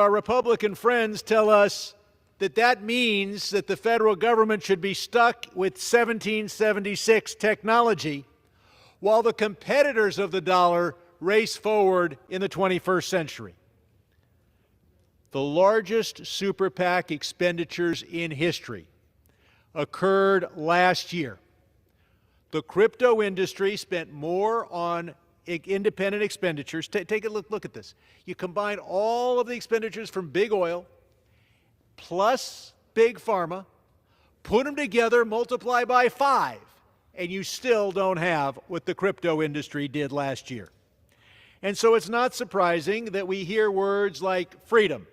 our Republican friends tell us that that means that the federal government should be stuck with 1776 technology, while the competitors of the dollar race forward in the 21st century. The largest super PAC expenditures in history occurred last year. The crypto industry spent more on independent expenditures. Take a look at this. You combine all of the expenditures from big oil plus big pharma, put them together, multiply by 5, and you still don't have what the crypto industry did last year. And so it's not surprising that we hear words like freedom,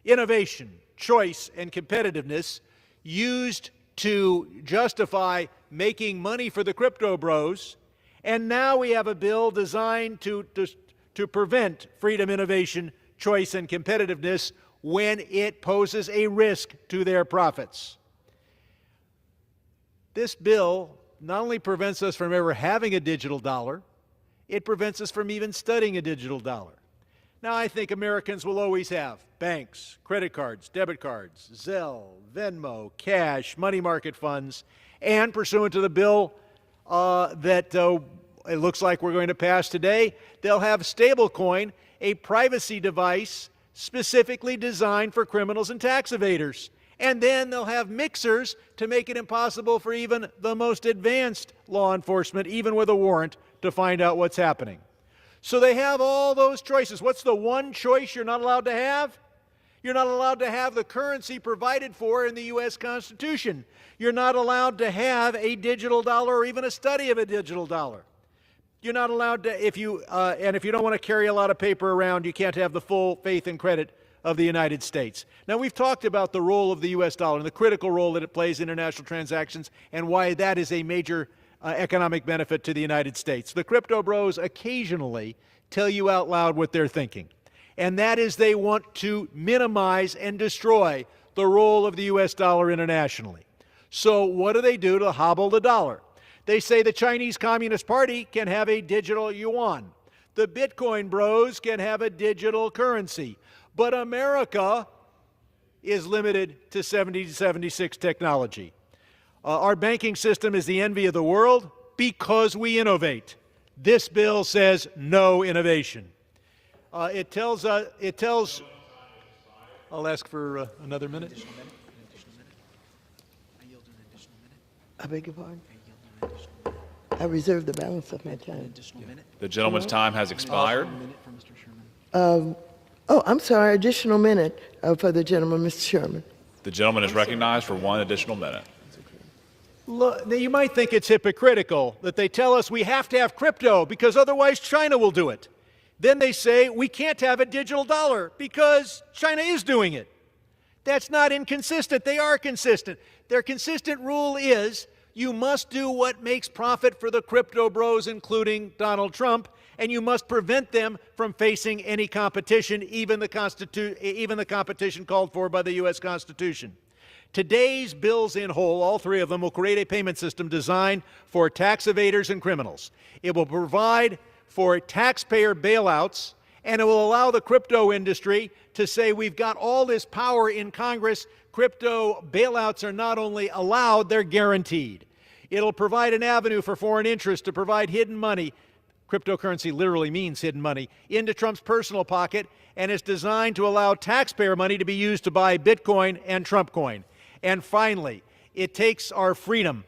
innovation, choice, and competitiveness used to justify making money for the crypto bros. And now we have a bill designed to prevent freedom, innovation, choice, and competitiveness when it poses a risk to their profits. This bill not only prevents us from ever having a digital dollar, it prevents us from even studying a digital dollar. Now, I think Americans will always have banks, credit cards, debit cards, Zelle, Venmo, cash, money market funds, and pursuant to the bill that it looks like we're going to pass today, they'll have stablecoin, a privacy device specifically designed for criminals and tax evaders. And then they'll have mixers to make it impossible for even the most advanced law enforcement, even with a warrant, to find out what's happening. So they have all those choices. What's the one choice you're not allowed to have? You're not allowed to have the currency provided for in the U.S. Constitution. You're not allowed to have a digital dollar or even a study of a digital dollar. You're not allowed to, if you don't want to carry a lot of paper around, you can't have the full faith and credit of the United States. Now, we've talked about the role of the U.S. dollar and the critical role that it plays in international transactions and why that is a major economic benefit to the United States. The crypto bros occasionally tell you out loud what they're thinking, and that is they want to minimize and destroy the role of the U.S. dollar internationally. So what do they do to hobble the dollar? They say the Chinese Communist Party can have a digital yuan. The Bitcoin bros can have a digital currency. But America is limited to 1776 technology. Our banking system is the envy of the world because we innovate. This bill says no innovation. I'll ask for another minute. An additional minute. I yield an additional minute. I beg your pardon? I yield an additional minute. I reserve the balance of my time. An additional minute. The gentleman's time has expired. A minute for Mr. Sherman. Oh, I'm sorry, additional minute for the gentleman, Mr. Sherman. The gentleman is recognized for 1 additional minute. Look, you might think it's hypocritical that they tell us we have to have crypto because otherwise China will do it. Then they say we can't have a digital dollar because China is doing it. That's not inconsistent. They are consistent. Their consistent rule is you must do what makes profit for the crypto bros, including Donald Trump, and you must prevent them from facing any competition, even the competition called for by the U.S. Constitution. Today's bills in whole, all three of them, will create a payment system designed for tax evaders and criminals. It will provide for taxpayer bailouts, and it will allow the crypto industry to say we've got all this power in Congress. Crypto bailouts are not only allowed, they're guaranteed. It'll provide an avenue for foreign interests to provide hidden money. Cryptocurrency literally means hidden money, into Trump's personal pocket, and it's designed to allow taxpayer money to be used to buy Bitcoin and Trump coin. And finally, it takes our freedom,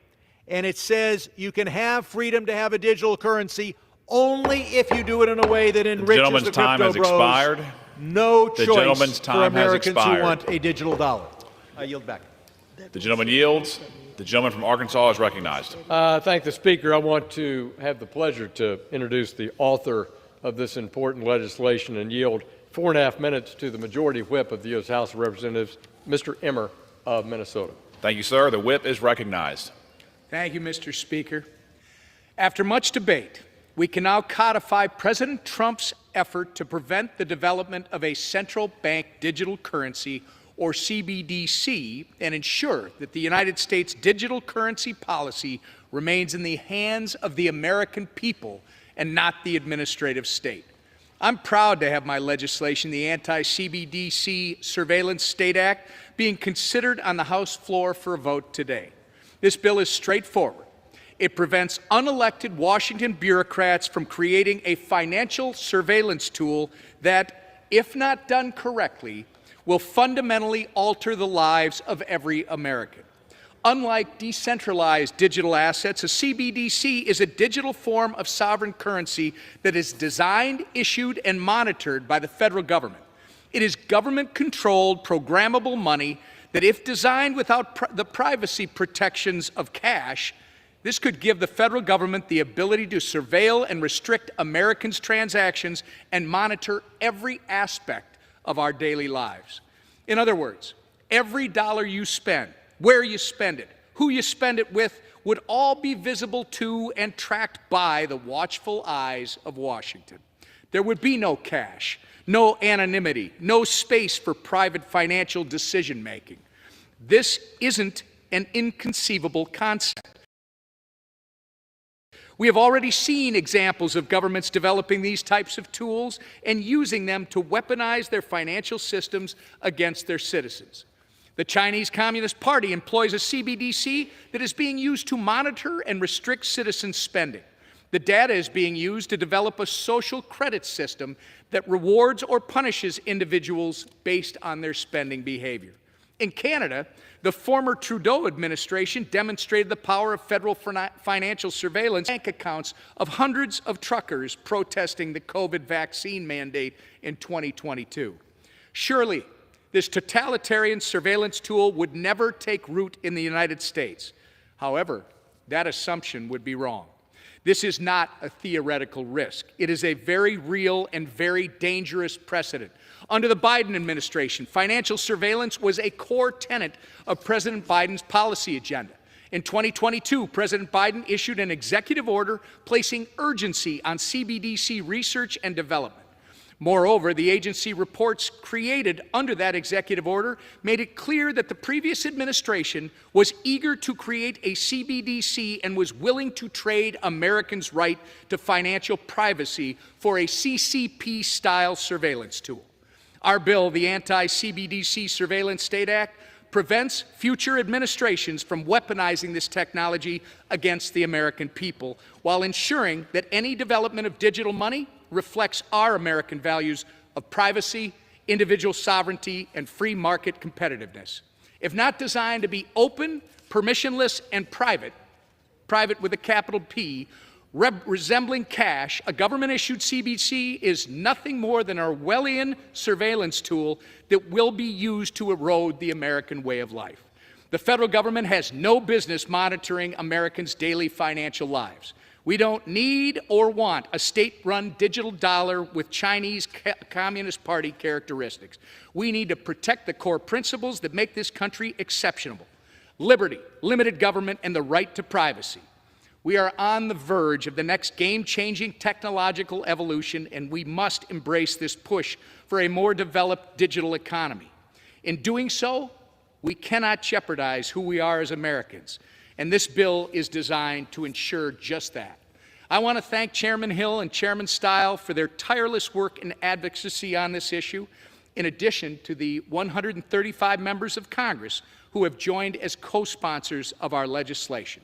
and it says you can have freedom to have a digital currency only if you do it in a way that enriches the crypto bros. The gentleman's time has expired. No choice The gentleman's time for Americans has expired. who want a digital dollar. I yield back. The gentleman yields. The gentleman from Arkansas is recognized. Thank the Speaker. I want to have the pleasure to introduce the author of this important legislation and yield 4.5 minutes to the Majority Whip of the U.S. House of Representatives, Mr. Emmer of Minnesota. Thank you, sir. The whip is recognized. Thank you, Mr. Speaker. After much debate, we can now codify President Trump's effort to prevent the development of a central bank digital currency, or CBDC, and ensure that the United States digital currency policy remains in the hands of the American people and not the administrative state. I'm proud to have my legislation, the Anti-CBDC Surveillance Act, being considered on the House floor for a vote today. This bill is straightforward. It prevents unelected Washington bureaucrats from creating a financial surveillance tool that, if not done correctly, will fundamentally alter the lives of every American. Unlike decentralized digital assets, a CBDC is a digital form of sovereign currency that is designed, issued, and monitored by the federal government. It is government-controlled, programmable money that, if designed without the privacy protections of cash, this could give the federal government the ability to surveil and restrict Americans' transactions and monitor every aspect of our daily lives. In other words, every dollar you spend, where you spend it, who you spend it with, would all be visible to and tracked by the watchful eyes of Washington. There would be no cash, no anonymity, no space for private financial decision-making. This isn't an inconceivable concept. We have already seen examples of governments developing these types of tools and using them to weaponize their financial systems against their citizens. The Chinese Communist Party employs a CBDC that is being used to monitor and restrict citizens' spending. The data is being used to develop a social credit system that rewards or punishes individuals based on their spending behavior. In Canada, the former Trudeau administration demonstrated the power of federal financial surveillance bank accounts of hundreds of truckers protesting the COVID vaccine mandate in 2022. Surely, this totalitarian surveillance tool would never take root in the United States. However, that assumption would be wrong. This is not a theoretical risk. It is a very real and very dangerous precedent. Under the Biden administration, financial surveillance was a core tenet of President Biden's policy agenda. In 2022, President Biden issued an executive order placing urgency on CBDC research and development. Moreover, the agency reports created under that executive order made it clear that the previous administration was eager to create a CBDC and was willing to trade Americans' right to financial privacy for a CCP-style surveillance tool. Our bill, the Anti-CBDC Surveillance Act, prevents future administrations from weaponizing this technology against the American people, while ensuring that any development of digital money reflects our American values of privacy, individual sovereignty, and free market competitiveness. If not designed to be open, permissionless, and private with a capital P, resembling cash, a government-issued CBDC is nothing more than an Orwellian surveillance tool that will be used to erode the American way of life. The federal government has no business monitoring Americans' daily financial lives. We don't need or want a state-run digital dollar with Chinese Communist Party characteristics. We need to protect the core principles that make this country exceptional: liberty, limited government, and the right to privacy. We are on the verge of the next game-changing technological evolution, and we must embrace this push for a more developed digital economy. In doing so, we cannot jeopardize who we are as Americans, and this bill is designed to ensure just that. I want to thank Chairman Hill and Chairman Stile for their tireless work and advocacy on this issue, in addition to the 135 members of Congress who have joined as co-sponsors of our legislation.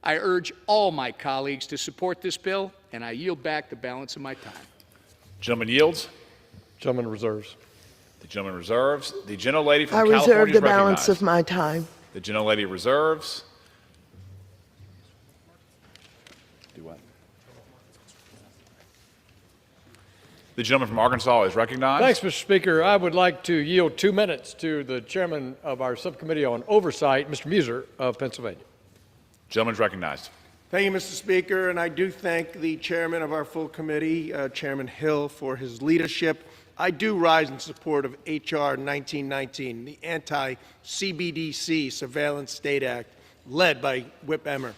I urge all my colleagues to support this bill, and I yield back the balance of my time. Gentleman yields. Gentleman reserves. The gentleman reserves. The gentlelady from I California reserve is the balance recognized. of my time. The gentlelady reserves. Do what? The gentleman from Arkansas is recognized. Thanks, Mr. Speaker. I would like to yield 2 minutes to the chairman of our subcommittee on oversight, Mr. Muser of Pennsylvania. Gentleman is recognized. Thank you, Mr. Speaker, and I do thank the chairman of our full committee, Chairman Hill, for his leadership. I do rise in support of H.R. 1919, the Anti-CBDC Surveillance Act, led by Whip Emmer.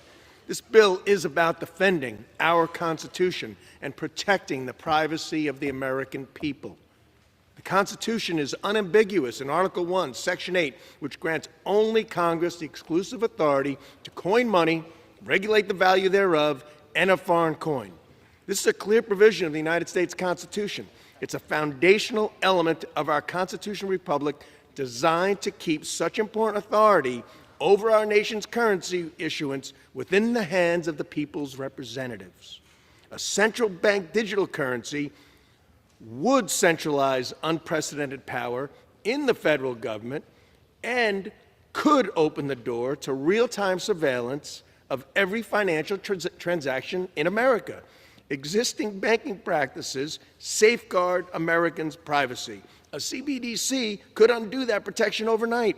This bill is about defending our Constitution and protecting the privacy of the American people. The Constitution is unambiguous in Article 1, Section 8, which grants only Congress the exclusive authority to coin money, regulate the value thereof, and a foreign coin. This is a clear provision of the United States Constitution. It's a foundational element of our constitutional republic designed to keep such important authority over our nation's currency issuance within the hands of the people's representatives. A central bank digital currency would centralize unprecedented power in the federal government and could open the door to real-time surveillance of every financial transaction in America. Existing banking practices safeguard Americans' privacy. A CBDC could undo that protection overnight,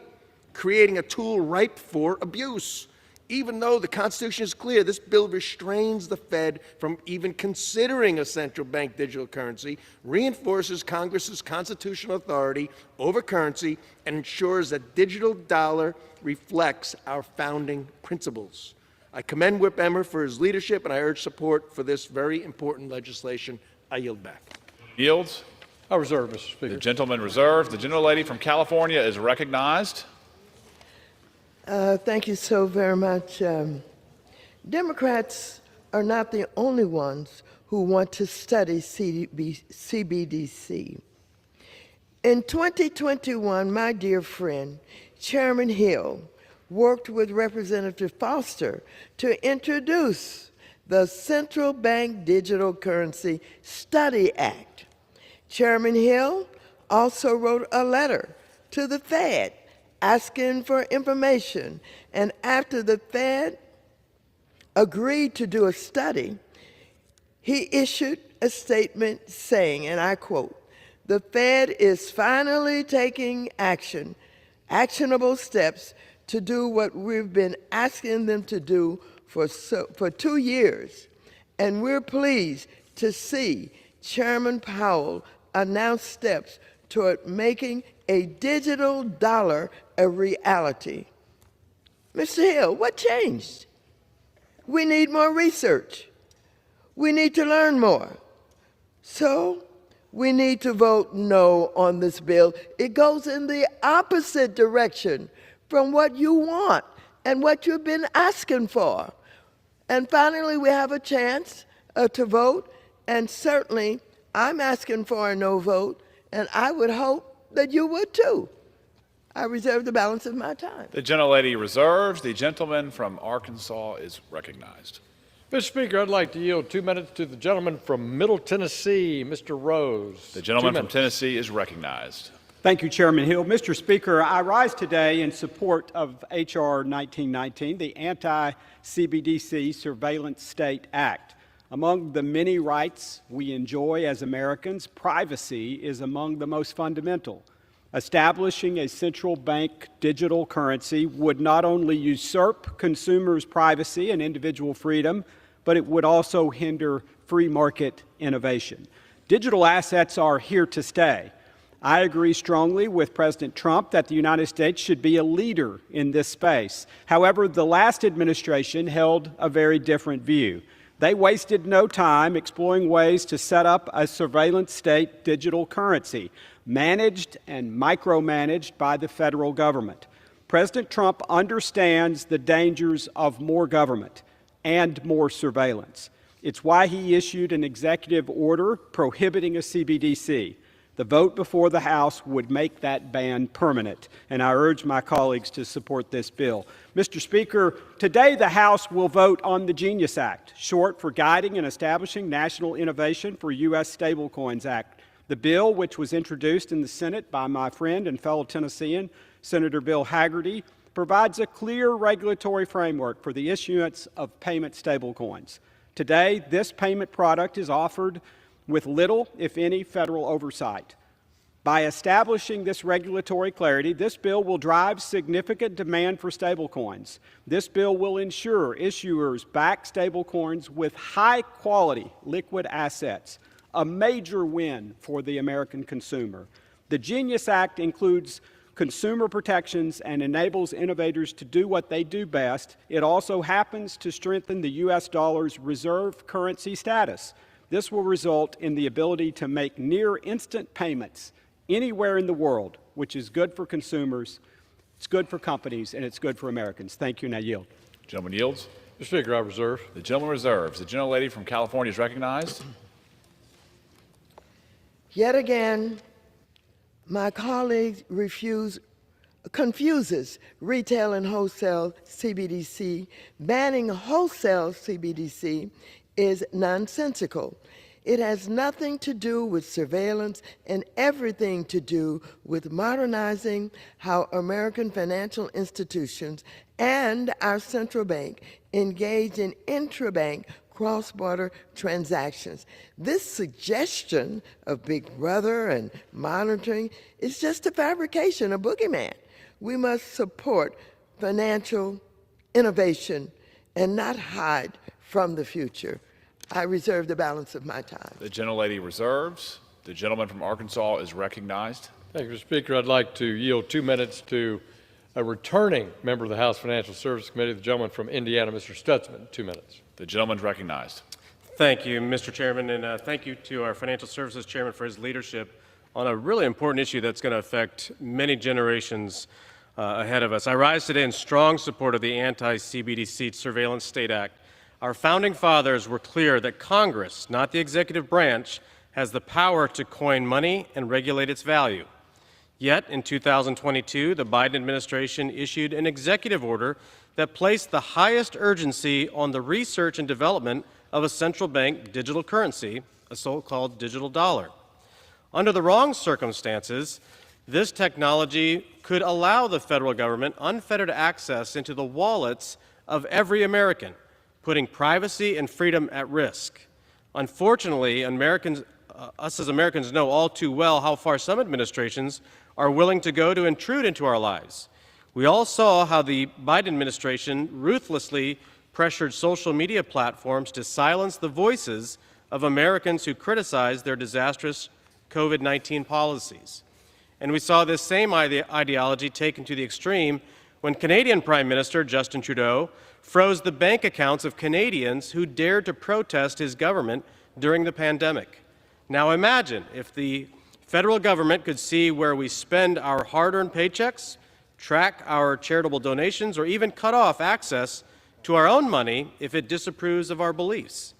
creating a tool ripe for abuse. Even though the Constitution is clear, this bill restrains the Fed from even considering a central bank digital currency, reinforces Congress's constitutional authority over currency, and ensures that digital dollar reflects our founding principles. I commend Whip Emmer for his leadership, and I urge support for this very important legislation. I yield back. Yields. I reserve, Mr. Speaker. The gentleman reserves. The gentlelady from California is recognized. Thank you so very much. Democrats are not the only ones who want to study CBDC. In 2021, my dear friend, Chairman Hill, worked with Representative Foster to introduce the Central Bank Digital Currency Study Act. Chairman Hill also wrote a letter to the Fed asking for information, and after the Fed agreed to do a study, he issued a statement saying, and I quote, "The Fed is finally taking actionable steps to do what we've been asking them to do for 2 years, and we're pleased to see Chairman Powell announce steps toward making a digital dollar a reality." Mr. Hill, what changed? We need more research. We need to learn more. So we need to vote no on this bill. It goes in the opposite direction from what you want and what you've been asking for. And finally, we have a chance to vote, and certainly I'm asking for a no vote, and I would hope that you would too. I reserve the balance of my time. The gentlelady reserves. The gentleman from Arkansas is recognized. Mr. Speaker, I'd like to yield 2 minutes to the gentleman from Middle Tennessee, Mr. Rose. The gentleman from Tennessee is recognized. Thank you, Chairman Hill. Mr. Speaker, I rise today in support of H.R. 1919, the Anti-CBDC Surveillance Act. Among the many rights we enjoy as Americans, privacy is among the most fundamental. Establishing a central bank digital currency would not only usurp consumers' privacy and individual freedom, but it would also hinder free market innovation. Digital assets are here to stay. I agree strongly with President Trump that the United States should be a leader in this space. However, the last administration held a very different view. They wasted no time exploring ways to set up a surveillance state digital currency, managed and micromanaged by the federal government. President Trump understands the dangers of more government and more surveillance. It's why he issued an executive order prohibiting a CBDC. The vote before the House would make that ban permanent, and I urge my colleagues to support this bill. Mr. Speaker, today the House will vote on the GENIUS Act, short for Guiding and Establishing National Innovation for U.S. Stablecoins Act. The bill, which was introduced in the Senate by my friend and fellow Tennessean, Senator Bill Hagerty, provides a clear regulatory framework for the issuance of payment stablecoins. Today, this payment product is offered with little, if any, federal oversight. By establishing this regulatory clarity, this bill will drive significant demand for stablecoins. This bill will ensure issuers back stablecoins with high-quality liquid assets, a major win for the American consumer. The GENIUS Act includes consumer protections and enables innovators to do what they do best. It also happens to strengthen the U.S. dollar's reserve currency status. This will result in the ability to make near-instant payments anywhere in the world, which is good for consumers, it's good for companies, and it's good for Americans. Thank you, and I yield. Gentleman yields. Mr. Speaker, I reserve. The gentleman reserves. The gentlelady from California is recognized. Yet again, my colleague confuses retail and wholesale CBDC. Banning wholesale CBDC is nonsensical. It has nothing to do with surveillance and everything to do with modernizing how American financial institutions and our central bank engage in intrabank cross-border transactions. This suggestion of Big Brother and monitoring is just a fabrication, a boogeyman. We must support financial innovation and not hide from the future. I reserve the balance of my time. The gentlelady reserves. The gentleman from Arkansas is recognized. Thank you, Mr. Speaker. I'd like to yield 2 minutes to a returning member of the House Financial Services Committee, the gentleman from Indiana, Mr. Stutzman. 2 minutes. The gentleman is recognized. Thank you, Mr. Chairman, and thank you to our Financial Services Chairman for his leadership on a really important issue that's going to affect many generations ahead of us. I rise today in strong support of the Anti-CBDC Surveillance State Act. Our founding fathers were clear that Congress, not the executive branch, has the power to coin money and regulate its value. Yet, in 2022, the Biden administration issued an executive order that placed the highest urgency on the research and development of a central bank digital currency, a so-called digital dollar. Under the wrong circumstances, this technology could allow the federal government unfettered access into the wallets of every American, putting privacy and freedom at risk. Unfortunately, us as Americans know all too well how far some administrations are willing to go to intrude into our lives. We all saw how the Biden administration ruthlessly pressured social media platforms to silence the voices of Americans who criticized their disastrous COVID-19 policies. And we saw this same ideology taken to the extreme when Canadian Prime Minister Justin Trudeau froze the bank accounts of Canadians who dared to protest his government during the pandemic. Now imagine if the federal government could see where we spend our hard-earned paychecks, track our charitable donations, or even cut off access to our own money if it disapproves of our beliefs.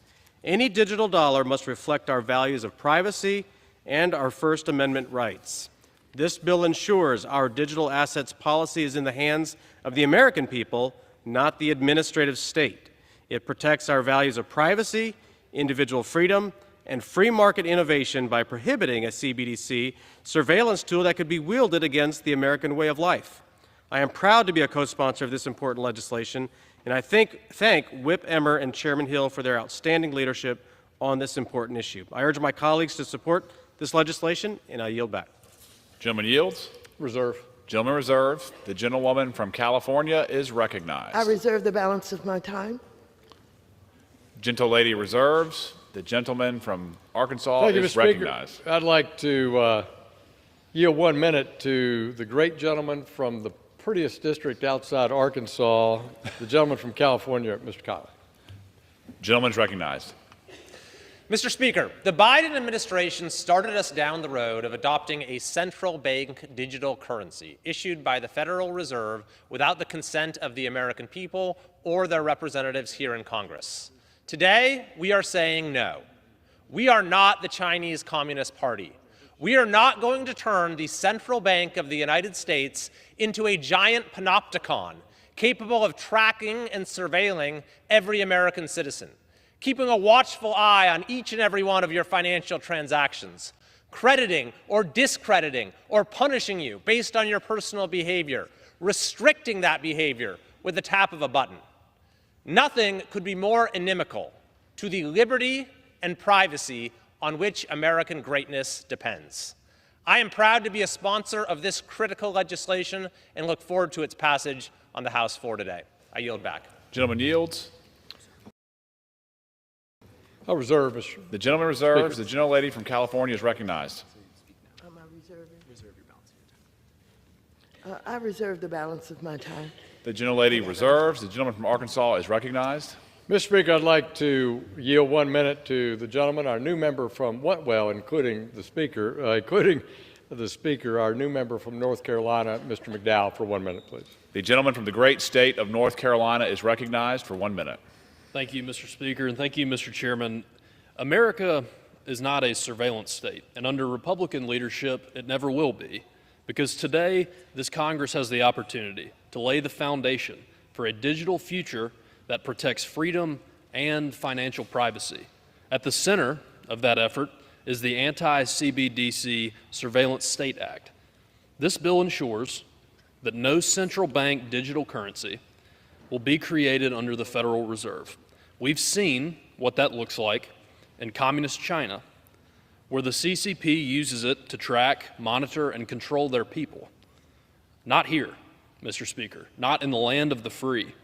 Any digital dollar must reflect our values of privacy and our First Amendment rights. This bill ensures our digital assets policy is in the hands of the American people, not the administrative state. It protects our values of privacy, individual freedom, and free market innovation by prohibiting a CBDC surveillance tool that could be wielded against the American way of life. I am proud to be a co-sponsor of this important legislation, and I thank Whip Emmer and Chairman Hill for their outstanding leadership on this important issue. I urge my colleagues to support this legislation, and I yield back. Gentleman yields. Reserve. Gentleman reserves. The gentlewoman from California is recognized. I reserve the balance of my time. Gentlelady reserves. The gentleman from Arkansas Thank you, is Mr. Speaker. recognized. I'd like to yield 1 minute to the great gentleman from the prettiest district outside Arkansas, the gentleman from California, Mr. Collins. Gentleman's recognized. Mr. Speaker, the Biden administration started us down the road of adopting a central bank digital currency issued by the Federal Reserve without the consent of the American people or their representatives here in Congress. Today, we are saying no. We are not the Chinese Communist Party. We are not going to turn the central bank of the United States into a giant panopticon capable of tracking and surveilling every American citizen, keeping a watchful eye on each and every one of your financial transactions, crediting or discrediting or punishing you based on your personal behavior, restricting that behavior with the tap of a button. Nothing could be more inimical to the liberty and privacy on which American greatness depends. I am proud to be a sponsor of this critical legislation and look forward to its passage on the House floor today. I yield back. Gentleman yields. I'll reserve, Mr. The gentleman reserves. Speaker. The gentlelady from California is recognized. Am I reserving? Reserve your balance of your time. I reserve the balance of my time. The gentlelady reserves. The gentleman from Arkansas is recognized. Mr. Speaker, I'd like to yield 1 minute to the gentleman, our new member from Wentwell, including the Speaker, including the Speaker, our new member from North Carolina, Mr. McDowell, for 1 minute, please. The gentleman from the great state of North Carolina is recognized for 1 minute. Thank you, Mr. Speaker, and thank you, Mr. Chairman. America is not a surveillance state, and under Republican leadership, it never will be, because today this Congress has the opportunity to lay the foundation for a digital future that protects freedom and financial privacy. At the center of that effort is the Anti-CBDC Surveillance Act. This bill ensures that no central bank digital currency will be created under the Federal Reserve. We've seen what that looks like in communist China, where the CCP uses it to track, monitor, and control their people. Not here, Mr. Speaker, not in the land of the free,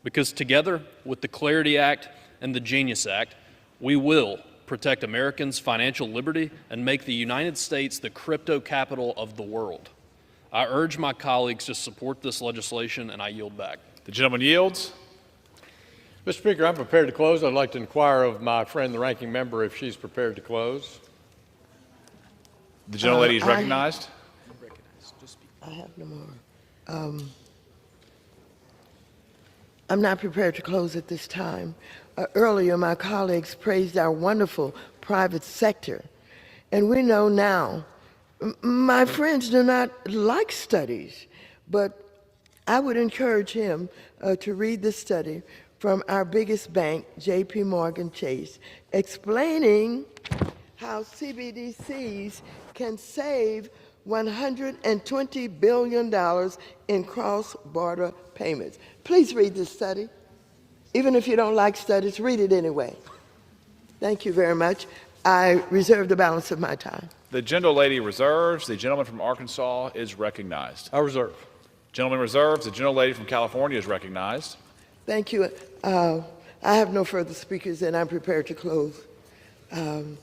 because together with the Clarity Act and the Genius Act, we will protect Americans' financial liberty and make the United States the crypto capital of the world. I urge my colleagues to support this legislation, and I yield back. The gentleman yields. Mr. Speaker, I'm prepared to close. I'd like to inquire of my friend, the ranking member, if she's prepared to close. The gentlelady is recognized. I have no more. I'm not prepared to close at this time. Earlier, my colleagues praised our wonderful private sector, and we know now my friends do not like studies, but I would encourage him to read the study from our biggest bank, J.P. Morgan Chase, explaining how CBDCs can save $120 billion in cross-border payments. Please read this study. Even if you don't like studies, read it anyway. Thank you very much. I reserve the balance of my time. The gentlelady reserves. The gentleman from Arkansas is recognized. I reserve. Gentleman reserves. The gentlelady from California is recognized. Thank you. I have no further speakers, and I'm prepared to close. The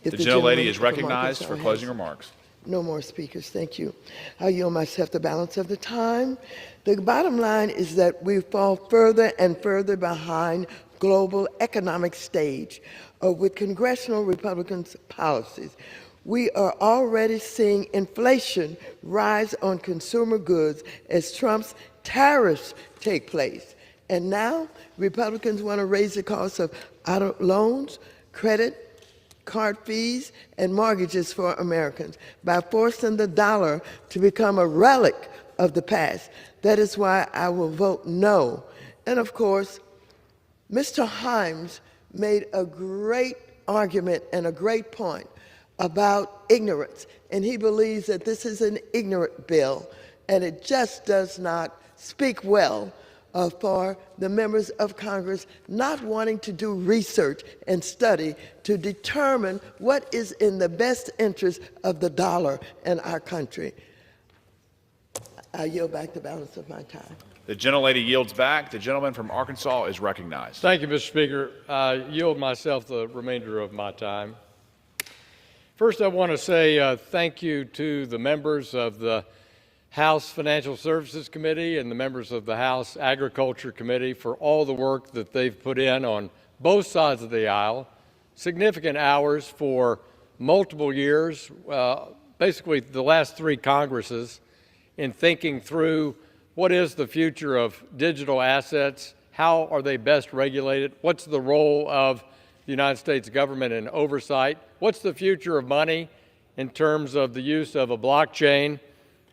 gentlelady is from recognized Arkansas for has closing remarks. No more speakers. Thank you. I yield myself the balance of the time. The bottom line is that we fall further and further behind global economic stage with congressional Republicans' policies. We are already seeing inflation rise on consumer goods as Trump's tariffs take place. And now Republicans want to raise the cost of auto loans, credit, card fees, and mortgages for Americans by forcing the dollar to become a relic of the past. That is why I will vote no. And of course, Mr. Himes made a great argument and a great point about ignorance. And he believes that this is an ignorant bill, and it just does not speak well for the members of Congress not wanting to do research and study to determine what is in the best interest of the dollar in our country. I yield back the balance of my time. The gentlelady yields back. The gentleman from Arkansas is recognized. Thank you, Mr. Speaker. I yield myself the remainder of my time. First, I want to say thank you to the members of the House Financial Services Committee and the members of the House Agriculture Committee for all the work that they've put in on both sides of the aisle. Significant hours for multiple years, basically the last three Congresses, in thinking through what is the future of digital assets, how are they best regulated, what's the role of the United States government in oversight, what's the future of money in terms of the use of a blockchain.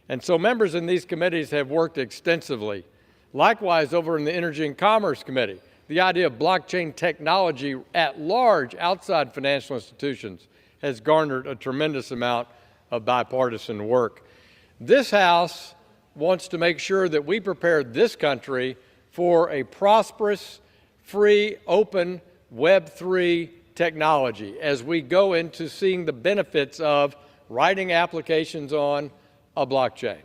And so members in these committees have worked extensively. Likewise, over in the Energy and Commerce Committee, the idea of blockchain technology at large outside financial institutions has garnered a tremendous amount of bipartisan work. This House wants to make sure that we prepare this country for a prosperous, free, open Web3 technology as we go into seeing the benefits of writing applications on a blockchain.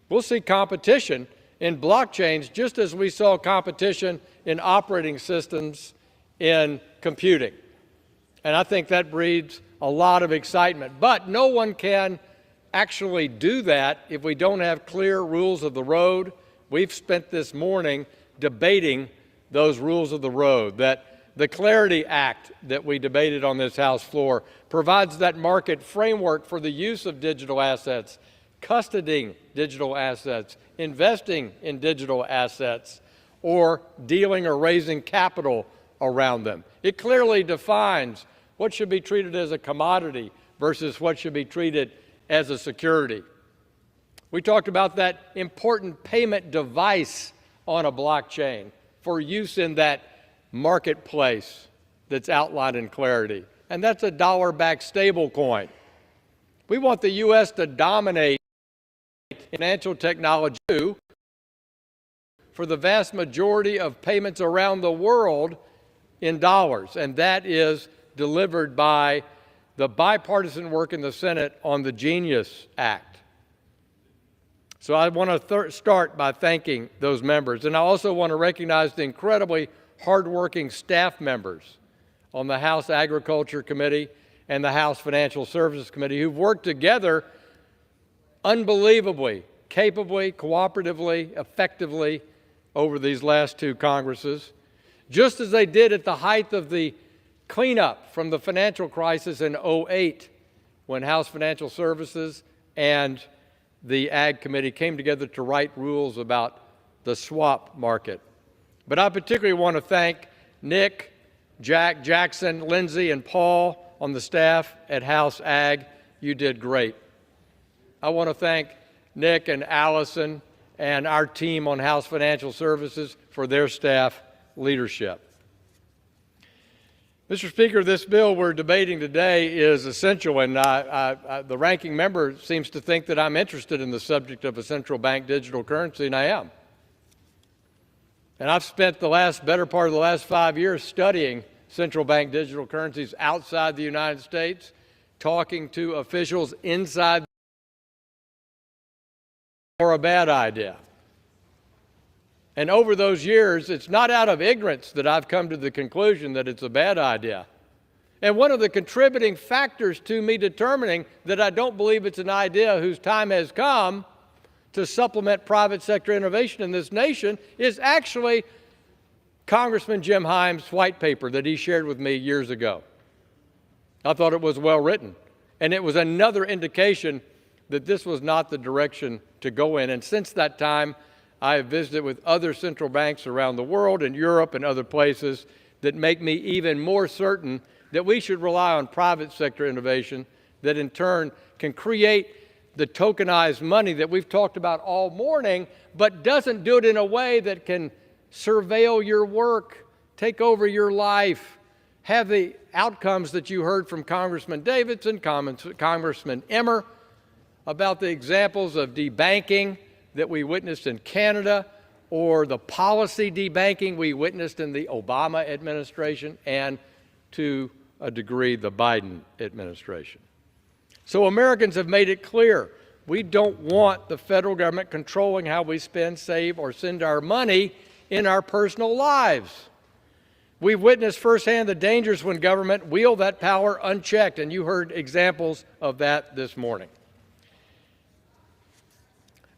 We'll see competition in blockchains just as we saw competition in operating systems in computing. And I think that breeds a lot of excitement. But no one can actually do that if we don't have clear rules of the road. We've spent this morning debating those rules of the road, that The Clarity Act that we debated on this House floor provides that market framework for the use of digital assets, custodying digital assets, investing in digital assets, or dealing or raising capital around them. It clearly defines what should be treated as a commodity versus what should be treated as a security. We talked about that important payment device on a blockchain for use in that marketplace that's outlined in Clarity, and that's a dollar-backed stablecoin. We want the U.S. to dominate financial technology for the vast majority of payments around the world in dollars, and that is delivered by the bipartisan work in the Senate on the Genius Act. So I want to start by thanking those members, and I also want to recognize the incredibly hardworking staff members on the House Agriculture Committee and the House Financial Services Committee who've worked together unbelievably, capably, cooperatively, effectively over these last two Congresses, just as they did at the height of the cleanup from the financial crisis in 2008, when House Financial Services and the Ag Committee came together to write rules about the swap market. But I particularly want to thank Nick, Jack, Jackson, Lindsay, and Paul on the staff at House Ag. You did great. I want to thank Nick and Allison and our team on House Financial Services for their staff leadership. Mr. Speaker, this bill we're debating today is essential, and the ranking member seems to think that I'm interested in the subject of a central bank digital currency, and I am. And I've spent the better part of the last 5 years studying central bank digital currencies outside the United States, talking to officials inside or a bad idea. And over those years, it's not out of ignorance that I've come to the conclusion that it's a bad idea. And one of the contributing factors to me determining that I don't believe it's an idea whose time has come to supplement private sector innovation in this nation is actually Congressman Jim Himes' white paper that he shared with me years ago. I thought it was well written, and it was another indication that this was not the direction to go in. And since that time, I have visited with other central banks around the world, in Europe and other places, that make me even more certain that we should rely on private sector innovation that in turn can create the tokenized money that we've talked about all morning, but doesn't do it in a way that can surveil your work, take over your life, have the outcomes that you heard from Congressman Davidson, Congressman Emmer, about the examples of debanking that we witnessed in Canada, or the policy debanking we witnessed in the Obama administration, and to a degree the Biden administration. So Americans have made it clear we don't want the federal government controlling how we spend, save, or send our money in our personal lives. We've witnessed firsthand the dangers when government wield that power unchecked, and you heard examples of that this morning.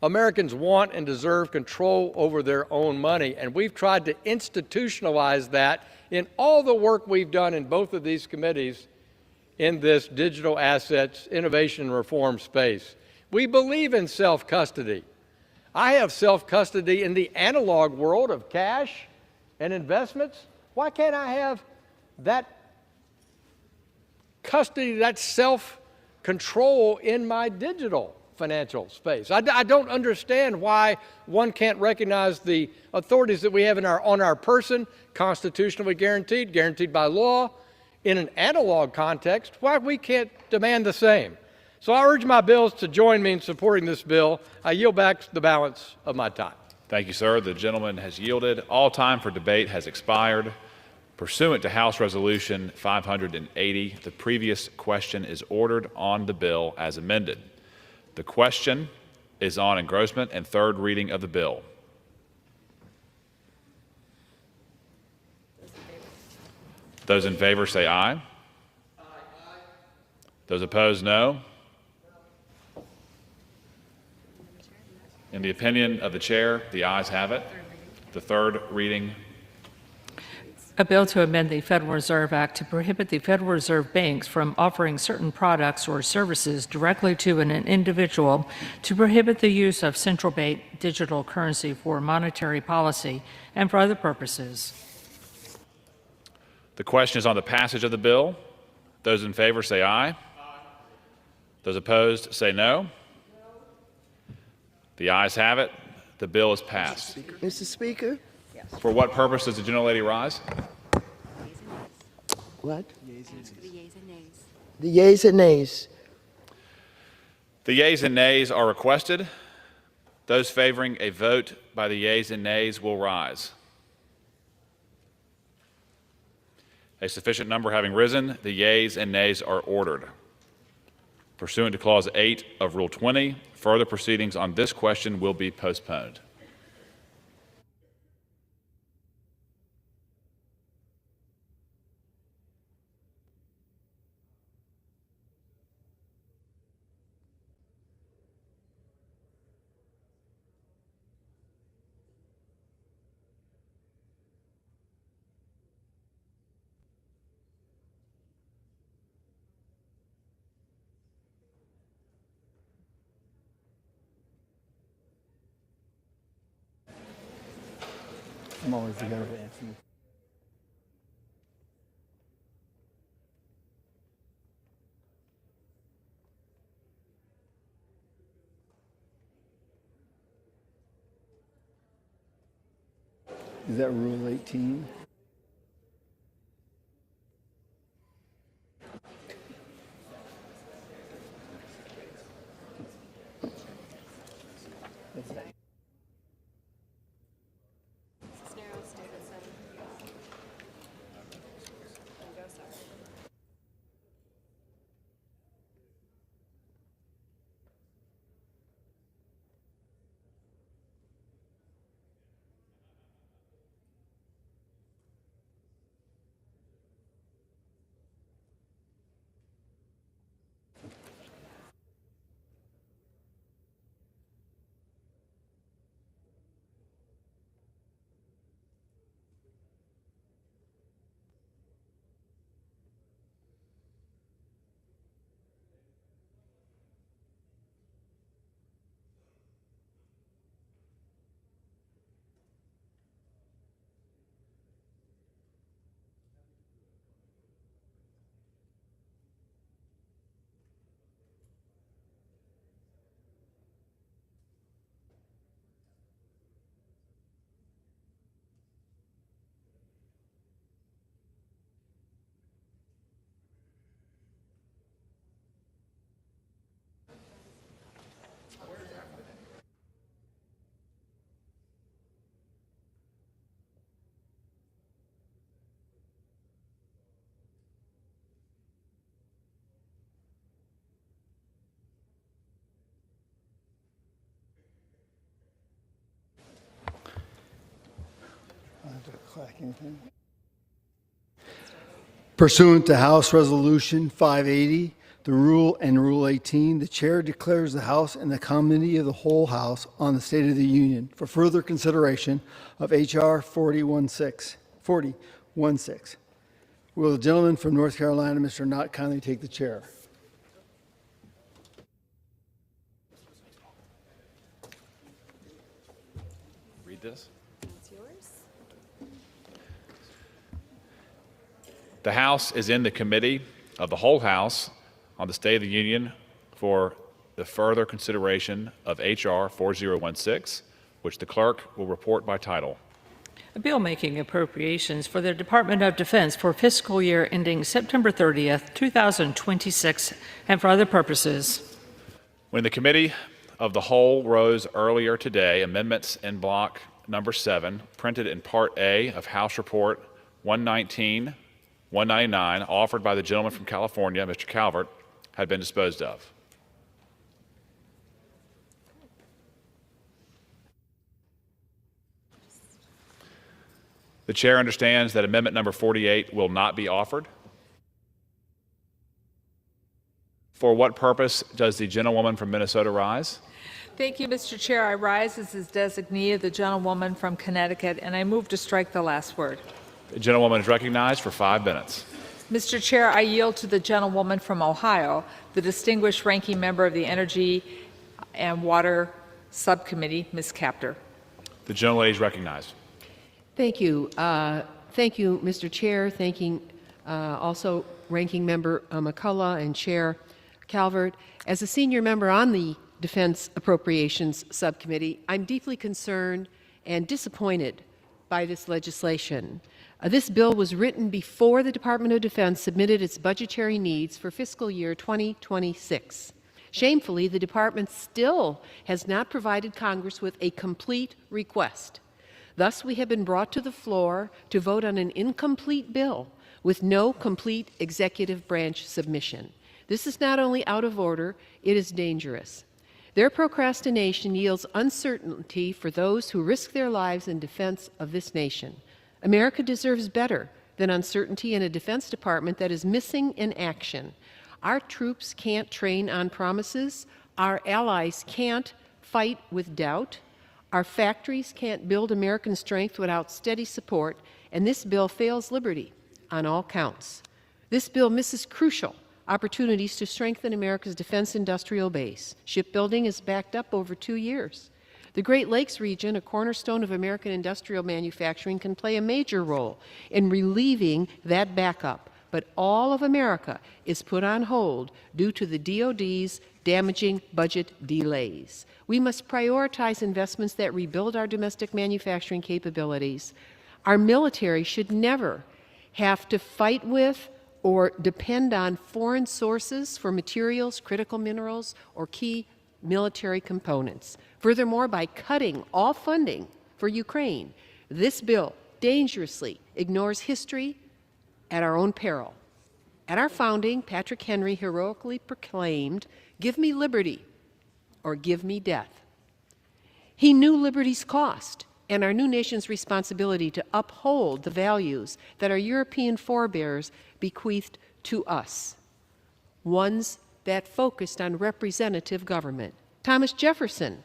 Americans want and deserve control over their own money, and we've tried to institutionalize that in all the work we've done in both of these committees in this digital assets innovation and reform space. We believe in self-custody. I have self-custody in the analog world of cash and investments. Why can't I have that custody, that self-control in my digital financial space? I don't understand why one can't recognize the authorities that we have on our person, constitutionally guaranteed by law, in an analog context, why we can't demand the same. So I urge my bills to join me in supporting this bill. I yield back the balance of my time. Thank you, sir. The gentleman has yielded. All time for debate has expired. Pursuant to House Resolution 580, the previous question is ordered on the bill as amended. The question is on engrossment and third reading of the bill. Those in favor say aye. Aye. Those opposed, no. In the opinion of the chair, the ayes have it. The third reading. A bill to amend the Federal Reserve Act to prohibit the Federal Reserve banks from offering certain products or services directly to an individual, to prohibit the use of central bank digital currency for monetary policy and for other purposes. The question is on the passage of the bill. Those in favor say aye. Those opposed say no. The ayes have it. The bill is passed. Mr. Speaker? For what purpose does the gentlelady rise? What? The yeas and nays. The yeas and nays. The yeas and nays are requested. Those favoring a vote by the yeas and nays will rise. A sufficient number having risen, the yeas and nays are ordered. Pursuant to Clause 8 of Rule 20, further proceedings on this question will be postponed. I'm always the guy to answer. Is that Rule 18? Pursuant to House Resolution 580, the Rule and Rule 18, the Chair declares the House and the Committee of the whole House on the State of the Union for further consideration of H.R. 4016. Will the gentleman from North Carolina, Mr. Knott, kindly take the chair? Read this. It's yours. The House is in the Committee of the whole House on the State of the Union for the further consideration of H.R. 4016, which the clerk will report by title. A bill making appropriations for the Department of Defense for fiscal year ending September 30th, 2026, and for other purposes. When the Committee of the Whole rose earlier today, amendments in block number 7, printed in Part A of House Report 119, 199, offered by the gentleman from California, Mr. Calvert, had been disposed of. The chair understands that amendment number 48 will not be offered. For what purpose does the gentlewoman from Minnesota rise? Thank you, Mr. Chair. I rise as his designee of the gentlewoman from Connecticut, and I move to strike the last word. The gentlewoman is recognized for 5 minutes. Mr. Chair, I yield to the gentlewoman from Ohio, the distinguished ranking member of the Energy and Water Subcommittee, Ms. Capter. The gentlelady is recognized. Thank you. Thank you, Mr. Chair. Thanking also Ranking Member McCullough and Chair Calvert. As a senior member on the Defense Appropriations Subcommittee, I'm deeply concerned and disappointed by this legislation. This bill was written before the Department of Defense submitted its budgetary needs for fiscal year 2026. Shamefully, the department still has not provided Congress with a complete request. Thus, we have been brought to the floor to vote on an incomplete bill with no complete executive branch submission. This is not only out of order, it is dangerous. Their procrastination yields uncertainty for those who risk their lives in defense of this nation. America deserves better than uncertainty in a Defense Department that is missing in action. Our troops can't train on promises. Our allies can't fight with doubt. Our factories can't build American strength without steady support, and this bill fails liberty on all counts. This bill misses crucial opportunities to strengthen America's defense industrial base. Shipbuilding is backed up over 2 years. The Great Lakes region, a cornerstone of American industrial manufacturing, can play a major role in relieving that backup. But all of America is put on hold due to the DoD's damaging budget delays. We must prioritize investments that rebuild our domestic manufacturing capabilities. Our military should never have to fight with or depend on foreign sources for materials, critical minerals, or key military components. Furthermore, by cutting all funding for Ukraine, this bill dangerously ignores history at our own peril. At our founding, Patrick Henry heroically proclaimed, "Give me liberty or give me death." He knew liberty's cost and our new nation's responsibility to uphold the values that our European forebears bequeathed to us, ones that focused on representative government. Thomas Jefferson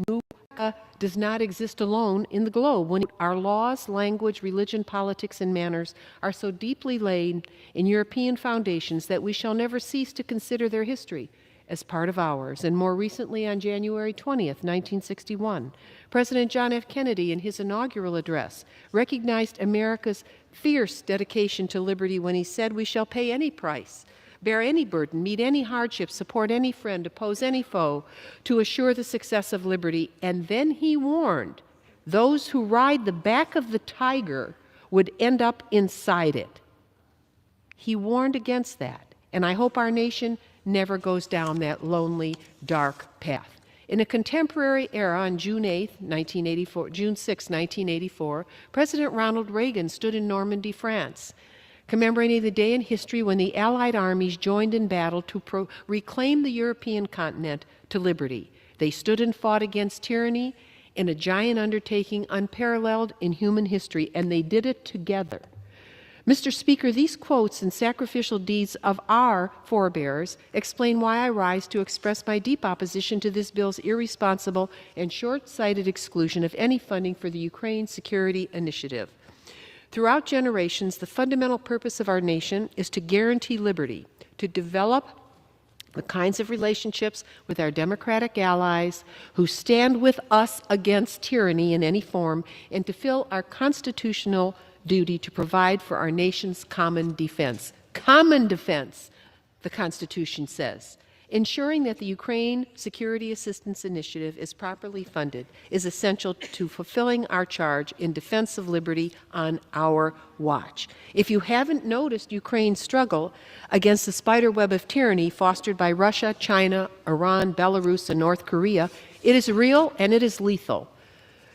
knew America does not exist alone in the globe when our laws, language, religion, politics, and manners are so deeply laid in European foundations that we shall never cease to consider their history as part of ours. And more recently, on January 20th, 1961, President John F. Kennedy, in his inaugural address, recognized America's fierce dedication to liberty when he said, "We shall pay any price, bear any burden, meet any hardship, support any friend, oppose any foe, to assure the success of liberty." And then he warned, those who ride the back of the tiger would end up inside it. He warned against that, and I hope our nation never goes down that lonely, dark path. In a contemporary era, on June 6, 1984, President Ronald Reagan stood in Normandy, France, commemorating the day in history when the Allied armies joined in battle to reclaim the European continent to liberty. They stood and fought against tyranny in a giant undertaking unparalleled in human history, and they did it together. Mr. Speaker, these quotes and sacrificial deeds of our forebears explain why I rise to express my deep opposition to this bill's irresponsible and short-sighted exclusion of any funding for the Ukraine Security Initiative. Throughout generations, the fundamental purpose of our nation is to guarantee liberty, to develop the kinds of relationships with our democratic allies who stand with us against tyranny in any form, and to fill our constitutional duty to provide for our nation's common defense. Common defense, the Constitution says. Ensuring that the Ukraine Security Assistance Initiative is properly funded is essential to fulfilling our charge in defense of liberty on our watch. If you haven't noticed Ukraine's struggle against the spiderweb of tyranny fostered by Russia, China, Iran, Belarus, and North Korea, it is real and it is lethal.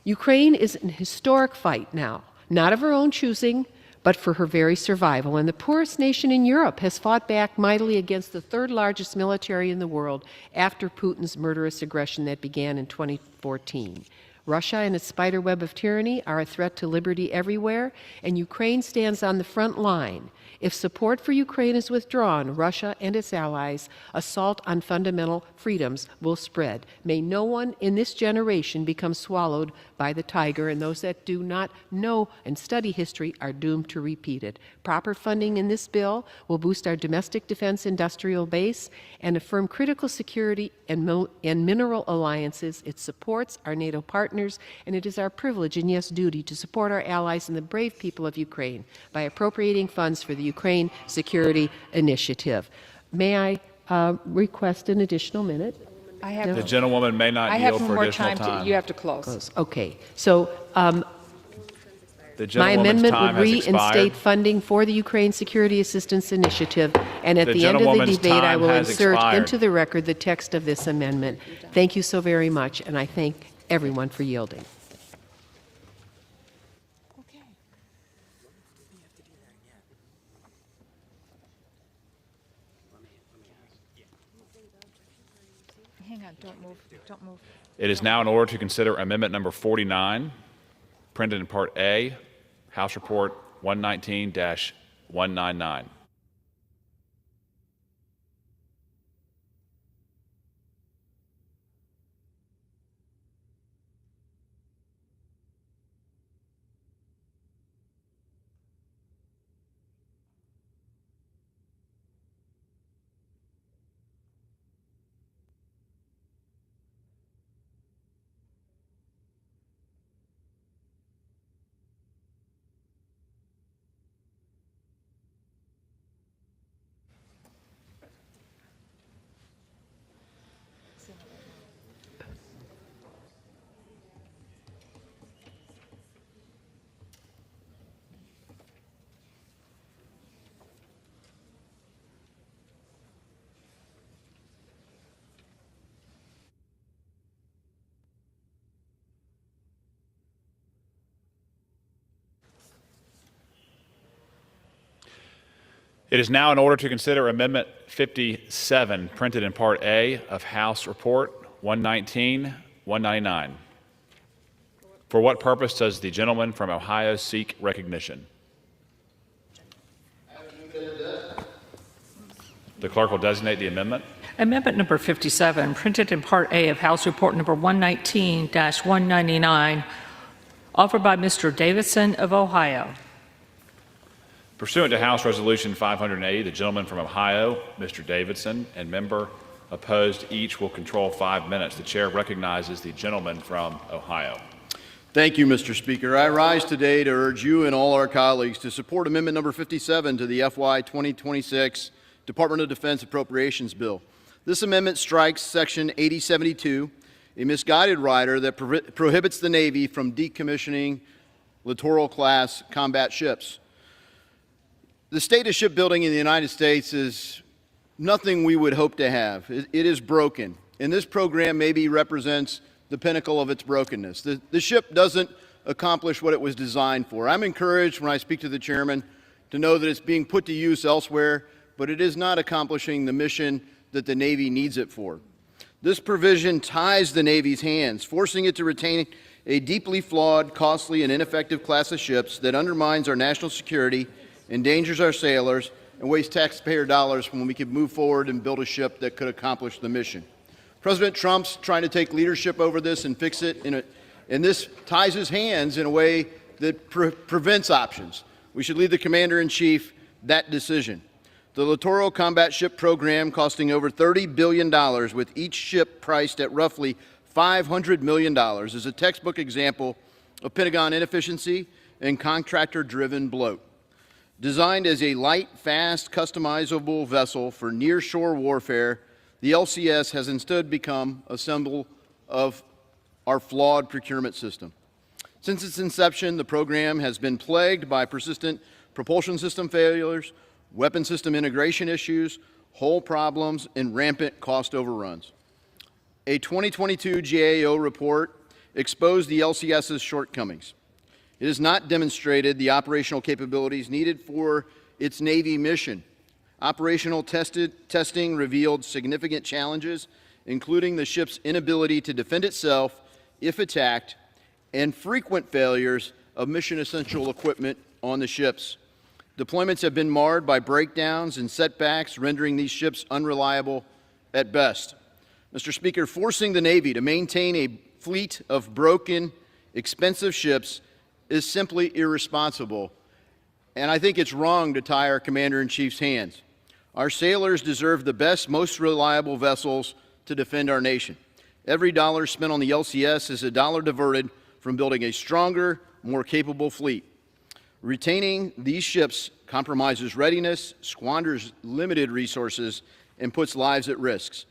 Ukraine is in a historic fight now, not of her own choosing, but for her very survival. And the poorest nation in Europe has fought back mightily against the third largest military in the world after Putin's murderous aggression that began in 2014. Russia and its spiderweb of tyranny are a threat to liberty everywhere, and Ukraine stands on the front line If support for Ukraine is withdrawn, Russia and its allies' assault on fundamental freedoms will spread. May no one in this generation become swallowed by the tiger, and those that do not know and study history are doomed to repeat it. Proper funding in this bill will boost our domestic defense industrial base and affirm critical security and mineral alliances. It supports our NATO partners, and it is our privilege and, yes, duty to support our allies and the brave people of Ukraine by appropriating funds for the Ukraine Security Initiative. May I request an additional minute? I have The gentlewoman may not I have yield for more additional time. You have to close. Okay. So The my gentlewoman's amendment time would has reinstate expired. funding for the Ukraine Security Assistance Initiative, and at The the end of the gentlewoman's debate, I time will has insert expired. into the record the text of this amendment. Thank you so very much, and I thank everyone for yielding. Hang on, don't move, don't move. It is now in order to consider Amendment number 49, printed in Part A, House Report 119-199. It is now in order to consider Amendment 57, printed in Part A of House Report 119-199. For what purpose does the gentleman from Ohio seek recognition? The clerk will designate the amendment. Amendment number 57, printed in Part A of House Report number 119-199, offered by Mr. Davidson of Ohio. Pursuant to House Resolution 580, the gentleman from Ohio, Mr. Davidson, and member opposed each will control 5 minutes. The chair recognizes the gentleman from Ohio. Thank you, Mr. Speaker. I rise today to urge you and all our colleagues to support Amendment number 57 to the FY 2026 Department of Defense Appropriations Bill. This amendment strikes Section 8072, a misguided rider that prohibits the Navy from decommissioning Littoral-class combat ships. The state of shipbuilding in the United States is nothing we would hope to have. It is broken, and this program maybe represents the pinnacle of its brokenness. The ship doesn't accomplish what it was designed for. I'm encouraged when I speak to the chairman to know that it's being put to use elsewhere, but it is not accomplishing the mission that the Navy needs it for. This provision ties the Navy's hands, forcing it to retain a deeply flawed, costly, and ineffective class of ships that undermines our national security, endangers our sailors, and wastes taxpayer dollars when we could move forward and build a ship that could accomplish the mission. President Trump's trying to take leadership over this and fix it, and this ties his hands in a way that prevents options. We should leave the Commander-in-Chief that decision. The Littoral combat ship program, costing over $30 billion, with each ship priced at roughly $500 million, is a textbook example of Pentagon inefficiency and contractor-driven bloat. Designed as a light, fast, customizable vessel for near-shore warfare, the LCS has instead become a symbol of our flawed procurement system. Since its inception, the program has been plagued by persistent propulsion system failures, weapon system integration issues, hull problems, and rampant cost overruns. A 2022 GAO report exposed the LCS's shortcomings. It has not demonstrated the operational capabilities needed for its Navy mission. Operational testing revealed significant challenges, including the ship's inability to defend itself if attacked, and frequent failures of mission-essential equipment on the ships. Deployments have been marred by breakdowns and setbacks, rendering these ships unreliable at best. Mr. Speaker, forcing the Navy to maintain a fleet of broken, expensive ships is simply irresponsible, and I think it's wrong to tie our Commander-in-Chief's hands. Our sailors deserve the best, most reliable vessels to defend our nation. Every dollar spent on the LCS is a dollar diverted from building a stronger, more capable fleet. Retaining these ships compromises readiness, squanders limited resources, and puts lives at risk.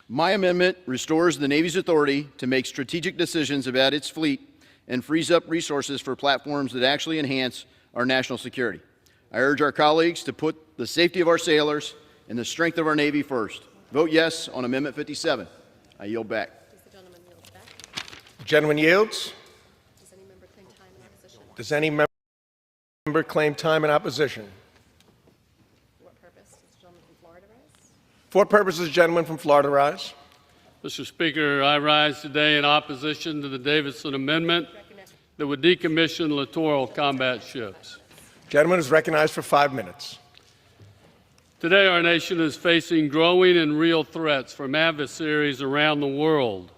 My amendment restores the Navy's authority to make strategic decisions about its fleet and frees up resources for platforms that actually enhance our national security. I urge our colleagues to put the safety of our sailors and the strength of our Navy first. Vote yes on Amendment 57. I yield back. Does the gentleman yield back? The gentleman yields. Does any member claim time in opposition? Does any member claim time in opposition? For what purpose does the gentleman from Florida rise? For what purpose does the gentleman from Florida rise? Mr. Speaker, I rise today in opposition to the Davidson Amendment that would decommission littoral combat ships. Gentleman is recognized for 5 minutes. Today, our nation is facing growing and real threats from adversaries around the world.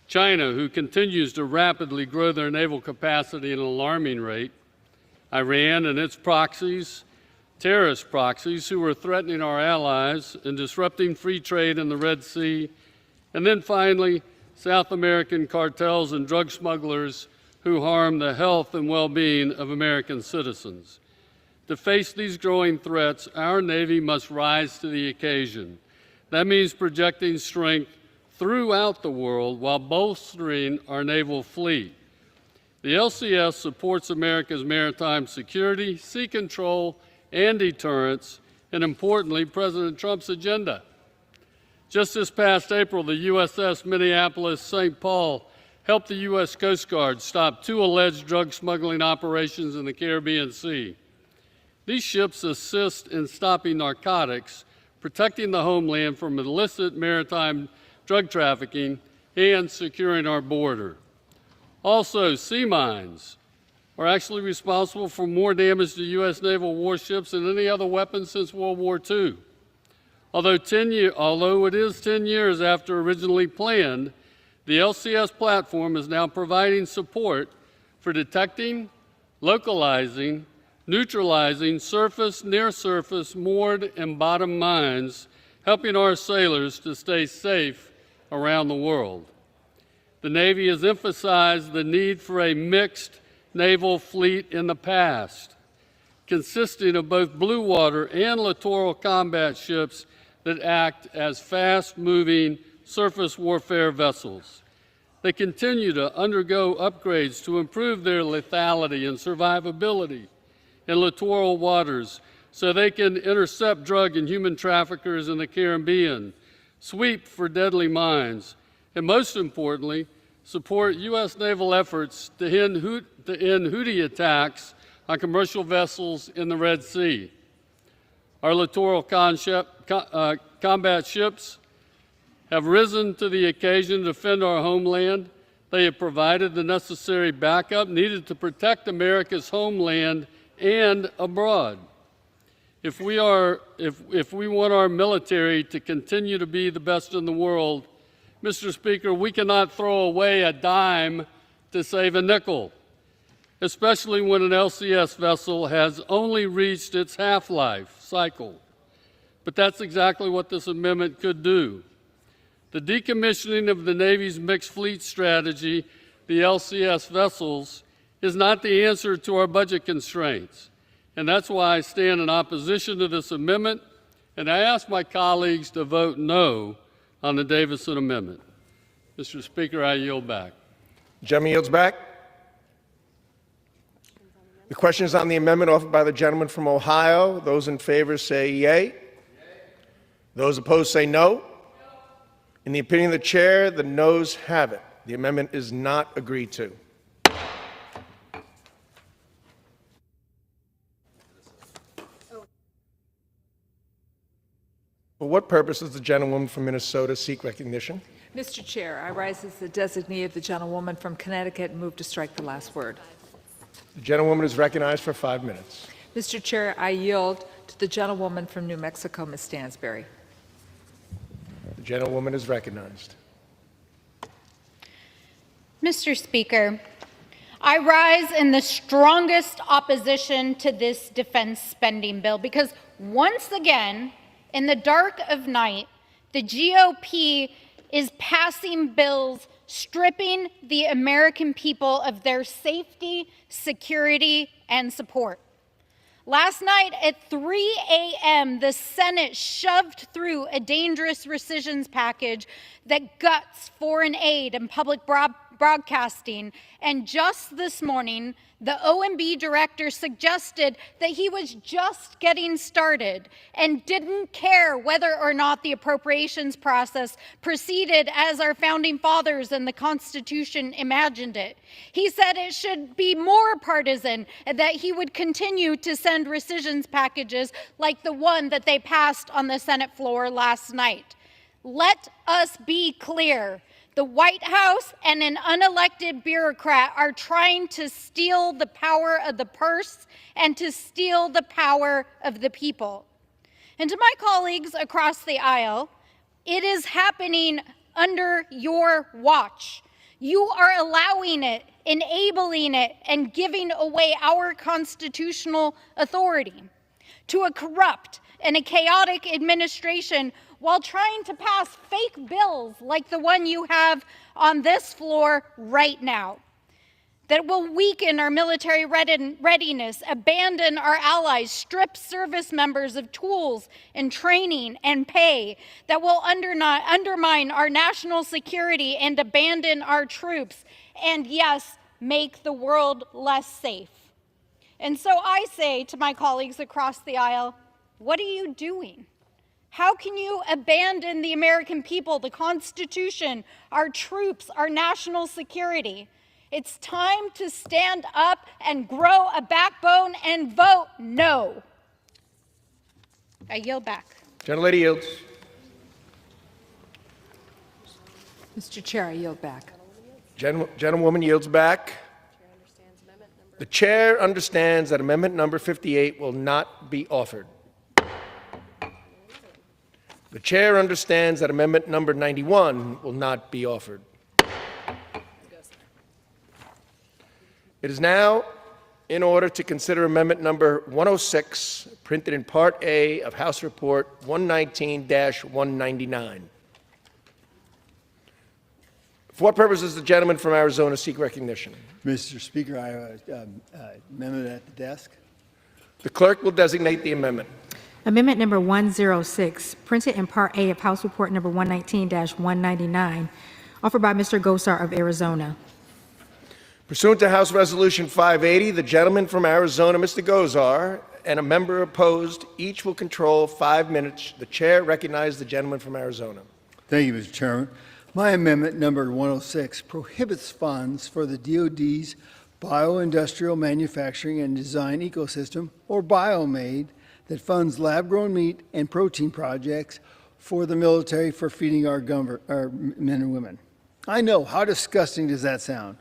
China, who continues to rapidly grow their naval capacity at an alarming rate, Iran and its proxies, terrorist proxies who are threatening our allies and disrupting free trade in the Red Sea, and then finally, South American cartels and drug smugglers who harm the health and well-being of American citizens. To face these growing threats, our Navy must rise to the occasion. That means projecting strength throughout the world while bolstering our naval fleet. The LCS supports America's maritime security, sea control, and deterrence, and importantly, President Trump's agenda. Just this past April, the USS Minneapolis St. Paul helped the U.S. Coast Guard stop 2 alleged drug smuggling operations in the Caribbean Sea. These ships assist in stopping narcotics, protecting the homeland from illicit maritime drug trafficking, and securing our border. Also, sea mines are actually responsible for more damage to U.S. naval warships than any other weapon since World War II. Although it is 10 years after originally planned, the LCS platform is now providing support for detecting, localizing, neutralizing surface, near-surface, moored, and bottom mines, helping our sailors to stay safe around the world. The Navy has emphasized the need for a mixed naval fleet in the past, consisting of both blue water and littoral combat ships that act as fast-moving surface warfare vessels. They continue to undergo upgrades to improve their lethality and survivability in littoral waters so they can intercept drug and human traffickers in the Caribbean, sweep for deadly mines, and most importantly, support U.S. naval efforts to end Houthi attacks on commercial vessels in the Red Sea. Our littoral combat ships have risen to the occasion to defend our homeland. They have provided the necessary backup needed to protect America's homeland and abroad. If we want our military to continue to be the best in the world, Mr. Speaker, we cannot throw away a dime to save a nickel, especially when an LCS vessel has only reached its half-life cycle. But that's exactly what this amendment could do. The decommissioning of the Navy's mixed fleet strategy, the LCS vessels, is not the answer to our budget constraints. And that's why I stand in opposition to this amendment, and I ask my colleagues to vote no on the Davidson Amendment. Mr. Speaker, I yield back. The gentleman yields back. The question is on the amendment offered by the gentleman from Ohio. Those in favor say yea. Those opposed say no. In the opinion of the chair, the noes have it. The amendment is not agreed to. For what purpose does the gentlewoman from Minnesota seek recognition? Mr. Chair, I rise as the designee of the gentlewoman from Connecticut and move to strike the last word. The gentlewoman is recognized for 5 minutes. Mr. Chair, I yield to the gentlewoman from New Mexico, Ms. Stansberry. The gentlewoman is recognized. Mr. Speaker, I rise in the strongest opposition to this defense spending bill because once again, in the dark of night, the GOP is passing bills stripping the American people of their safety, security, and support. Last night at 3 a.m., the Senate shoved through a dangerous rescissions package that guts foreign aid and public broadcasting. And just this morning, the OMB director suggested that he was just getting started and didn't care whether or not the appropriations process proceeded as our founding fathers and the Constitution imagined it. He said it should be more partisan and that he would continue to send rescissions packages like the one that they passed on the Senate floor last night. Let us be clear. The White House and an unelected bureaucrat are trying to steal the power of the purse and to steal the power of the people. And to my colleagues across the aisle, it is happening under your watch. You are allowing it, enabling it, and giving away our constitutional authority to a corrupt and a chaotic administration while trying to pass fake bills like the one you have on this floor right now that will weaken our military readiness, abandon our allies, strip service members of tools and training and pay, that will undermine our national security and abandon our troops, and yes, make the world less safe. And so I say to my colleagues across the aisle, what are you doing? How can you abandon the American people, the Constitution, our troops, our national security? It's time to stand up and grow a backbone and vote no. I yield back. Gentlelady yields. Mr. Chair, I yield back. Gentlewoman yields back. The chair understands that amendment number 58 will not be offered. The chair understands that amendment number 91 will not be offered. It is now in order to consider amendment number 106, printed in Part A of House Report 119-199. For what purpose does the gentleman from Arizona seek recognition? Mr. Speaker, I have an amendment at the desk. The clerk will designate the amendment. Amendment number 106, printed in Part A of House Report number 119-199, offered by Mr. Gosar of Arizona. Pursuant to House Resolution 580, the gentleman from Arizona, Mr. Gosar, and a member opposed, each will control 5 minutes. The chair recognizes the gentleman from Arizona. Thank you, Mr. Chairman. My amendment number 106 prohibits funds for the DoD's Bioindustrial Manufacturing and Design Ecosystem, or BioMAID, that funds lab-grown meat and protein projects for the military for feeding our men and women. I know, how disgusting does that sound?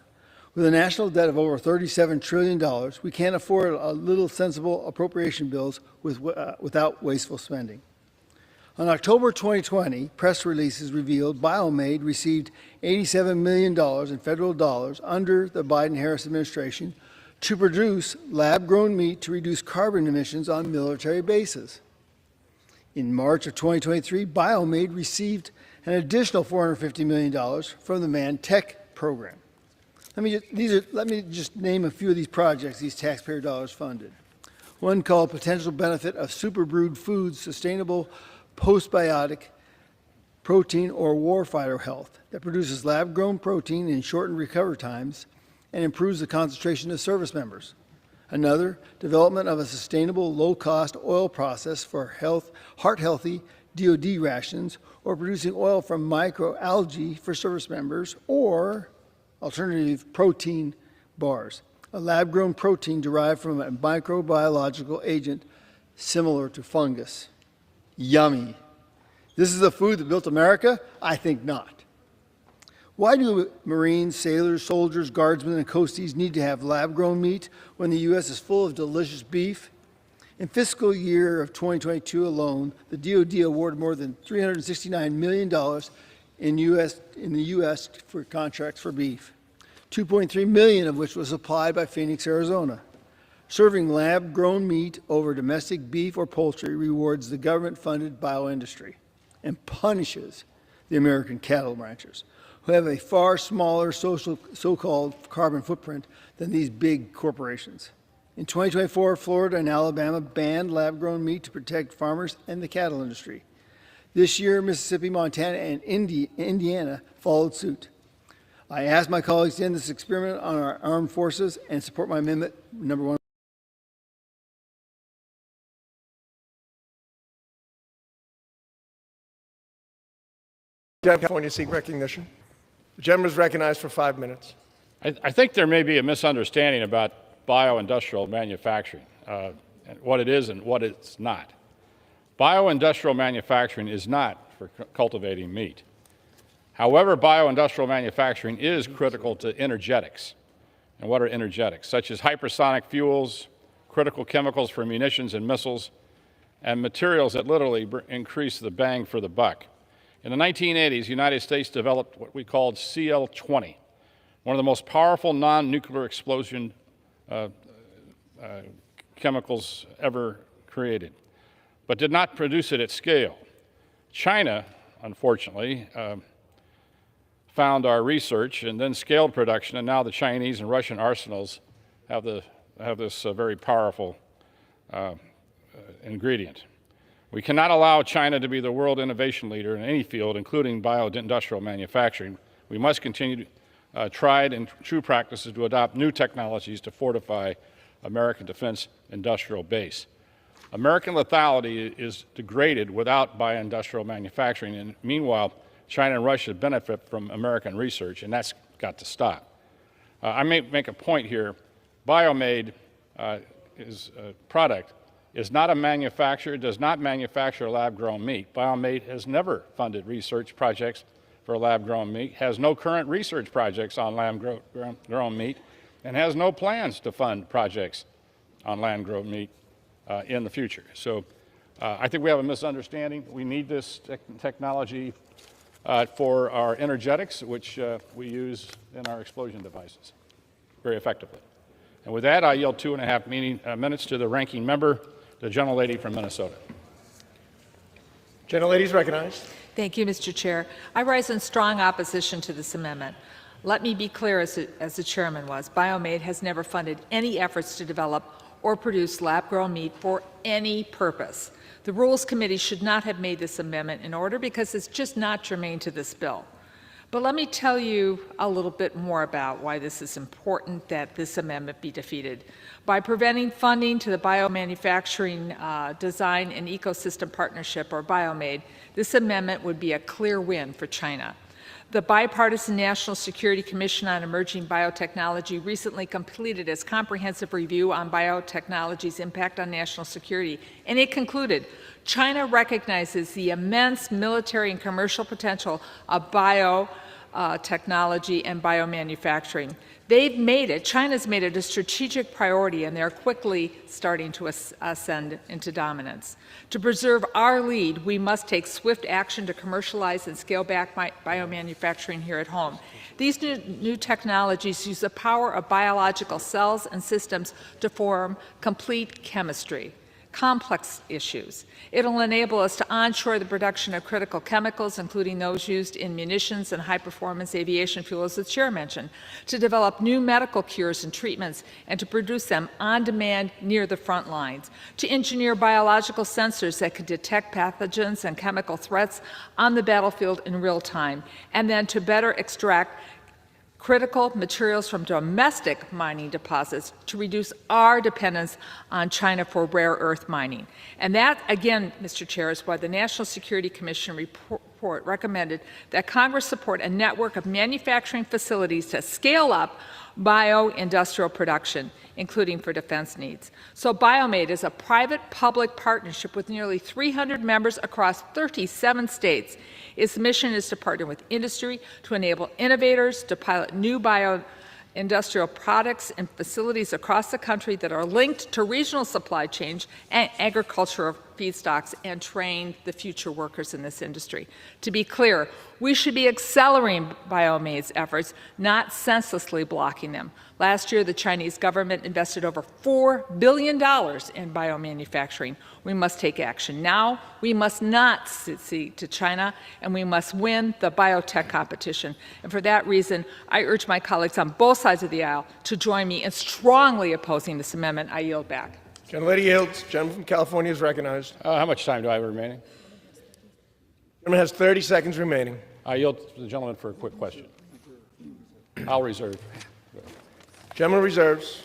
With a national debt of over $37 trillion, we can't afford a little sensible appropriation bills without wasteful spending. On October 2020, press releases revealed BioMAID received $87 million in federal dollars under the Biden-Harris administration to produce lab-grown meat to reduce carbon emissions on military bases. In March of 2023, BioMAID received an additional $450 million from the ManTech program. Let me just name a few of these projects these taxpayer dollars funded. One called Potential Benefit of Superbrewed Foods Sustainable Postbiotic Protein or Warfighter Health that produces lab-grown protein in shortened recovery times and improves the concentration of service members. Another, development of a sustainable low-cost oil process for heart-healthy DoD rations or producing oil from microalgae for service members, or alternative protein bars, a lab-grown protein derived from a microbiological agent similar to fungus. Yummy. This is the food that built America? I think not. Why do Marines, sailors, soldiers, guardsmen, and coasties need to have lab-grown meat when the U.S. is full of delicious beef? In fiscal year of 2022 alone, the DoD awarded more than $369 million in the U.S. for contracts for beef, $2.3 million of which was supplied by Phoenix, Arizona. Serving lab-grown meat over domestic beef or poultry rewards the government-funded bioindustry and punishes the American cattle ranchers, who have a far smaller so-called carbon footprint than these big corporations. In 2024, Florida and Alabama banned lab-grown meat to protect farmers and the cattle industry. This year, Mississippi, Montana, and Indiana followed suit. I ask my colleagues to end this experiment on our armed forces and support my amendment number 1. California seek recognition. The gentleman is recognized for 5 minutes. I think there may be a misunderstanding about bioindustrial manufacturing, and what it is and what it's not. Bioindustrial manufacturing is not for cultivating meat. However, bioindustrial manufacturing is critical to energetics. And what are energetics? Such as hypersonic fuels, critical chemicals for munitions and missiles, and materials that literally increase the bang for the buck. In the 1980s, the United States developed what we called CL-20, one of the most powerful non-nuclear explosion chemicals ever created, but did not produce it at scale. China, unfortunately, found our research and then scaled production, and now the Chinese and Russian arsenals have this very powerful ingredient. We cannot allow China to be the world innovation leader in any field, including bioindustrial manufacturing. We must continue tried and true practices to adopt new technologies to fortify American defense industrial base. American lethality is degraded without bioindustrial manufacturing, and meanwhile, China and Russia benefit from American research, and that's got to stop. I may make a point here. BioMade product is not a manufacturer, does not manufacture lab-grown meat. BioMade has never funded research projects for lab-grown meat, has no current research projects on lab-grown meat, and has no plans to fund projects on lab-grown meat in the future. So I think we have a misunderstanding. We need this technology for our energetics, which we use in our explosion devices very effectively. And with that, I yield 2.5 minutes to the ranking member, the gentlelady from Minnesota. Gentlelady is recognized. Thank you, Mr. Chair. I rise in strong opposition to this amendment. Let me be clear, as the chairman was, BioMade has never funded any efforts to develop or produce lab-grown meat for any purpose. The Rules Committee should not have made this amendment in order because it's just not germane to this bill. But let me tell you a little bit more about why this is important that this amendment be defeated. By preventing funding to the Biomanufacturing Design and Ecosystem Partnership, or BioMade, this amendment would be a clear win for China. The Bipartisan National Security Commission on Emerging Biotechnology recently completed its comprehensive review on biotechnology's impact on national security, and it concluded China recognizes the immense military and commercial potential of biotechnology and biomanufacturing. China's made it a strategic priority, and they're quickly starting to ascend into dominance. To preserve our lead, we must take swift action to commercialize and scale back biomanufacturing here at home. These new technologies use the power of biological cells and systems to form complete chemistry, complex issues. It'll enable us to onshore the production of critical chemicals, including those used in munitions and high-performance aviation fuel, as the chair mentioned, to develop new medical cures and treatments, and to produce them on demand near the front lines, to engineer biological sensors that could detect pathogens and chemical threats on the battlefield in real time, and then to better extract critical materials from domestic mining deposits to reduce our dependence on China for rare earth mining. And that, again, Mr. Chair, is why the National Security Commission report recommended that Congress support a network of manufacturing facilities to scale up bioindustrial production, including for defense needs. So BioMade is a private-public partnership with nearly 300 members across 37 states. Its mission is to partner with industry to enable innovators to pilot new industrial products and facilities across the country that are linked to regional supply chains and agricultural feedstocks, and train the future workers in this industry. To be clear, we should be accelerating BioMade's efforts, not senselessly blocking them. Last year, the Chinese government invested over $4 billion in biomanufacturing. We must take action now. We must not cede to China, and we must win the biotech competition. And for that reason, I urge my colleagues on both sides of the aisle to join me in strongly opposing this amendment. I yield back. Gentlelady yields. Gentleman from California is recognized. How much time do I have remaining? Gentleman has 30 seconds remaining. I yield to the gentleman for a quick question. I'll reserve. Gentleman reserves.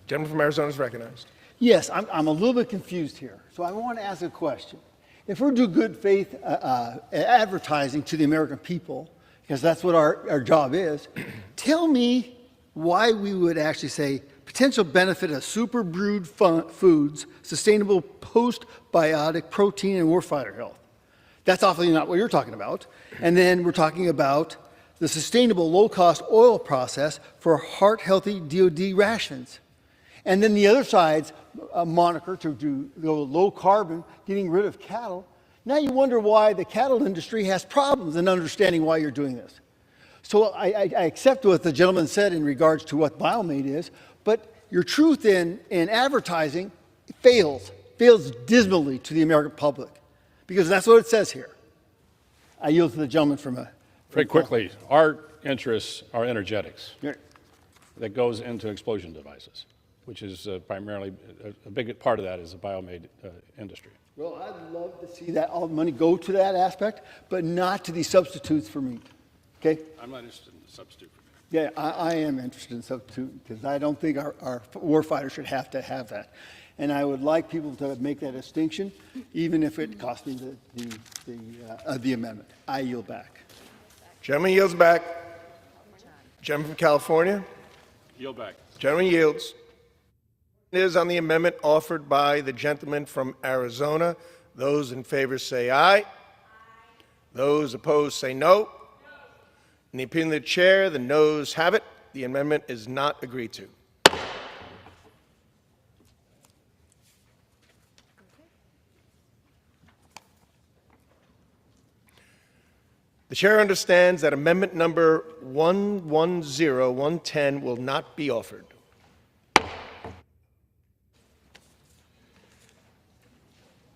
Gentleman from Arizona is recognized. Yes, I'm a little bit confused here. So I want to ask a question. If we're doing good faith advertising to the American people, because that's what our job is, tell me why we would actually say potential benefit of super brewed foods, sustainable postbiotic protein, and warfighter health. That's awfully not what you're talking about. And then we're talking about the sustainable low-cost oil process for heart-healthy DoD rations. And then the other side's moniker to go low carbon, getting rid of cattle. Now you wonder why the cattle industry has problems in understanding why you're doing this. So I accept what the gentleman said in regards to what BioMade is, but your truth in advertising fails dismally to the American public, because that's what it says here. I yield to the gentleman from Very quickly, our interests are energetics that goes into explosion devices, which is primarily a big part of that is the BioMade industry. Well, I'd love to see that all the money go to that aspect, but not to these substitutes for meat. Okay? I'm not interested in the substitute for meat. Yeah, I am interested in substitute because I don't think our warfighters should have to have that. And I would like people to make that distinction, even if it costs me the amendment. I yield back. Gentleman yields back. Gentleman from California. Yield back. Gentleman yields. It is on the amendment offered by the gentleman from Arizona. Those in favor say aye. Those opposed say no. In the opinion of the chair, the noes have it. The amendment is not agreed to. The chair understands that amendment number 110110 will not be offered.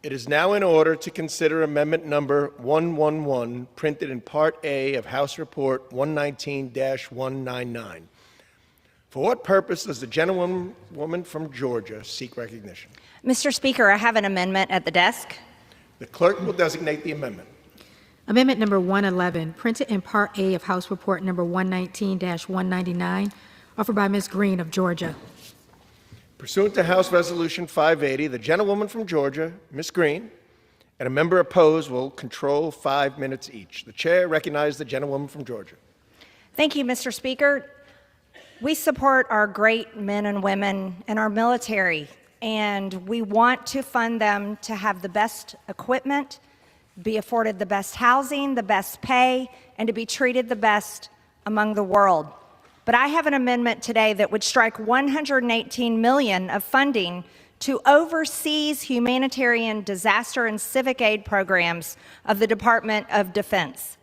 It is now in order to consider amendment number 111, printed in Part A of House Report 119-199. For what purpose does the gentlewoman from Georgia seek recognition? Mr. Speaker, I have an amendment at the desk. The clerk will designate the amendment. Amendment number 111, printed in Part A of House Report number 119-199, offered by Ms. Green of Georgia. Pursuant to House Resolution 580, the gentlewoman from Georgia, Ms. Green, and a member opposed will control 5 minutes each. The chair recognizes the gentlewoman from Georgia. Thank you, Mr. Speaker. We support our great men and women in our military, and we want to fund them to have the best equipment, be afforded the best housing, the best pay, and to be treated the best among the world. But I have an amendment today that would strike $118 million of funding to overseas humanitarian disaster and civic aid programs of the Department of Defense.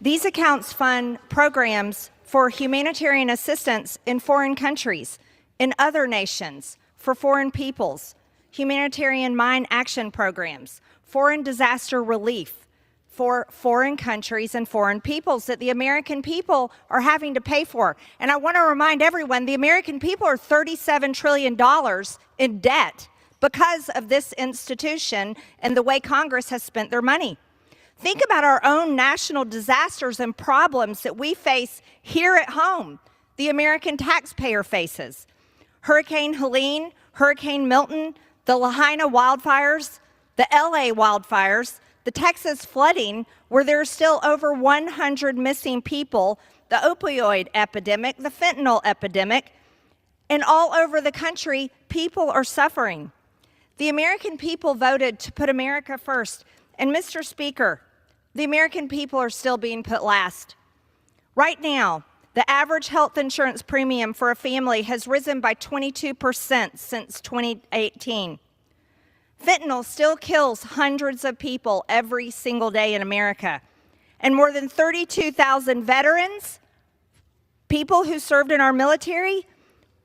These accounts fund programs for humanitarian assistance in foreign countries, in other nations, for foreign peoples, humanitarian mine action programs, foreign disaster relief, for foreign countries and foreign peoples that the American people are having to pay for. And I want to remind everyone, the American people are $37 trillion in debt because of this institution and the way Congress has spent their money. Think about our own national disasters and problems that we face here at home, the American taxpayer faces. Hurricane Helene, Hurricane Milton, the Lahaina wildfires, the LA wildfires, the Texas flooding, where there are still over 100 missing people, the opioid epidemic, the fentanyl epidemic, and all over the country, people are suffering. The American people voted to put America first. And Mr. Speaker, the American people are still being put last. Right now, The average health insurance premium for a family has risen by 22% since 2018. Fentanyl still kills hundreds of people every single day in America. And more than 32,000 veterans, people who served in our military,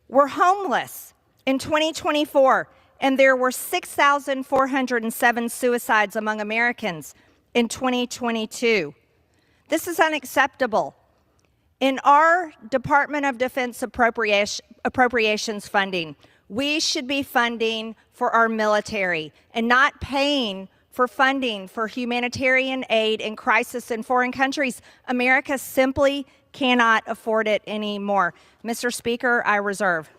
were homeless in 2024. And there were 6,407 suicides among Americans in 2022. This is unacceptable. In our Department of Defense appropriations funding, we should be funding for our military and not paying for funding for humanitarian aid in crisis in foreign countries. America simply cannot afford it anymore. Mr. Speaker, I reserve.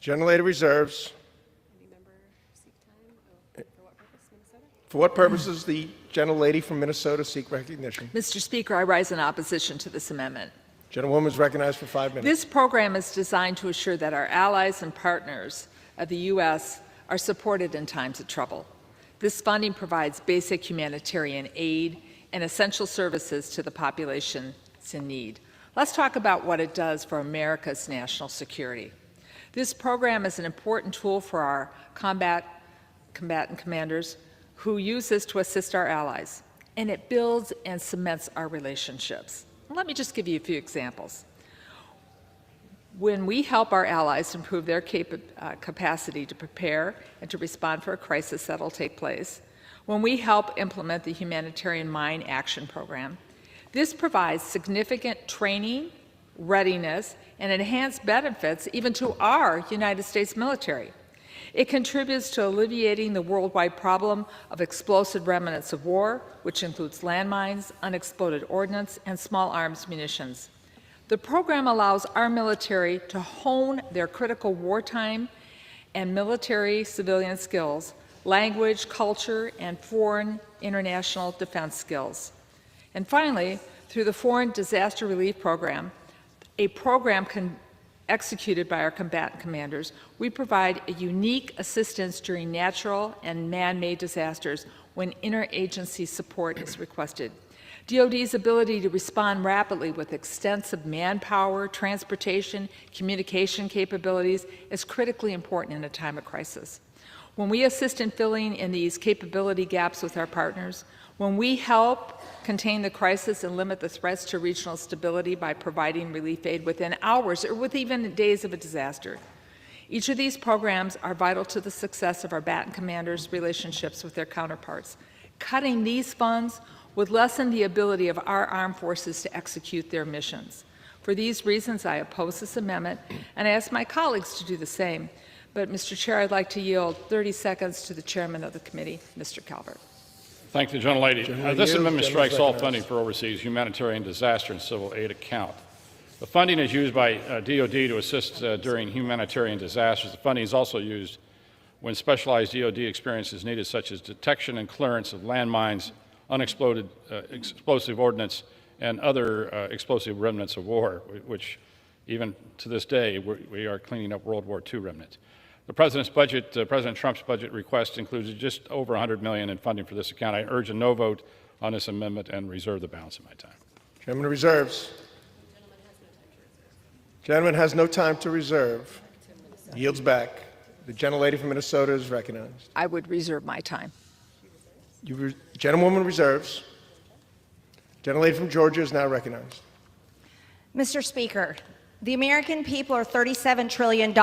Gentlelady reserves. For what purpose does the gentlelady from Minnesota seek recognition? Mr. Speaker, I rise in opposition to this amendment. Gentlewoman is recognized for 5 minutes. This program is designed to assure that our allies and partners of the U.S. are supported in times of trouble. This funding provides basic humanitarian aid and essential services to the populations in need. Let's talk about what it does for America's national security. This program is an important tool for our combatant commanders who use this to assist our allies, and it builds and cements our relationships. Let me just give you a few examples. When we help our allies improve their capacity to prepare and to respond for a crisis that will take place, when we help implement the Humanitarian Mine Action Program, this provides significant training, readiness, and enhanced benefits even to our United States military. It contributes to alleviating the worldwide problem of explosive remnants of war, which includes landmines, unexploded ordnance, and small arms munitions. The program allows our military to hone their critical wartime and military civilian skills, language, culture, and foreign international defense skills. And finally, through the Foreign Disaster Relief Program, a program executed by our combatant commanders, we provide a unique assistance during natural and man-made disasters when interagency support is requested. DoD's ability to respond rapidly with extensive manpower, transportation, communication capabilities is critically important in a time of crisis. When we assist in filling in these capability gaps with our partners, when we help contain the crisis and limit the threats to regional stability by providing relief aid within hours or with even days of a disaster. Each of these programs are vital to the success of our combatant commanders' relationships with their counterparts. Cutting these funds would lessen the ability of our armed forces to execute their missions. For these reasons, I oppose this amendment, and I ask my colleagues to do the same. But, Mr. Chair, I'd like to yield 30 seconds to the chairman of the committee, Mr. Calvert. Thank the gentlelady. This amendment strikes all funding for overseas humanitarian disaster and civil aid account. The funding is used by DoD to assist during humanitarian disasters. The funding is also used when specialized DoD experience is needed, such as detection and clearance of landmines, unexploded explosive ordnance, and other explosive remnants of war, which even to this day we are cleaning up World War II remnants. The President's budget, President Trump's budget request includes just over $100 million in funding for this account. I urge a no vote on this amendment and reserve the balance of my time. Gentleman reserves. Gentleman has no time to reserve. Yields back. The gentlelady from Minnesota is recognized. I would reserve my time. Gentlewoman reserves. Gentlelady from Georgia is now recognized. Mr. Speaker, the American people are $37 trillion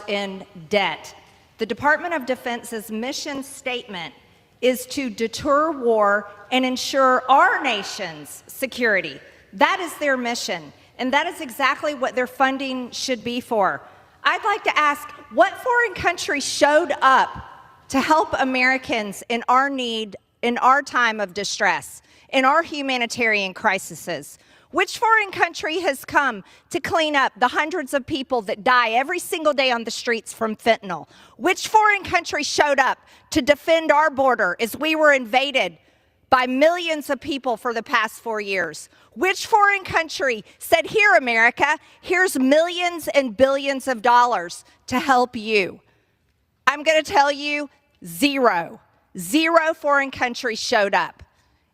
in debt. The Department of Defense's mission statement is to deter war and ensure our nation's security. That is their mission, and that is exactly what their funding should be for. I'd like to ask, what foreign country showed up to help Americans in our need, in our time of distress, in our humanitarian crises? Which foreign country has come to clean up the hundreds of people that die every single day on the streets from fentanyl? Which foreign country showed up to defend our border as we were invaded by millions of people for the past 4 years? Which foreign country said, here, America, here's millions and billions of dollars to help you? I'm going to tell you, zero. Zero foreign countries showed up.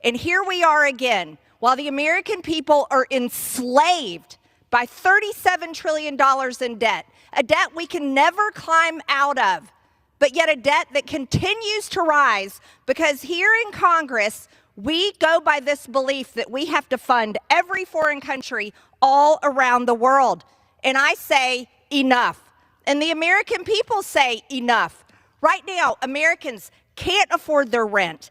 And here we are again. While the American people are enslaved by $37 trillion in debt, a debt we can never climb out of, but yet a debt that continues to rise because here in Congress, we go by this belief that we have to fund every foreign country all around the world. And I say enough. And the American people say enough. Right now, Americans can't afford their rent.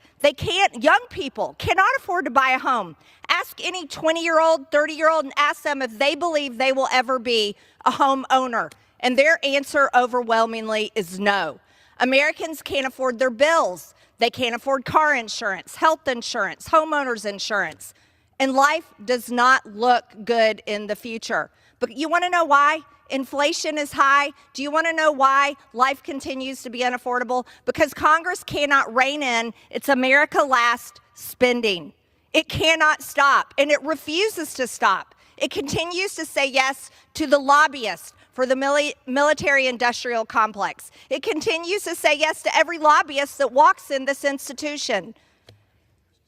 Young people cannot afford to buy a home. Ask any 20-year-old, 30-year-old and ask them if they believe they will ever be a homeowner. And their answer overwhelmingly is no. Americans can't afford their bills. They can't afford car insurance, health insurance, homeowners insurance. And life does not look good in the future. But you want to know why? Inflation is high. Do you want to know why life continues to be unaffordable? Because Congress cannot rein in its America Last spending. It cannot stop, and it refuses to stop. It continues to say yes to the lobbyists for the military-industrial complex. It continues to say yes to every lobbyist that walks in this institution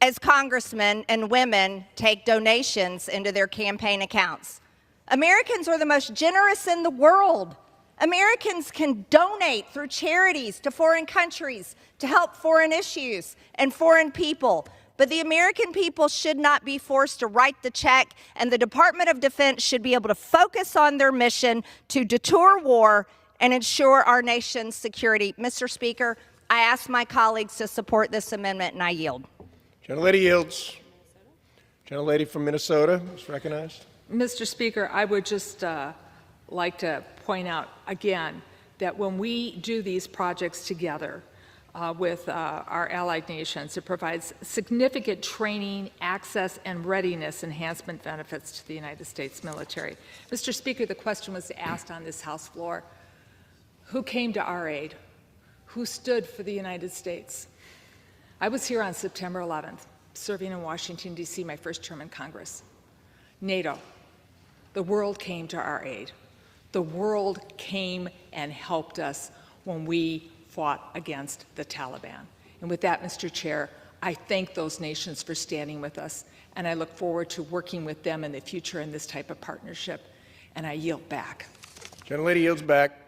as congressmen and women take donations into their campaign accounts. Americans are the most generous in the world. Americans can donate through charities to foreign countries to help foreign issues and foreign people. But the American people should not be forced to write the check, and the Department of Defense should be able to focus on their mission to deter war and ensure our nation's security. Mr. Speaker, I ask my colleagues to support this amendment, and I yield. Gentlelady yields. Gentlelady from Minnesota is recognized. Mr. Speaker, I would just like to point out again that when we do these projects together with our allied nations, it provides significant training, access, and readiness enhancement benefits to the United States military. Mr. Speaker, the question was asked on this House floor, who came to our aid? Who stood for the United States? I was here on September 11th, serving in Washington, D.C., my first term in Congress. NATO. The world came to our aid. The world came and helped us when we fought against the Taliban. And with that, Mr. Chair, I thank those nations for standing with us, and I look forward to working with them in the future in this type of partnership, and I yield back. Gentlelady yields back.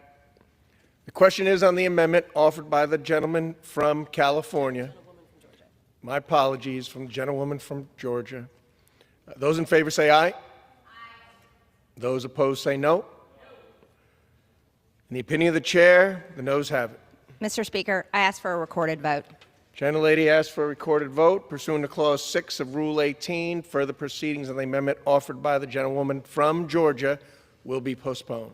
The question is on the amendment offered by the gentleman from California. My apologies, from the gentlewoman from Georgia. Those in favor say aye. Those opposed say no. In the opinion of the chair, the noes have it. Mr. Speaker, I ask for a recorded vote. Gentlelady asks for a recorded vote. Pursuant to Clause 6 of Rule 18, further proceedings on the amendment offered by the gentlewoman from Georgia will be postponed.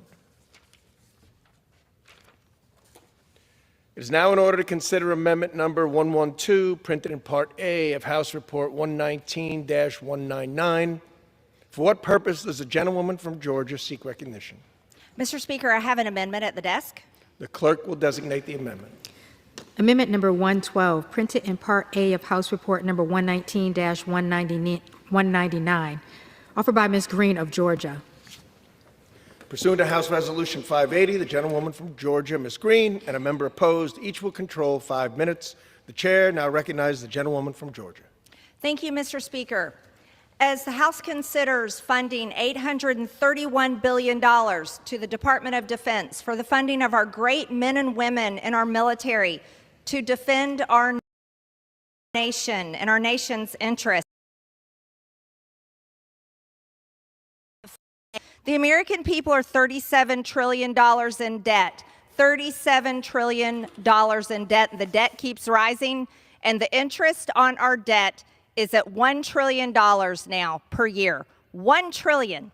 It is now in order to consider amendment number 112, printed in Part A of House Report 119-199. For what purpose does the gentlewoman from Georgia seek recognition? Mr. Speaker, I have an amendment at the desk. The clerk will designate the amendment. Amendment number 112, printed in Part A of House Report number 119-199, offered by Ms. Green of Georgia. Pursuant to House Resolution 580, the gentlewoman from Georgia, Ms. Green, and a member opposed, each will control 5 minutes. The chair now recognizes the gentlewoman from Georgia. Thank you, Mr. Speaker. As the House considers funding $831 billion to the Department of Defense for the funding of our great men and women in our military to defend our nation and our nation's interests, the American people are $37 trillion in debt. $37 trillion in debt. The debt keeps rising, and the interest on our debt is at $1 trillion now per year. $1 trillion.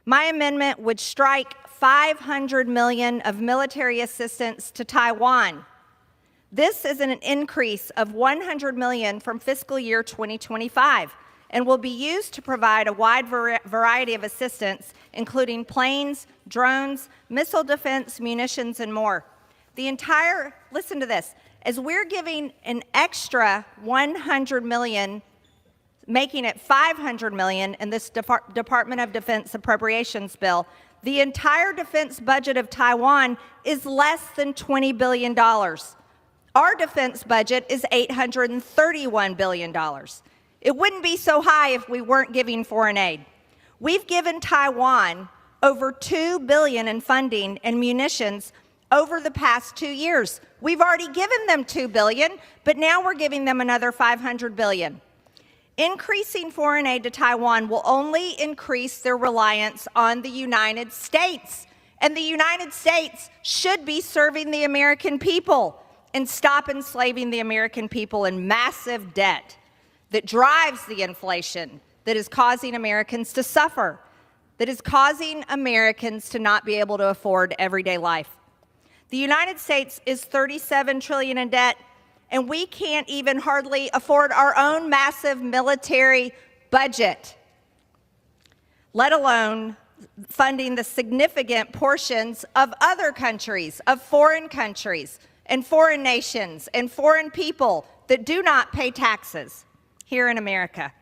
My amendment would strike $500 million of military assistance to Taiwan. This is an increase of $100 million from fiscal year 2025 and will be used to provide a wide variety of assistance, including planes, drones, missile defense, munitions, and more. Listen to this, as we're giving an extra $100 million, making it $500 million in this Department of Defense appropriations bill, the entire defense budget of Taiwan is less than $20 billion. Our defense budget is $831 billion. It wouldn't be so high if we weren't giving foreign aid. We've given Taiwan over $2 billion in funding and munitions over the past 2 years. We've already given them $2 billion, but now we're giving them another $500 billion. Increasing foreign aid to Taiwan will only increase their reliance on the United States. And the United States should be serving the American people and stop enslaving the American people in massive debt that drives the inflation that is causing Americans to suffer, that is causing Americans to not be able to afford everyday life. The United States is $37 trillion in debt, and we can't even hardly afford our own massive military budget, let alone funding the significant portions of other countries, of foreign countries, and foreign nations, and foreign people that do not pay taxes here in America.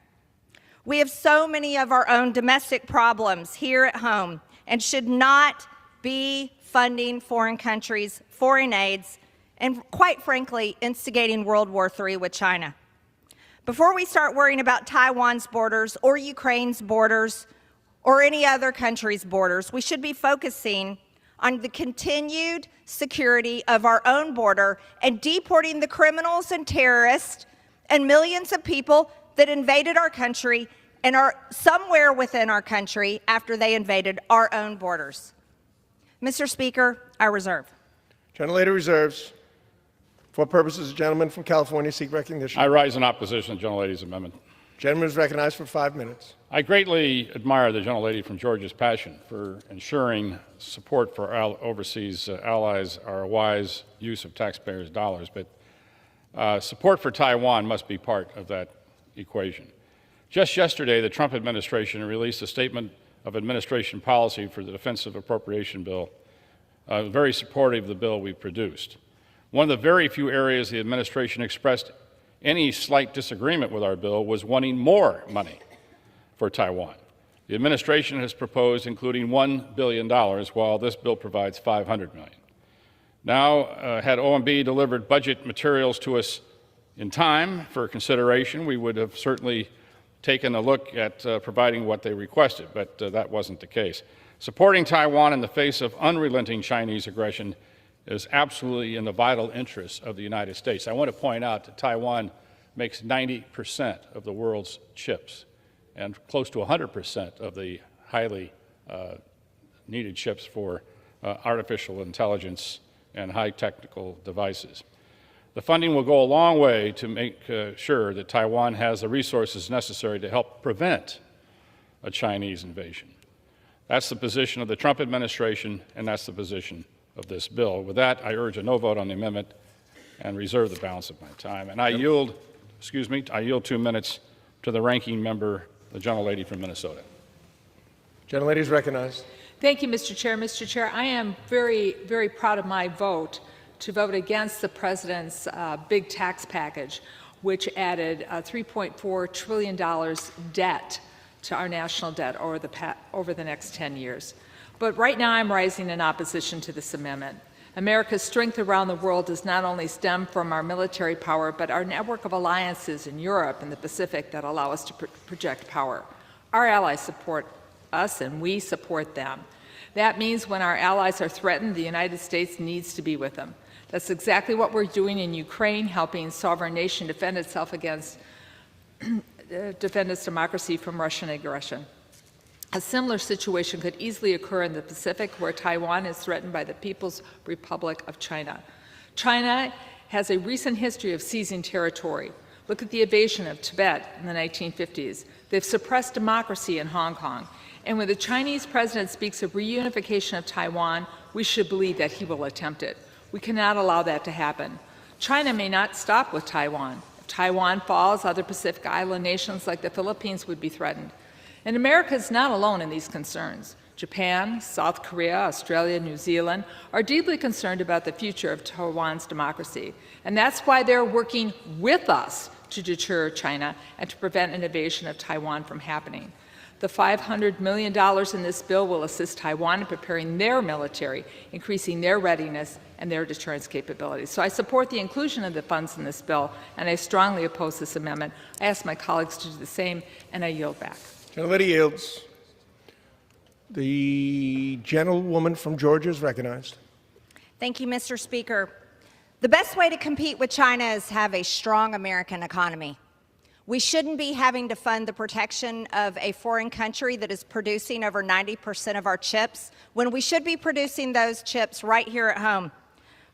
We have so many of our own domestic problems here at home and should not be funding foreign countries, foreign aids, and quite frankly, instigating World War III with China. Before we start worrying about Taiwan's borders or Ukraine's borders or any other country's borders, we should be focusing on the continued security of our own border and deporting the criminals and terrorists and millions of people that invaded our country and are somewhere within our country after they invaded our own borders. Mr. Speaker, I reserve. Gentlelady reserves. For purposes, the gentleman from California seek recognition. I rise in opposition to the gentlelady's amendment. Gentleman is recognized for 5 minutes. I greatly admire the gentlelady from Georgia's passion for ensuring support for our overseas allies, our wise use of taxpayers' dollars, but support for Taiwan must be part of that equation. Just yesterday, the Trump administration released a statement of administration policy for the Defense Appropriation Bill, very supportive of the bill we produced. One of the very few areas the administration expressed any slight disagreement with our bill was wanting more money for Taiwan. The administration has proposed including $1 billion, while this bill provides $500 million. Now, had OMB delivered budget materials to us in time for consideration, we would have certainly taken a look at providing what they requested, but that wasn't the case. Supporting Taiwan in the face of unrelenting Chinese aggression is absolutely in the vital interests of the United States. I want to point out that Taiwan makes 90% of the world's chips and close to 100% of the highly needed chips for artificial intelligence and high technical devices. The funding will go a long way to make sure that Taiwan has the resources necessary to help prevent a Chinese invasion. That's the position of the Trump administration, and that's the position of this bill. With that, I urge a no vote on the amendment and reserve the balance of my time. And I yield, I yield 2 minutes to the ranking member, the gentlelady from Minnesota. Gentlelady is recognized. Thank you, Mr. Chair. Mr. Chair, I am very, very proud of my vote to vote against the President's big tax package, which added $3.4 trillion debt to our national debt over the next 10 years. But right now I'm rising in opposition to this amendment. America's strength around the world does not only stem from our military power, but our network of alliances in Europe and the Pacific that allow us to project power. Our allies support us and we support them. That means when our allies are threatened, the United States needs to be with them. That's exactly what we're doing in Ukraine, helping a sovereign nation defend itself against defend its democracy from Russian aggression. A similar situation could easily occur in the Pacific, where Taiwan is threatened by the People's Republic of China. China has a recent history of seizing territory. Look at the invasion of Tibet in the 1950s. They've suppressed democracy in Hong Kong. And when the Chinese president speaks of reunification of Taiwan, we should believe that he will attempt it. We cannot allow that to happen. China may not stop with Taiwan. If Taiwan falls, other Pacific island nations like the Philippines would be threatened. And America is not alone in these concerns. Japan, South Korea, Australia, New Zealand are deeply concerned about the future of Taiwan's democracy. And that's why they're working with us to deter China and to prevent an invasion of Taiwan from happening. The $500 million in this bill will assist Taiwan in preparing their military, increasing their readiness and their deterrence capabilities. So I support the inclusion of the funds in this bill, and I strongly oppose this amendment. I ask my colleagues to do the same, and I yield back. Gentlelady yields. The gentlewoman from Georgia is recognized. Thank you, Mr. Speaker. The best way to compete with China is have a strong American economy. We shouldn't be having to fund the protection of a foreign country that is producing over 90% of our chips when we should be producing those chips right here at home.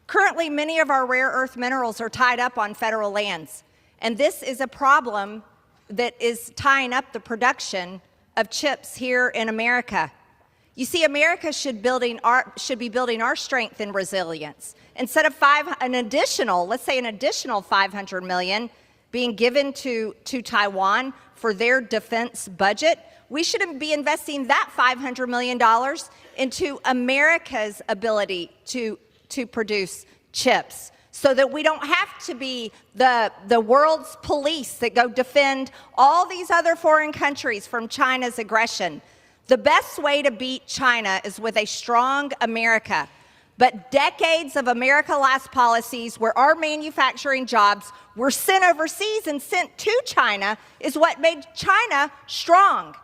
Currently, many of our rare earth minerals are tied up on federal lands, and this is a problem that is tying up the production of chips here in America. You see, America should be building our strength and resilience. Instead of an additional $500 million being given to Taiwan for their defense budget, we should be investing that $500 million into America's ability to produce chips, so that we don't have to be the world's police that go defend all these other foreign countries from China's aggression. The best way to beat China is with a strong America. But decades of America-last policies where our manufacturing jobs were sent overseas and sent to China is what made China strong.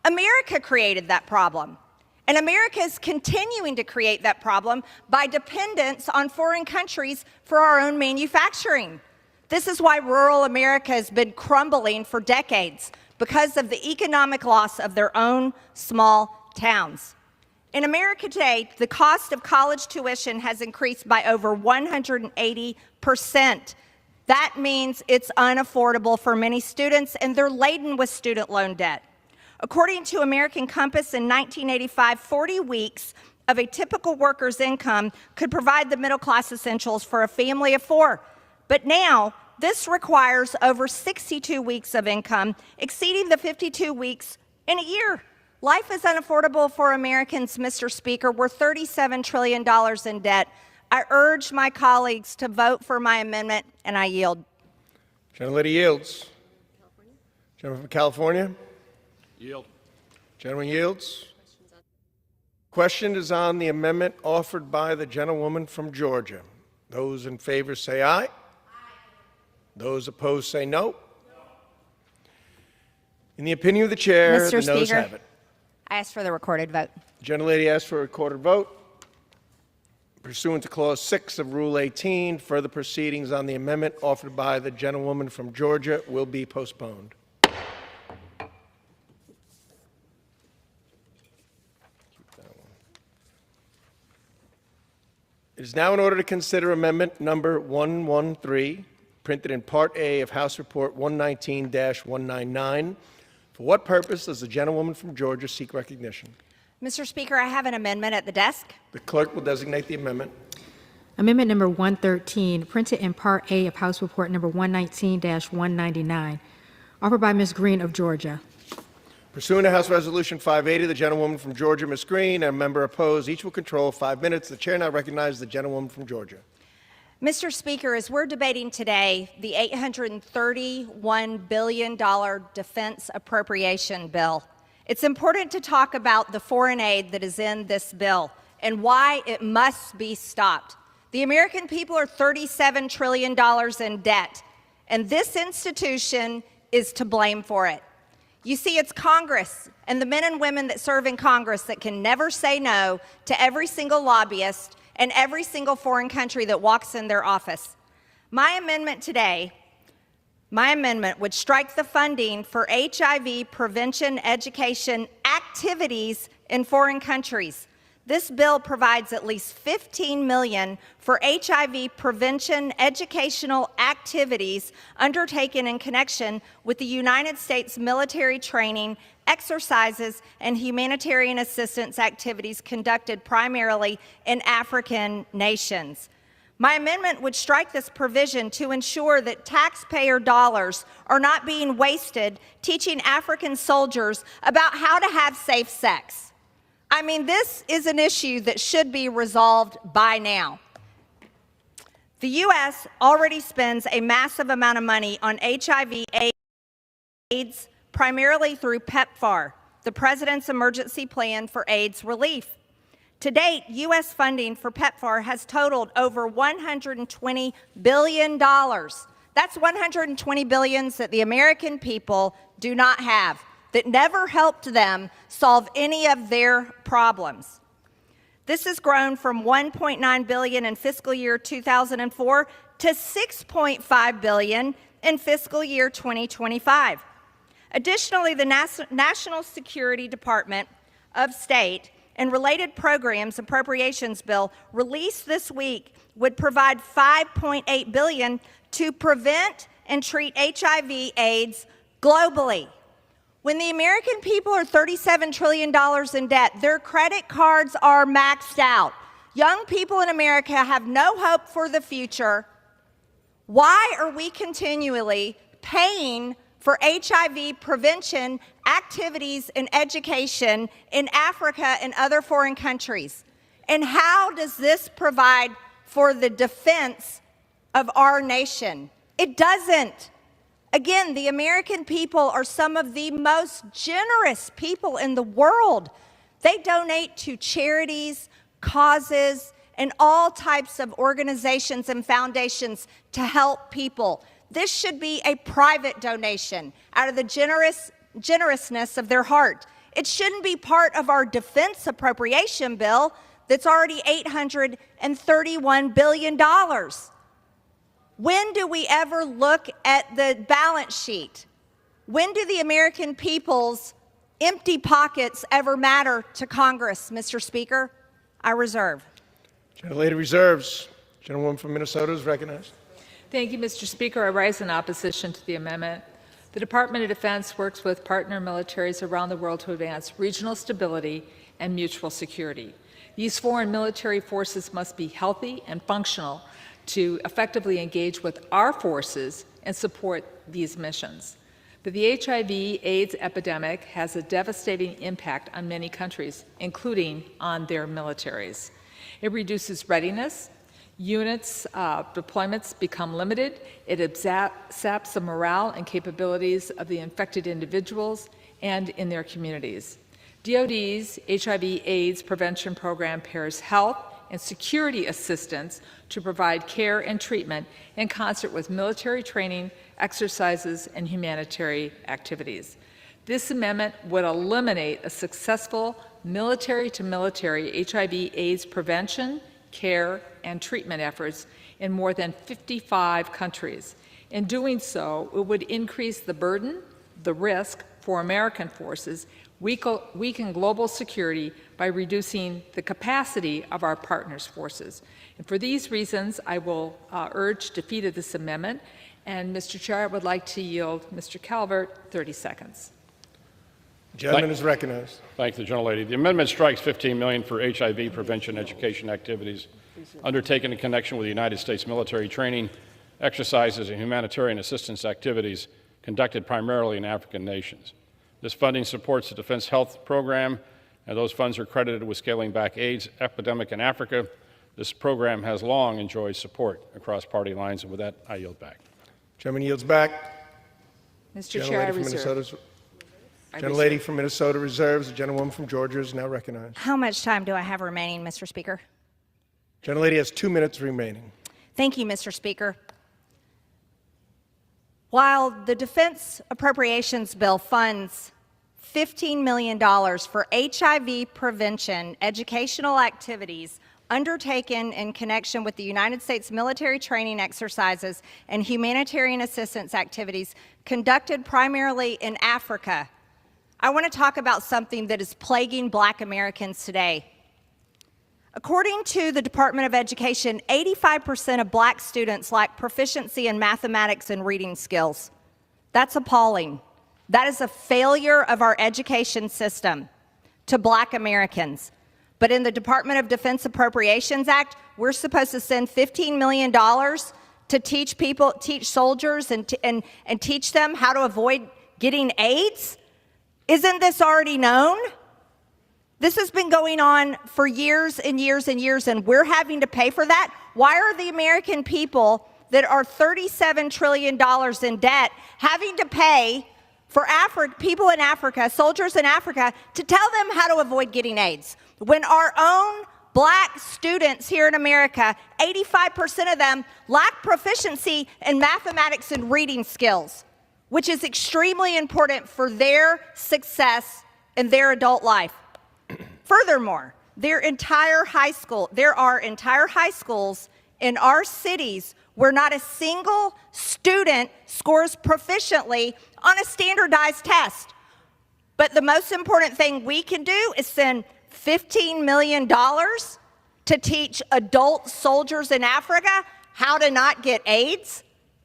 America created that problem. And America is continuing to create that problem by dependence on foreign countries for our own manufacturing. This is why rural America has been crumbling for decades, because of the economic loss of their own small towns. In America today, the cost of college tuition has increased by over 180%. That means it's unaffordable for many students, and they're laden with student loan debt. According to American Compass in 1985, 40 weeks of a typical worker's income could provide the middle-class essentials for a family of 4. But now, this requires over 62 weeks of income, exceeding the 52 weeks in a year. Life is unaffordable for Americans, Mr. Speaker. We're $37 trillion in debt. I urge my colleagues to vote for my amendment, and I yield. Gentlelady yields. Gentleman from California? Yield. Gentleman yields. Question is on the amendment offered by the gentlewoman from Georgia. Those in favor say aye. Aye. Those opposed say no. In the opinion of the chair, Mr. the noes Speaker, have it. I ask for the recorded vote. Gentlelady asks for a recorded vote. Pursuant to Clause 6 of Rule 18, further proceedings on the amendment offered by the gentlewoman from Georgia will be postponed. It is now in order to consider amendment number 113, printed in Part A of House Report 119-199. For what purpose does the gentlewoman from Georgia seek recognition? Mr. Speaker, I have an amendment at the desk. The clerk will designate the amendment. Amendment number 113, printed in Part A of House Report number 119-199, offered by Ms. Green of Georgia. Pursuant to House Resolution 580, the gentlewoman from Georgia, Ms. Green, and a member opposed, each will control 5 minutes. The chair now recognizes the gentlewoman from Georgia. Mr. Speaker, as we're debating today the $831 billion defense appropriation bill, it's important to talk about the foreign aid that is in this bill and why it must be stopped. The American people are $37 trillion in debt, and this institution is to blame for it. You see, it's Congress and the men and women that serve in Congress that can never say no to every single lobbyist and every single foreign country that walks in their office. My amendment today, would strike the funding for HIV prevention education activities in foreign countries. This bill provides at least $15 million for HIV prevention educational activities undertaken in connection with the United States military training, exercises, and humanitarian assistance activities conducted primarily in African nations. My amendment would strike this provision to ensure that taxpayer dollars are not being wasted teaching African soldiers about how to have safe sex. I mean, this is an issue that should be resolved by now. The U.S. already spends a massive amount of money on HIV/AIDS, primarily through PEPFAR, the President's Emergency Plan for AIDS Relief. To date, U.S. funding for PEPFAR has totaled over $120 billion. That's $120 billion that the American people do not have. that never helped them solve any of their problems. This has grown from $1.9 billion in fiscal year 2004 to $6.5 billion in fiscal year 2025. Additionally, the National Security Department of State and related programs appropriations bill released this week would provide $5.8 billion to prevent and treat HIV/AIDS globally. When the American people are $37 trillion in debt, their credit cards are maxed out. Young people in America have no hope for the future. Why are we continually paying for HIV prevention activities and education in Africa and other foreign countries? And how does this provide for the defense of our nation? It doesn't. Again, the American people are some of the most generous people in the world. They donate to charities, causes, and all types of organizations and foundations to help people. This should be a private donation out of the generousness of their heart. It shouldn't be part of our defense appropriation bill that's already $831 billion. When do we ever look at the balance sheet? When do the American people's empty pockets ever matter to Congress, Mr. Speaker? I reserve. Gentlelady reserves. Gentlewoman from Minnesota is recognized. Thank you, Mr. Speaker. I rise in opposition to the amendment. The Department of Defense works with partner militaries around the world to advance regional stability and mutual security. These foreign military forces must be healthy and functional to effectively engage with our forces and support these missions. But the HIV/AIDS epidemic has a devastating impact on many countries, including on their militaries. It reduces readiness, units deployments become limited, it saps the morale and capabilities of the infected individuals and in their communities. DoD's HIV/AIDS prevention program pairs health and security assistance to provide care and treatment in concert with military training, exercises, and humanitarian activities. This amendment would eliminate a successful military-to-military HIV/AIDS prevention, care, and treatment efforts in more than 55 countries. In doing so, it would increase the burden, the risk for American forces, weaken global security by reducing the capacity of our partners' forces. And for these reasons, I will urge defeat of this amendment. And, Mr. Chair, I would like to yield Mr. Calvert 30 seconds. The gentleman is recognized. Thank you, the gentlelady. The amendment strikes $15 million for HIV prevention education activities undertaken in connection with the United States military training, exercises, and humanitarian assistance activities conducted primarily in African nations. This funding supports the Defense Health Program, and those funds are credited with scaling back AIDS epidemic in Africa. This program has long enjoyed support across party lines, and with that, I yield back. Gentleman yields back. Mr. Chair, I reserve. Gentlelady from Minnesota reserves. The gentlewoman from Georgia is now recognized. How much time do I have remaining, Mr. Speaker? Gentlelady has 2 minutes remaining. Thank you, Mr. Speaker. While the Defense Appropriations Bill funds $15 million for HIV prevention educational activities undertaken in connection with the United States military training exercises and humanitarian assistance activities conducted primarily in Africa, I want to talk about something that is plaguing Black Americans today. According to the Department of Education, 85% of Black students lack proficiency in mathematics and reading skills. That's appalling. That is a failure of our education system to Black Americans. But in the Department of Defense Appropriations Act, we're supposed to send $15 million to teach soldiers and teach them how to avoid getting AIDS? Isn't this already known? This has been going on for years and years and years, and we're having to pay for that? Why are the American people that are $37 trillion in debt having to pay for people in Africa, soldiers in Africa, to tell them how to avoid getting AIDS? When our own Black students here in America, 85% of them lack proficiency in mathematics and reading skills. which is extremely important for their success in their adult life. Furthermore, there are entire high schools in our cities where not a single student scores proficiently on a standardized test. But the most important thing we can do is send $15 million to teach adult soldiers in Africa how to not get AIDS.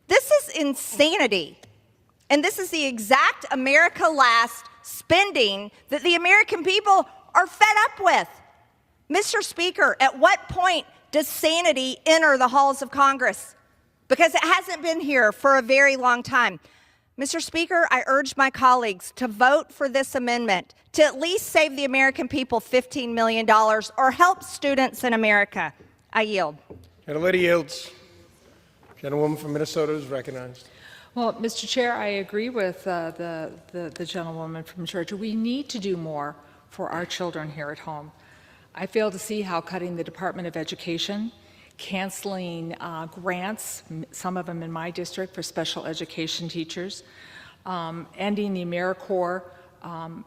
This is insanity. And this is the exact America Last spending that the American people are fed up with. Mr. Speaker, at what point does sanity enter the halls of Congress? Because it hasn't been here for a very long time. Mr. Speaker, I urge my colleagues to vote for this amendment to at least save the American people $15 million or help students in America. I yield. Gentlelady yields. Gentlewoman from Minnesota is recognized. Well, Mr. Chair, I agree with the gentlewoman from Georgia. We need to do more for our children here at home. I fail to see how cutting the Department of Education, canceling grants, some of them in my district for special education teachers, ending the AmeriCorps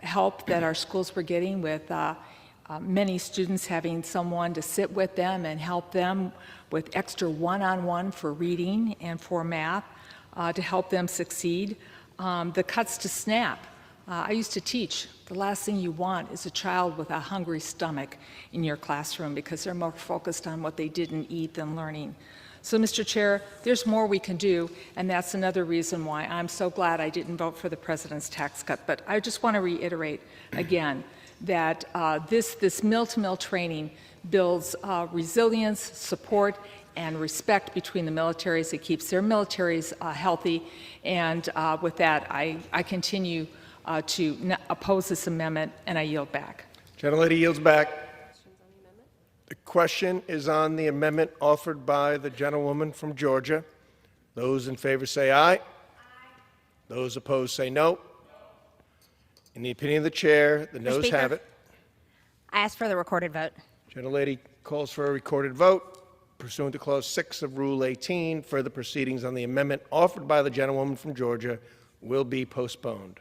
help that our schools were getting with many students having someone to sit with them and help them with extra one-on-one for reading and for math to help them succeed. The cuts to SNAP. I used to teach. The last thing you want is a child with a hungry stomach in your classroom because they're more focused on what they didn't eat than learning. So, Mr. Chair, there's more we can do, and that's another reason why I'm so glad I didn't vote for the president's tax cut. But I just want to reiterate again that this mill-to-mill training builds resilience, support, and respect between the militaries. It keeps their militaries healthy. And with that, I continue to oppose this amendment, and I yield back. Gentlelady yields back. The question is on the amendment offered by the gentlewoman from Georgia. Those in favor say aye. Aye. Those opposed say no. In the opinion of the chair, the noes have it. I ask for the recorded vote. Gentlelady calls for a recorded vote. Pursuant to Clause 6 of Rule 18, further proceedings on the amendment offered by the gentlewoman from Georgia will be postponed.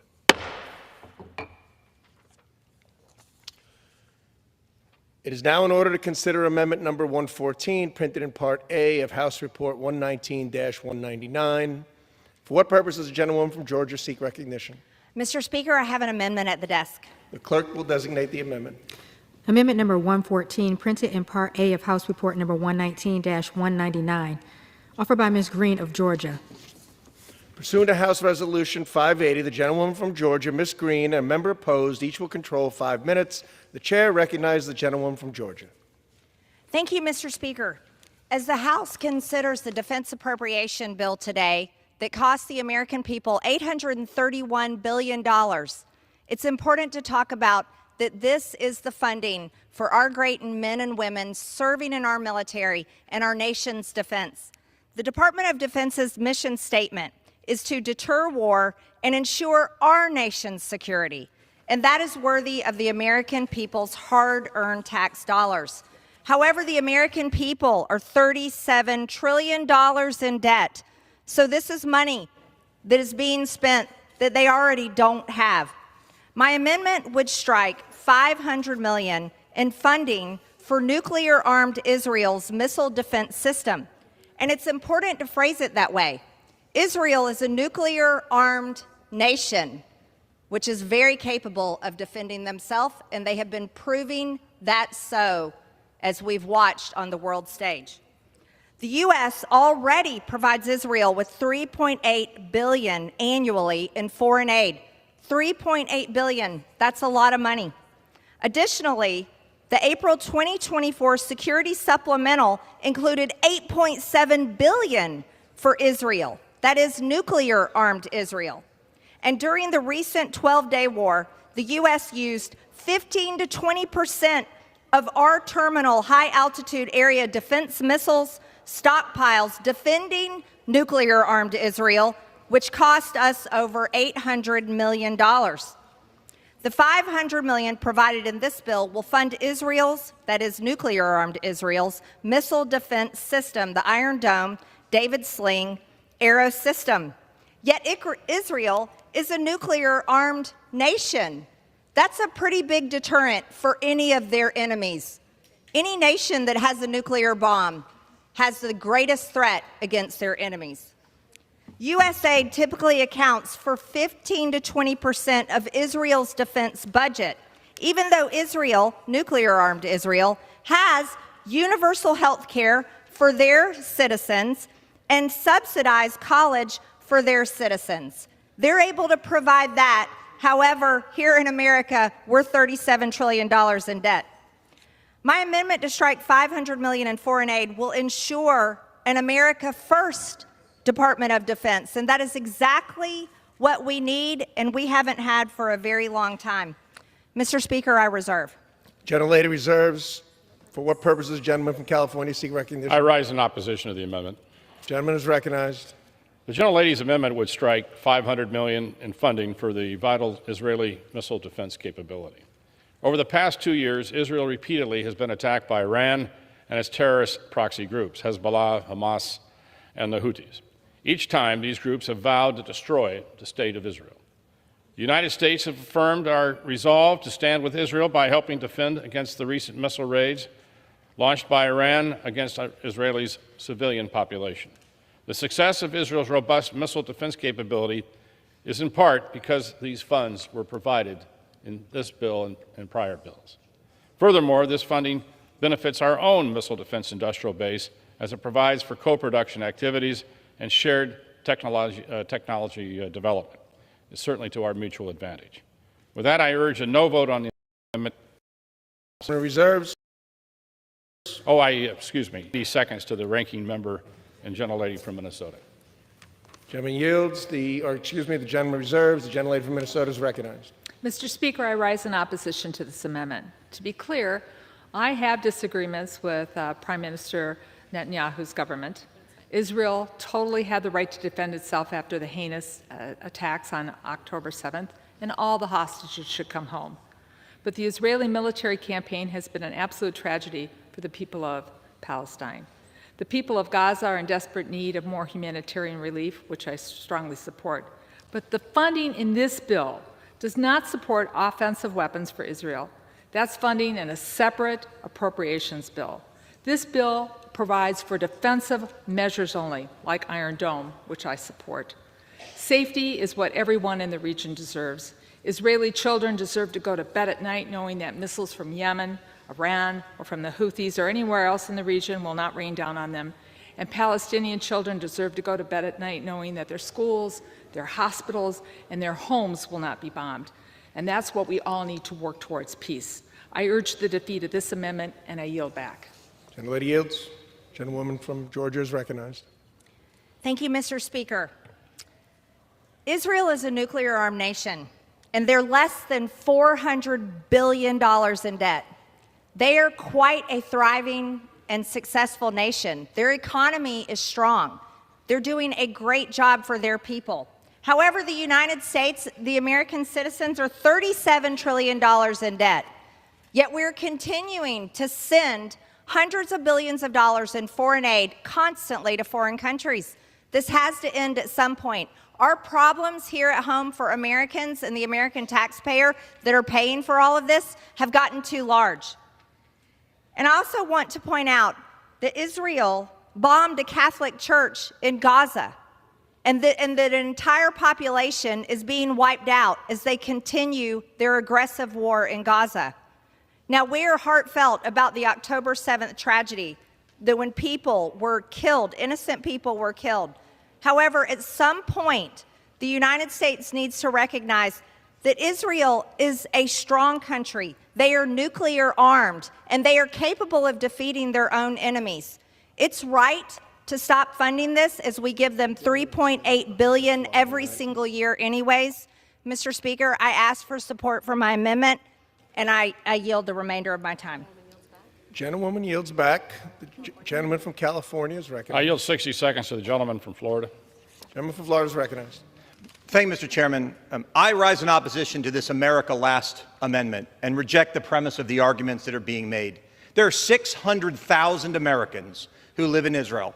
It is now in order to consider amendment number 114, printed in Part A of House Report 119-199. For what purpose does the gentlewoman from Georgia seek recognition? Mr. Speaker, I have an amendment at the desk. The clerk will designate the amendment. Amendment number 114, printed in Part A of House Report number 119-199, offered by Ms. Green of Georgia. Pursuant to House Resolution 580, the gentlewoman from Georgia, Ms. Green, and a member opposed, each will control 5 minutes. The chair recognizes the gentlewoman from Georgia. Thank you, Mr. Speaker. As the House considers the defense appropriation bill today that costs the American people $831 billion, it's important to talk about that this is the funding for our great men and women serving in our military and our nation's defense. The Department of Defense's mission statement is to deter war and ensure our nation's security, and that is worthy of the American people's hard-earned tax dollars. However, the American people are $37 trillion in debt, so this is money that is being spent that they already don't have. My amendment would strike $500 million in funding for nuclear-armed Israel's missile defense system, and it's important to phrase it that way. Israel is a nuclear-armed nation, which is very capable of defending themselves, and they have been proving that so as we've watched on the world stage. The U.S. already provides Israel with $3.8 billion annually in foreign aid. $3.8 billion, that's a lot of money. Additionally, the April 2024 security supplemental included $8.7 billion for Israel. That is nuclear-armed Israel. And during the recent 12-day war, the U.S. used 15 to 20% of our terminal high-altitude area defense missiles stockpiles defending nuclear-armed Israel, which cost us over $800 million. The $500 million provided in this bill will fund Israel's, that is nuclear-armed Israel's, missile defense system, the Iron Dome, David Sling, Arrow system. Yet Israel is a nuclear-armed nation. That's a pretty big deterrent for any of their enemies. Any nation that has a nuclear bomb has the greatest threat against their enemies. U.S. aid typically accounts for 15 to 20% of Israel's defense budget, even though Israel, nuclear-armed Israel, has universal health care for their citizens and subsidized college for their citizens. They're able to provide that. However, here in America, we're $37 trillion in debt. My amendment to strike $500 million in foreign aid will ensure an America First Department of Defense, and that is exactly what we need and we haven't had for a very long time. Mr. Speaker, I reserve. Gentlelady reserves. For what purposes, gentleman from California seek recognition? I rise in opposition to the amendment. Gentleman is recognized. The gentlelady's amendment would strike $500 million in funding for the vital Israeli missile defense capability. Over the past 2 years, Israel repeatedly has been attacked by Iran and its terrorist proxy groups, Hezbollah, Hamas, and the Houthis. Each time, these groups have vowed to destroy the state of Israel. The United States have affirmed our resolve to stand with Israel by helping defend against the recent missile raids launched by Iran against Israel's civilian population. The success of Israel's robust missile defense capability is in part because these funds were provided in this bill and prior bills. Furthermore, this funding benefits our own missile defense industrial base as it provides for co-production activities and shared technology development. It's certainly to our mutual advantage. With that, I urge a no vote on the amendment. Reserves. Excuse me, 30 seconds to the ranking member and gentlelady from Minnesota. Gentleman yields. The gentleman reserves. The gentlelady from Minnesota is recognized. Mr. Speaker, I rise in opposition to this amendment. To be clear, I have disagreements with Prime Minister Netanyahu's government. Israel totally had the right to defend itself after the heinous attacks on October 7th, and all the hostages should come home. But the Israeli military campaign has been an absolute tragedy for the people of Palestine. The people of Gaza are in desperate need of more humanitarian relief, which I strongly support. But the funding in this bill does not support offensive weapons for Israel. That's funding in a separate appropriations bill. This bill provides for defensive measures only, like Iron Dome, which I support. Safety is what everyone in the region deserves. Israeli children deserve to go to bed at night knowing that missiles from Yemen, Iran, or from the Houthis or anywhere else in the region will not rain down on them. And Palestinian children deserve to go to bed at night knowing that their schools, their hospitals, and their homes will not be bombed. And that's what we all need to work towards, peace. I urge the defeat of this amendment, and I yield back. Gentlelady yields. Gentlewoman from Georgia is recognized. Thank you, Mr. Speaker. Israel is a nuclear-armed nation, and they're less than $400 billion in debt. They are quite a thriving and successful nation. Their economy is strong. They're doing a great job for their people. However, the United States, the American citizens, are $37 trillion in debt. Yet we're continuing to send hundreds of billions of dollars in foreign aid constantly to foreign countries. This has to end at some point. Our problems here at home for Americans and the American taxpayer that are paying for all of this have gotten too large. And I also want to point out that Israel bombed a Catholic church in Gaza, and that an entire population is being wiped out as they continue their aggressive war in Gaza. Now, we are heartfelt about the October 7th tragedy, that when people were killed, innocent people were killed. However, at some point, the United States needs to recognize that Israel is a strong country. They are nuclear armed, and they are capable of defeating their own enemies. It's right to stop funding this, as we give them $3.8 billion every single year anyways. Mr. Speaker, I ask for support for my amendment, and I yield the remainder of my time. Gentlewoman yields back. The gentleman from California is recognized. I yield 60 seconds to the gentleman from Florida. Gentleman from Florida is recognized. Thank you, Mr. Chairman. I rise in opposition to this America Last amendment and reject the premise of the arguments that are being made. There are 600,000 Americans who live in Israel,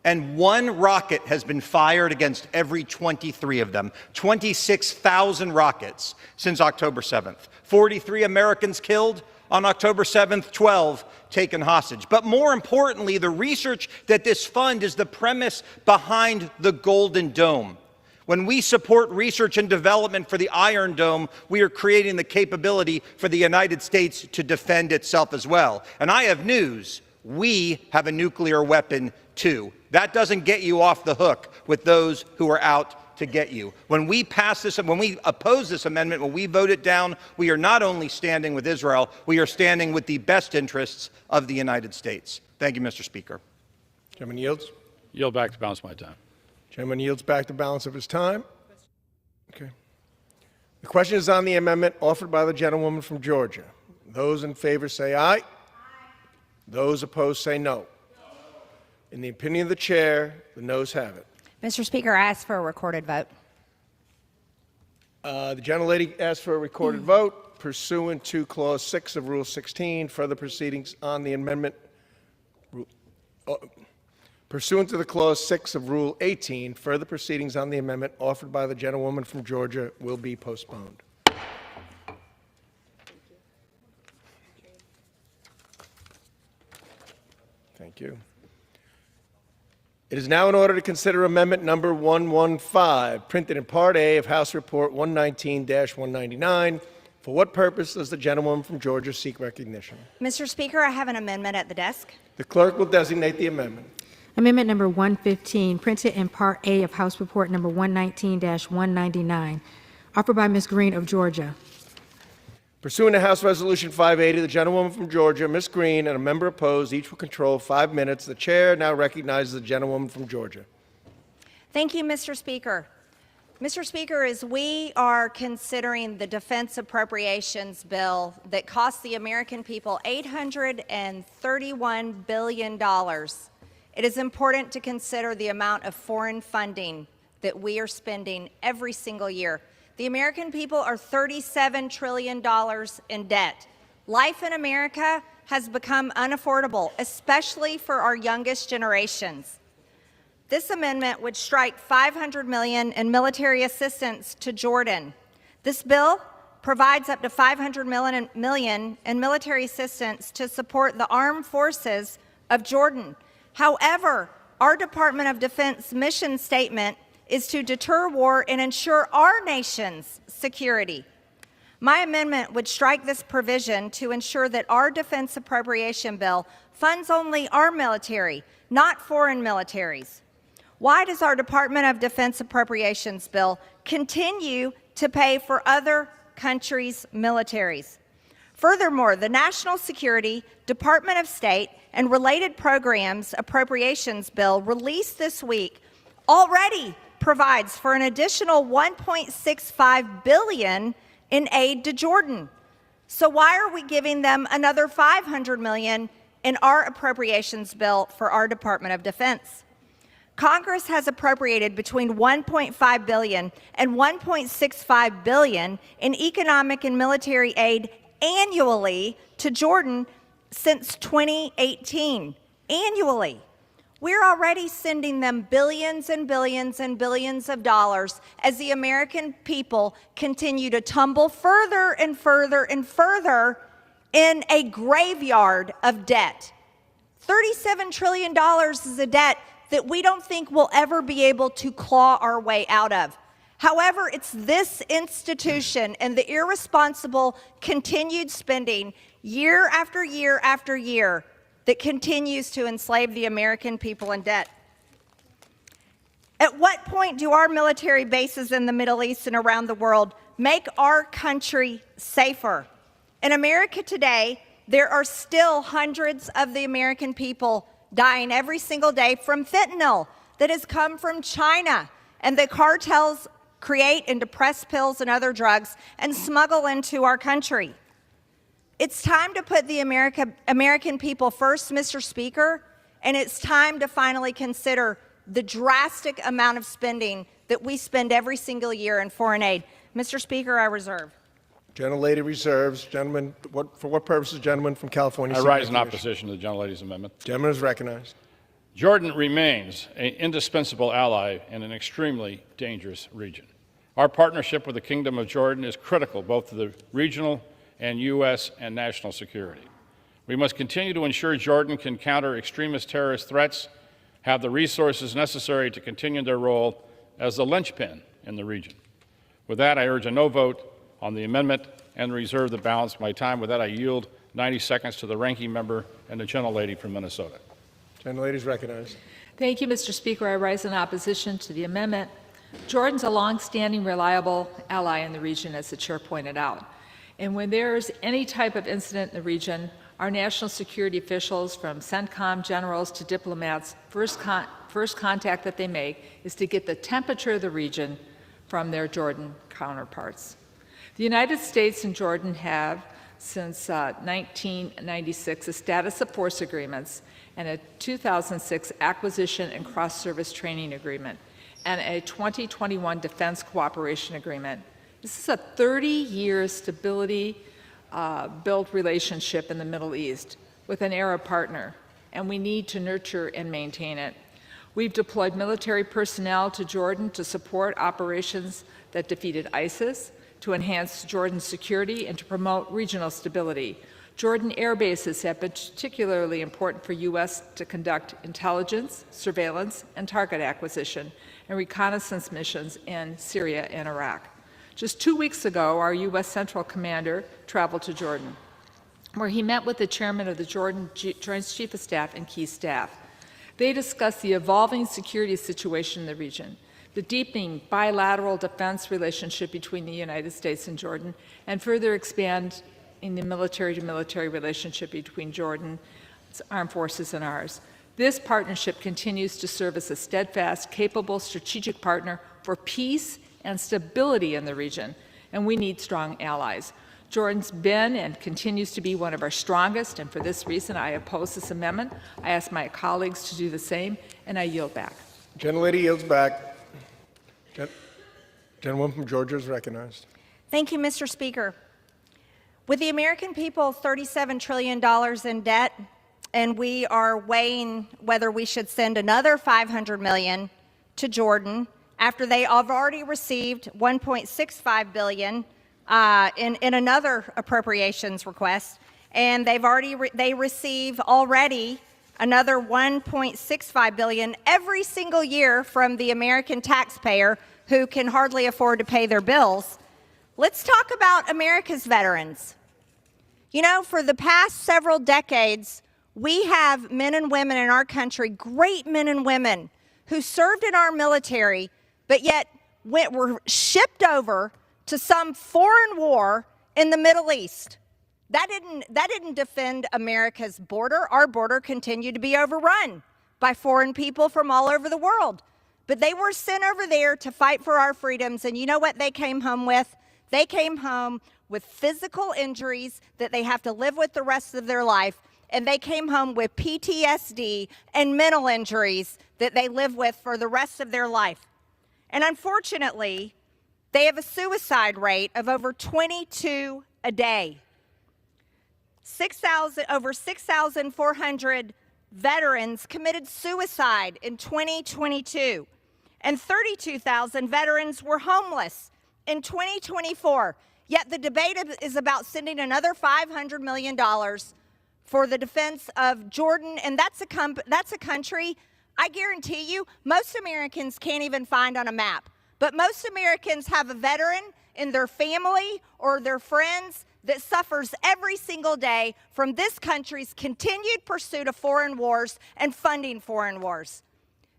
and one rocket has been fired against every 23 of them. 26,000 rockets since October 7th. 43 Americans killed on October 7th, 12 taken hostage. But more importantly, the research that this fund is the premise behind the Golden Dome. When we support research and development for the Iron Dome, we are creating the capability for the United States to defend itself as well. And I have news. We have a nuclear weapon too. That doesn't get you off the hook with those who are out to get you. When we pass this, when we oppose this amendment, when we vote it down, we are not only standing with Israel, we are standing with the best interests of the United States. Thank you, Mr. Speaker. Gentleman yields. Yield back to balance my time. Gentleman yields back the balance of his time. Okay. The question is on the amendment offered by the gentlewoman from Georgia. Those in favor say aye. Aye. Those opposed say no. In the opinion of the chair, the noes have it. Mr. Speaker, I ask for a recorded vote. The gentlelady asked for a recorded vote pursuant to Clause 6 of Rule 16. Further proceedings on the amendment. Pursuant to the Clause 6 of Rule 18, further proceedings on the amendment offered by the gentlewoman from Georgia will be postponed. Thank you. It is now in order to consider amendment number 115, printed in Part A of House Report 119-199. For what purpose does the gentlewoman from Georgia seek recognition? Mr. Speaker, I have an amendment at the desk. The clerk will designate the amendment. Amendment number 115, printed in Part A of House Report number 119-199, offered by Ms. Green of Georgia. Pursuant to House Resolution 580, the gentlewoman from Georgia, Ms. Green, and a member opposed, each will control 5 minutes. The chair now recognizes the gentlewoman from Georgia. Thank you, Mr. Speaker. Mr. Speaker, as we are considering the defense appropriations bill that cost the American people $831 billion, it is important to consider the amount of foreign funding that we are spending every single year. The American people are $37 trillion in debt. Life in America has become unaffordable, especially for our youngest generations. This amendment would strike $500 million in military assistance to Jordan. This bill provides up to $500 million in military assistance to support the armed forces of Jordan. However, our Department of Defense mission statement is to deter war and ensure our nation's security. My amendment would strike this provision to ensure that our defense appropriation bill funds only our military, not foreign militaries. Why does our Department of Defense appropriations bill continue to pay for other countries' militaries? Furthermore, the National Security, Department of State, and Related Programs Appropriations Bill released this week already provides for an additional $1.65 billion in aid to Jordan. So why are we giving them another $500 million in our appropriations bill for our Department of Defense? Congress has appropriated between $1.5 billion and $1.65 billion in economic and military aid annually to Jordan since 2018. Annually. We're already sending them billions and billions and billions of dollars as the American people continue to tumble further and further and further in a graveyard of debt. $37 trillion is a debt that we don't think we'll ever be able to claw our way out of. However, it's this institution and the irresponsible continued spending year after year after year that continues to enslave the American people in debt. At what point do our military bases in the Middle East and around the world make our country safer? In America today, there are still hundreds of the American people dying every single day from fentanyl that has come from China, and the cartels create and depress pills and other drugs and smuggle into our country. It's time to put the American people first, Mr. Speaker, and it's time to finally consider the drastic amount of spending that we spend every single year in foreign aid. Mr. Speaker, I reserve. Gentlelady reserves. Gentleman, for what purposes, gentleman from California? I rise in opposition to the gentlelady's amendment. Gentleman is recognized. Jordan remains an indispensable ally in an extremely dangerous region. Our partnership with the Kingdom of Jordan is critical both to the regional and U.S. and national security. We must continue to ensure Jordan can counter extremist terrorist threats, have the resources necessary to continue their role as the linchpin in the region. With that, I urge a no vote on the amendment and reserve the balance of my time. With that, I yield 90 seconds to the ranking member and the gentlelady from Minnesota. Gentlelady is recognized. Thank you, Mr. Speaker. I rise in opposition to the amendment. Jordan's a long-standing, reliable ally in the region, as the chair pointed out. And when there's any type of incident in the region, our national security officials, from CENTCOM generals to diplomats, first contact that they make is to get the temperature of the region from their Jordan counterparts. The United States and Jordan have, since 1996, a status of force agreements and a 2006 acquisition and cross-service training agreement, and a 2021 defense cooperation agreement. This is a 30-year stability built relationship in the Middle East with an Arab partner, and we need to nurture and maintain it. We've deployed military personnel to Jordan to support operations that defeated ISIS, to enhance Jordan's security, and to promote regional stability. Jordan air bases have been particularly important for U.S. to conduct intelligence, surveillance, and target acquisition, and reconnaissance missions in Syria and Iraq. Just 2 weeks ago, our U.S. Central Commander traveled to Jordan, where he met with the chairman of the Jordan Joint Chief of Staff and key staff. They discussed the evolving security situation in the region, the deepening bilateral defense relationship between the United States and Jordan, and further expand in the military-to-military relationship between Jordan's armed forces and ours. This partnership continues to serve as a steadfast, capable, strategic partner for peace and stability in the region, and we need strong allies. Jordan's been and continues to be one of our strongest, and for this reason, I oppose this amendment. I ask my colleagues to do the same, and I yield back. Gentlelady yields back. Gentlewoman from Georgia is recognized. Thank you, Mr. Speaker. With the American people $37 trillion in debt, and we are weighing whether we should send another $500 million to Jordan after they have already received $1.65 billion in another appropriations request, and they receive already another $1.65 billion every single year from the American taxpayer who can hardly afford to pay their bills. Let's talk about America's veterans. You know, for the past several decades, we have men and women in our country, great men and women, who served in our military, but yet were shipped over to some foreign war in the Middle East. That didn't defend America's border. Our border continued to be overrun by foreign people from all over the world. But they were sent over there to fight for our freedoms, and you know what they came home with? They came home with physical injuries that they have to live with the rest of their life, and they came home with PTSD and mental injuries that they live with for the rest of their life. And unfortunately, they have a suicide rate of over 22 a day. Over 6,400 veterans committed suicide in 2022, and 32,000 veterans were homeless in 2024. Yet the debate is about sending another $500 million for the defense of Jordan, and that's a country I guarantee you most Americans can't even find on a map. But most Americans have a veteran in their family or their friends that suffers every single day from this country's continued pursuit of foreign wars and funding foreign wars.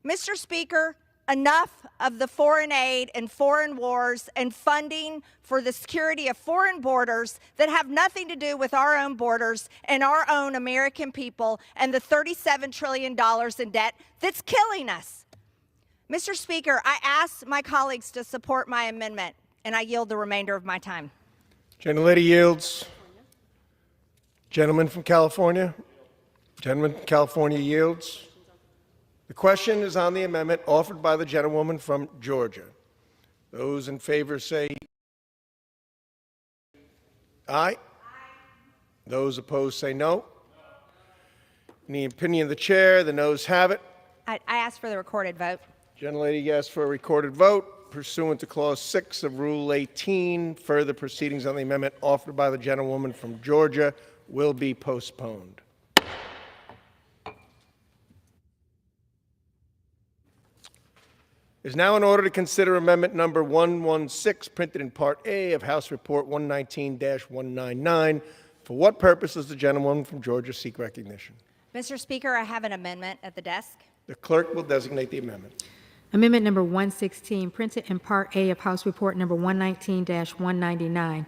Mr. Speaker, enough of the foreign aid and foreign wars and funding for the security of foreign borders that have nothing to do with our own borders and our own American people and the $37 trillion in debt that's killing us. Mr. Speaker, I ask my colleagues to support my amendment, and I yield the remainder of my time. Gentlelady yields. Gentleman from California. Gentleman from California yields. The question is on the amendment offered by the gentlewoman from Georgia. Those in favor say aye. Those opposed say no. In the opinion of the chair, the noes have it. I ask for the recorded vote. Gentlelady asks for a recorded vote. Pursuant to Clause 6 of Rule 18, further proceedings on the amendment offered by the gentlewoman from Georgia will be postponed. It is now in order to consider amendment number 116, printed in Part A of House Report 119-199. For what purpose does the gentlewoman from Georgia seek recognition? Mr. Speaker, I have an amendment at the desk. The clerk will designate the amendment. Amendment number 116, printed in Part A of House Report number 119-199,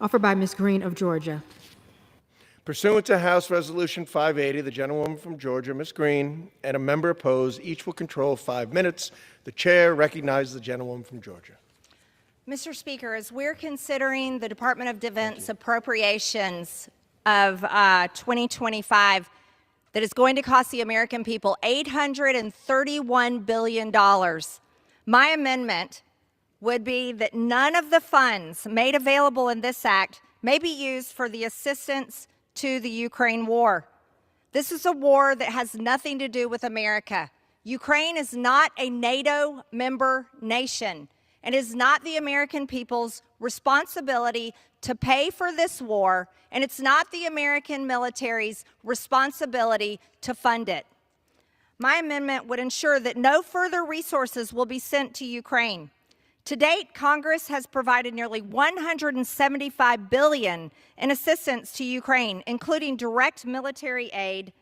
offered by Ms. Green of Georgia. Pursuant to House Resolution 580, the gentlewoman from Georgia, Ms. Green, and a member opposed, each will control 5 minutes. The chair recognizes the gentlewoman from Georgia. Mr. Speaker, as we're considering the Department of Defense appropriations of 2025 that is going to cost the American people $831 billion, my amendment would be that none of the funds made available in this act may be used for the assistance to the Ukraine war. This is a war that has nothing to do with America. Ukraine is not a NATO member nation, and it is not the American people's responsibility to pay for this war, and it's not the American military's responsibility to fund it. My amendment would ensure that no further resources will be sent to Ukraine. To date, Congress has provided nearly $175 billion in assistance to Ukraine, including direct military aid,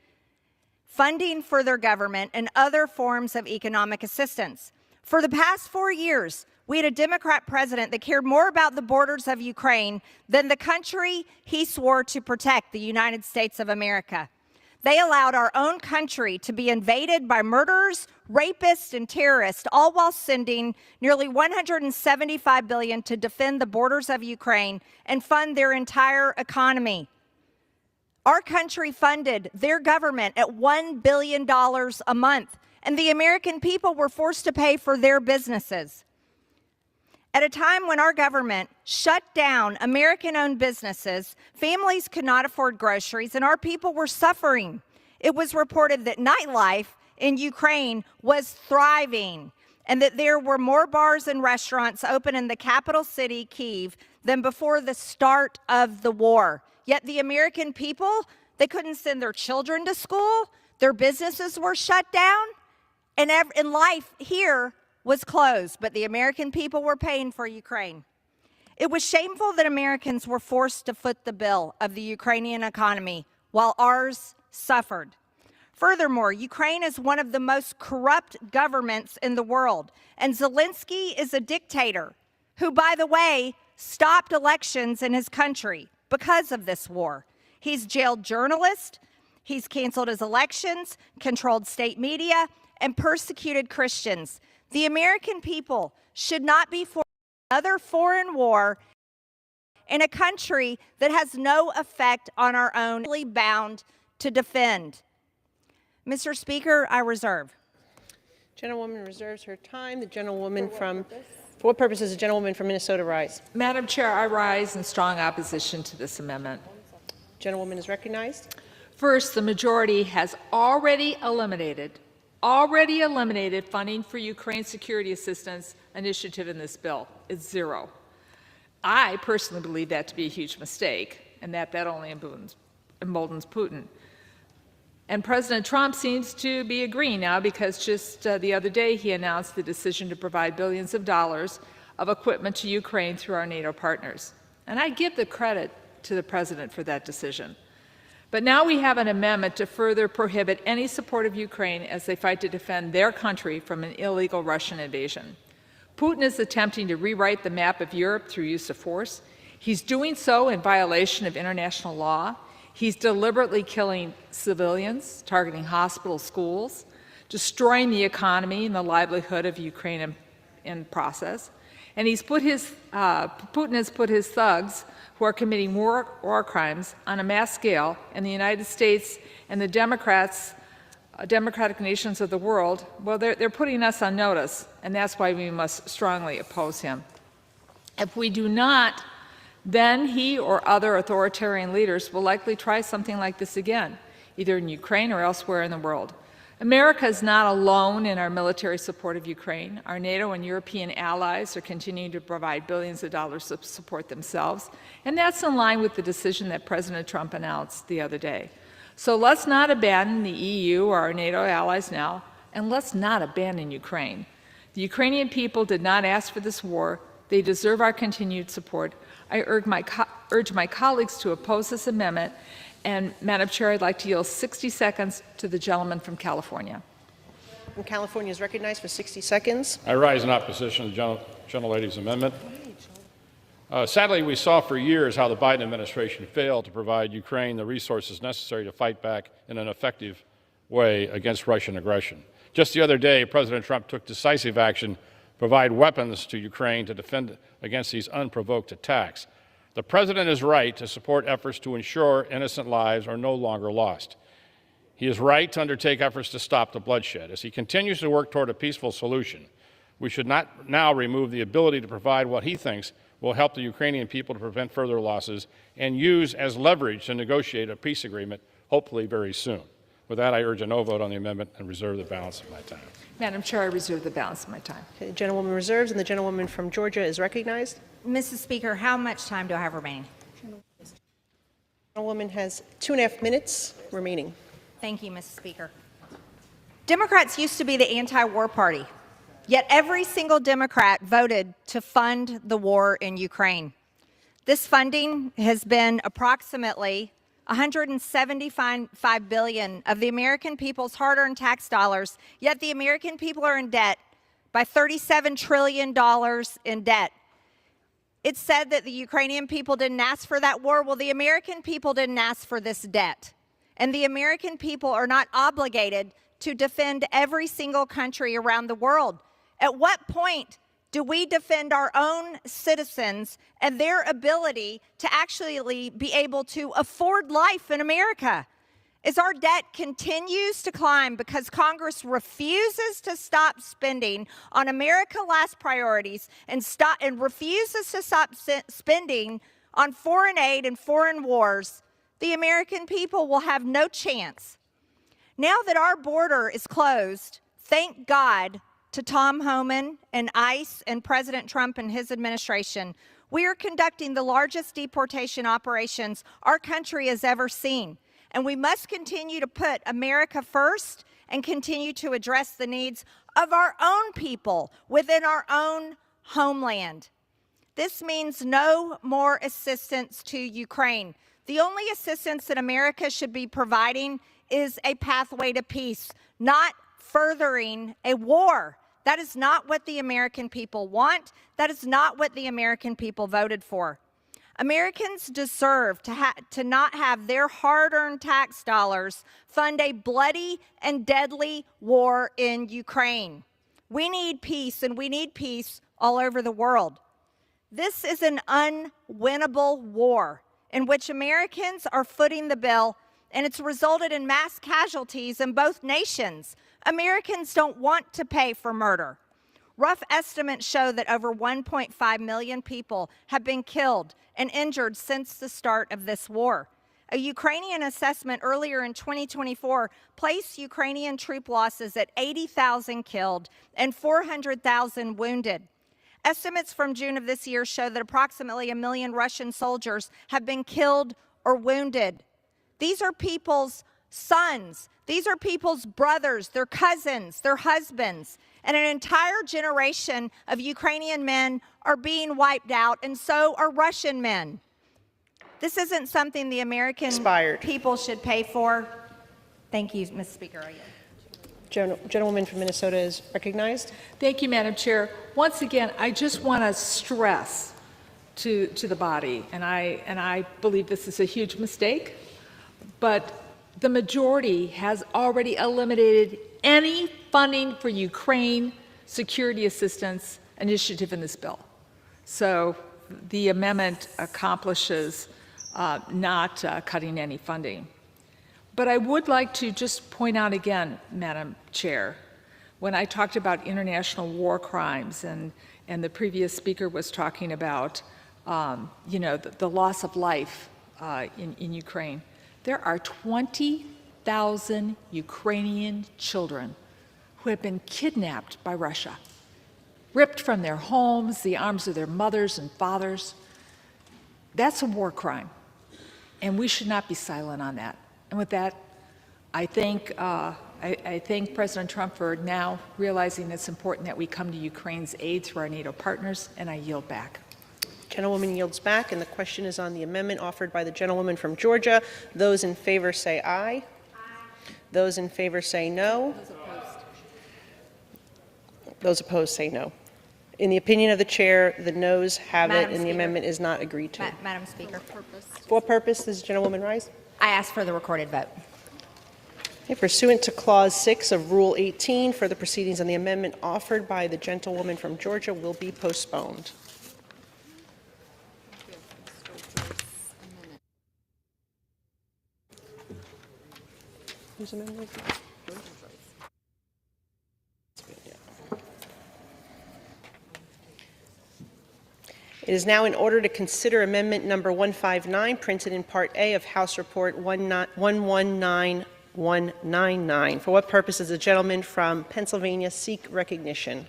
funding for their government, and other forms of economic assistance. For the past 4 years, we had a Democrat president that cared more about the borders of Ukraine than the country he swore to protect, the United States of America. They allowed our own country to be invaded by murderers, rapists, and terrorists, all while sending nearly $175 billion to defend the borders of Ukraine and fund their entire economy. Our country funded their government at $1 billion a month, and the American people were forced to pay for their businesses. At a time when our government shut down American-owned businesses, families could not afford groceries, and our people were suffering. It was reported that nightlife in Ukraine was thriving, and that there were more bars and restaurants open in the capital city, Kyiv, than before the start of the war. Yet the American people, they couldn't send their children to school, their businesses were shut down, and life here was closed, but the American people were paying for Ukraine. It was shameful that Americans were forced to foot the bill of the Ukrainian economy while ours suffered. Furthermore, Ukraine is one of the most corrupt governments in the world, and Zelensky is a dictator who, by the way, stopped elections in his country because of this war. He's jailed journalists, he's canceled his elections, controlled state media, and persecuted Christians. The American people should not be for another foreign war in a country that has no effect on our own, bound to defend. Mr. Speaker, I reserve. Gentlewoman reserves her time. The gentlewoman for what purpose does the gentlewoman from Minnesota rise? Madam Chair, I rise in strong opposition to this amendment. Gentlewoman is recognized. First, the majority has already eliminated funding for Ukraine security assistance initiative in this bill. It's zero. I personally believe that to be a huge mistake, and that only emboldens Putin. And President Trump seems to be agreeing now, because just the other day he announced the decision to provide billions of dollars of equipment to Ukraine through our NATO partners. And I give the credit to the President for that decision. But now we have an amendment to further prohibit any support of Ukraine as they fight to defend their country from an illegal Russian invasion. Putin is attempting to rewrite the map of Europe through use of force. He's doing so in violation of international law. He's deliberately killing civilians, targeting hospitals, schools, destroying the economy and the livelihood of Ukraine in process. And Putin has put his thugs who are committing war crimes on a mass scale in the United States and the democratic nations of the world. Well, they're putting us on notice, and that's why we must strongly oppose him. If we do not, then he or other authoritarian leaders will likely try something like this again, either in Ukraine or elsewhere in the world. America is not alone in our military support of Ukraine. Our NATO and European allies are continuing to provide billions of dollars of support themselves, and that's in line with the decision that President Trump announced the other day. So let's not abandon the EU or our NATO allies now, and let's not abandon Ukraine. The Ukrainian people did not ask for this war. They deserve our continued support. I urge my colleagues to oppose this amendment. And, Madam Chair, I'd like to yield 60 seconds to the gentleman from California. From California is recognized for 60 seconds. I rise in opposition to the gentlelady's amendment. Sadly, we saw for years how the Biden administration failed to provide Ukraine the resources necessary to fight back in an effective way against Russian aggression. Just the other day, President Trump took decisive action to provide weapons to Ukraine to defend against these unprovoked attacks. The President is right to support efforts to ensure innocent lives are no longer lost. He is right to undertake efforts to stop the bloodshed. As he continues to work toward a peaceful solution, we should not now remove the ability to provide what he thinks will help the Ukrainian people to prevent further losses and use as leverage to negotiate a peace agreement, hopefully very soon. With that, I urge a no vote on the amendment and reserve the balance of my time. Madam Chair, I reserve the balance of my time. Okay, the gentlewoman reserves, and the gentlewoman from Georgia is recognized. Mrs. Speaker, how much time do I have remaining? The gentlewoman has 2.5 minutes remaining. Thank you, Mrs. Speaker. Democrats used to be the anti-war party, yet every single Democrat voted to fund the war in Ukraine. This funding has been approximately $175 billion of the American people's hard-earned tax dollars, yet the American people are in debt by $37 trillion in debt. It's said that the Ukrainian people didn't ask for that war. Well, the American people didn't ask for this debt. And the American people are not obligated to defend every single country around the world. At what point do we defend our own citizens and their ability to actually be able to afford life in America? As our debt continues to climb because Congress refuses to stop spending on America's last priorities and refuses to stop spending on foreign aid and foreign wars, the American people will have no chance. Now that our border is closed, thank God to Tom Homan and ICE and President Trump and his administration, we are conducting the largest deportation operations our country has ever seen. And we must continue to put America first and continue to address the needs of our own people within our own homeland. This means no more assistance to Ukraine. The only assistance that America should be providing is a pathway to peace, not furthering a war. That is not what the American people want. That is not what the American people voted for. Americans deserve to not have their hard-earned tax dollars fund a bloody and deadly war in Ukraine. We need peace, and we need peace all over the world. This is an unwinnable war in which Americans are footing the bill, and it's resulted in mass casualties in both nations. Americans don't want to pay for murder. Rough estimates show that over 1.5 million people have been killed and injured since the start of this war. A Ukrainian assessment earlier in 2024 placed Ukrainian troop losses at 80,000 killed and 400,000 wounded. Estimates from June of this year show that approximately 1 million Russian soldiers have been killed or wounded. These are people's sons. These are people's brothers, their cousins, their husbands. And an entire generation of Ukrainian men are being wiped out, and so are Russian men. This isn't something the American people should pay for. Thank you, Ms. Speaker. Gentlewoman from Minnesota is recognized. Thank you, Madam Chair. Once again, I just want to stress to the body, and I believe this is a huge mistake, but the majority has already eliminated any funding for Ukraine security assistance initiative in this bill. So the amendment accomplishes not cutting any funding. But I would like to just point out again, Madam Chair, when I talked about international war crimes and the previous speaker was talking about the loss of life in Ukraine, there are 20,000 100,000 Ukrainian children who have been kidnapped by Russia, ripped from their homes, the arms of their mothers and fathers. That's a war crime, and we should not be silent on that. And with that, I thank President Trump for now realizing it's important that we come to Ukraine's aid through our NATO partners, and I yield back. Gentlewoman yields back, and the question is on the amendment offered by the gentlewoman from Georgia. Those in favor say aye. Aye. Those in favor say no. Those opposed say no. In the opinion of the chair, the noes have it, and the amendment is not agreed to. Madam Speaker. For purpose, does Gentlewoman rise? I ask for the recorded vote. Okay, pursuant to Clause 6 of Rule 18, further proceedings on the amendment offered by the gentlewoman from Georgia will be postponed. Whose amendment is it? It is now in order to consider amendment number 159, printed in Part A of House Report 119199. For what purpose does the gentleman from Pennsylvania seek recognition?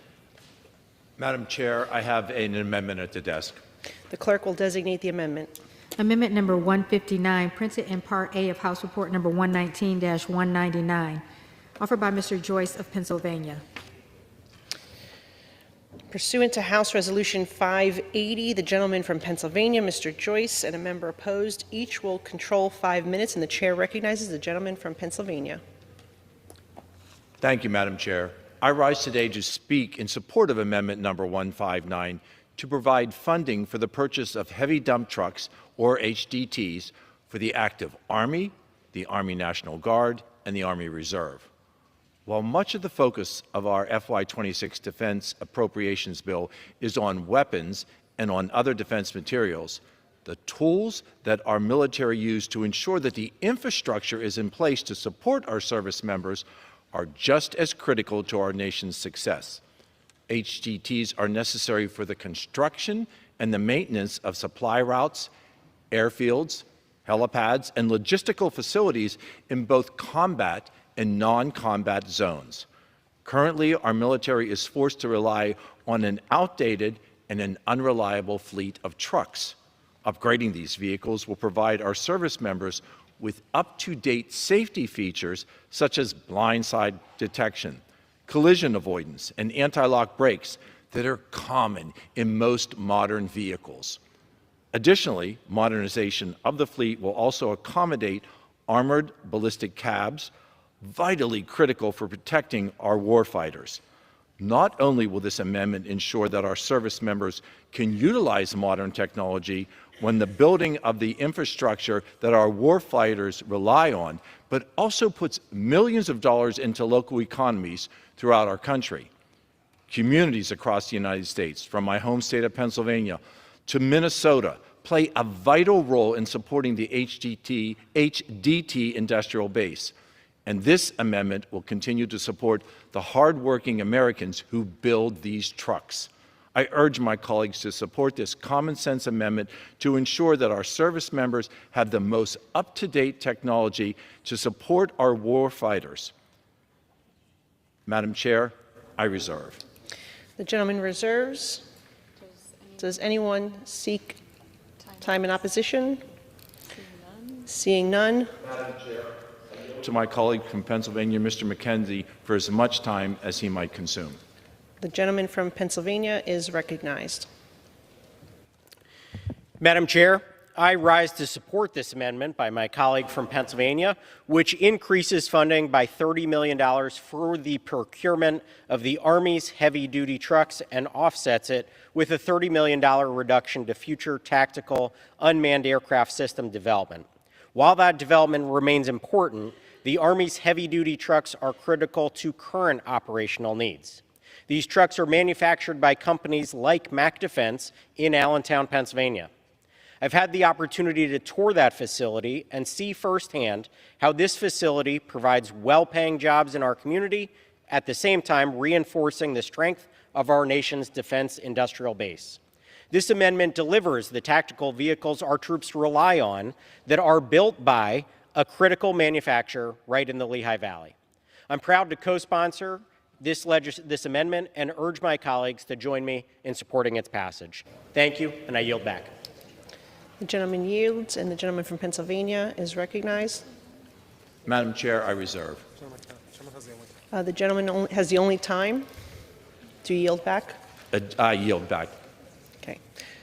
Madam Chair, I have an amendment at the desk. The clerk will designate the amendment. Amendment number 159, printed in Part A of House Report number 119-199, offered by Mr. Joyce of Pennsylvania. Pursuant to House Resolution 580, the gentleman from Pennsylvania, Mr. Joyce, and a member opposed, each will control 5 minutes, and the chair recognizes the gentleman from Pennsylvania. Thank you, Madam Chair. I rise today to speak in support of amendment number 159 to provide funding for the purchase of heavy dump trucks, or HDTs, for the active Army, the Army National Guard, and the Army Reserve. While much of the focus of our FY26 defense appropriations bill is on weapons and on other defense materials, the tools that our military use to ensure that the infrastructure is in place to support our service members are just as critical to our nation's success. HDTs are necessary for the construction and the maintenance of supply routes, airfields, helipads, and logistical facilities in both combat and non-combat zones. Currently, our military is forced to rely on an outdated and an unreliable fleet of trucks. Upgrading these vehicles will provide our service members with up-to-date safety features such as blindside detection, collision avoidance, and anti-lock brakes that are common in most modern vehicles. Additionally, modernization of the fleet will also accommodate armored ballistic cabs, vitally critical for protecting our warfighters. Not only will this amendment ensure that our service members can utilize modern technology when the building of the infrastructure that our warfighters rely on, but also puts millions of dollars into local economies throughout our country. Communities across the United States, from my home state of Pennsylvania to Minnesota, play a vital role in supporting the HDT industrial base. And this amendment will continue to support the hardworking Americans who build these trucks. I urge my colleagues to support this common sense amendment to ensure that our service members have the most up-to-date technology to support our war fighters. Madam Chair, I reserve. The gentleman reserves. Does anyone seek time in opposition? Seeing none. Madam Chair, to my colleague from Pennsylvania, Mr. McKenzie, for as much time as he might consume. The gentleman from Pennsylvania is recognized. Madam Chair, I rise to support this amendment by my colleague from Pennsylvania, which increases funding by $30 million for the procurement of the Army's heavy-duty trucks and offsets it with a $30 million reduction to future tactical unmanned aircraft system development. While that development remains important, the Army's heavy-duty trucks are critical to current operational needs. These trucks are manufactured by companies like Mack Defense in Allentown, Pennsylvania. I've had the opportunity to tour that facility and see firsthand how this facility provides well-paying jobs in our community, at the same time reinforcing the strength of our nation's defense industrial base. This amendment delivers the tactical vehicles our troops rely on that are built by, a critical manufacturer right in the Lehigh Valley. I'm proud to co-sponsor this amendment and urge my colleagues to join me in supporting its passage. Thank you, and I yield back. The gentleman yields, and the gentleman from Pennsylvania is recognized. Madam Chair, I reserve. The gentleman has the only time. Do you yield back? I yield back. Okay.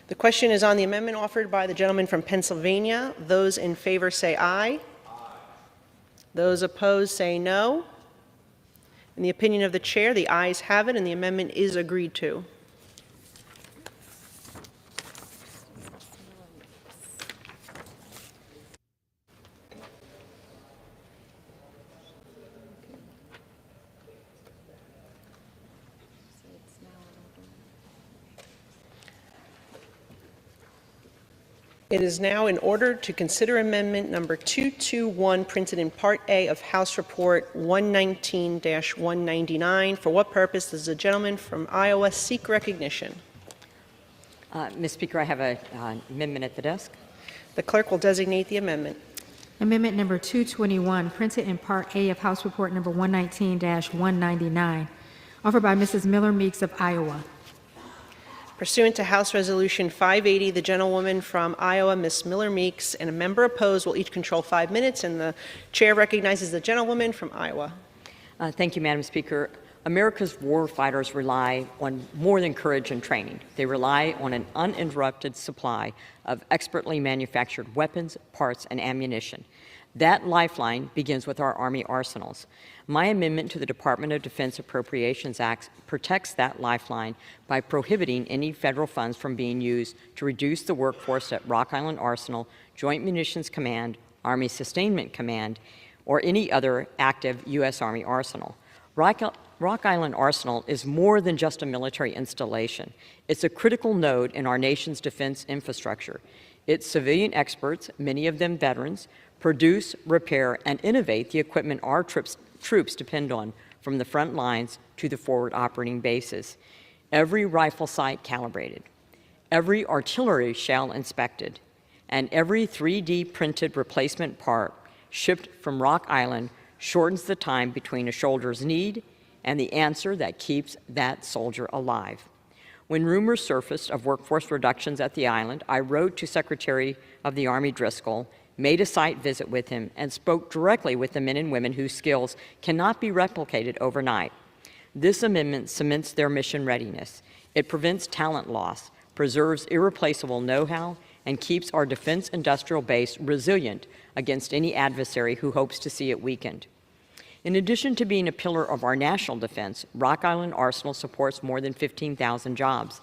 The question is on the amendment offered by the gentleman from Pennsylvania. Those in favor say aye. Those opposed say no. In the opinion of the chair, the ayes have it, and the amendment is agreed to. It is now in order to consider amendment number 221, printed in Part A of House Report 119-199. For what purpose does the gentleman from Iowa seek recognition? Ms. Speaker, I have an amendment at the desk. The clerk will designate the amendment. Amendment number 221, printed in Part A of House Report number 119-199, offered by Mrs. Miller Meeks of Iowa. Pursuant to House Resolution 580, the gentlewoman from Iowa, Ms. Miller Meeks, and a member opposed will each control 5 minutes, and the chair recognizes the gentlewoman from Iowa. Thank you, Madam Speaker. America's war fighters rely on more than courage and training. They rely on an uninterrupted supply of expertly manufactured weapons, parts, and ammunition. That lifeline begins with our Army arsenals. My amendment to the Department of Defense Appropriations Act protects that lifeline by prohibiting any federal funds from being used to reduce the workforce at Rock Island Arsenal, Joint Munitions Command, Army Sustainment Command, or any other active U.S. Army arsenal. Rock Island Arsenal is more than just a military installation. It's a critical node in our nation's defense infrastructure. Its civilian experts, many of them veterans, produce, repair, and innovate the equipment our troops depend on, from the front lines to the forward operating bases. Every rifle sight calibrated, every artillery shell inspected, and every 3D printed replacement part shipped from Rock Island shortens the time between a soldier's need and the answer that keeps that soldier alive. When rumors surfaced of workforce reductions at the island, I wrote to Secretary of the Army Driscoll, made a site visit with him, and spoke directly with the men and women whose skills cannot be replicated overnight. This amendment cements their mission readiness. It prevents talent loss, preserves irreplaceable know-how, and keeps our defense industrial base resilient against any adversary who hopes to see it weakened. In addition to being a pillar of our national defense, Rock Island Arsenal supports more than 15,000 jobs.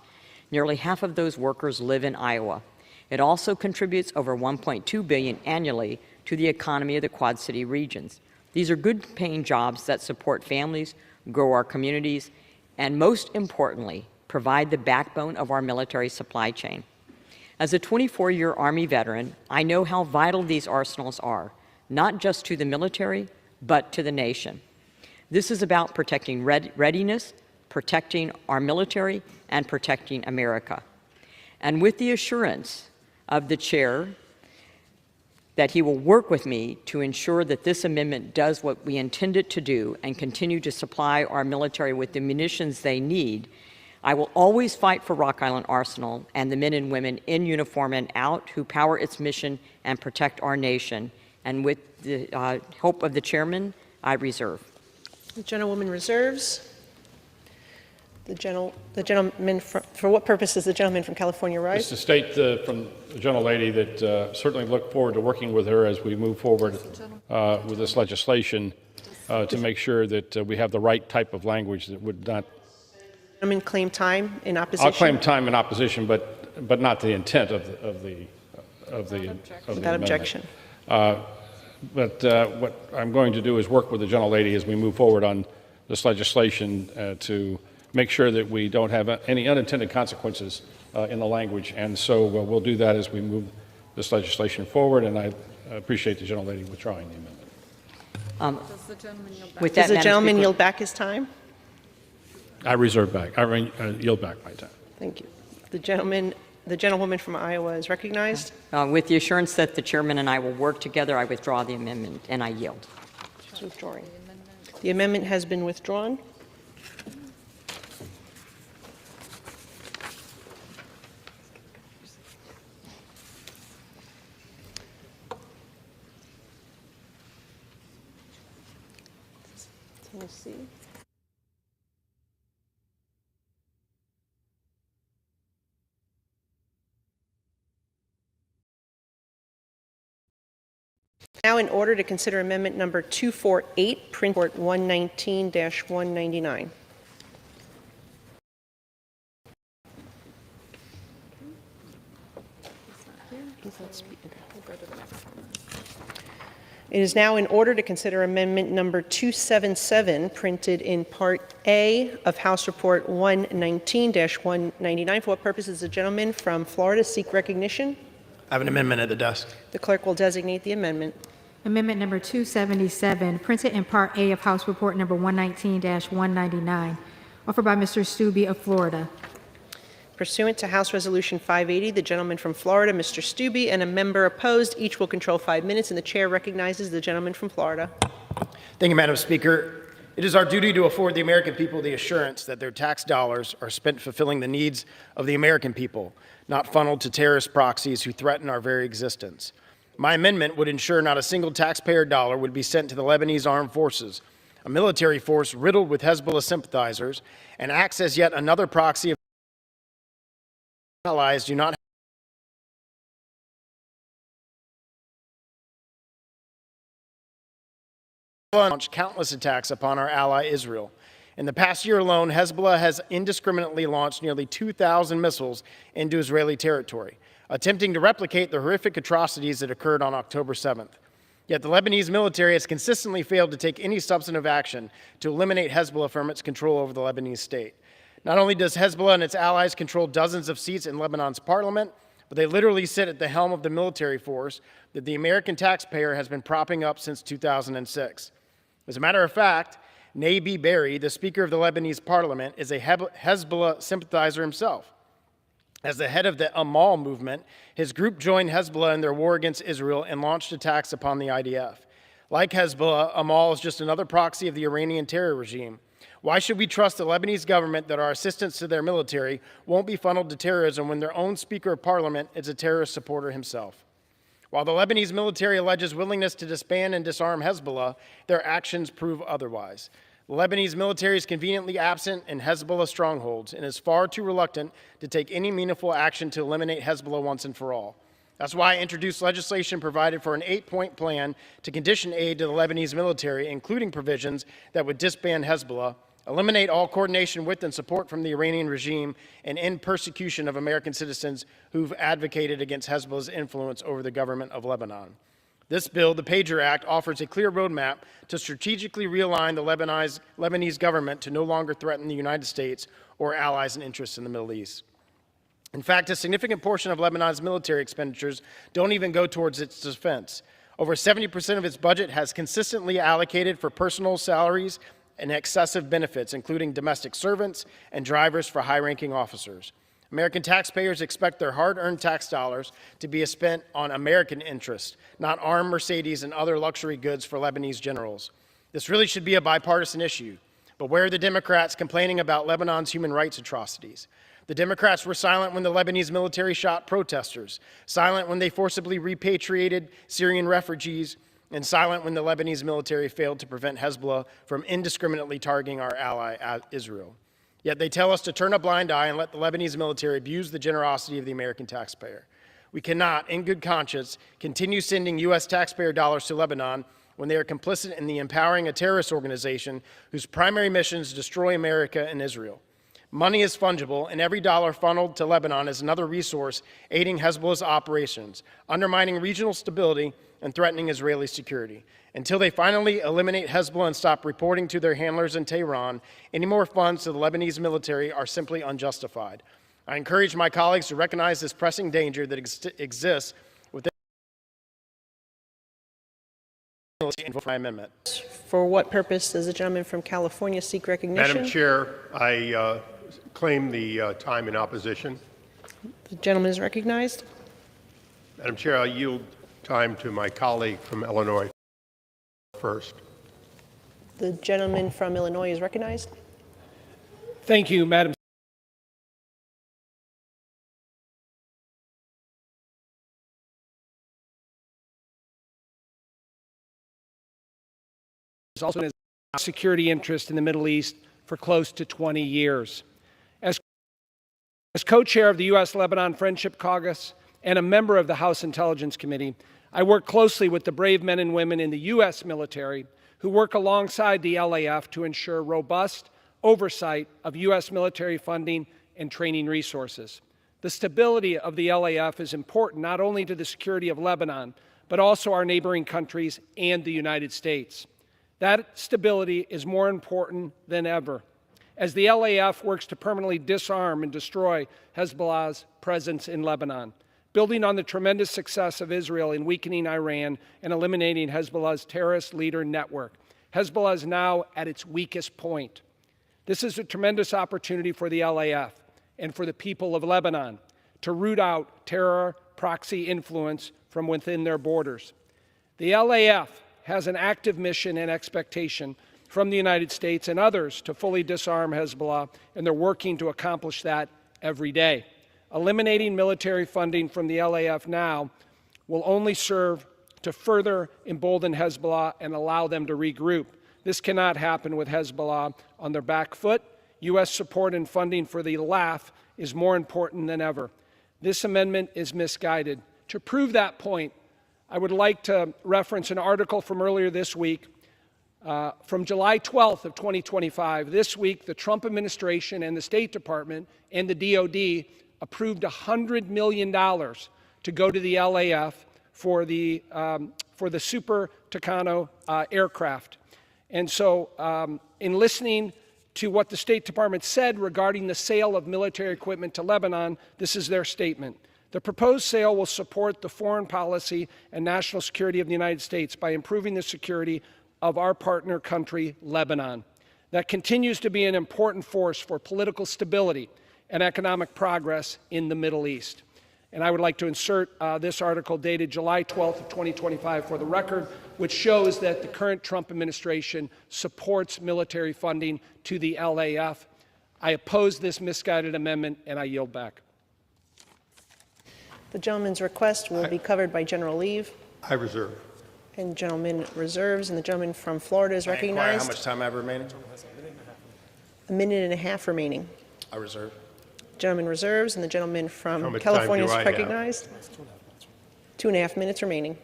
Nearly half of those workers live in Iowa. It also contributes over $1.2 billion annually to the economy of the Quad City regions. These are good-paying jobs that support families, grow our communities, and most importantly, provide the backbone of our military supply chain. As a 24-year Army veteran, I know how vital these arsenals are, not just to the military, but to the nation. This is about protecting readiness, protecting our military, and protecting America. And with the assurance of the chair that he will work with me to ensure that this amendment does what we intend it to do and continue to supply our military with the munitions they need, I will always fight for Rock Island Arsenal and the men and women in uniform and out who power its mission and protect our nation. And with the hope of the chairman, I reserve. The gentlewoman reserves. The gentleman, for what purpose does the gentleman from California rise? Just to state from the gentlelady that certainly look forward to working with her as we move forward with this legislation to make sure that we have the right type of language that would not. Gentleman claim time in opposition. I'll claim time in opposition, but not the intent of the Without objection. But what I'm going to do is work with the gentlelady as we move forward on this legislation to make sure that we don't have any unintended consequences in the language. And so we'll do that as we move this legislation forward. And I appreciate the gentlelady withdrawing the amendment. Does the gentleman yield back his time? I reserve back. I yield back my time. Thank you. The gentleman The gentlewoman from Iowa is recognized. With the assurance that the chairman and I will work together, I withdraw the amendment and I yield. She's withdrawing. The amendment has been withdrawn. Tennessee. Now in order to consider amendment number 248, print report 119-199. It is now in order to consider amendment number 277, printed in Part A of House Report 119-199. For what purpose does the gentleman from Florida seek recognition? I have an amendment at the desk. The clerk will designate the amendment. Amendment number 277, printed in Part A of House Report number 119-199, offered by Mr. Stubbe of Florida. Pursuant to House Resolution 580, the gentleman from Florida, Mr. Stubbe, and a member opposed, each will control 5 minutes, and the chair recognizes the gentleman from Florida. Thank you, Madam Speaker. It is our duty to afford the American people the assurance that their tax dollars are spent fulfilling the needs of the American people, not funneled to terrorist proxies who threaten our very existence. My amendment would ensure not a single taxpayer dollar would be sent to the Lebanese armed forces, a military force riddled with Hezbollah sympathizers, and acts as yet another proxy of allies do not launched countless attacks upon our ally Israel. In the past year alone, Hezbollah has indiscriminately launched nearly 2,000 missiles into Israeli territory, attempting to replicate the horrific atrocities that occurred on October 7th. Yet the Lebanese military has consistently failed to take any substantive action to eliminate Hezbollah from its control over the Lebanese state. Not only does Hezbollah and its allies control dozens of seats in Lebanon's parliament, but they literally sit at the helm of the military force that the American taxpayer has been propping up since 2006. As a matter of fact, Nabi Berri, the Speaker of the Lebanese parliament, is a Hezbollah sympathizer himself. As the head of the Amal movement, his group joined Hezbollah in their war against Israel and launched attacks upon the IDF. Like Hezbollah, Amal is just another proxy of the Iranian terror regime. Why should we trust the Lebanese government that our assistance to their military won't be funneled to terrorism when their own Speaker of Parliament is a terrorist supporter himself? While the Lebanese military alleges willingness to disband and disarm Hezbollah, their actions prove otherwise. The Lebanese military is conveniently absent in Hezbollah strongholds and is far too reluctant to take any meaningful action to eliminate Hezbollah once and for all. That's why I introduced legislation provided for an 8-point plan to condition aid to the Lebanese military, including provisions that would disband Hezbollah, eliminate all coordination with and support from the Iranian regime, and end persecution of American citizens who've advocated against Hezbollah's influence over the government of Lebanon. This bill, the Pager Act, offers a clear roadmap to strategically realign the Lebanese government to no longer threaten the United States or allies and interests in the Middle East. In fact, a significant portion of Lebanon's military expenditures don't even go towards its defense. Over 70% of its budget has consistently allocated for personal salaries and excessive benefits, including domestic servants and drivers for high-ranking officers. American taxpayers expect their hard-earned tax dollars to be spent on American interests, not armed Mercedes and other luxury goods for Lebanese generals. This really should be a bipartisan issue. But where are the Democrats complaining about Lebanon's human rights atrocities? The Democrats were silent when the Lebanese military shot protesters, silent when they forcibly repatriated Syrian refugees, and silent when the Lebanese military failed to prevent Hezbollah from indiscriminately targeting our ally, Israel. Yet they tell us to turn a blind eye and let the Lebanese military abuse the generosity of the American taxpayer. We cannot, in good conscience, continue sending U.S. taxpayer dollars to Lebanon when they are complicit in the empowering a terrorist organization whose primary mission is to destroy America and Israel. Money is fungible, and every dollar funneled to Lebanon is another resource aiding Hezbollah's operations, undermining regional stability and threatening Israeli security. Until they finally eliminate Hezbollah and stop reporting to their handlers in Tehran, any more funds to the Lebanese military are simply unjustified. I encourage my colleagues to recognize this pressing danger that exists within my amendment. For what purpose does the gentleman from California seek recognition? Madam Chair, I claim the time in opposition. The gentleman is recognized. Madam Chair, I'll yield time to my colleague from Illinois first. The gentleman from Illinois is recognized. Thank you, Madam. There's also been a security interest in the Middle East for close to 20 years. As co-chair of the U.S.-Lebanon Friendship Caucus and a member of the House Intelligence Committee, I work closely with the brave men and women in the U.S. military who work alongside the LAF to ensure robust oversight of U.S. military funding and training resources. The stability of the LAF is important not only to the security of Lebanon, but also our neighboring countries and the United States. That stability is more important than ever, as the LAF works to permanently disarm and destroy Hezbollah's presence in Lebanon, building on the tremendous success of Israel in weakening Iran and eliminating Hezbollah's terrorist leader network. Hezbollah is now at its weakest point. This is a tremendous opportunity for the LAF and for the people of Lebanon to root out terror proxy influence from within their borders. The LAF has an active mission and expectation from the United States and others to fully disarm Hezbollah, and they're working to accomplish that every day. Eliminating military funding from the LAF now will only serve to further embolden Hezbollah and allow them to regroup. This cannot happen with Hezbollah on their back foot. U.S. support and funding for the LAF is more important than ever. This amendment is misguided. To prove that point, I would like to reference an article from earlier this week, from July 12th of 2025. This week, the Trump administration and the State Department and the DOD approved $100 million to go to the LAF for the Super Tucano aircraft. And so in listening to what the State Department said regarding the sale of military equipment to Lebanon, this is their statement. The proposed sale will support the foreign policy and national security of the United States by improving the security of our partner country, Lebanon, that continues to be an important force for political stability and economic progress in the Middle East. And I would like to insert this article dated July 12th of 2025 for the record, which shows that the current Trump administration supports military funding to the LAF. I oppose this misguided amendment, and I yield back. The gentleman's request will be covered by general leave. I reserve. And gentleman reserves, and the gentleman from Florida is recognized. How much time I have remaining? A minute and a half remaining. I reserve. Gentleman reserves, and the gentleman How from much California is time do I have? recognized. 2.5 minutes remaining.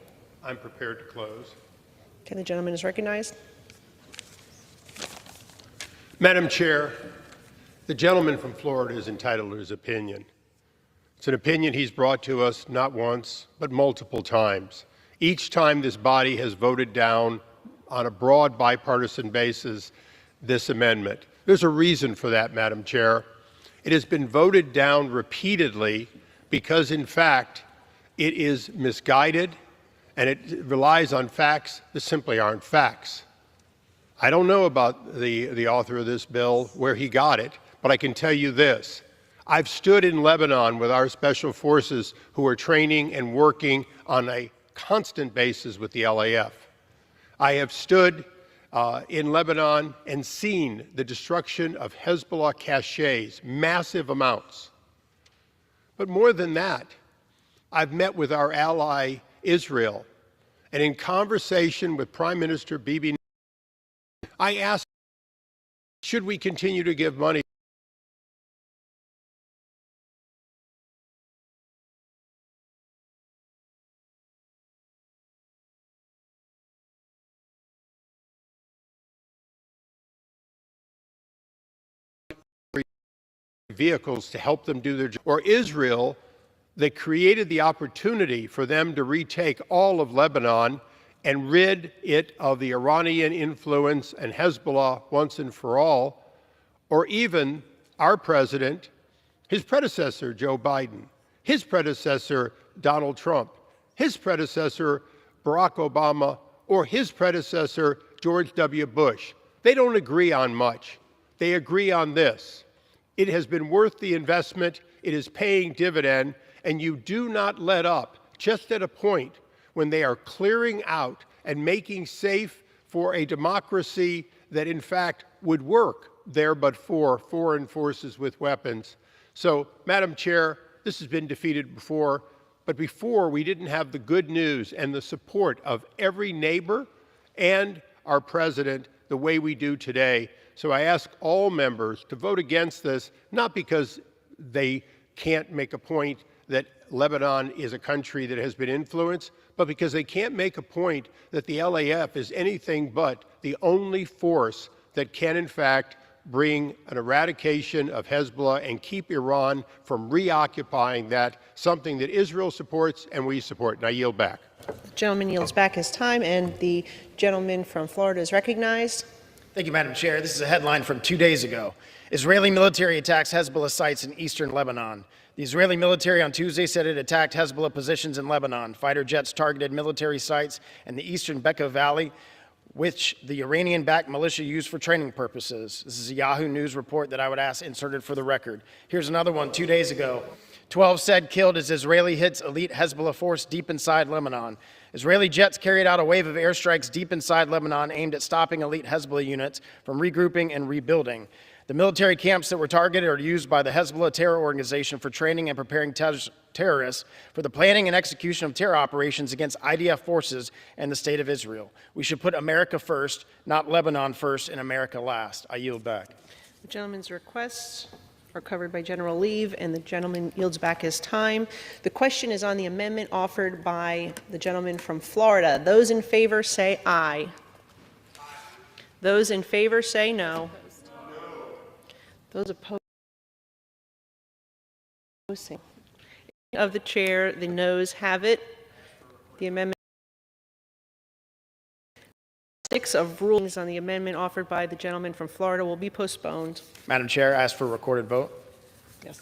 I'm prepared to close. Okay, the gentleman is recognized. Madam Chair, the gentleman from Florida is entitled to his opinion. It's an opinion he's brought to us not once, but multiple times. Each time this body has voted down on a broad bipartisan basis this amendment. There's a reason for that, Madam Chair. It has been voted down repeatedly because, in fact, it is misguided and it relies on facts that simply aren't facts. I don't know about the author of this bill, where he got it, but I can tell you this. I've stood in Lebanon with our special forces who are training and working on a constant basis with the LAF. I have stood in Lebanon and seen the destruction of Hezbollah caches, massive amounts. But more than that, I've met with our ally Israel, and in conversation with Prime Minister Bibi, I asked, should we continue to give money vehicles to help them do their job? Or Israel, they created the opportunity for them to retake all of Lebanon and rid it of the Iranian influence and Hezbollah once and for all. Or even our president, his predecessor, Joe Biden, his predecessor, Donald Trump, his predecessor, Barack Obama, or his predecessor, George W. Bush. They don't agree on much. They agree on this. It has been worth the investment it is paying dividend, and you do not let up just at a point when they are clearing out and making safe for a democracy that in fact would work there but for foreign forces with weapons. So, Madam Chair, this has been defeated before, but before we didn't have the good news and the support of every neighbor and our president the way we do today. So I ask all members to vote against this, not because they can't make a point that Lebanon is a country that has been influenced, but because they can't make a point that the LAF is anything but the only force that can, in fact, bring an eradication of Hezbollah and keep Iran from reoccupying that, something that Israel supports and we support. And I yield back. The gentleman yields back his time, and the gentleman from Florida is recognized. Thank you, Madam Chair. This is a headline from 2 days ago. Israeli military attacks Hezbollah sites in eastern Lebanon. The Israeli military on Tuesday said it attacked Hezbollah positions in Lebanon. Fighter jets targeted military sites in the eastern Bekaa Valley, which the Iranian-backed militia used for training purposes. This is a Yahoo News report that I would ask inserted for the record. Here's another one 2 days ago. 12 said killed as Israeli hits elite Hezbollah force deep inside Lebanon. Israeli jets carried out a wave of airstrikes deep inside Lebanon aimed at stopping elite Hezbollah units from regrouping and rebuilding. The military camps that were targeted are used by the Hezbollah terror organization for training and preparing terrorists for the planning and execution of terror operations against IDF forces and the State of Israel. We should put America first, not Lebanon first and America last. I yield back. The gentleman's requests are covered by general leave, and the gentleman yields back his time. The question is on the amendment offered by the gentleman from Florida. Those in favor say aye. Those in favor say no. Those opposed. Of the chair, the noes have it. The amendment. 6 of rulings on the amendment offered by the gentleman from Florida will be postponed. Madam Chair, I ask for a recorded vote. Yes.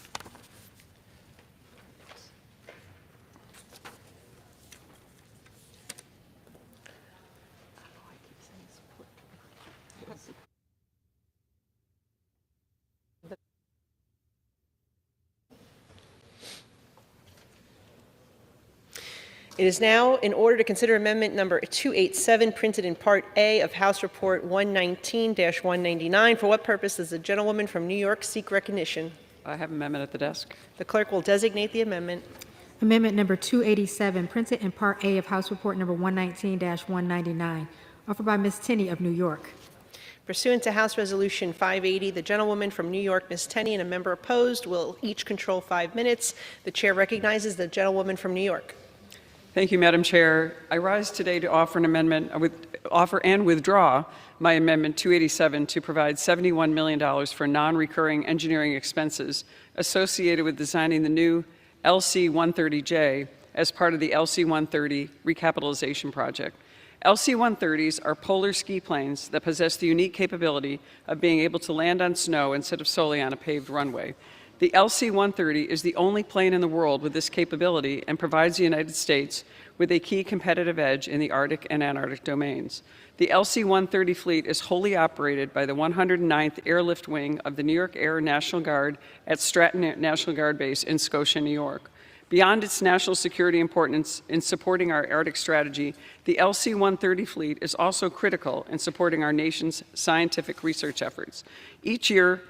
It is now in order to consider amendment number 287, printed in Part A of House Report 119-199. For what purpose does the gentlewoman from New York seek recognition? I have amendment at the desk. The clerk will designate the amendment. Amendment number 287, printed in Part A of House Report number 119-199, offered by Ms. Tenney of New York. Pursuant to House Resolution 580, the gentlewoman from New York, Ms. Tenney, and a member opposed will each control 5 minutes. The chair recognizes the gentlewoman from New York. Thank you, Madam Chair. I rise today to offer an amendment, offer and withdraw my amendment 287 to provide $71 million for non-recurring engineering expenses associated with designing the new LC-130J as part of the LC-130 recapitalization project. LC-130s are polar ski planes that possess the unique capability of being able to land on snow instead of solely on a paved runway. The LC-130 is the only plane in the world with this capability and provides the United States with a key competitive edge in the Arctic and Antarctic domains. The LC-130 fleet is wholly operated by the 109th Airlift Wing of the New York Air National Guard at Stratton National Guard Base in Scotia, New York. Beyond its national security importance in supporting our Arctic strategy, the LC-130 fleet is also critical in supporting our nation's scientific research efforts. Each year,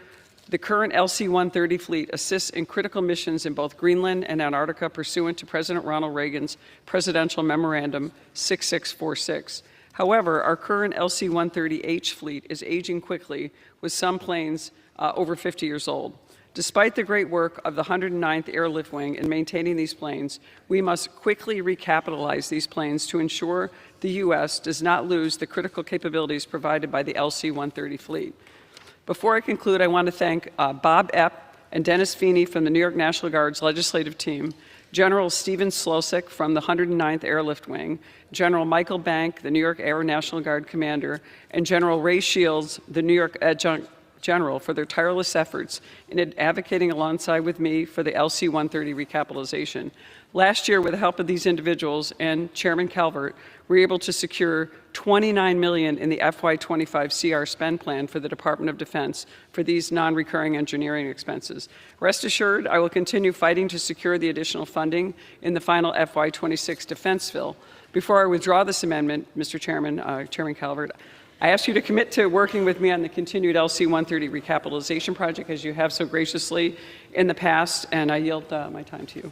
the current LC-130 fleet assists in critical missions in both Greenland and Antarctica pursuant to President Ronald Reagan's Presidential Memorandum 6646. However, our current LC-130H fleet is aging quickly, with some planes over 50 years old. Despite the great work of the 109th Airlift Wing in maintaining these planes, we must quickly recapitalize these planes to ensure the U.S. does not lose the critical capabilities provided by the LC-130 fleet. Before I conclude, I want to thank Bob Epp and Dennis Feeney from the New York National Guard's legislative team, General Stephen Slosik from the 109th Airlift Wing, General Michael Bank, the New York Air National Guard commander, and General Ray Shields, the New York Adjunct General for their tireless efforts in advocating alongside with me for the LC-130 recapitalization. Last year, with the help of these individuals and Chairman Calvert, we were able to secure $29 million in the FY25 CR spend plan for the Department of Defense for these non-recurring engineering expenses. Rest assured, I will continue fighting to secure the additional funding in the final FY26 defense bill. Before I withdraw this amendment, Mr. Chairman, Chairman Calvert, I ask you to commit to working with me on the continued LC-130 recapitalization project, as you have so graciously in the past, and I yield my time to you.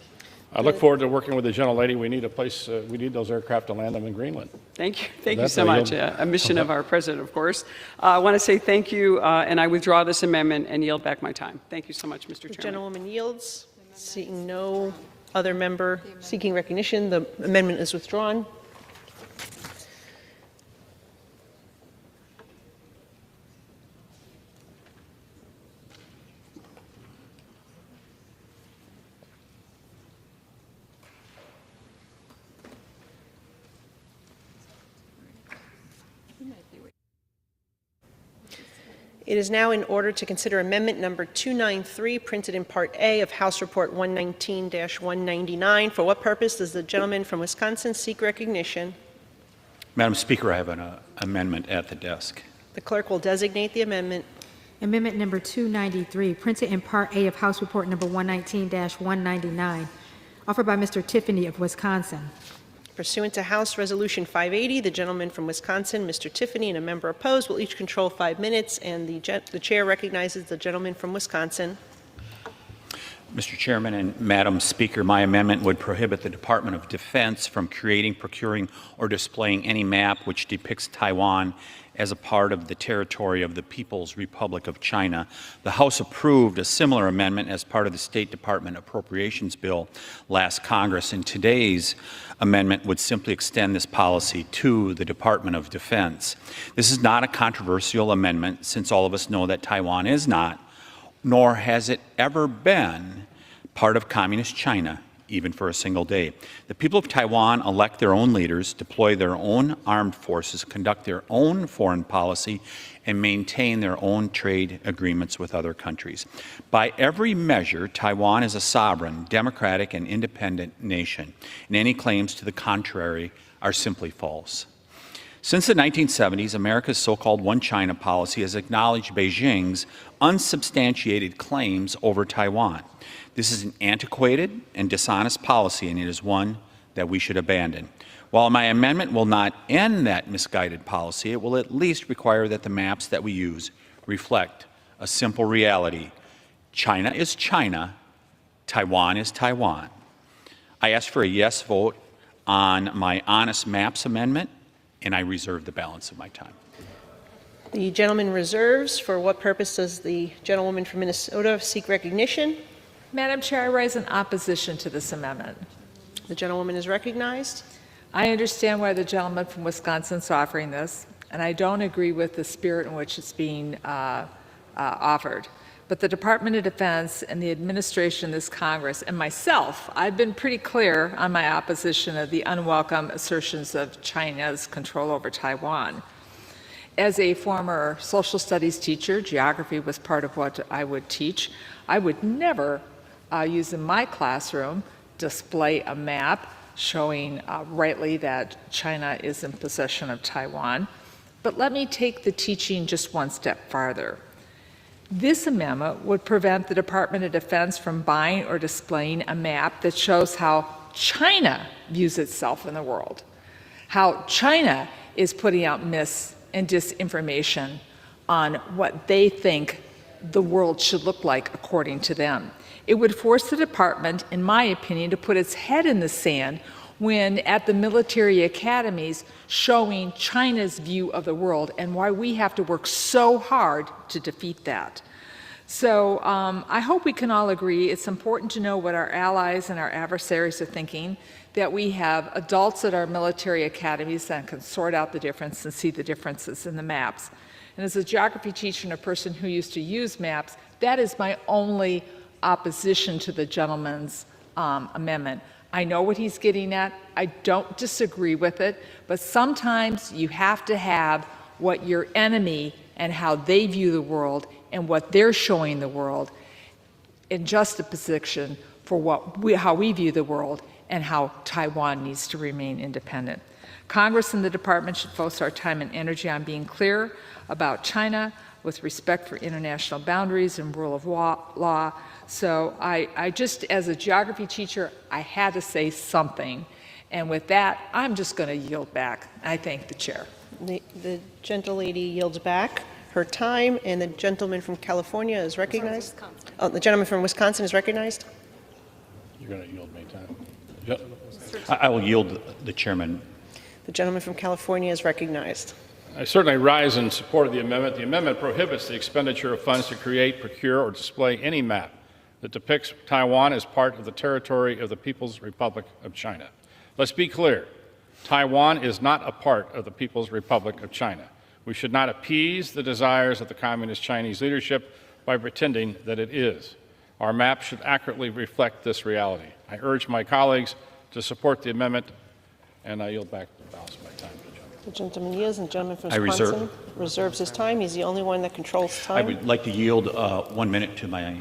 I look forward to working with the gentlelady. We need a place, we need those aircraft to land them in Greenland. Thank you. Thank you so much. A mission of our president, of course. I want to say thank you, and I withdraw this amendment and yield back my time. Thank you so much, Mr. Chairman. The gentlewoman yields. Seeing no other member seeking recognition, the amendment is withdrawn. It is now in order to consider amendment number 293, printed in Part A of House Report 119-199. For what purpose does the gentleman from Wisconsin seek recognition? Madam Speaker, I have an amendment at the desk. The clerk will designate the amendment. Amendment number 293, printed in Part A of House Report number 119-199, offered by Mr. Tiffany of Wisconsin. Pursuant to House Resolution 580, the gentleman from Wisconsin, Mr. Tiffany, and a member opposed will each control 5 minutes, and the chair recognizes the gentleman from Wisconsin. Mr. Chairman and Madam Speaker, my amendment would prohibit the Department of Defense from creating, procuring, or displaying any map which depicts Taiwan as a part of the territory of the People's Republic of China. The House approved a similar amendment as part of the State Department Appropriations Bill last Congress, and today's amendment would simply extend this policy to the Department of Defense. This is not a controversial amendment, since all of us know that Taiwan is not, nor has it ever been, part of Communist China, even for a single day. The people of Taiwan elect their own leaders, deploy their own armed forces, conduct their own foreign policy, and maintain their own trade agreements with other countries. By every measure, Taiwan is a sovereign, democratic, and independent nation, and any claims to the contrary are simply false. Since the 1970s, America's so-called One China policy has acknowledged Beijing's unsubstantiated claims over Taiwan. This is an antiquated and dishonest policy, and it is one that we should abandon. While my amendment will not end that misguided policy, it will at least require that the maps that we use reflect a simple reality. China is China, Taiwan is Taiwan. I ask for a yes vote on my Honest Maps amendment, and I reserve the balance of my time. The gentleman reserves. For what purpose does the gentlewoman from Minnesota seek recognition? Madam Chair, I rise in opposition to this amendment. The gentlewoman is recognized. I understand why the gentleman from Wisconsin is offering this, and I don't agree with the spirit in which it's being offered. But the Department of Defense and the administration of this Congress and myself, I've been pretty clear on my opposition of the unwelcome assertions of China's control over Taiwan. As a former social studies teacher, geography was part of what I would teach. I would never use in my classroom display a map showing rightly that China is in possession of Taiwan. But let me take the teaching just one step farther. This amendment would prevent the Department of Defense from buying or displaying a map that shows how China views itself in the world, how China is putting out mis and disinformation on what they think the world should look like according to them. It would force the department, in my opinion, to put its head in the sand when at the military academies showing China's view of the world and why we have to work so hard to defeat that. So I hope we can all agree it's important to know what our allies and our adversaries are thinking, that we have adults at our military academies that can sort out the difference and see the differences in the maps. And as a geography teacher and a person who used to use maps, that is my only opposition to the gentleman's amendment. I know what he's getting at. I don't disagree with it, but sometimes you have to have what your enemy and how they view the world and what they're showing the world in juxtaposition for how we view the world and how Taiwan needs to remain independent. Congress and the Department should focus our time and energy on being clear about China with respect for international boundaries and rule of law. So I just, as a geography teacher, I had to say something. And with that, I'm just going to yield back. I thank the chair. The gentlelady yields back her time, and the gentleman from California is recognized. Oh, the gentleman from Wisconsin is recognized. You're going to yield me time. I will yield the chairman. The gentleman from California is recognized. I certainly rise in support of the amendment. The amendment prohibits the expenditure of funds to create, procure, or display any map that depicts Taiwan as part of the territory of the People's Republic of China. Let's be clear. Taiwan is not a part of the People's Republic of China. We should not appease the desires of the Communist Chinese leadership by pretending that it is. Our map should accurately reflect this reality. I urge my colleagues to support the amendment, and I yield back the balance of my time. The gentleman yields, and the gentleman from I Wisconsin reserves his time. He's the only one that controls time. I would like to yield 1 minute to my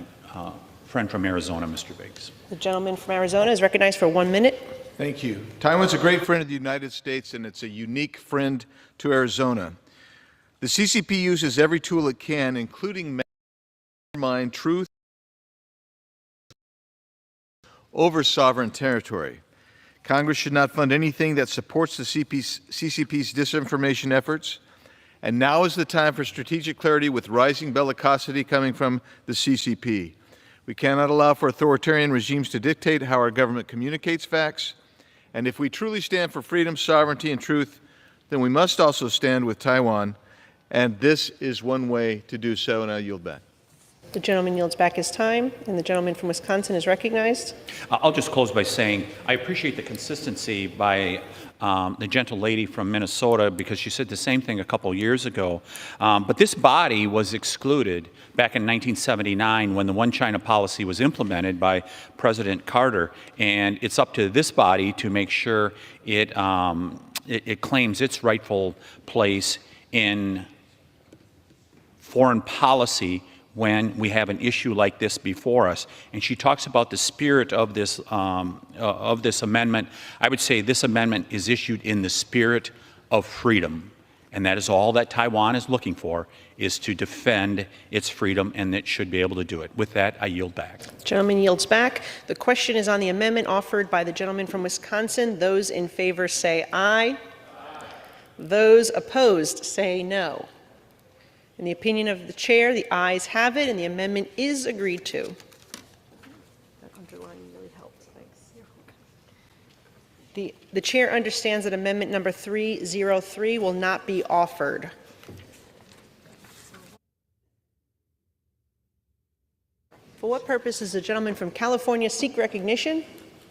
friend from Arizona, Mr. Biggs. The gentleman from Arizona is recognized for 1 minute. Thank you. Taiwan's a great friend of the United States, and it's a unique friend to Arizona. The CCP uses every tool it can, including undermine truth over sovereign territory. Congress should not fund anything that supports the CCP's disinformation efforts. And now is the time for strategic clarity with rising bellicosity coming from the CCP. We cannot allow for authoritarian regimes to dictate how our government communicates facts. And if we truly stand for freedom, sovereignty, and truth, then we must also stand with Taiwan. And this is one way to do so, and I yield back. The gentleman yields back his time, and the gentleman from Wisconsin is recognized. I'll just close by saying I appreciate the consistency by the gentle lady from Minnesota, because she said the same thing a couple years ago. But this body was excluded back in 1979 when the One China policy was implemented by President Carter, and it's up to this body to make sure it claims its rightful place in foreign policy when we have an issue like this before us. And she talks about the spirit of this amendment. I would say this amendment is issued in the spirit of freedom. And that is all that Taiwan is looking for, is to defend its freedom, and it should be able to do it. With that, I yield back. Gentleman yields back. The question is on the amendment offered by the gentleman from Wisconsin. Those in favor say aye. Those opposed say no. In the opinion of the chair, the ayes have it, and the amendment is agreed to. That underline really helps. Thanks. The chair understands that amendment number 303 will not be offered. For what purpose does the gentleman from California seek recognition?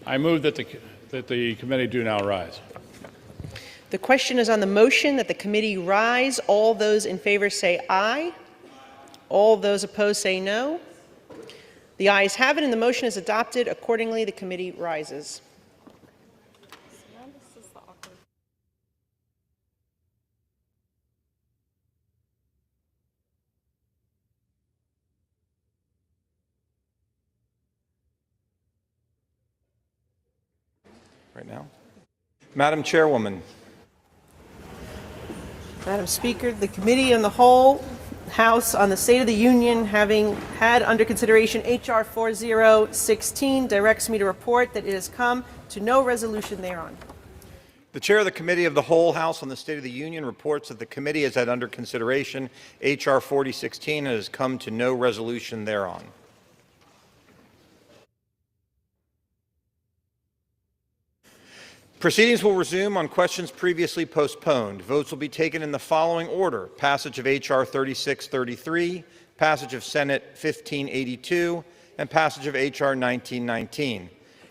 I move that the committee do now rise. The question is on the motion that the committee rise. All those in favor say aye. All those opposed say no. The ayes have it, and the motion is adopted. Accordingly, the committee rises. Right now. Madam Chairwoman. Madam Speaker, the Committee on the Whole House on the State of the Union, having had under consideration H.R. 4016, directs me to report that it has come to no resolution thereon. The Chair of the Committee of the Whole House on the State of the Union reports that the committee has had under consideration H.R. 4016 and has come to no resolution thereon. Proceedings will resume on questions previously postponed. Votes will be taken in the following order: passage of H.R. 3633, passage of Senate 1582, and passage of H.R. 1919.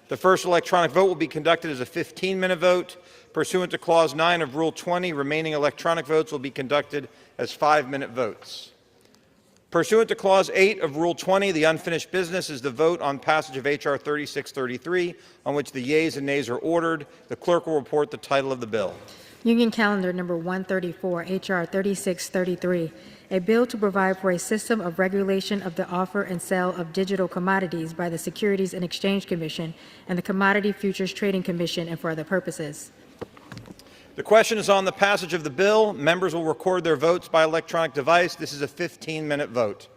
The first electronic vote will be conducted as a 15-minute vote. Pursuant to Clause 9 of Rule 20, remaining electronic votes will be conducted as 5-minute votes. Pursuant to Clause 8 of Rule 20, the unfinished business is the vote on passage of H.R. 3633, on which the yeas and nays are ordered. The clerk will report the title of the bill. Union Calendar Number 134, H.R. 3633, a bill to provide for a system of regulation of the offer and sale of digital commodities by the Securities and Exchange Commission and the Commodity Futures Trading Commission and for other purposes. The question is on the passage of the bill. Members will record their votes by electronic device. This is a 15-minute vote.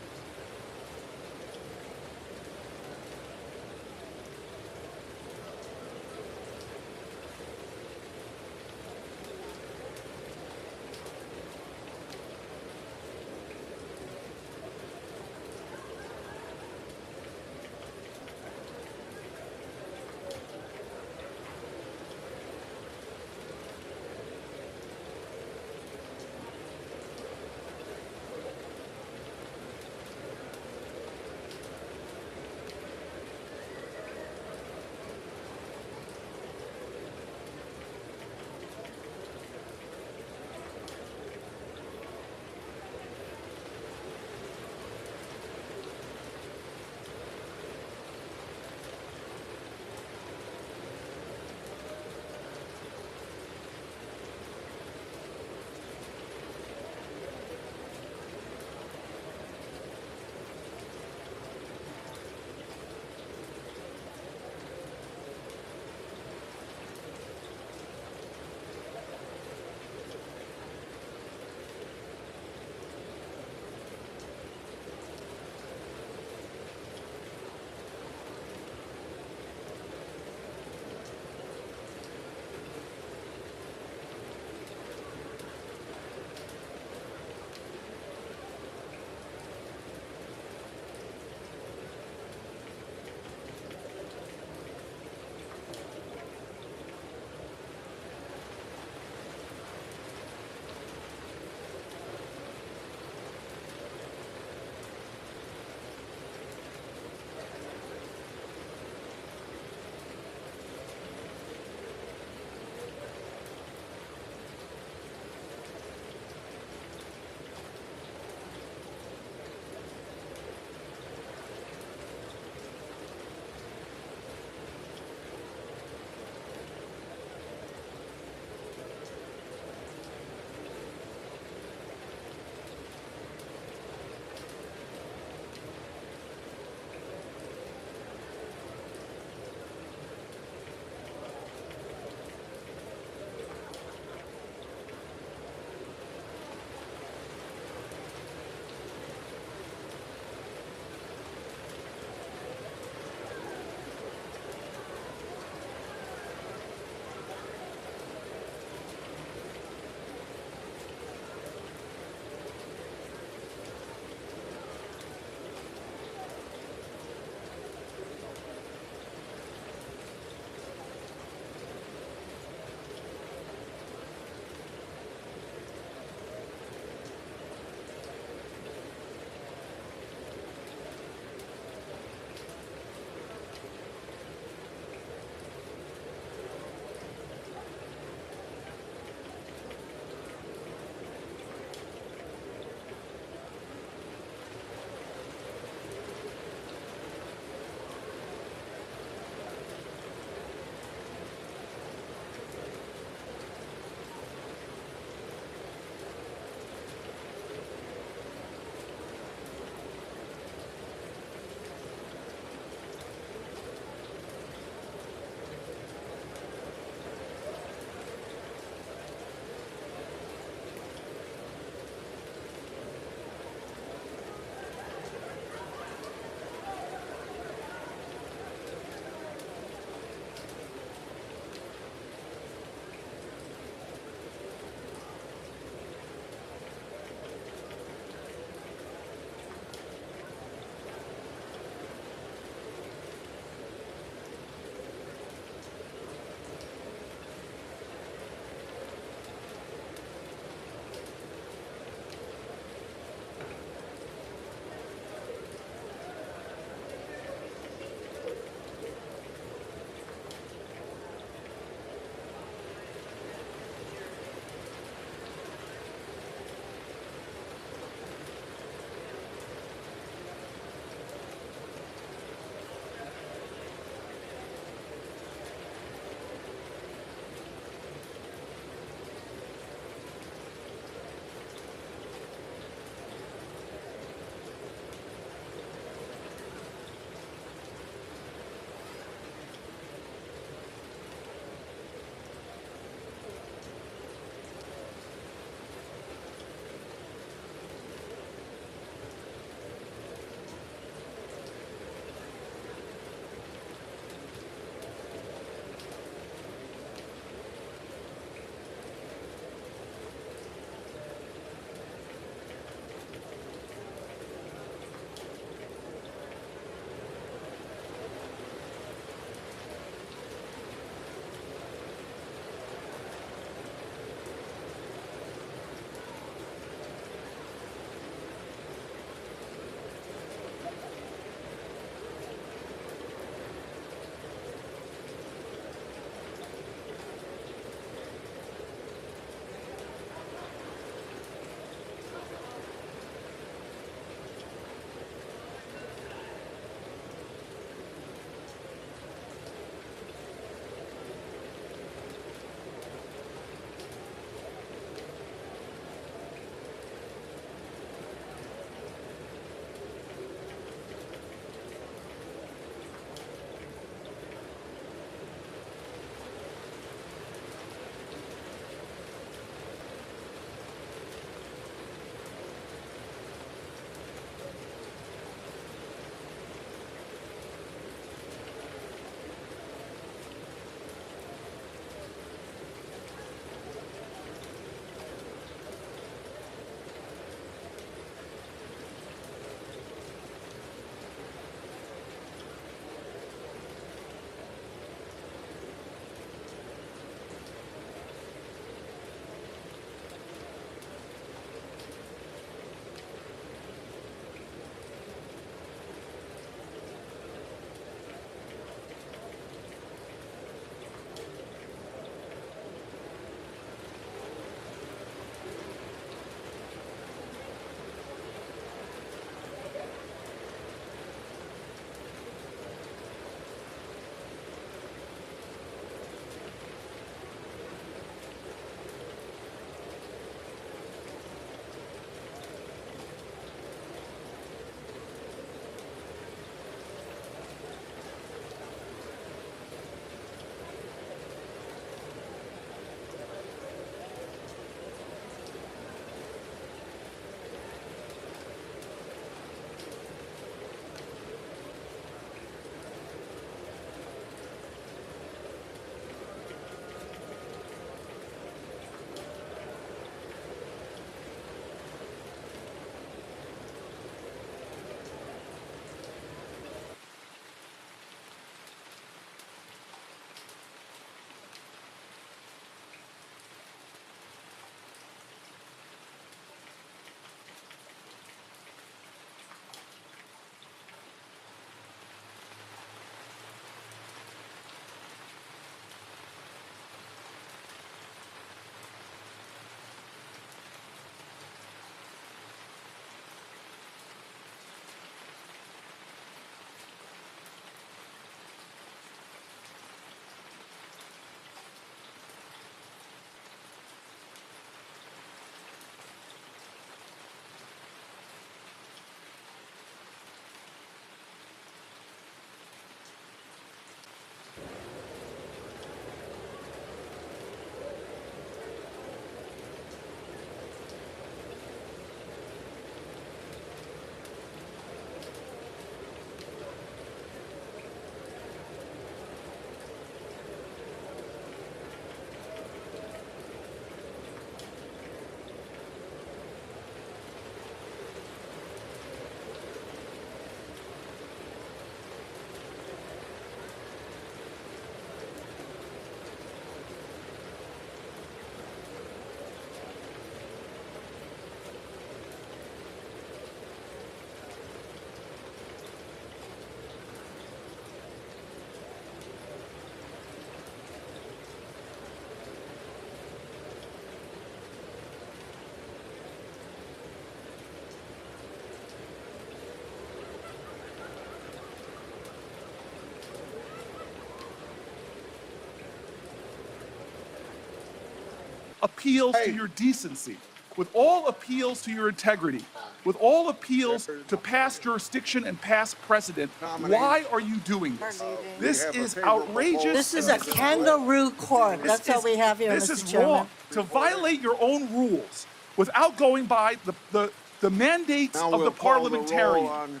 appeals to your decency, with all appeals to your integrity, with all appeals to past jurisdiction and past precedent, why are you doing this? This is outrageous. This is a kangaroo court. That's what we have here, This Mr. is Chairman. wrong. To violate your own rules without going by the mandates of the parliamentarian.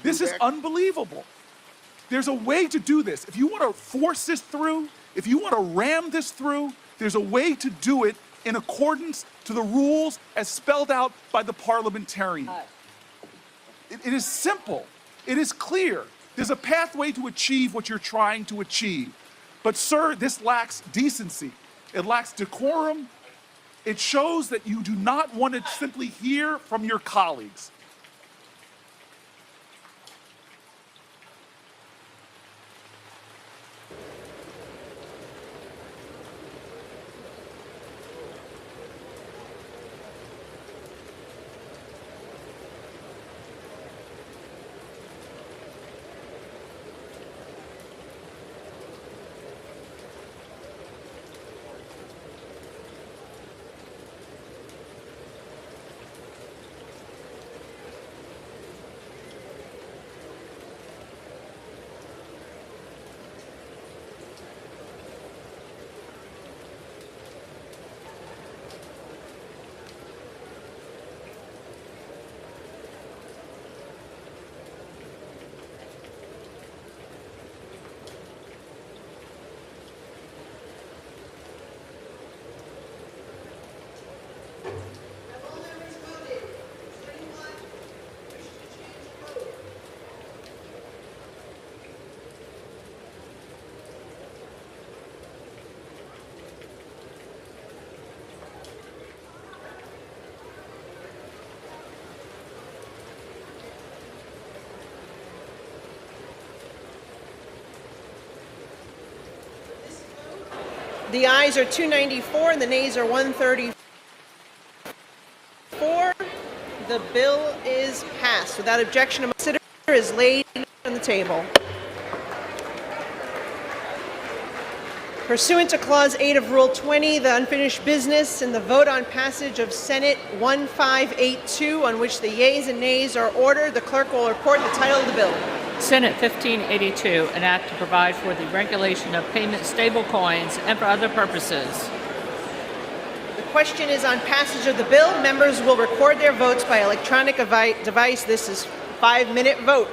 This is unbelievable. There's a way to do this. If you want to force this through, if you want to ram this through, there's a way to do it in accordance to the rules as spelled out by the parliamentarian. It is simple. It is clear. There's a pathway to achieve what you're trying to achieve. But sir, this lacks decency. It lacks decorum. It shows that you do not want to simply hear from your colleagues. The ayes are 294 and the nays are 134. The bill is passed. Without objection, a motion is laid on the table. Pursuant to Clause 8 of Rule 20, the unfinished business and the vote on passage of Senate 1582, on which the yeas and nays are ordered, the clerk will report the title of the bill. Senate 1582, an act to provide for the regulation of payment stablecoins and for other purposes. The question is on passage of the bill. Members will record their votes by electronic device. This is 5-minute vote.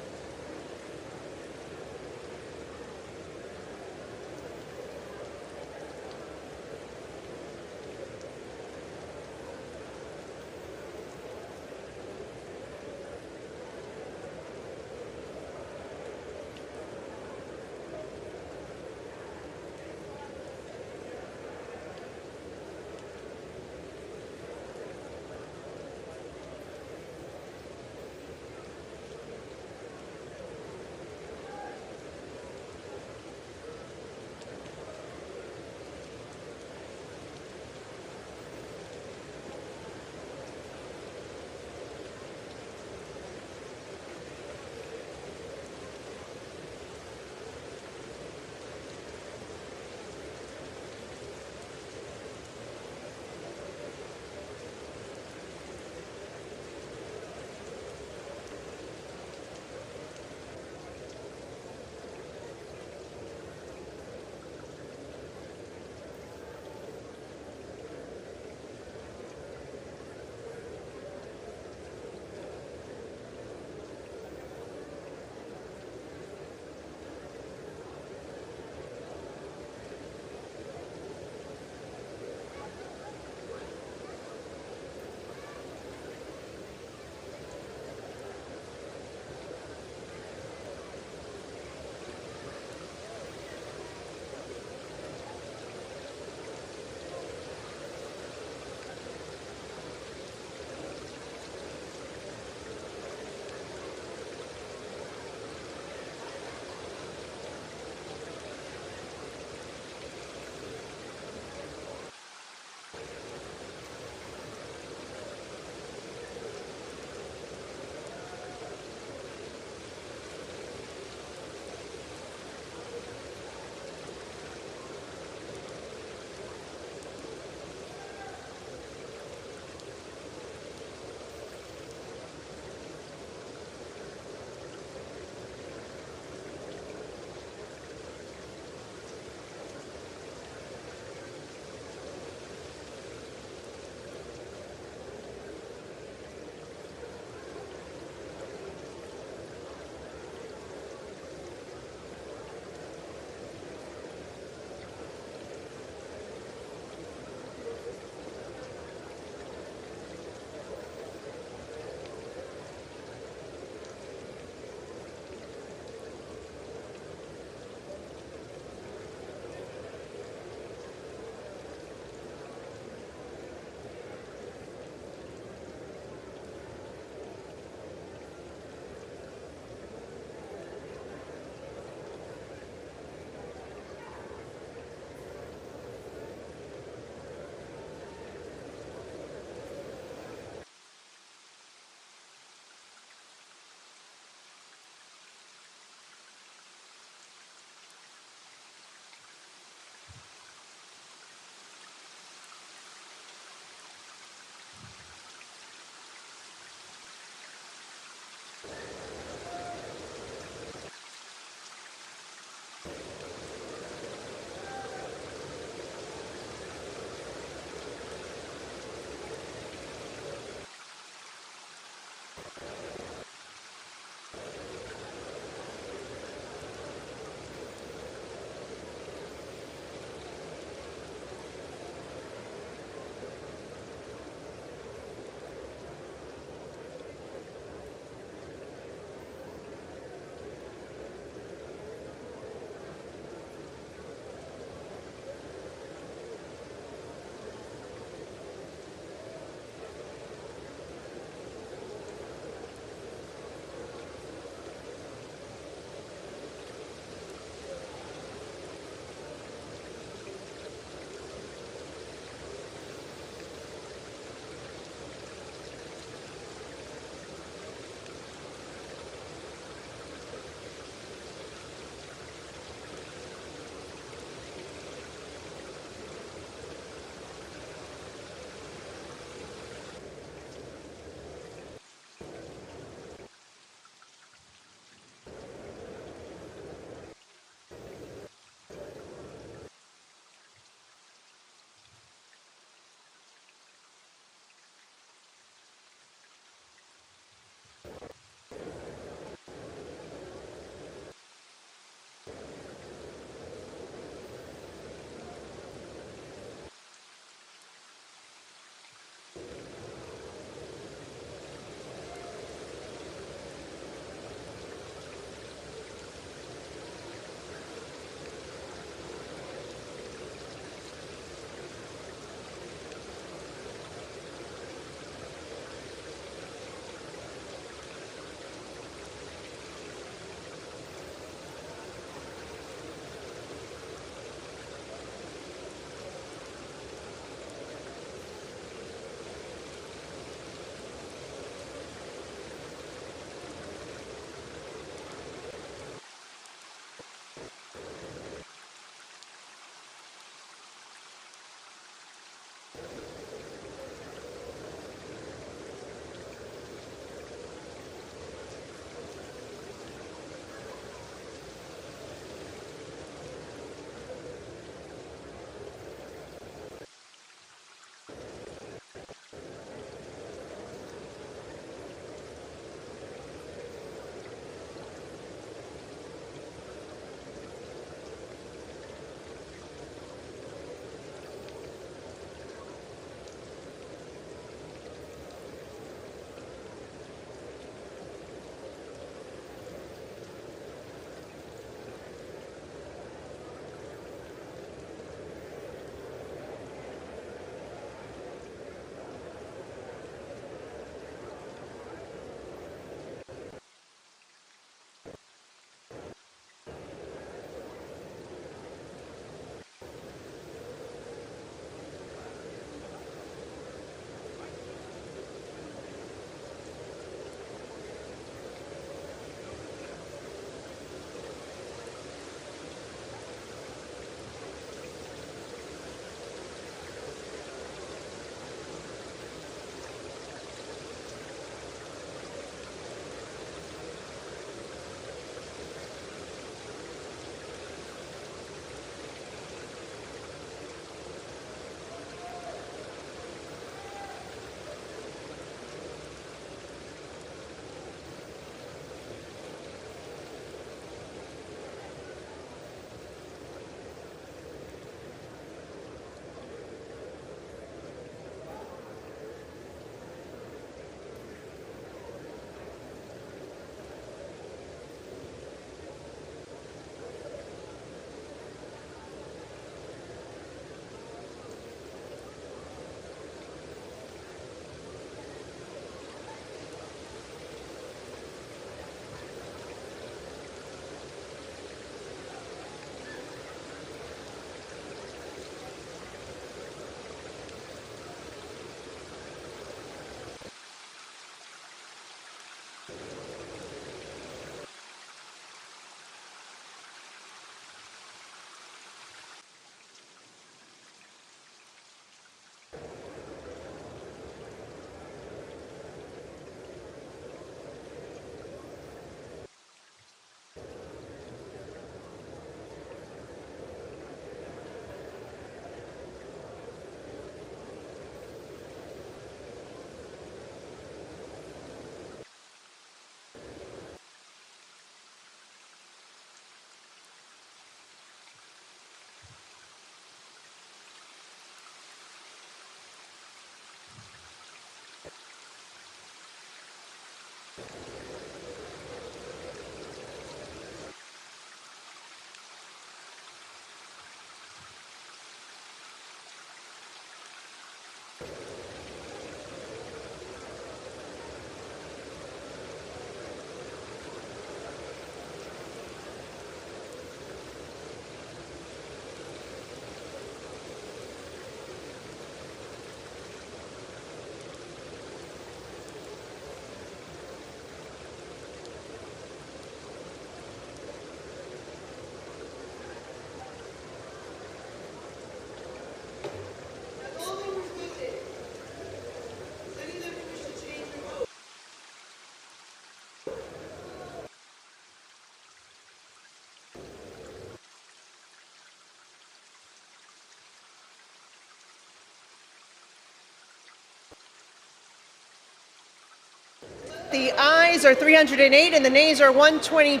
The ayes are 308 and the nays are 120.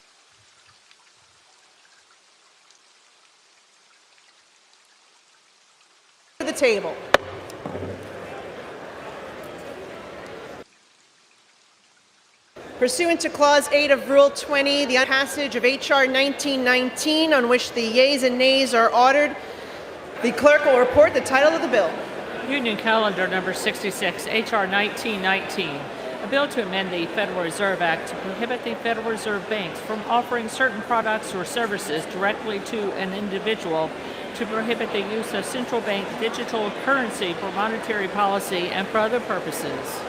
To the table. Pursuant to Clause 8 of Rule 20, the passage of H.R. 1919, on which the yeas and nays are ordered, the clerk will report the title of the bill. Union Calendar Number 66, H.R. 1919, a bill to amend the Federal Reserve Act to prohibit the Federal Reserve banks from offering certain products or services directly to an individual, to prohibit the use of central bank digital currency for monetary policy and for other purposes.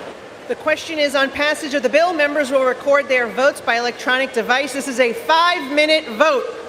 The question is on passage of the bill. Members will record their votes by electronic device. This is a 5-minute vote.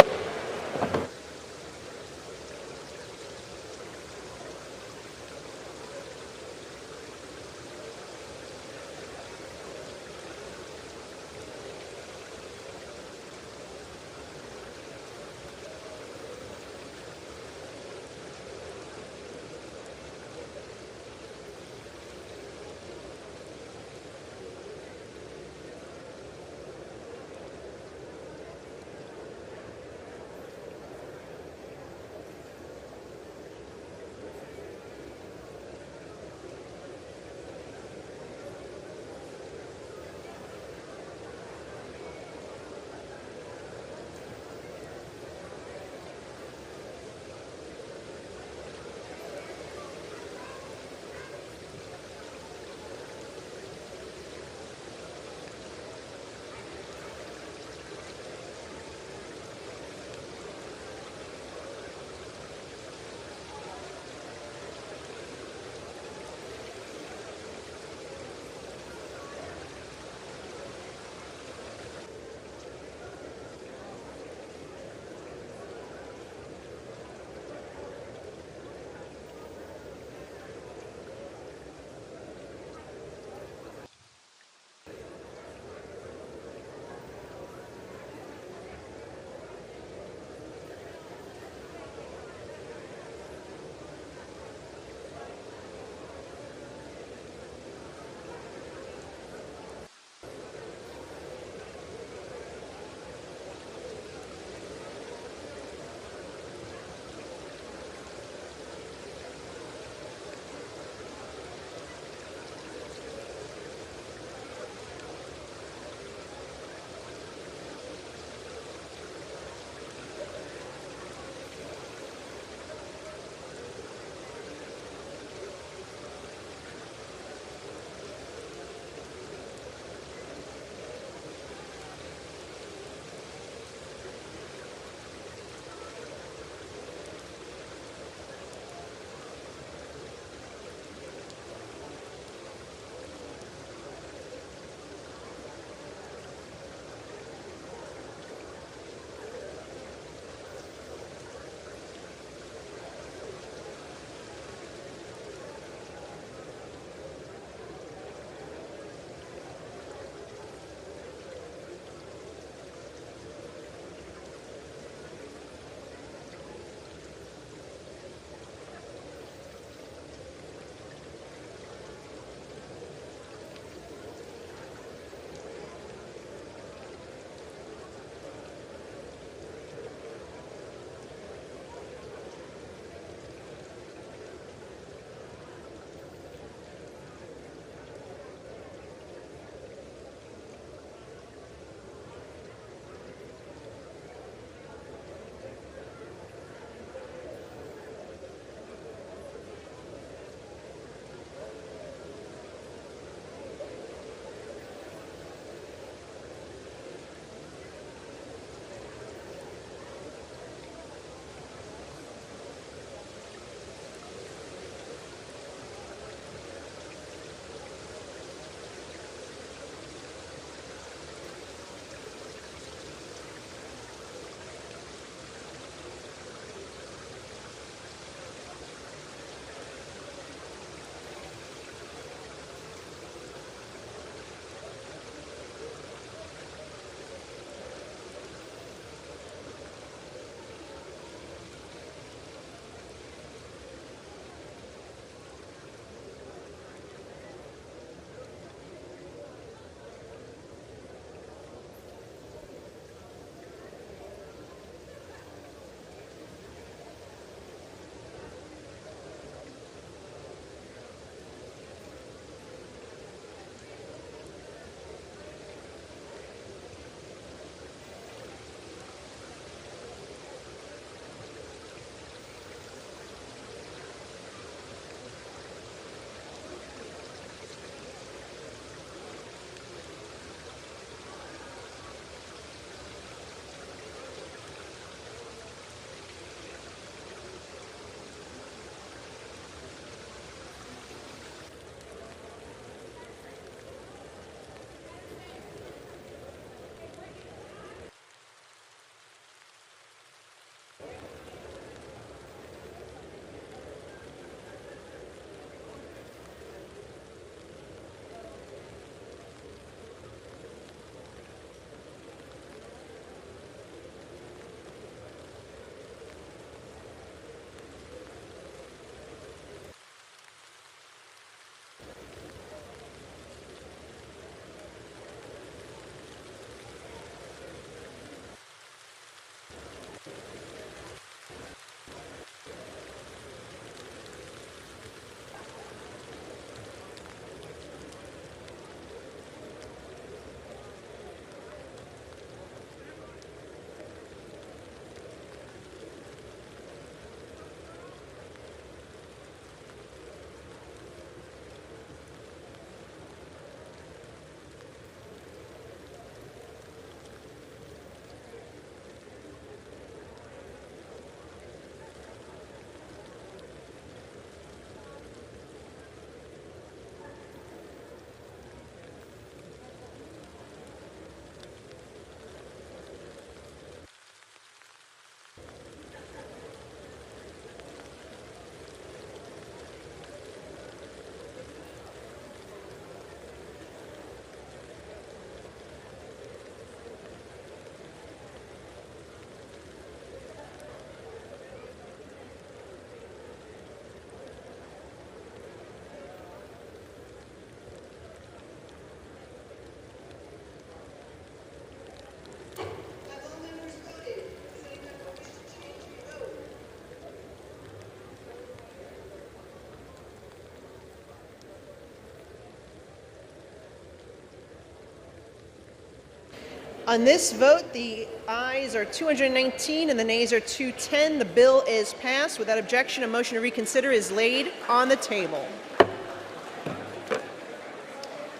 On this vote, the ayes are 219 and the nays are 210. The bill is passed. Without objection, a motion to reconsider is laid on the table.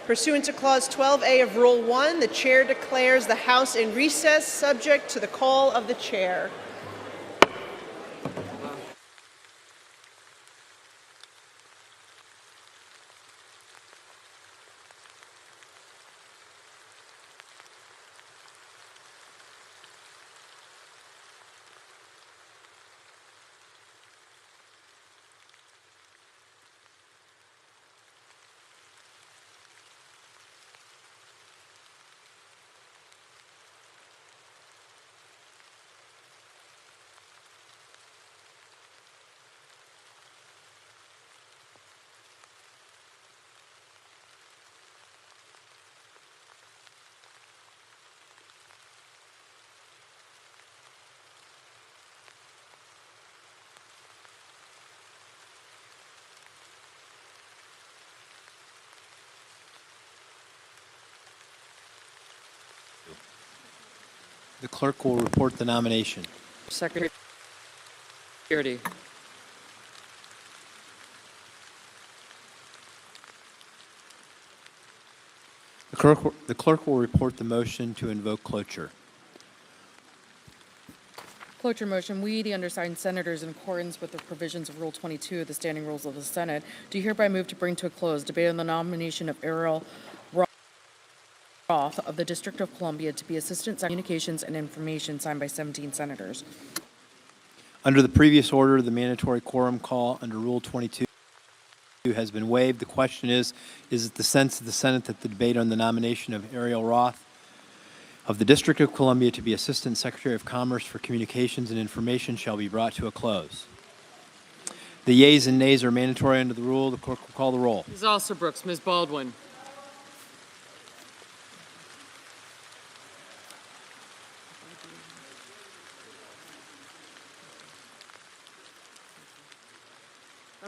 Pursuant to Clause 12A of Rule 1, the Chair declares the House in recess, subject to the call of the Chair. The clerk will report the nomination. Secretary. The clerk will report the motion to invoke cloture. Cloture motion. We, the undersigned senators, in accordance with the provisions of Rule 22 of the Standing Rules of the Senate, do hereby move to bring to a close debate on the nomination of Ariel Roth of the District of Columbia to be Assistant Secretary of Communications and Information, signed by 17 senators. Under the previous order, the mandatory quorum call under Rule 22 has been waived. The question is it the sense of the Senate that the debate on the nomination of Ariel Roth of the District of Columbia to be Assistant Secretary of Commerce for Communications and Information shall be brought to a close? The yeas and nays are mandatory under the rule. The clerk will call the roll. Ms. Alsobrooks, Ms. Baldwin.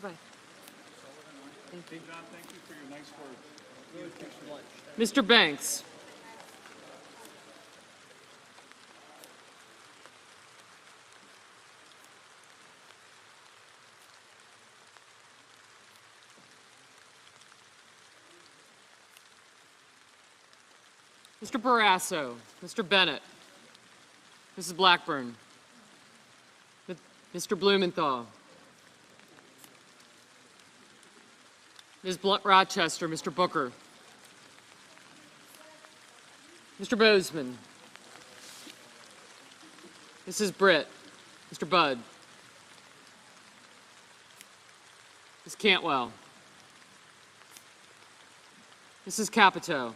Bye-bye. Thank you. John, thank you for your nice words. Mr. Banks. Mr. Barrasso, Mr. Bennett, Mrs. Blackburn, Mr. Blumenthal, Ms. Rochester, Mr. Booker, Mr. Bozeman, Mrs. Britt, Mr. Budd, Ms. Cantwell, Mrs. Capito,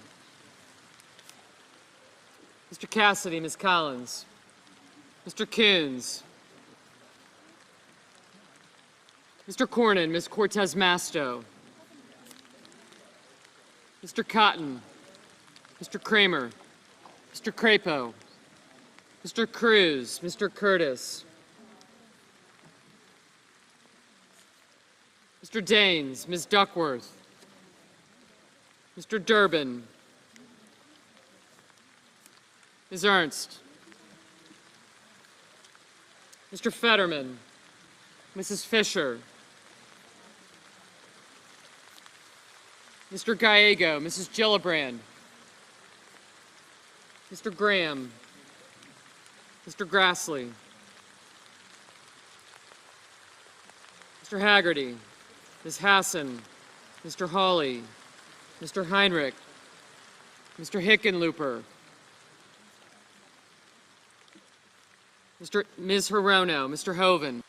Mr. Cassidy, Ms. Collins, Mr. Coons, Mr. Cornyn, Ms. Cortez Masto, Mr. Cotton, Mr. Kramer, Mr. Crapo, Mr. Cruz, Mr. Curtis, Mr. Daines, Ms. Duckworth, Mr. Durbin, Ms. Ernst, Mr. Fetterman, Mrs. Fisher, Mr. Gallego, Mrs. Gillibrand, Mr. Graham, Mr. Grassley, Mr. Haggerty, Ms. Hassan, Mr. Hawley, Mr. Heinrich, Mr. Hickenlooper, Ms. Hirono, Mr. Hoven,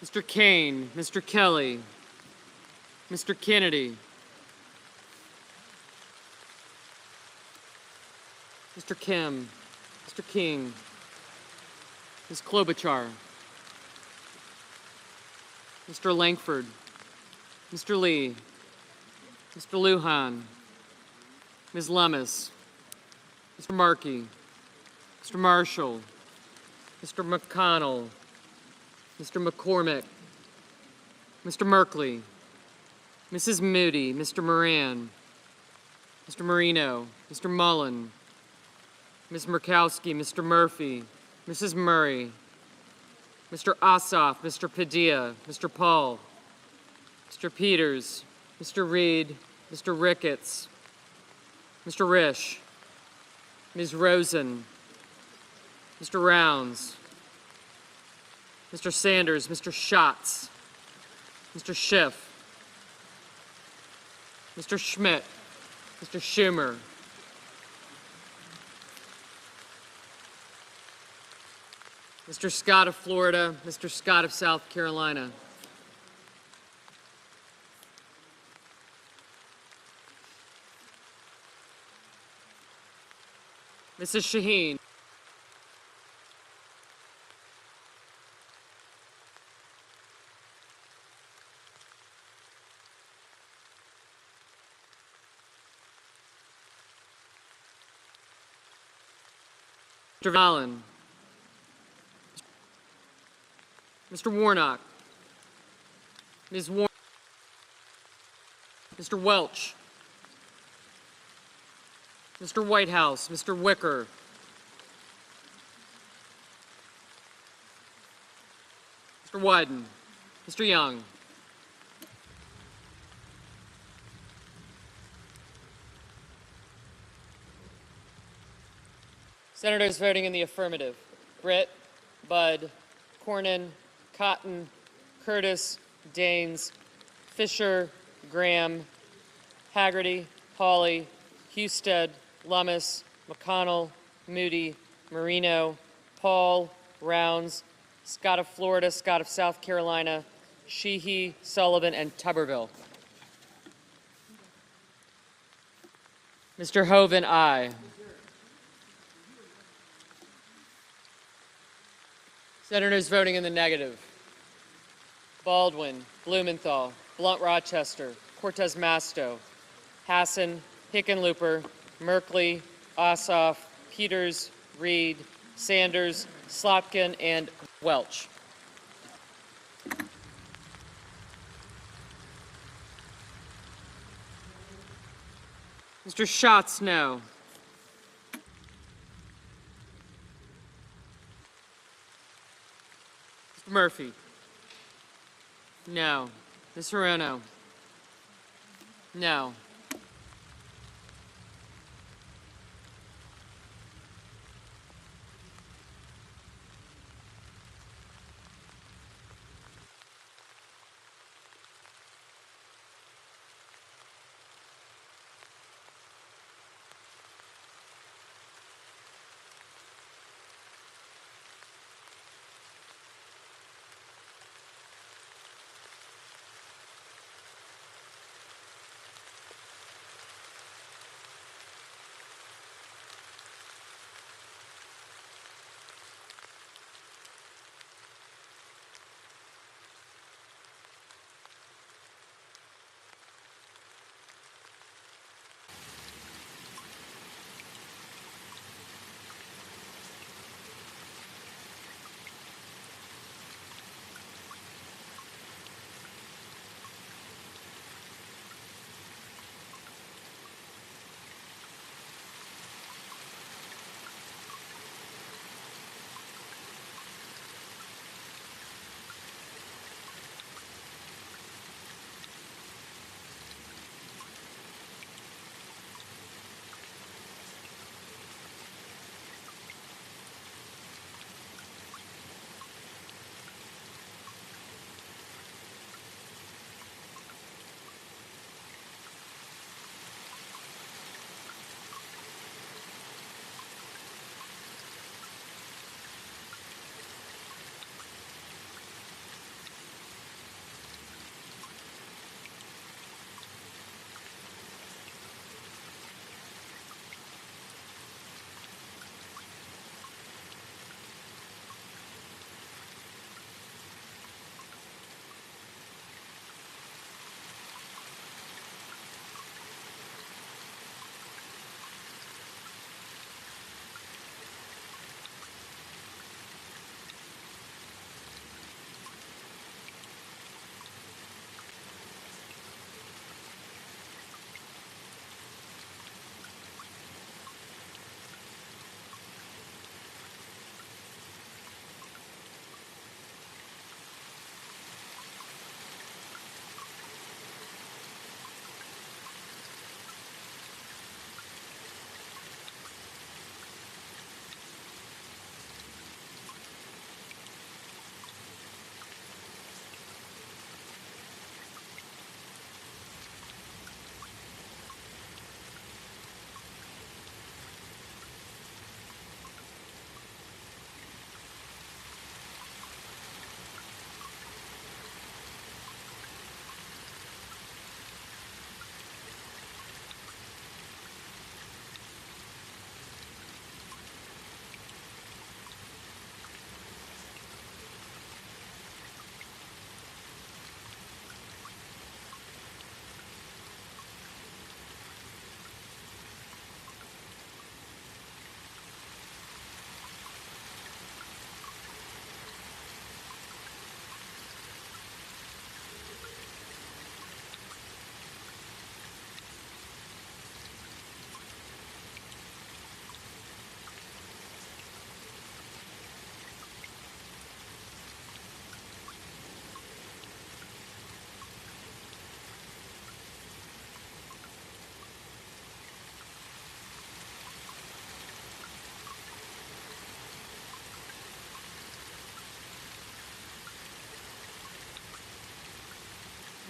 Mr. Kane, Mr. Kelly, Mr. Kennedy, Mr. Kim, Mr. King, Ms. Klobuchar, Mr. Langford, Mr. Lee, Mr. Lujan, Ms. Lemus, Mr. Markey, Mr. Marshall, Mr. McConnell, Mr. McCormick, Mr. Merkley, Mrs. Moody, Mr. Moran, Mr. Marino, Mr. Mullen, Ms. Murkowski, Mr. Murphy, Mrs. Murray, Mr. Ossoff, Mr. Padilla, Mr. Paul, Mr. Peters, Mr. Reed, Mr. Ricketts, Mr. Risch, Ms. Rosen, Mr. Rounds, Mr. Sanders, Mr. Schatz, Mr. Schiff, Mr. Schmidt, Mr. Schumer, Mr. Scott of Florida, Mr. Scott of South Carolina, Mrs. Shaheen, Mr. Allen, Mr. Warnock, Ms. Warren, Mr. Welch, Mr. Whitehouse, Mr. Wicker, Mr. Wyden, Mr. Young, Senators voting in the affirmative: Britt, Budd, Cornyn, Cotton, Curtis, Daines, Fisher, Graham, Haggerty, Hawley, Husted, Lummis, McConnell, Moody, Marino, Paul, Rounds, Scott of Florida, Scott of South Carolina, Sheehy, Sullivan, and Tuberville. Mr. Hoven, aye. Senators voting in the negative: Baldwin, Blumenthal, Blunt Rochester, Cortez Masto, Hassan, Hickenlooper, Merkley, Ossoff, Peters, Reed, Sanders, Slotkin, and Welch. Mr. Schatz, no. Mr. Murphy. No. Ms. Hirono. No.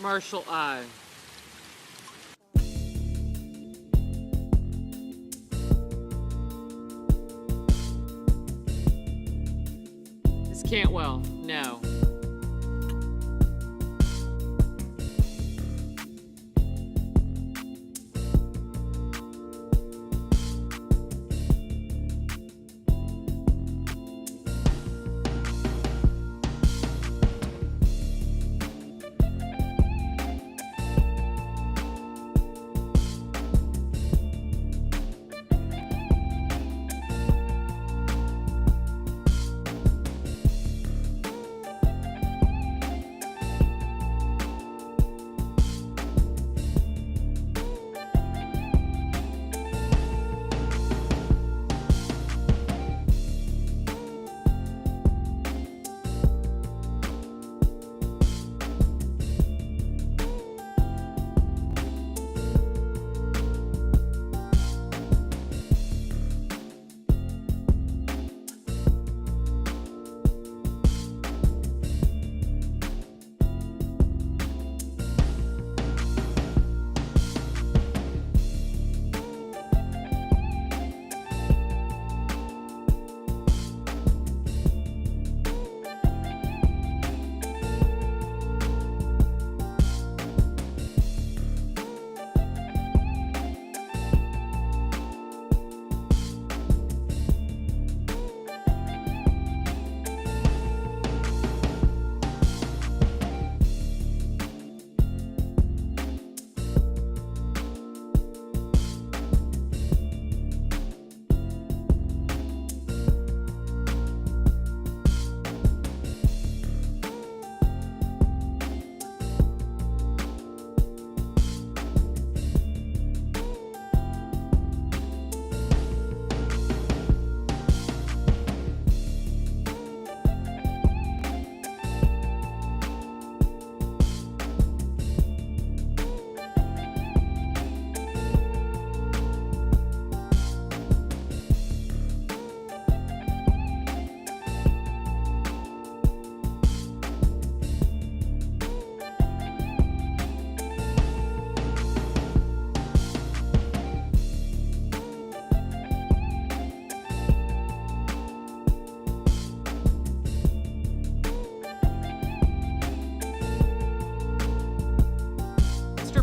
Marshall, aye. Ms. Cantwell, no.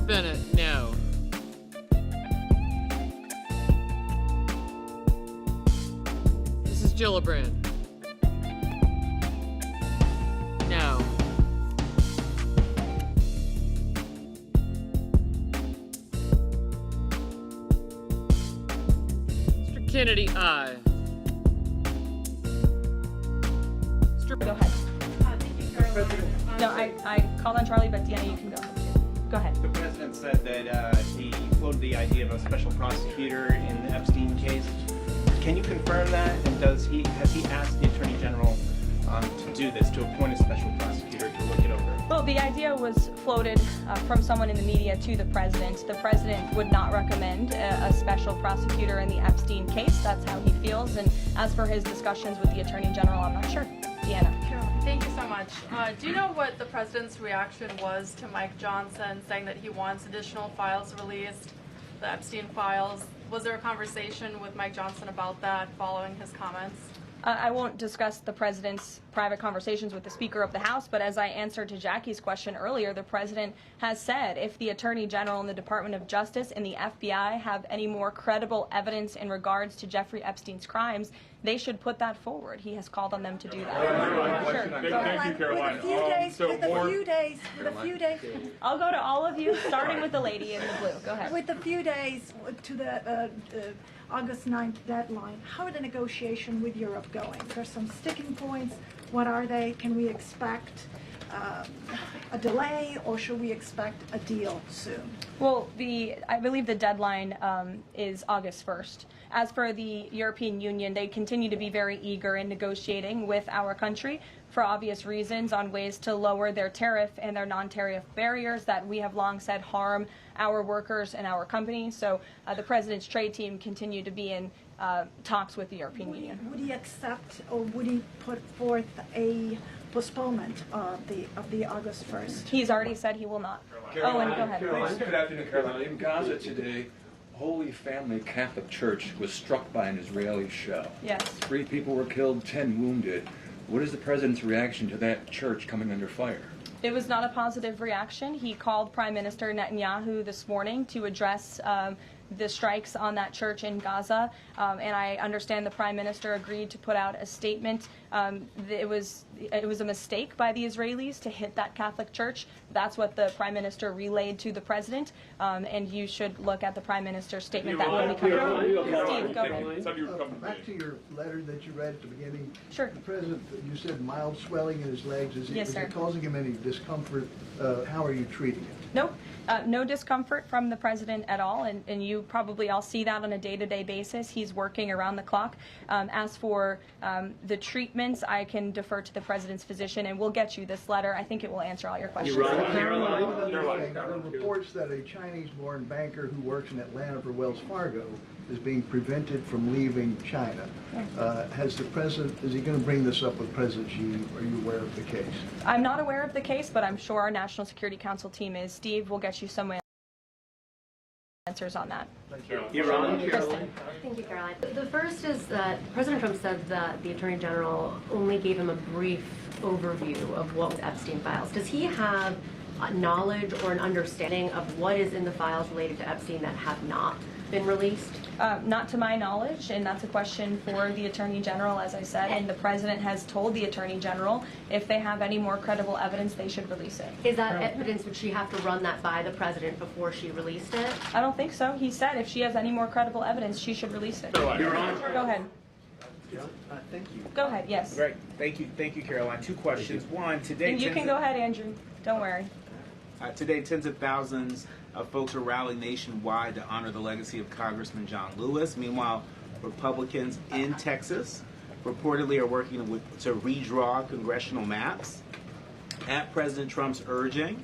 Bennett, no. Mrs. Gillibrand. No. Mr. Kennedy, aye. Go ahead. No, I called on Charlie, but Deanna, you can go. Go ahead. The president said that he floated the idea of a special prosecutor in the Epstein case. Can you confirm that? And has he asked the Attorney General to do this, to appoint a special prosecutor to look it over? Well, the idea was floated from someone in the media to the president. The president would not recommend a special prosecutor in the Epstein case. That's how he feels. And as for his discussions with the Attorney General, I'm not sure. Deanna. Sure. Thank you so much. Do you know what the president's reaction was to Mike Johnson saying that he wants additional files released, the Epstein files? Was there a conversation with Mike Johnson about that following his comments? I won't discuss the president's private conversations with the Speaker of the House, but as I answered to Jackie's question earlier, the president has said if the Attorney General and the Department of Justice and the FBI have any more credible evidence in regards to Jeffrey Epstein's crimes, they should put that forward. He has called on them to do that. Sure. Thank you, Caroline. With a few days. I'll go to all of you, starting with the lady in the blue. Go ahead. With a few days to the August 9th deadline, how are the negotiations with Europe going? There's some sticking points. What are they? Can we expect a delay, or should we expect a deal soon? Well, I believe the deadline is August 1st. As for the European Union, they continue to be very eager in negotiating with our country for obvious reasons on ways to lower their tariff and their non-tariff barriers that we have long said harm our workers and our companies. So the president's trade team continue to be in talks with the European Union. Would he accept, or would he put forth a postponement of the August 1st? He's already said he will not. Caroline, Owen, go ahead. Good afternoon, Caroline. In Gaza today, Holy Family Catholic Church was struck by an Israeli shell. Yes. 3 people were killed, 10 wounded. What is the president's reaction to that church coming under fire? It was not a positive reaction. He called Prime Minister Netanyahu this morning to address the strikes on that church in Gaza, and I understand the Prime Minister agreed to put out a statement. It was a mistake by the Israelis to hit that Catholic church. That's what the Prime Minister relayed to the President, and you should look at the Prime Minister's statement that will be coming. Steve, go ahead. Back to your letter that you read at the beginning. Sure. The President, you said mild swelling in his legs. Is it causing him any discomfort? How are you treating it? Nope. No discomfort from the President at all, and you probably all see that on a day-to-day basis. He's working around the clock. As for the treatments, I can defer to the President's physician, and we'll get you this letter. I think it will answer all your questions. There are reports that a Chinese-born banker who works in Atlanta for Wells Fargo is being prevented from leaving China. Has the President, is he going to bring this up with President Xi? Are you aware of the case? I'm not aware of the case, but I'm sure our National Security Council team is. Steve, we'll get you some answers on that. Thank you, Caroline. The first is that President Trump said that the Attorney General only gave him a brief overview of what was Epstein files. Does he have knowledge or an understanding of what is in the files related to Epstein that have not been released? Not to my knowledge, and that's a question for the Attorney General, as I said, and the President has told the Attorney General if they have any more credible evidence, they should release it. Is that evidence, would she have to run that by the President before she released it? I don't think so. He said if she has any more credible evidence, she should release it. Go ahead. Thank you. Go ahead, yes. Great. Thank you, Caroline. 2 questions. One, today... And you can go ahead, Andrew. Don't worry. Today, tens of thousands of folks are rallying nationwide to honor the legacy of Congressman John Lewis. Meanwhile, Republicans in Texas reportedly are working to redraw congressional maps at President Trump's urging.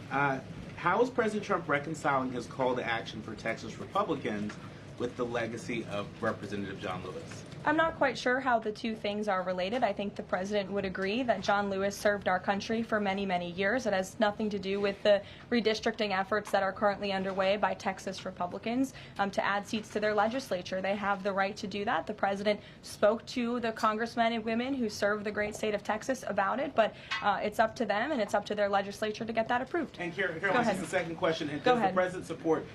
How is President Trump reconciling his call to action for Texas Republicans with the legacy of Representative John Lewis? I'm not quite sure how the two things are related. I think the President would agree that John Lewis served our country for many, many years. It has nothing to do with the redistricting efforts that are currently underway by Texas Republicans to add seats to their legislature. They have the right to do that. The President spoke to the congressmen and women who serve the great state of Texas about it, but it's up to them and it's up to their legislature to get that approved. And Caroline, just the second question. And does the President support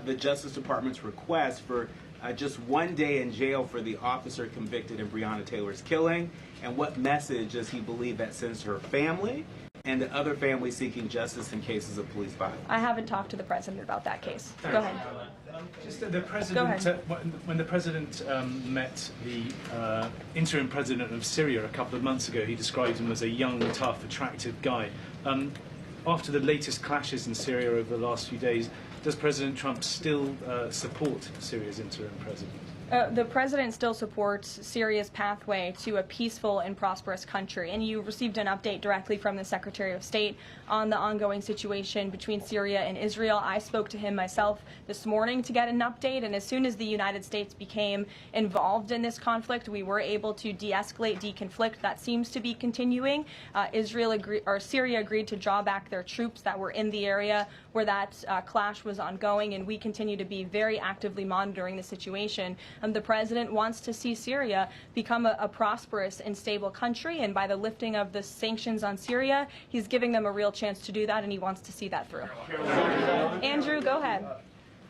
the Justice Department's request for just 1 day in jail for the officer convicted in Breonna Taylor's killing? And what message does he believe that sends to her family and to other families seeking justice in cases of police violence? I haven't talked to the President about that case. Go ahead. Just the President, when the President met the interim President of Syria a couple of months ago, he described him as a young, tough, attractive guy. After the latest clashes in Syria over the last few days, does President Trump still support Syria's interim president? The President still supports Syria's pathway to a peaceful and prosperous country, and you received an update directly from the Secretary of State on the ongoing situation between Syria and Israel. I spoke to him myself this morning to get an update, and as soon as the United States became involved in this conflict, we were able to de-escalate, deconflict. That seems to be continuing. Syria agreed to draw back their troops that were in the area where that clash was ongoing, and we continue to be very actively monitoring the situation. The President wants to see Syria become a prosperous and stable country, and by the lifting of the sanctions on Syria, he's giving them a real chance to do that, and he wants to see that through. Andrew, go ahead.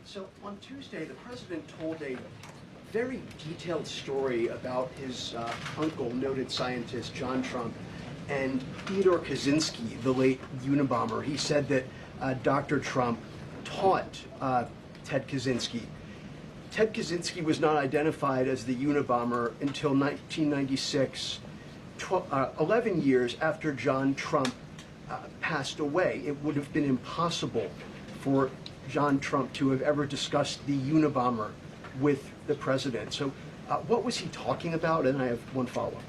So on Tuesday, the President told a very detailed story about his uncle, noted scientist John Trump, and Theodore Kaczynski, the late Unabomber. He said that Dr. Trump taught Ted Kaczynski. Ted Kaczynski was not identified as the Unabomber until 1996, 11 years after John Trump passed away. It would have been impossible for John Trump to have ever discussed the Unabomber with the President. So What was he talking about? And I have one follow-up.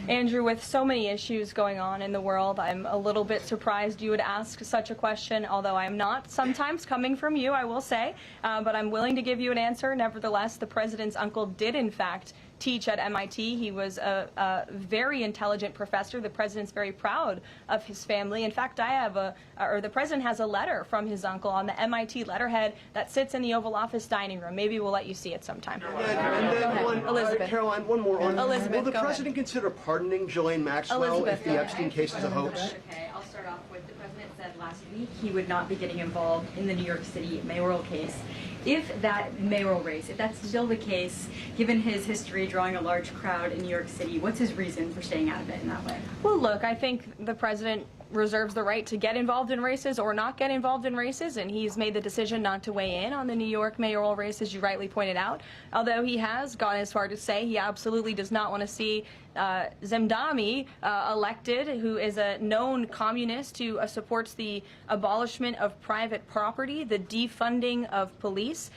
Andrew, with so many issues going on in the world, I'm a little bit surprised you would ask such a question, although I'm not sometimes coming from you, I will say, but I'm willing to give you an answer. Nevertheless, the president's uncle did, in fact, teach at MIT. He was a very intelligent professor. The president's very proud of his family. In fact, the president has a letter from his uncle on the MIT letterhead that sits in the Oval Office dining room. Maybe we'll let you see it sometime. And then Elizabeth. Caroline, one more on. Elizabeth, will the go ahead. president consider pardoning Ghislaine Maxwell Elizabeth, if the Epstein case is a hoax? Okay, I'll start off with the president said last week he would not be getting involved in the New York City mayoral case. If that mayoral race, if that's still the case, given his history drawing a large crowd in New York City, what's his reason for staying out of it in that way? Well, look, I think the president reserves the right to get involved in races or not get involved in races, and he's made the decision not to weigh in on the New York mayoral race, as you rightly pointed out, although he has gone as far to say he absolutely does not want to see Zemdami elected, who is a known communist who supports the abolishment of private property, the defunding of police.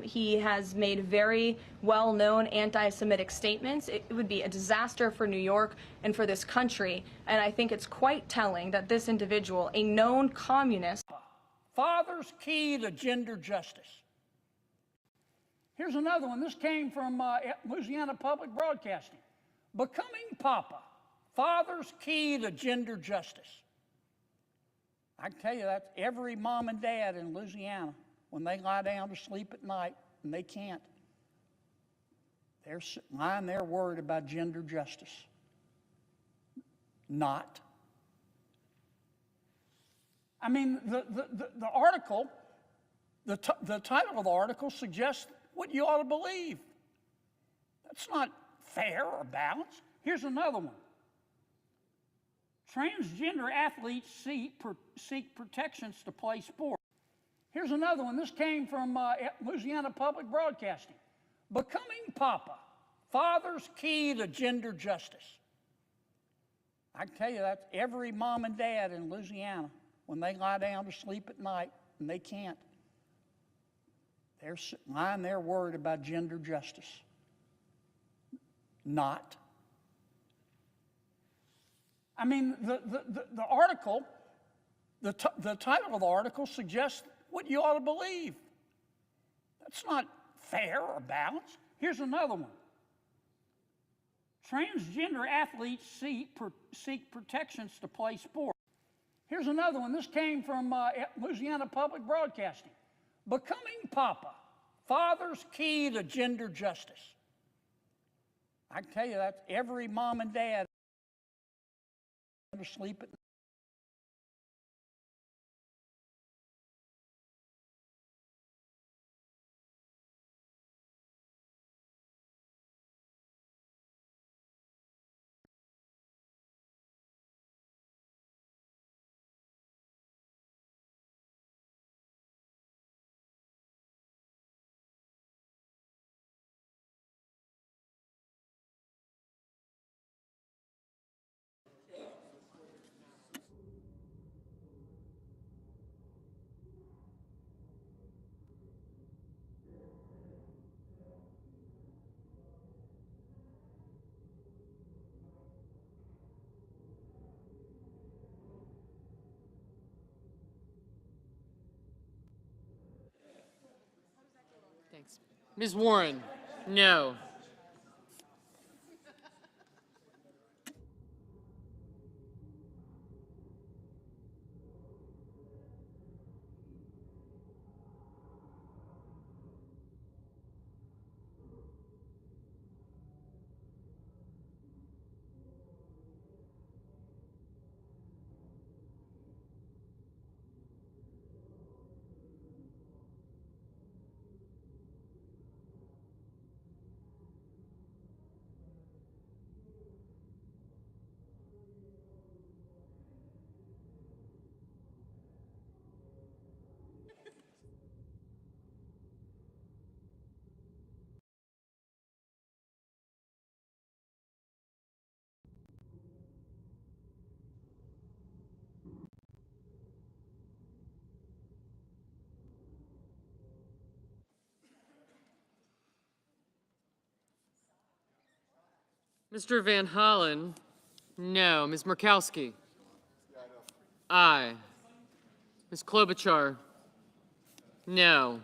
He has made very well-known anti-Semitic statements. It would be a disaster for New York and for this country, and I think it's quite telling that this individual, a known communist... Father's key to gender justice. Here's another one. This came from Louisiana Public Broadcasting. Becoming Papa, father's key to gender justice. I can tell you that's every mom and dad in Louisiana, when they lie down to sleep at night, and they can't, they're lying there worried about gender justice. Not. I mean, the article, the title of the article suggests what you ought to believe. That's not fair or balanced. Here's another one. Transgender athletes seek protections to play sport. Here's another one. This came from Louisiana Public Broadcasting. Becoming Papa, father's key to gender justice. I can tell you that's every mom and dad in Louisiana, when they lie down to sleep at night, and they can't, they're lying there worried about gender justice. Not. I mean, the article, the title of the article suggests what you ought to believe. That's not fair or balanced. Here's another one. Transgender athletes seek protections to play sport. Here's another one. This came from Louisiana Public Broadcasting. Becoming Papa, father's key to gender justice. I can tell you that's every mom and dad to sleep at night. Thanks. Ms. Warren, no. Mr. Van Hollen? No. Ms. Murkowski? Aye. Ms. Klobuchar? No.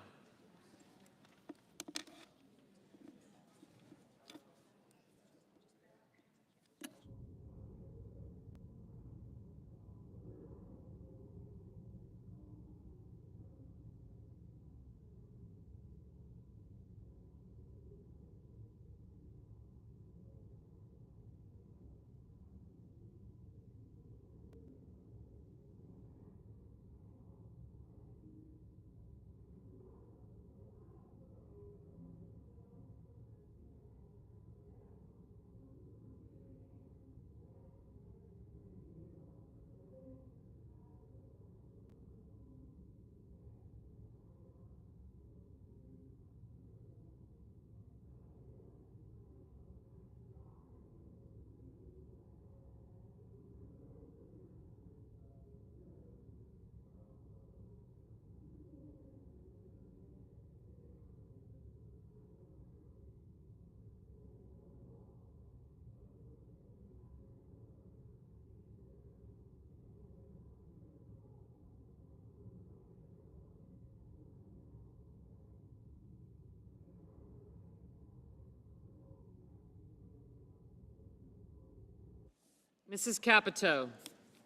Mrs. Capito?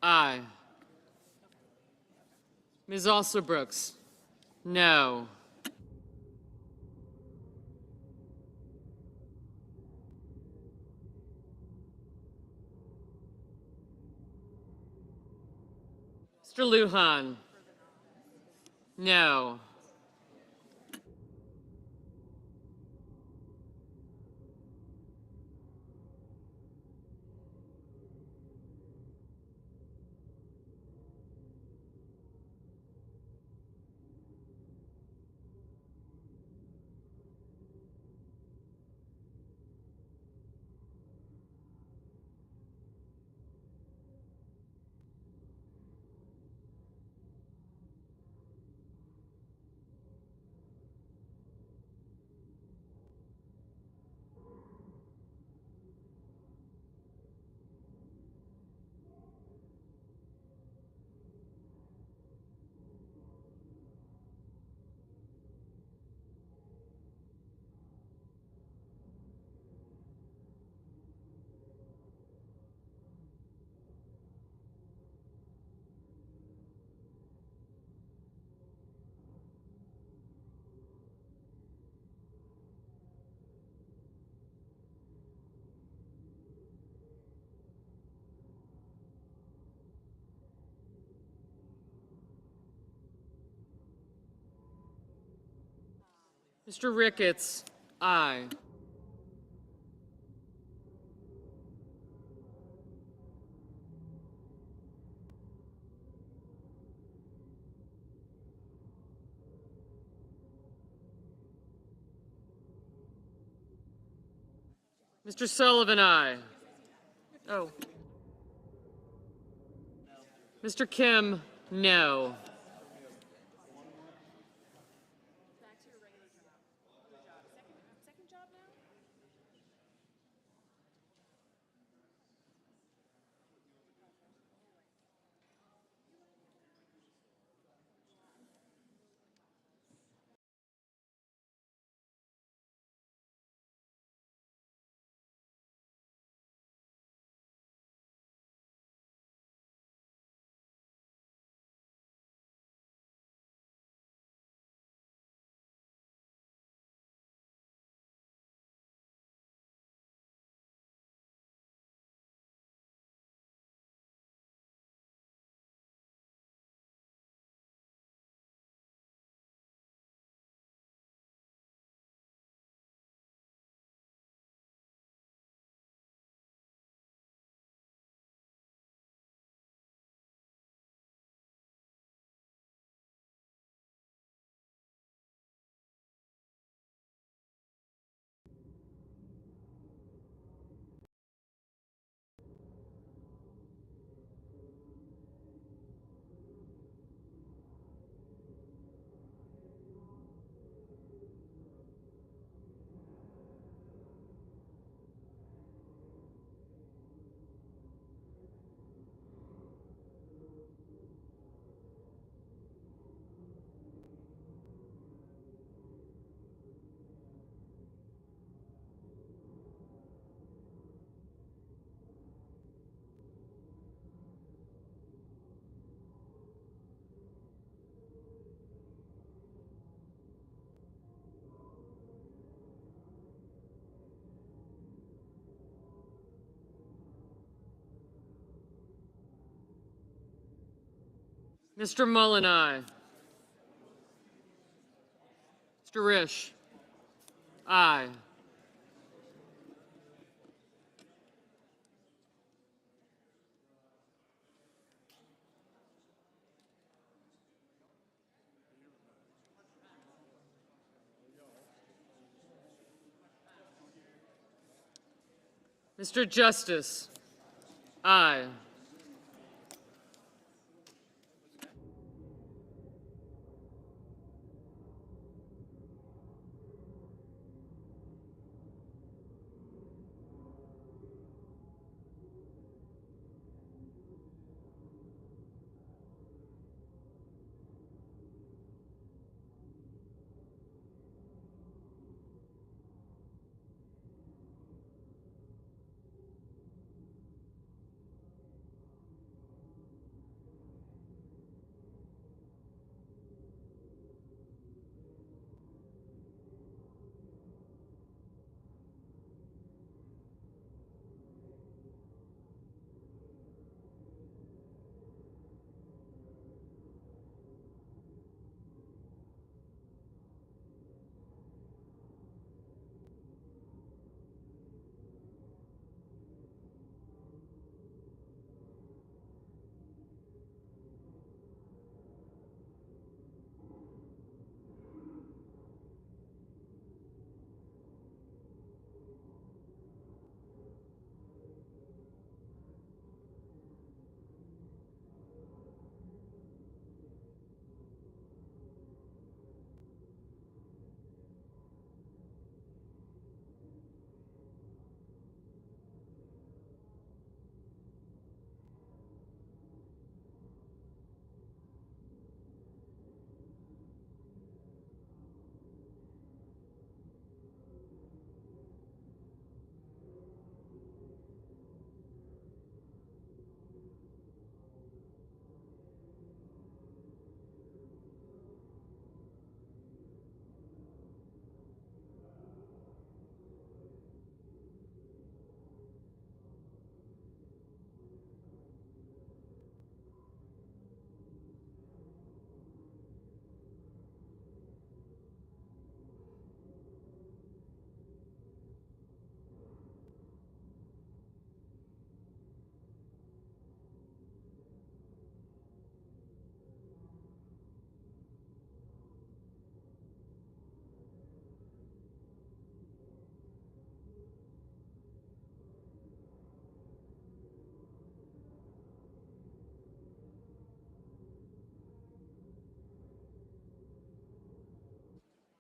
Aye. Ms. Alsobrooks? No. Mr. Lujan? No. Mr. Ricketts? Aye. Mr. Sullivan, aye. Oh. Mr. Kim, no. Mr. Mullen, aye. Mr. Risch. Aye. Mr. Justice. Aye.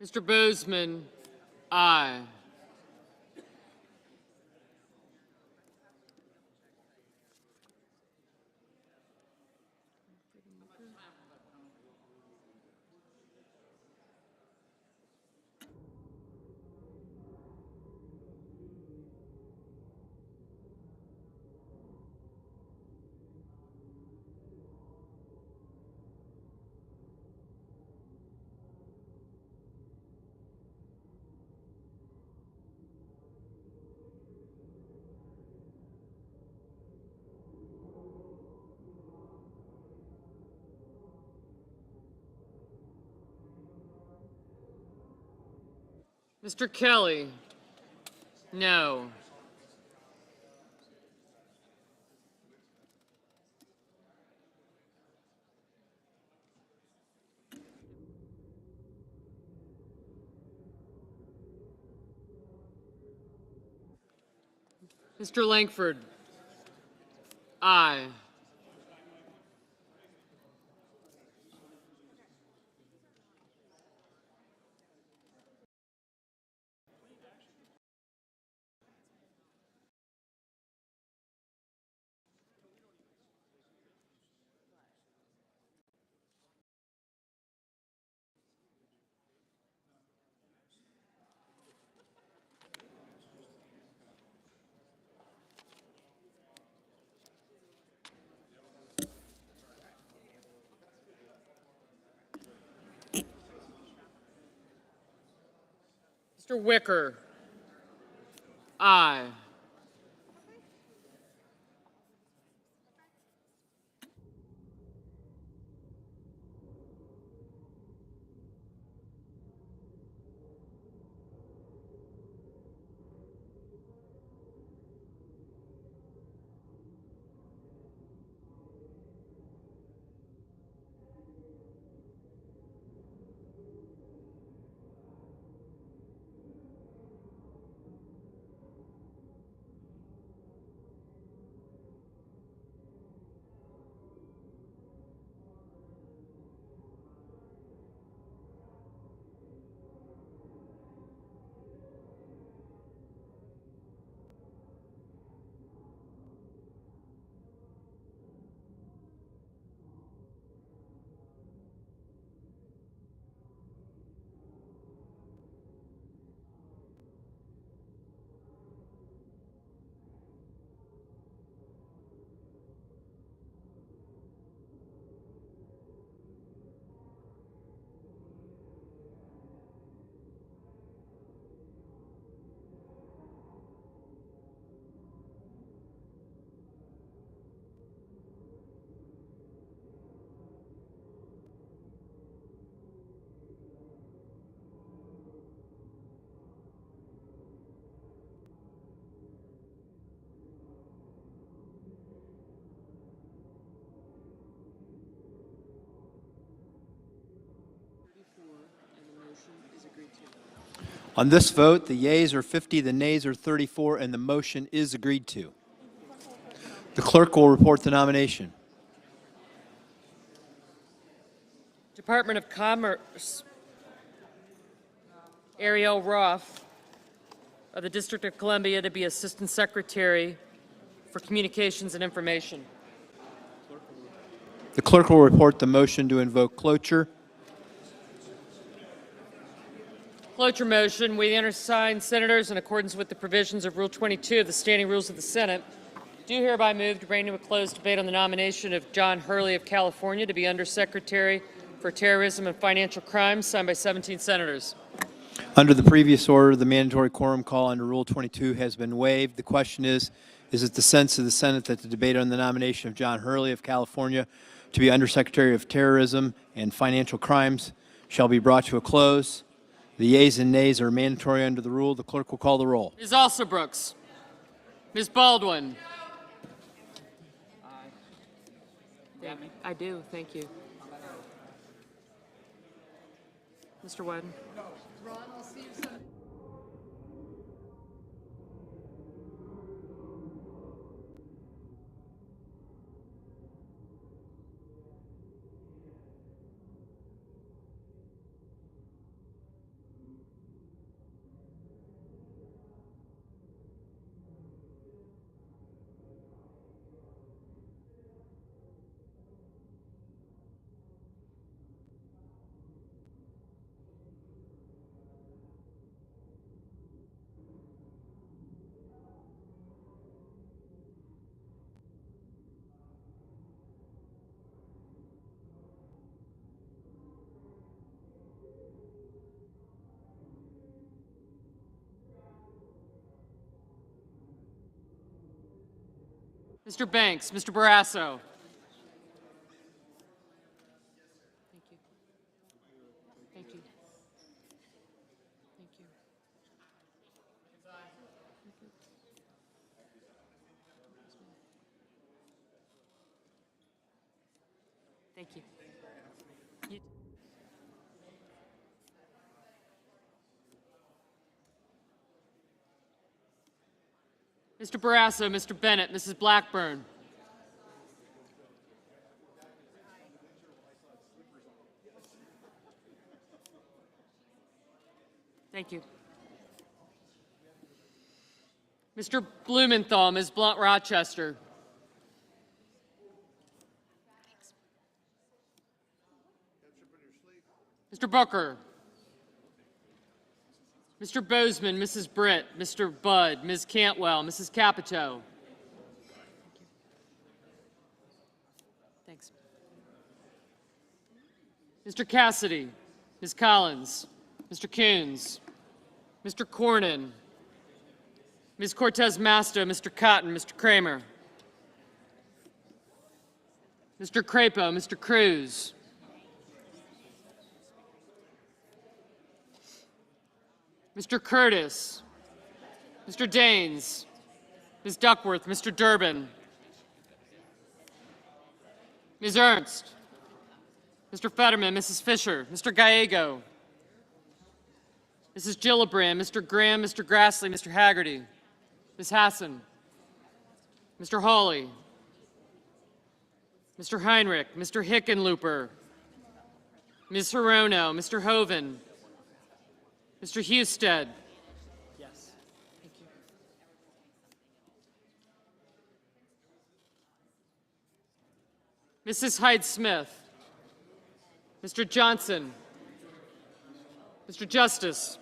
Mr. Bozeman, aye. Mr. Kelly, no. Mr. Langford, aye. Mr. Wicker, aye. On this vote, the yeas are 50, the nays are 34, and the motion is agreed to. The clerk will report the nomination. Department of Commerce, Ariel Roth of the District of Columbia to be Assistant Secretary for Communications and Information. The clerk will report the motion to invoke cloture. Cloture motion. We, the undersigned senators, in accordance with the provisions of Rule 22 of the Standing Rules of the Senate, do hereby move to bring to a closed debate on the nomination of John Hurley of California to be Undersecretary for Terrorism and Financial Crimes, signed by 17 senators. Under the previous order, the mandatory quorum call under Rule 22 has been waived. The question is it the sense of the Senate that the debate on the nomination of John Hurley of California to be Undersecretary of Terrorism and Financial Crimes shall be brought to a close? The yeas and nays are mandatory under the rule. The clerk will call the roll. Ms. Alsobrooks. Ms. Baldwin. I do. Thank you. Mr. Wyden. Ron, I'll see you soon. Mr. Banks. Mr. Barrasso. Thank you. Thank you. Thank you. You. Mr. Barrasso, Mr. Bennett, Mrs. Blackburn. Thank you. Mr. Blumenthal, Ms. Blunt Rochester. Mr. Booker. Mr. Bozeman, Mrs. Britt, Mr. Budd, Ms. Cantwell, Mrs. Capito. Thanks. Mr. Cassidy, Ms. Collins, Mr. Coons, Mr. Cornyn, Ms. Cortez Masto, Mr. Cotton, Mr. Kramer, Mr. Crapo, Mr. Cruz, Mr. Curtis, Mr. Daines, Ms. Duckworth, Mr. Durbin, Ms. Ernst, Mr. Fetterman, Mrs. Fisher, Mr. Gallego, Mrs. Gillibrand, Mr. Graham, Mr. Grassley, Mr. Haggerty, Ms. Hassan, Mr. Hawley, Mr. Heinrich, Mr. Hickenlooper, Ms. Hirono, Mr. Hoven, Mr. Husted. Yes. Thank you. Mrs. Hyde-Smith, Mr. Johnson, Mr. Justice,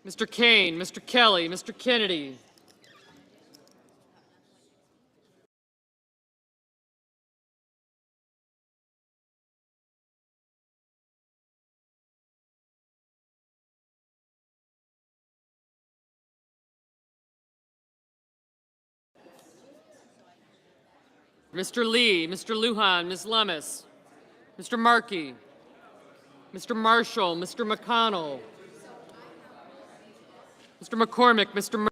Mr. Kane, Mr. Kelly, Mr. Kennedy, Mr. Lee, Mr. Lujan, Ms. Lummis, Mr. Markey, Mr. Marshall, Mr. McConnell, Mr. McCormick, Mr.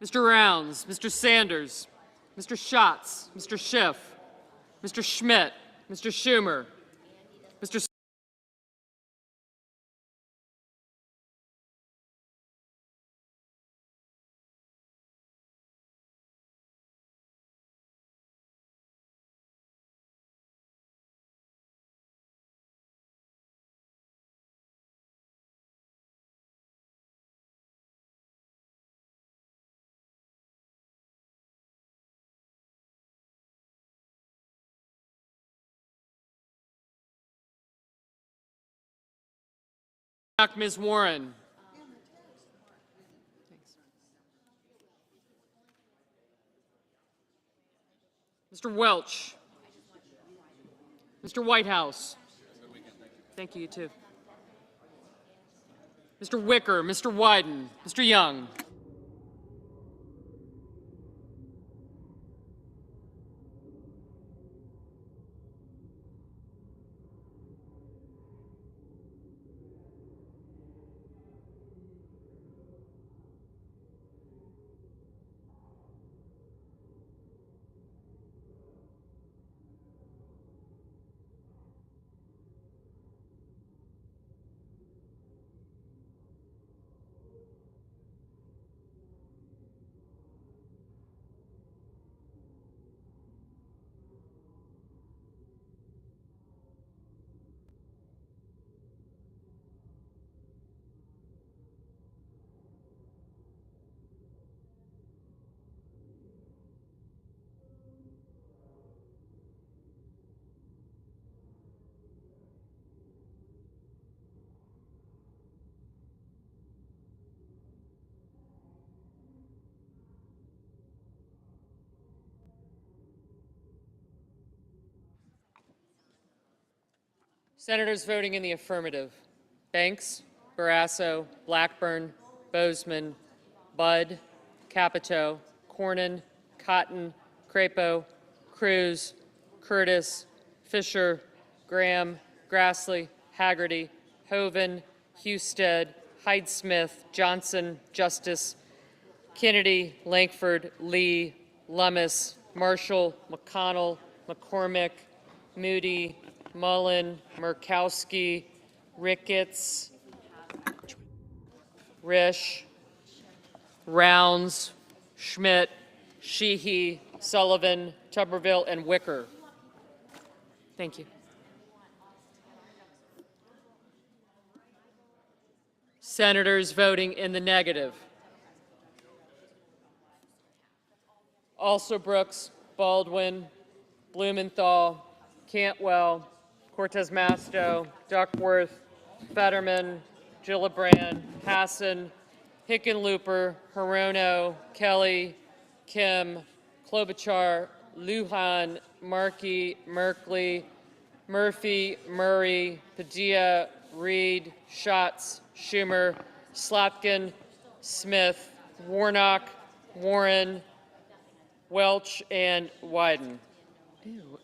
Mr. Rounds, Mr. Sanders, Mr. Schatz, Mr. Schiff, Mr. Schmidt, Mr. Schumer, Mr. Ms. Warren. Mr. Welch. Mr. Whitehouse. Thank you, you too. Mr. Wicker, Mr. Wyden, Mr. Young. Senators voting in the affirmative: Banks, Barrasso, Blackburn, Bozeman, Budd, Capito, Cornyn, Cotton, Crapo, Cruz, Curtis, Fisher, Graham, Grassley, Haggerty, Hoeven, Husted, Hyde-Smith, Johnson, Justice, Kennedy, Lankford, Lee, Lummis, Marshall, McConnell, McCormick, Moody, Mullen, Murkowski, Ricketts, Risch, Rounds, Schmidt, Sheehy, Sullivan, Tuberville, and Wicker. Thank you. Senators voting in the negative: Alsobrooks, Baldwin, Blumenthal, Cantwell, Cortez Masto, Duckworth, Fetterman, Gillibrand, Hassan, Hickenlooper, Hirono, Kelly, Kim, Klobuchar, Lujan, Markey, Merkley, Murphy, Murray, Padilla, Reed, Schatz, Schumer, Slotkin, Smith, Warnock, Warren, Welch, and Wyden. Ew.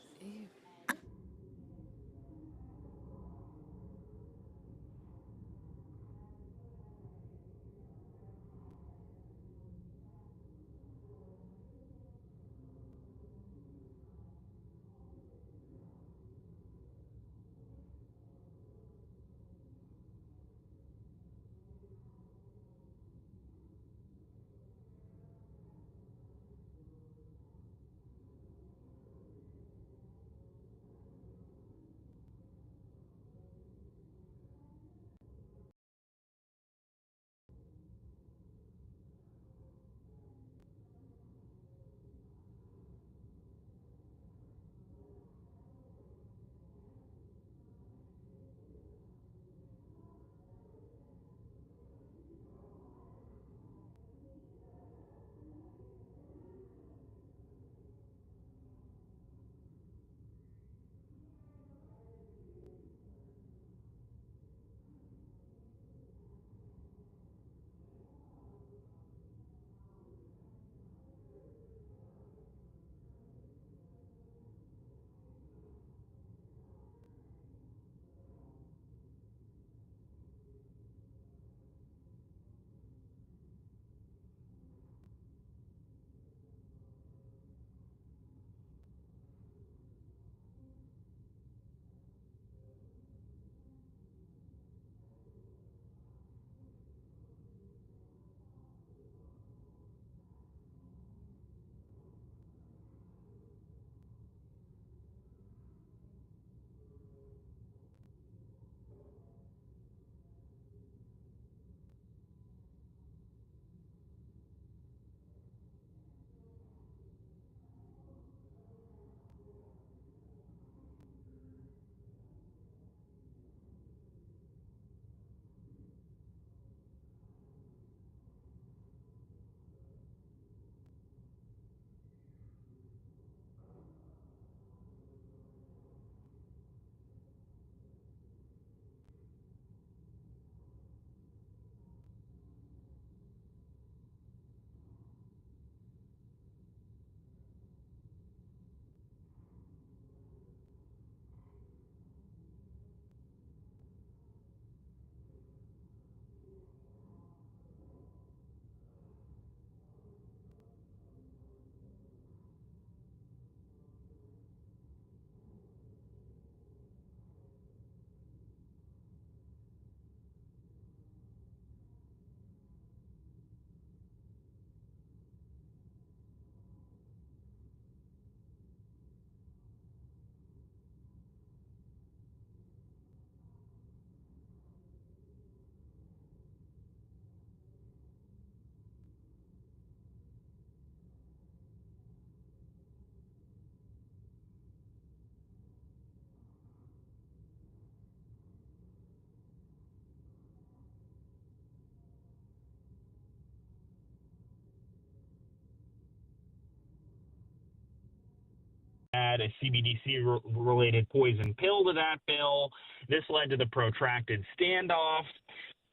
add a CBDC-related poison pill to that bill. This led to the protracted standoff,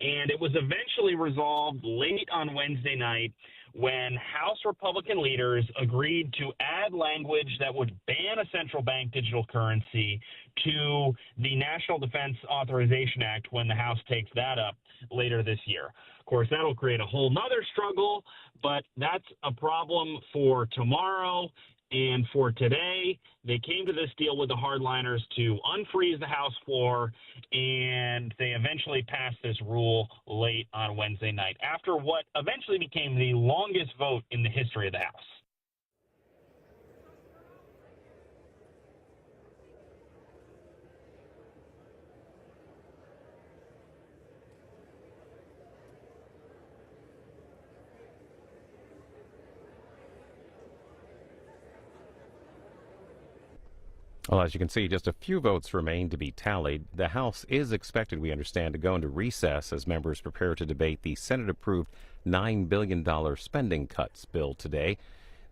and it was eventually resolved late on Wednesday night when House Republican leaders agreed to add language that would ban a central bank digital currency to the National Defense Authorization Act when the House takes that up later this year. Of course, that'll create a whole nother struggle, but that's a problem for tomorrow. And for today, they came to this deal with the hardliners to unfreeze the House floor, and they eventually passed this rule late on Wednesday night after what eventually became the longest vote in the history of the House. Well, as you can see, just a few votes remain to be tallied. The House is expected, we understand, to go into recess as members prepare to debate the Senate-approved $9 billion spending cuts bill today.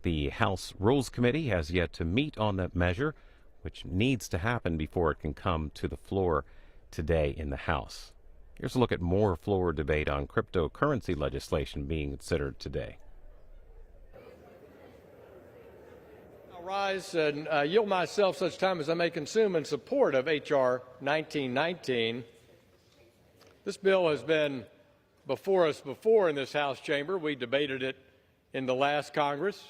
The House Rules Committee has yet to meet on that measure, which needs to happen before it can come to the floor today in the House. Here's a look at more floor debate on cryptocurrency legislation being considered today. Rise and yield myself such time as I may consume in support of H.R. 1919. This bill has been before us before in this House chamber. We debated it in the last Congress.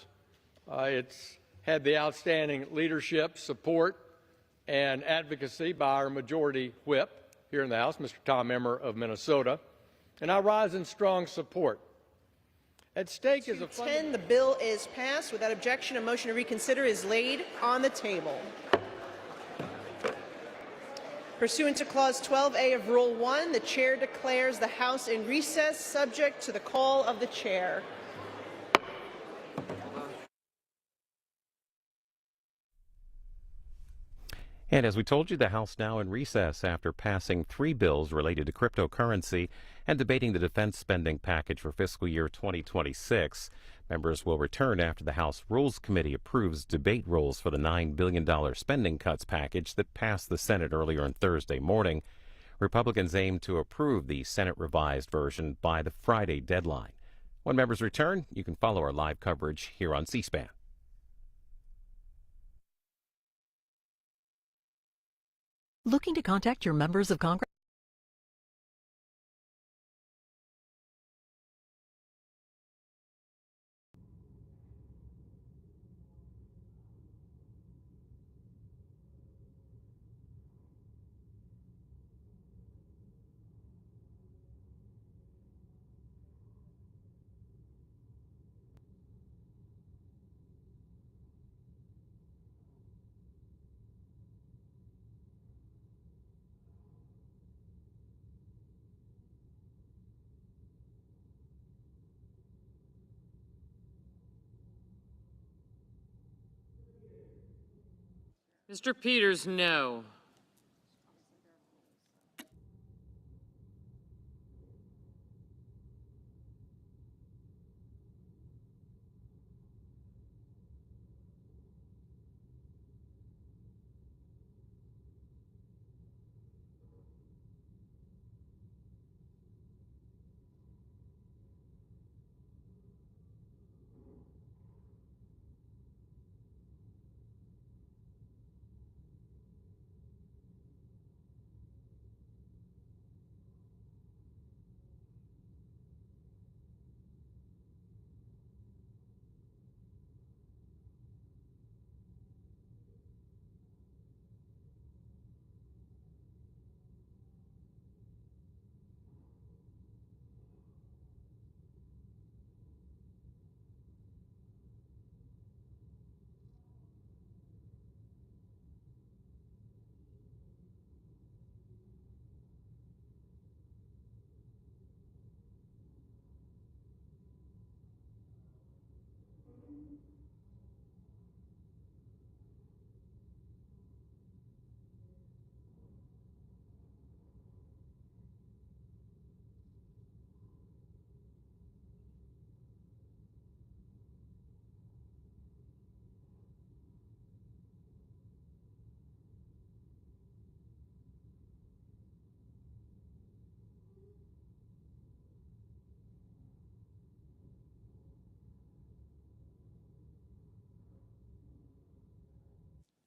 It's had the outstanding leadership, support, and advocacy by our majority whip here in the House, Mr. Tom Emmer of Minnesota, and I rise in strong support. At stake is a 10, the bill is passed. Without objection, a motion to reconsider is laid on the table. Pursuant to Clause 12A of Rule 1, the Chair declares the House in recess, subject to the call of the Chair. And as we told you, the House now in recess after passing 3 bills related to cryptocurrency and debating the defense spending package for fiscal year 2026. Members will return after the House Rules Committee approves debate rules for the $9 billion spending cuts package that passed the Senate earlier on Thursday morning. Republicans aim to approve the Senate revised version by the Friday deadline. When members return, you can follow our live coverage here on C-SPAN. Looking to contact your members of Congress? Mr. Peters, no.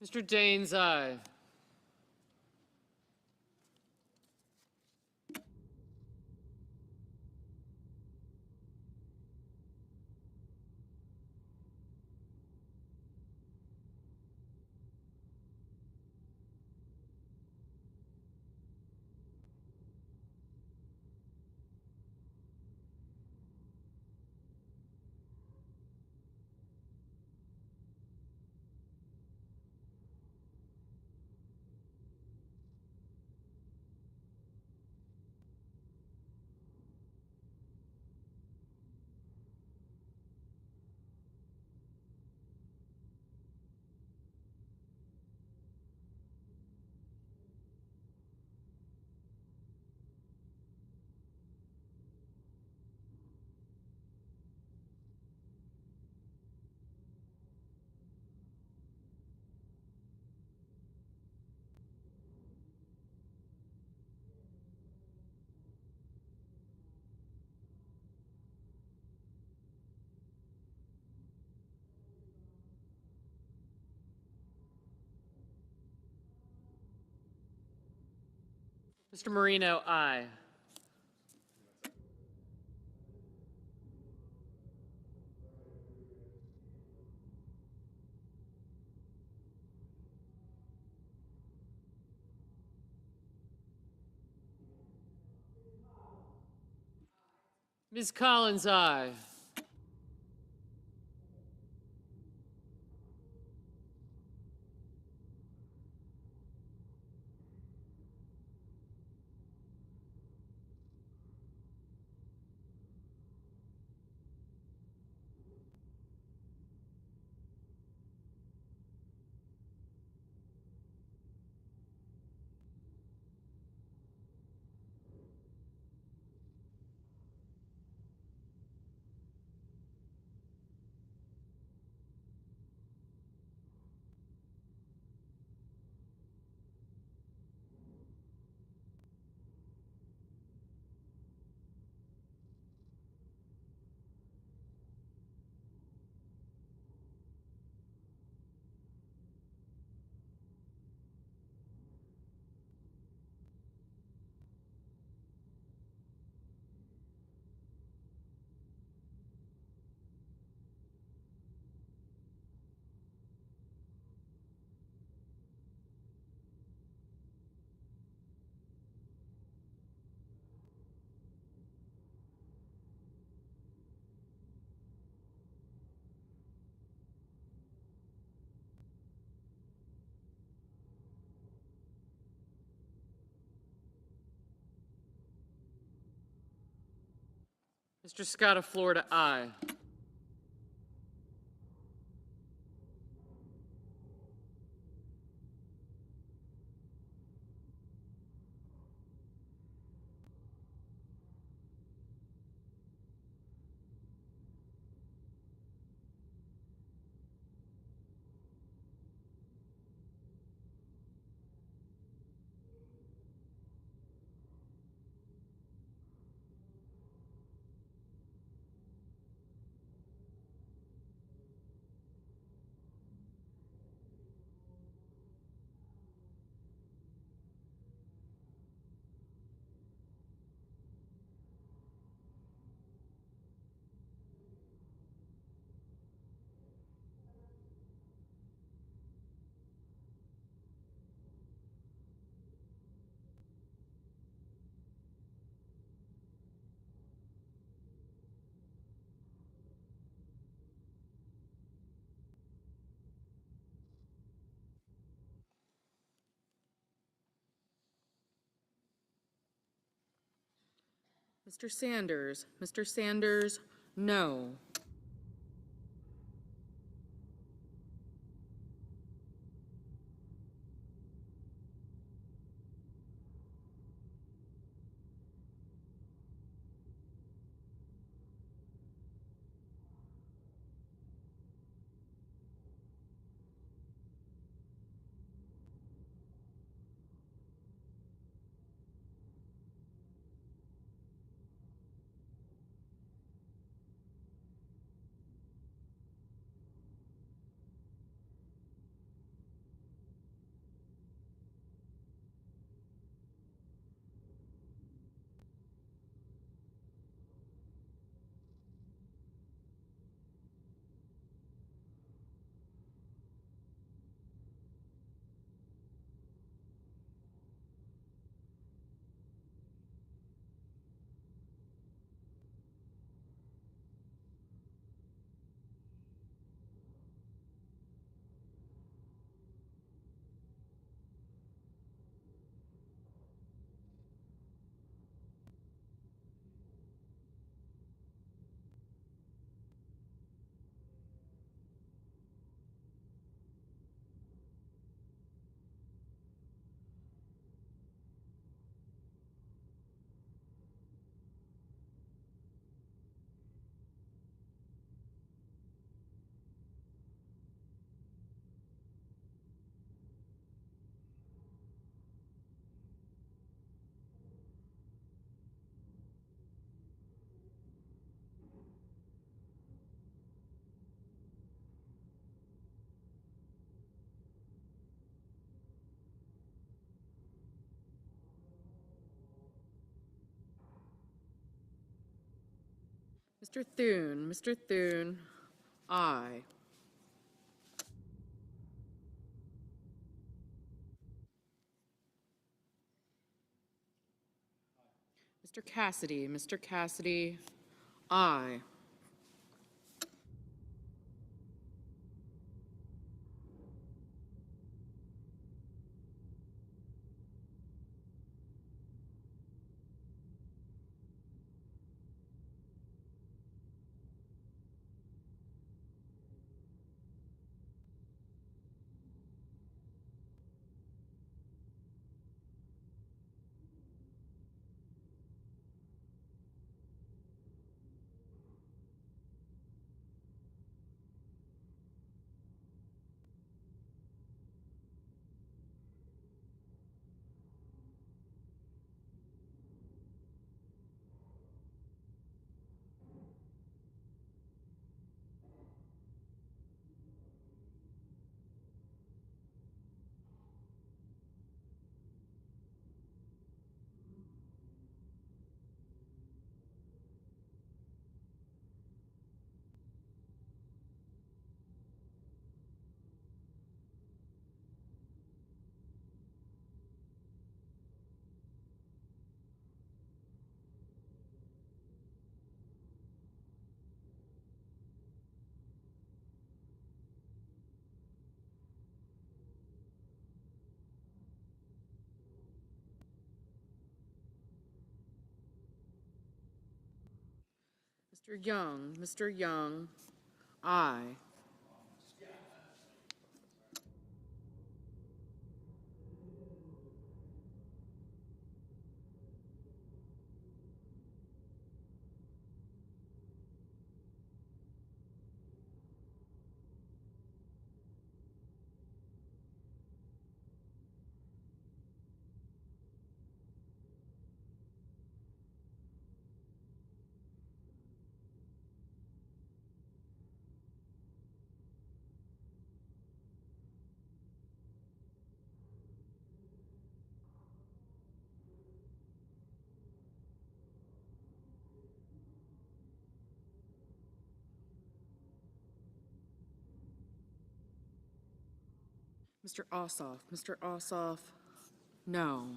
Mr. Daines, aye. Mr. Marino, aye. Ms. Collins, aye. Mr. Scott of Florida, aye. Mr. Sanders, no. Mr. Thune, aye. Mr. Cassidy, aye. Mr. Young, aye. Mr. Ossoff, no.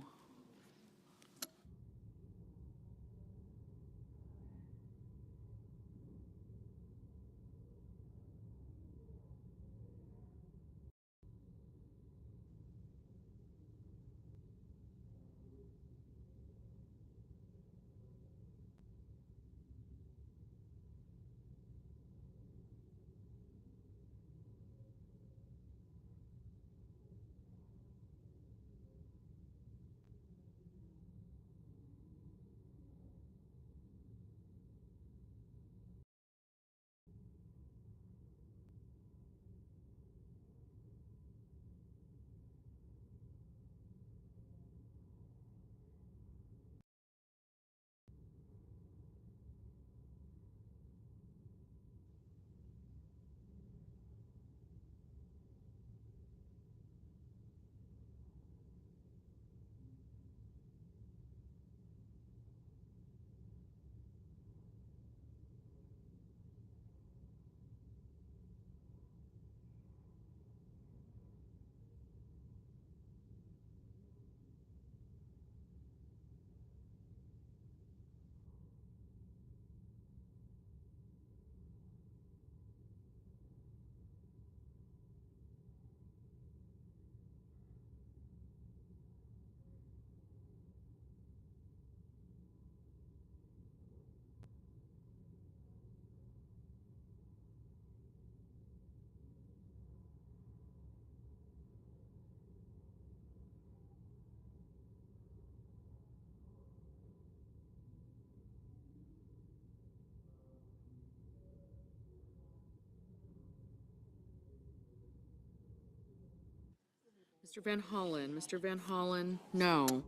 Mr. Van Hollen, no.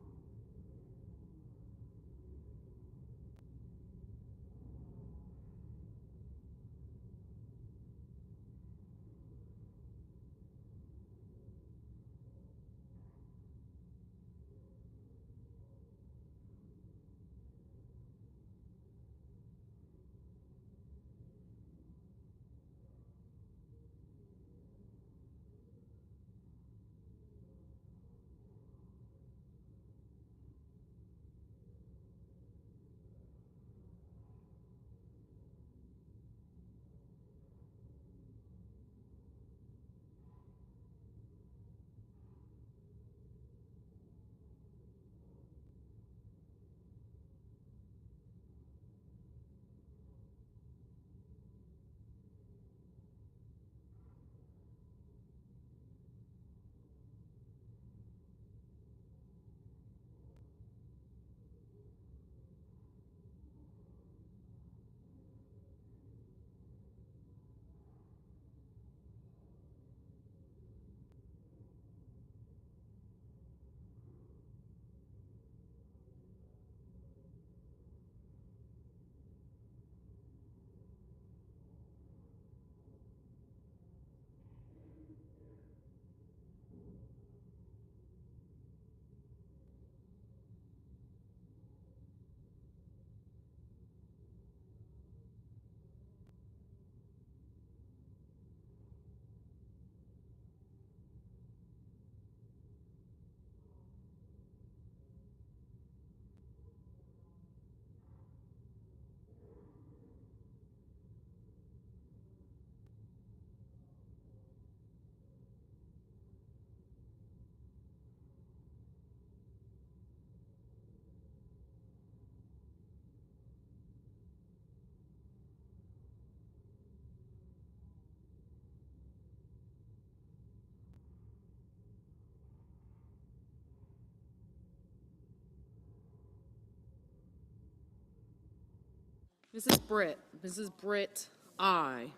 Mrs. Britt. Mrs. Britt, aye.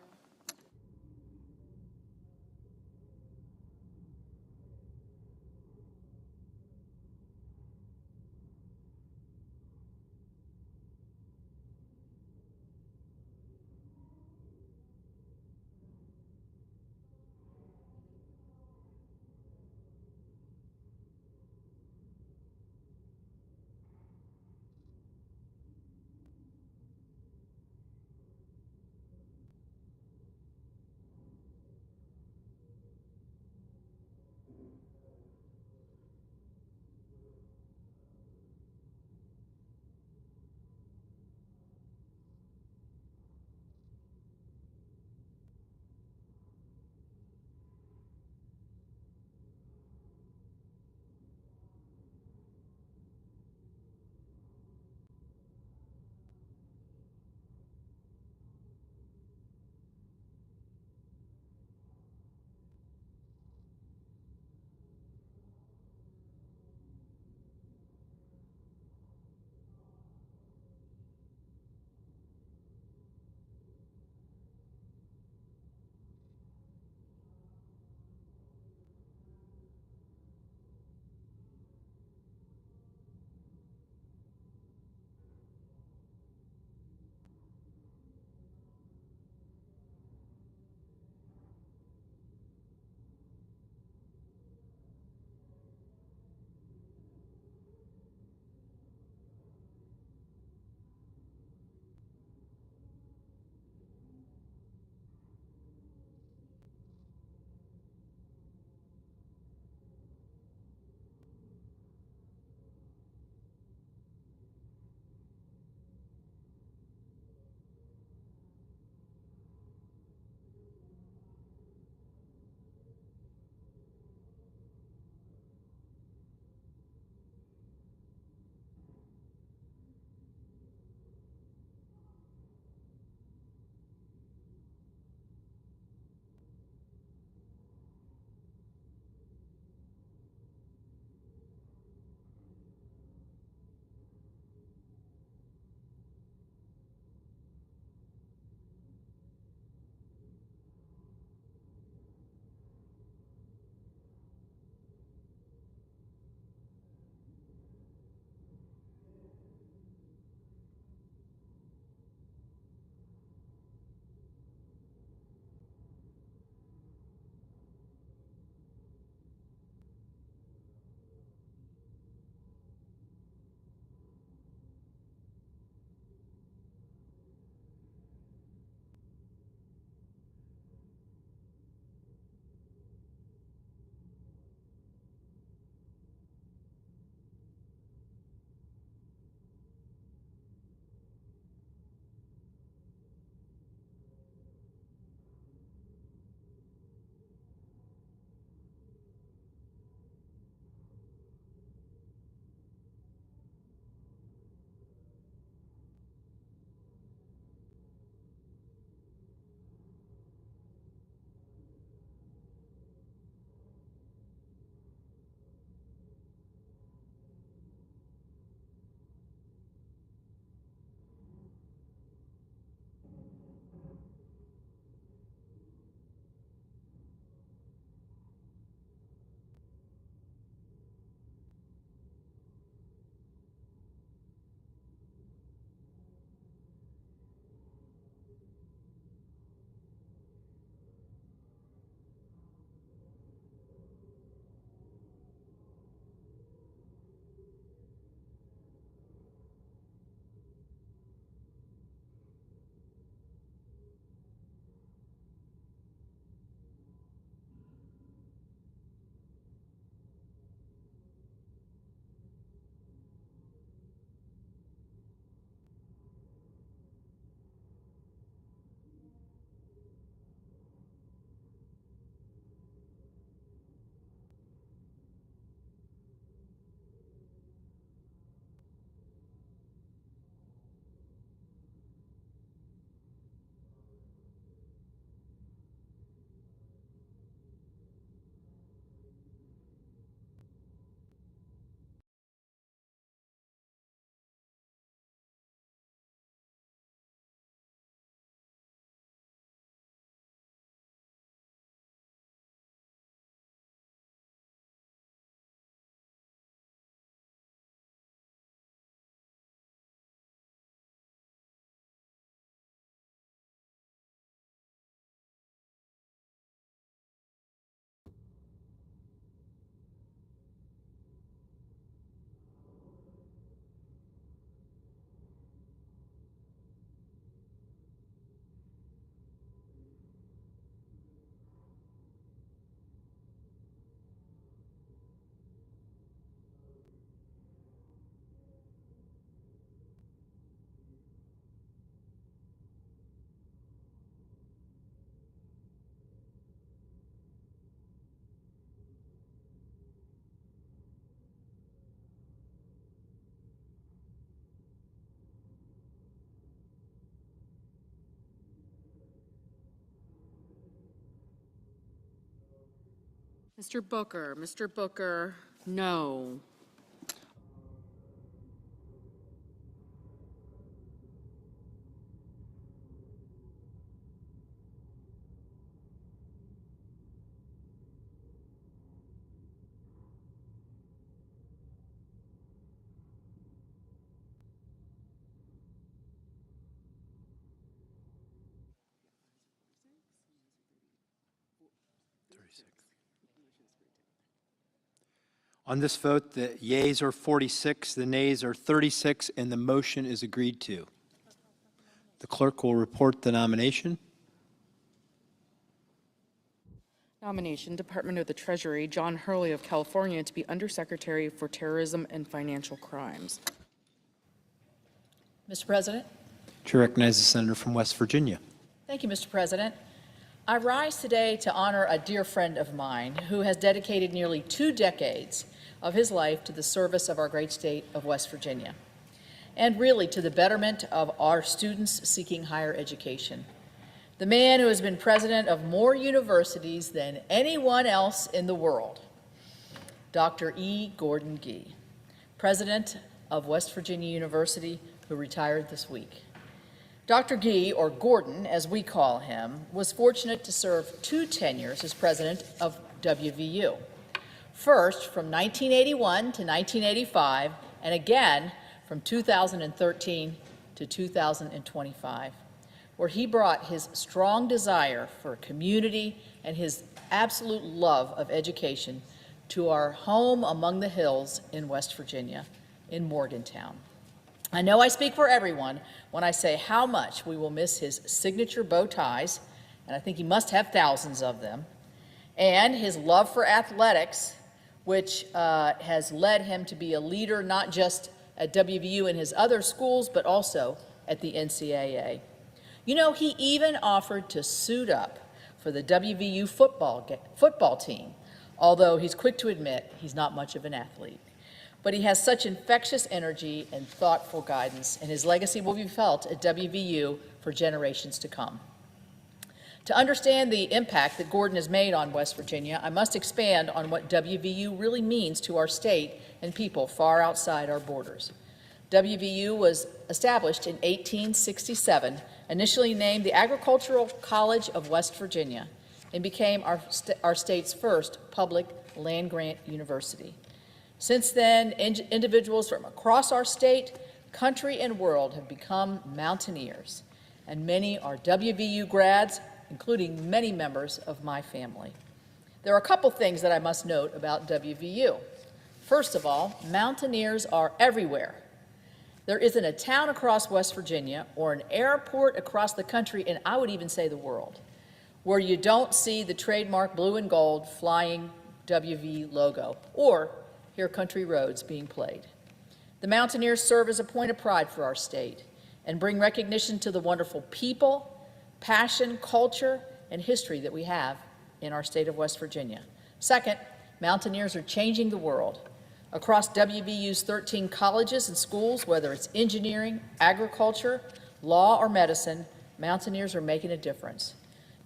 Mr. Booker, no. On this vote, the yeas are 46, the nays are 36, and the motion is agreed to. The clerk will report the nomination. Nomination, Department of the Treasury, John Hurley of California to be Undersecretary for Terrorism and Financial Crimes. Mr. President. Chair recognizes the senator from West Virginia. Thank you, Mr. President. I rise today to honor a dear friend of mine who has dedicated nearly 2 decades of his life to the service of our great state of West Virginia, and really to the betterment of our students seeking higher education. The man who has been president of more universities than anyone else in the world, Dr. E. Gordon Gee, president of West Virginia University, who retired this week. Dr. Gee, or Gordon as we call him, was fortunate to serve 2 tenures as president of WVU. First, from 1981 to 1985, and again from 2013 to 2025, where he brought his strong desire for community and his absolute love of education to our home among the hills in West Virginia, in Morgantown. I know I speak for everyone when I say how much we will miss his signature bow ties, and I think he must have thousands of them, and his love for athletics, which has led him to be a leader not just at WVU and his other schools, but also at the NCAA. You know, he even offered to suit up for the WVU football team, although he's quick to admit he's not much of an athlete. But he has such infectious energy and thoughtful guidance, and his legacy will be felt at WVU for generations to come. To understand the impact that Gordon has made on West Virginia, I must expand on what WVU really means to our state and people far outside our borders. WVU was established in 1867, initially named the Agricultural College of West Virginia, and became our state's first public land-grant university. Since then, individuals from across our state, country, and world have become mountaineers, and many are WVU grads, including many members of my family. There are a couple things that I must note about WVU. First of all, mountaineers are everywhere. There isn't a town across West Virginia or an airport across the country, and I would even say the world, where you don't see the trademark blue and gold flying WV logo or hear country roads being played. The Mountaineers serve as a point of pride for our state and bring recognition to the wonderful people, passion, culture, and history that we have in our state of West Virginia. Second, Mountaineers are changing the world. Across WVU's 13 colleges and schools, whether it's engineering, agriculture, law, or medicine, Mountaineers are making a difference.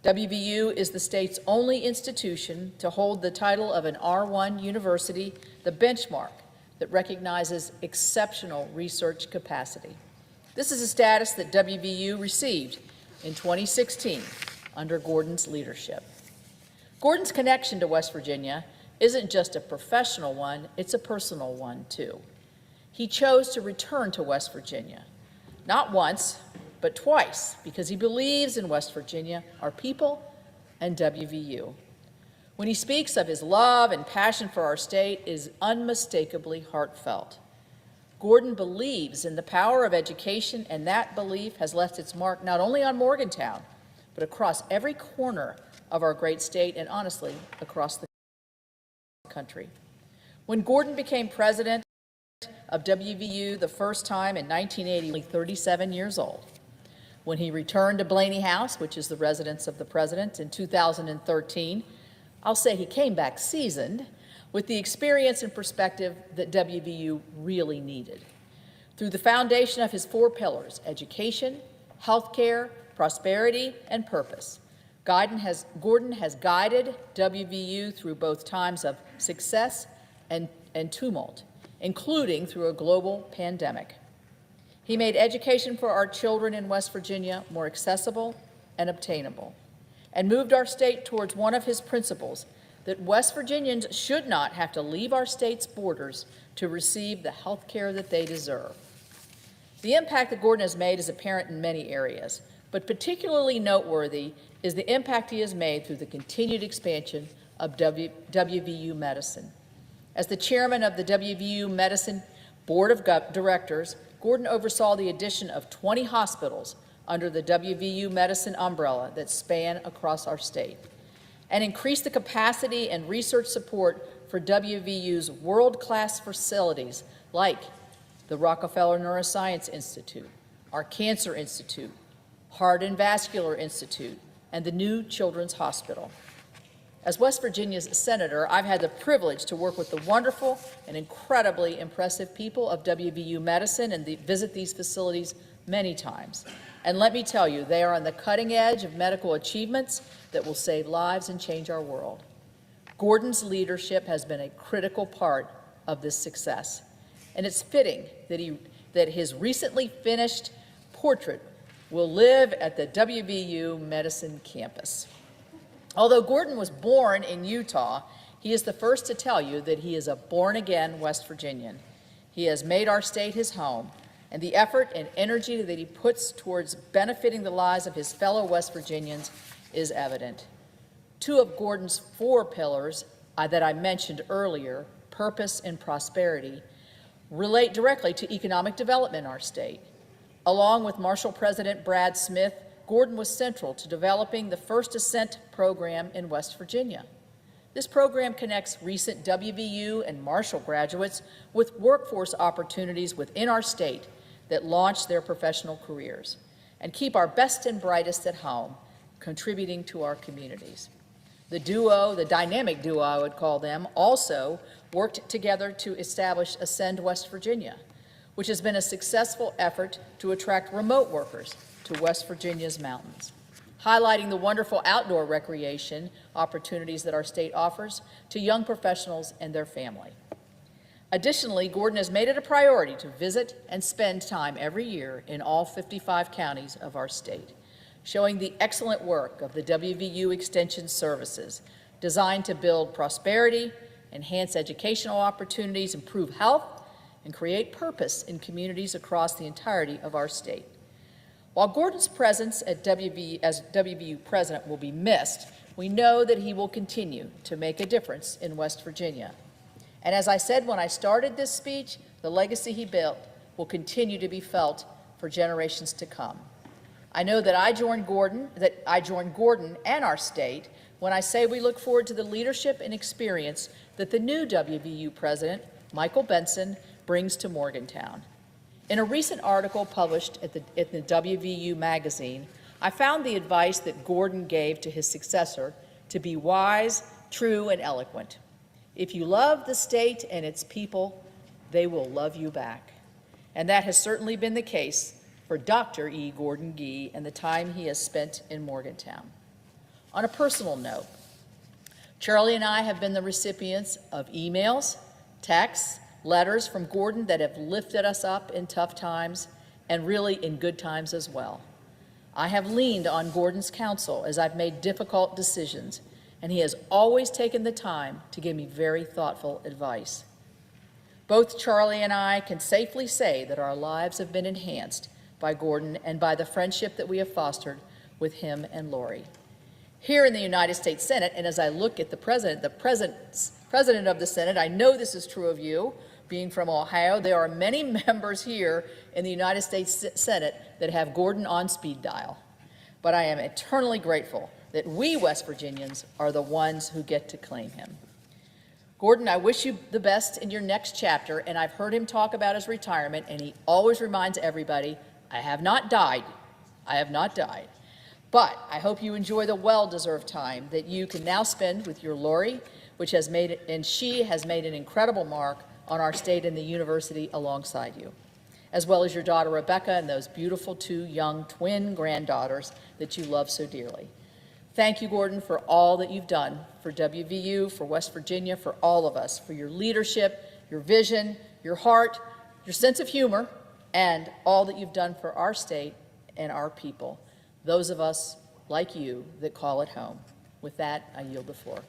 WVU is the state's only institution to hold the title of an R1 university, the benchmark that recognizes exceptional research capacity. This is a status that WVU received in 2016 under Gordon's leadership. Gordon's connection to West Virginia isn't just a professional one, it's a personal one too. He chose to return to West Virginia, not once, but twice, because he believes in West Virginia, our people, and WVU. When he speaks of his love and passion for our state, it is unmistakably heartfelt. Gordon believes in the power of education, and that belief has left its mark not only on Morgantown, but across every corner of our great state, and honestly, across the country. When Gordon became president of WVU the first time in 1980, only 37 years old. When he returned to Blaney House, which is the residence of the president, in 2013, I'll say he came back seasoned with the experience and perspective that WVU really needed. Through the foundation of his 4 pillars, education, healthcare, prosperity, and purpose, Gordon has guided WVU through both times of success and tumult, including through a global pandemic. He made education for our children in West Virginia more accessible and obtainable, and moved our state towards one of his principles, that West Virginians should not have to leave our state's borders to receive the health care that they deserve. The impact that Gordon has made is apparent in many areas, but particularly noteworthy is the impact he has made through the continued expansion of WVU Medicine. As the chairman of the WVU Medicine Board of Directors, Gordon oversaw the addition of 20 hospitals under the WVU Medicine umbrella that span across our state, and increased the capacity and research support for WVU's world-class facilities like the Rockefeller Neuroscience Institute, our Cancer Institute, Heart and Vascular Institute, and the new Children's Hospital. As West Virginia's senator, I've had the privilege to work with the wonderful and incredibly impressive people of WVU Medicine and visit these facilities many times. And let me tell you, they are on the cutting edge of medical achievements that will save lives and change our world. Gordon's leadership has been a critical part of this success, and it's fitting that his recently finished portrait will live at the WVU Medicine campus. Although Gordon was born in Utah, he is the first to tell you that he is a born-again West Virginian. He has made our state his home, and the effort and energy that he puts towards benefiting the lives of his fellow West Virginians is evident. Two of Gordon's 4 pillars that I mentioned earlier, purpose and prosperity, relate directly to economic development in our state. Along with Marshall President Brad Smith, Gordon was central to developing the First Ascent program in West Virginia. This program connects recent WVU and Marshall graduates with workforce opportunities within our state that launch their professional careers and keep our best and brightest at home, contributing to our communities. The duo, the dynamic duo I would call them, also worked together to establish Ascend West Virginia, which has been a successful effort to attract remote workers to West Virginia's mountains, highlighting the wonderful outdoor recreation opportunities that our state offers to young professionals and their family. Additionally, Gordon has made it a priority to visit and spend time every year in all 55 counties of our state, showing the excellent work of the WVU Extension Services, designed to build prosperity, enhance educational opportunities, improve health, and create purpose in communities across the entirety of our state. While Gordon's presence at as WVU president will be missed, we know that he will continue to make a difference in West Virginia. And as I said when I started this speech, the legacy he built will continue to be felt for generations to come. I know that I join Gordon and our state when I say we look forward to the leadership and experience that the new WVU president, Michael Benson, brings to Morgantown. In a recent article published at the WVU magazine, I found the advice that Gordon gave to his successor to be wise, true, and eloquent. If you love the state and its people, they will love you back. And that has certainly been the case for Dr. E. Gordon Gee and the time he has spent in Morgantown. On a personal note, Charlie and I have been the recipients of emails, texts, letters from Gordon that have lifted us up in tough times and really in good times as well. I have leaned on Gordon's counsel as I've made difficult decisions, and he has always taken the time to give me very thoughtful advice. Both Charlie and I can safely say that our lives have been enhanced by Gordon and by the friendship that we have fostered with him and Lori. Here in the United States Senate, and as I look at the president of the Senate, I know this is true of you, being from Ohio, there are many members here in the United States Senate that have Gordon on speed dial. But I am eternally grateful that we West Virginians are the ones who get to claim him. Gordon, I wish you the best in your next chapter, and I've heard him talk about his retirement, and he always reminds everybody, I have not died. I have not died. But I hope you enjoy the well-deserved time that you can now spend with your Lori, which has made it, and she has made an incredible mark on our state and the university alongside you, as well as your daughter Rebecca and those beautiful 2 young twin granddaughters that you love so dearly. Thank you, Gordon, for all that you've done for WVU, for West Virginia, for all of us, for your leadership, your vision, your heart, your sense of humor, and all that you've done for our state and our people, those of us like you that call it home. With that, I yield the floor.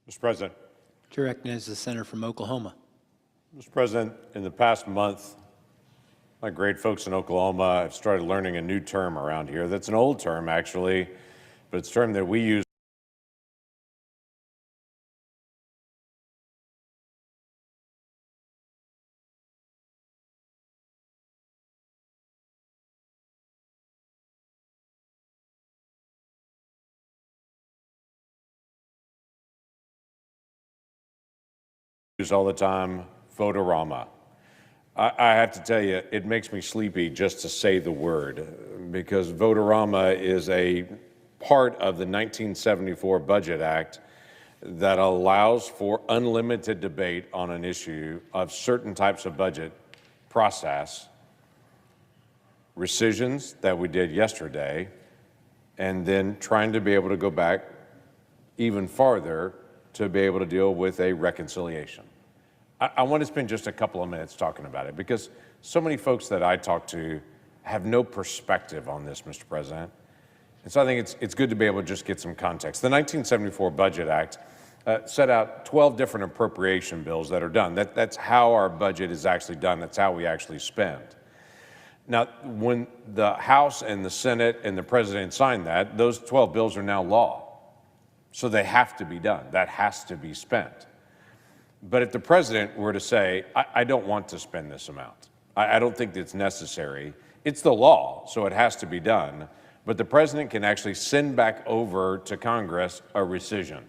Mr. President. Chair recognizes the senator from Oklahoma. Mr. President, in the past month, my great folks in Oklahoma have started learning a new term around here. That's an old term, actually, but it's a term that we use all the time, Votorama. I have to tell you, it makes me sleepy just to say the word, because Votorama is a part of the 1974 Budget Act that allows for unlimited debate on an issue of certain types of budget process, rescissions that we did yesterday, and then trying to be able to go back even farther to be able to deal with a reconciliation. I want to spend just a couple of minutes talking about it, because so many folks that I talk to have no perspective on this, Mr. President. And so I think it's good to be able to just get some context. The 1974 Budget Act set out 12 different appropriation bills that are done. That's how our budget is actually done. That's how we actually spend. Now, when the House and the Senate and the President signed that, those 12 bills are now law. So they have to be done. That has to be spent. But if the President were to say, I don't want to spend this amount, I don't think it's necessary, it's the law, so it has to be done. But the President can actually send back over to Congress a rescission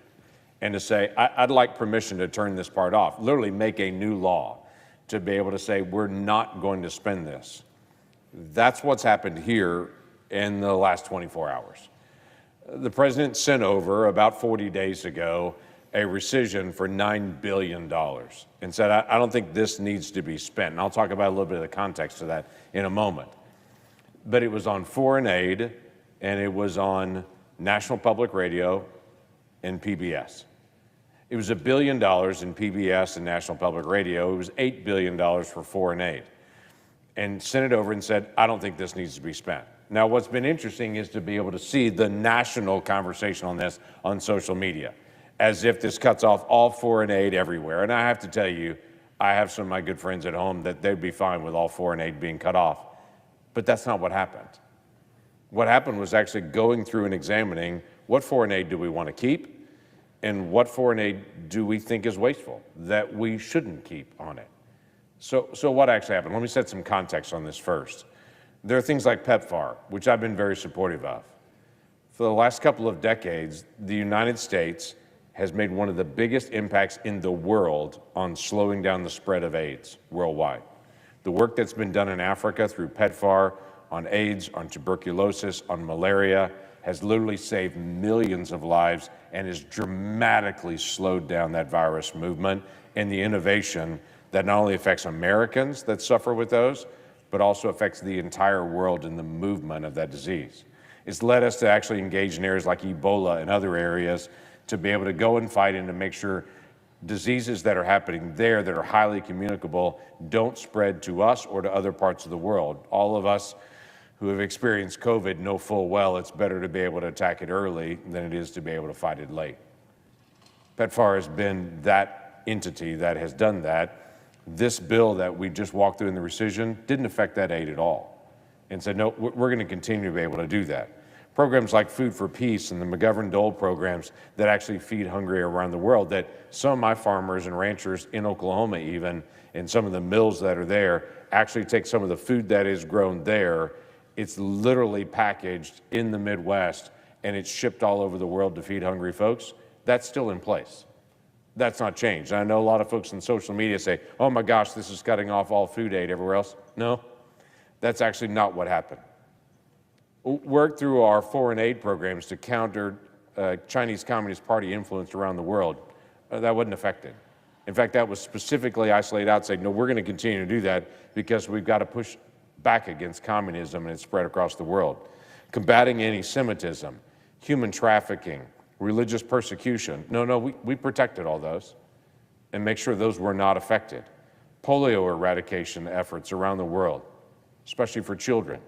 and to say, I'd like permission to turn this part off, literally make a new law to be able to say, we're not going to spend this. That's what's happened here in the last 24 hours. The President sent over about 40 days ago a rescission for $9 billion and said, I don't think this needs to be spent. And I'll talk about a little bit of the context of that in a moment. But it was on foreign aid, and it was on National Public Radio and PBS. It was $1 billion in PBS and National Public Radio. It was $8 billion for foreign aid. And sent it over and said, I don't think this needs to be spent. Now, what's been interesting is to be able to see the national conversation on this on social media, as if this cuts off all foreign aid everywhere. And I have to tell you, I have some of my good friends at home that they'd be fine with all foreign aid being cut off. But that's not what happened. What happened was actually going through and examining what foreign aid do we want to keep and what foreign aid do we think is wasteful, that we shouldn't keep on it. So what actually happened? Let me set some context on this first. There are things like PEPFAR, which I've been very supportive of. For the last couple of decades, the United States has made one of the biggest impacts in the world on slowing down the spread of AIDS worldwide. The work that's been done in Africa through PEPFAR on AIDS, on tuberculosis, on malaria, has literally saved millions of lives and has dramatically slowed down that virus movement and the innovation that not only affects Americans that suffer with those, but also affects the entire world in the movement of that disease. It's led us to actually engage in areas like Ebola and other areas to be able to go and fight and to make sure diseases that are happening there that are highly communicable don't spread to us or to other parts of the world. All of us who have experienced COVID know full well it's better to be able to attack it early than it is to be able to fight it late. PEPFAR has been that entity that has done that. This bill that we just walked through in the rescission didn't affect that aid at all, and said, no, we're going to continue to be able to do that. Programs like Food for Peace and the McGovern-Dole programs that actually feed hungry around the world, that some of my farmers and ranchers in Oklahoma even, and some of the mills that are there, actually take some of the food that is grown there. It's literally packaged in the Midwest, and it's shipped all over the world to feed hungry folks. That's still in place. That's not changed. I know a lot of folks on social media say, oh my gosh, this is cutting off all food aid everywhere else. No, that's actually not what happened. Work through our foreign aid programs to counter Chinese Communist Party influence around the world. That wasn't affected. In fact, that was specifically isolated out, saying, no, we're going to continue to do that because we've got to push back against communism and its spread across the world. Combating anti-Semitism, human trafficking, religious persecution. No, we protected all those and make sure those were not affected. Polio eradication efforts around the world, especially for children.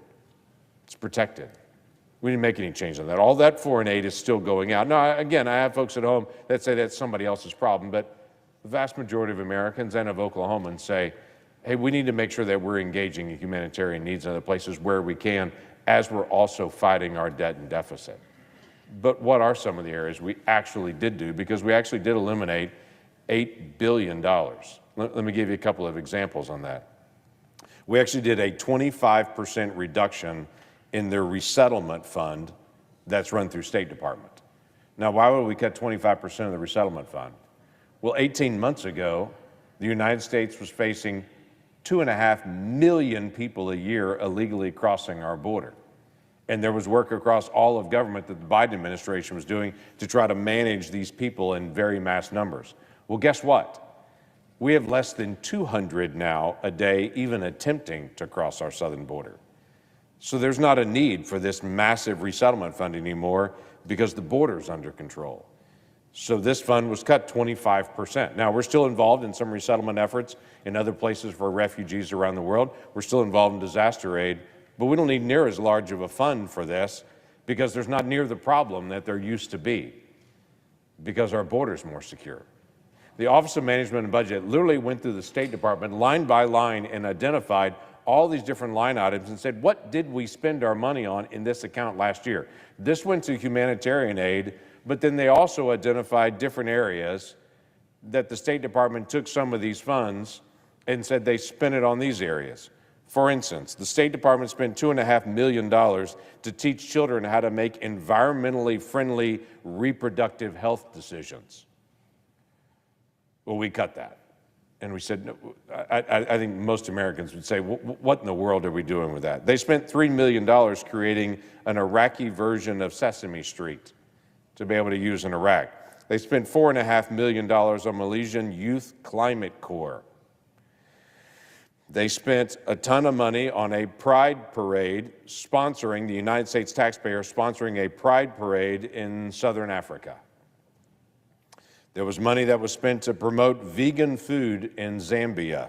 It's protected. We didn't make any change on that. All that foreign aid is still going out. Now, again, I have folks at home that say that's somebody else's problem, but the vast majority of Americans and of Oklahomans say, hey, we need to make sure that we're engaging in humanitarian needs in other places where we can, as we're also fighting our debt and deficit. But what are some of the areas we actually did do? Because we actually did eliminate $8 billion. Let me give you a couple of examples on that. We actually did a 25% reduction in their resettlement fund that's run through State Department. Now, why would we cut 25% of the resettlement fund? Well, 18 months ago, the United States was facing 2.5 million people a year illegally crossing our border. And there was work across all of government that the Biden administration was doing to try to manage these people in very mass numbers. Well, guess what? We have less than 200 now a day even attempting to cross our southern border. So there's not a need for this massive resettlement fund anymore because the border's under control. So this fund was cut 25%. Now, we're still involved in some resettlement efforts in other places for refugees around the world. We're still involved in disaster aid, but we don't need near as large of a fund for this because there's not near the problem that there used to be because our border's more secure. The Office of Management and Budget literally went through the State Department line by line and identified all these different line items and said, what did we spend our money on in this account last year? This went to humanitarian aid, but then they also identified different areas that the State Department took some of these funds and said they spent it on these areas. For instance, the State Department spent $2.5 million to teach children how to make environmentally friendly reproductive health decisions. Well, we cut that. And we said, no, I think most Americans would say, what in the world are we doing with that? They spent $3 million creating an Iraqi version of Sesame Street to be able to use in Iraq. They spent $4.5 million on Malaysian Youth Climate Corps. They spent a ton of money on a pride parade sponsoring, the United States taxpayer sponsoring a pride parade in Southern Africa. There was money that was spent to promote vegan food in Zambia.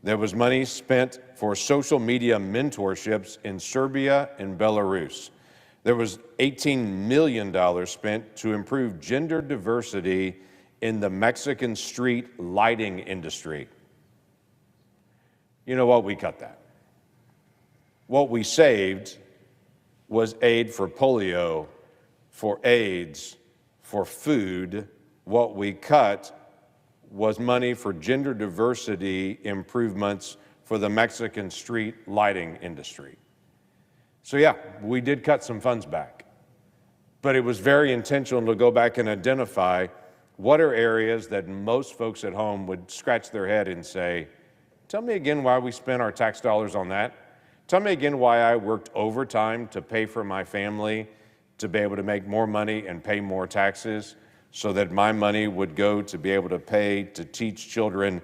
There was money spent for social media mentorships in Serbia and Belarus. There was $18 million spent to improve gender diversity in the Mexican street lighting industry. You know what? We cut that. What we saved was aid for polio, for AIDS, for food. What we cut was money for gender diversity improvements for the Mexican street lighting industry. So yeah, we did cut some funds back, but it was very intentional to go back and identify what are areas that most folks at home would scratch their head and say, tell me again why we spent our tax dollars on that. Tell me again why I worked overtime to pay for my family to be able to make more money and pay more taxes so that my money would go to be able to pay to teach children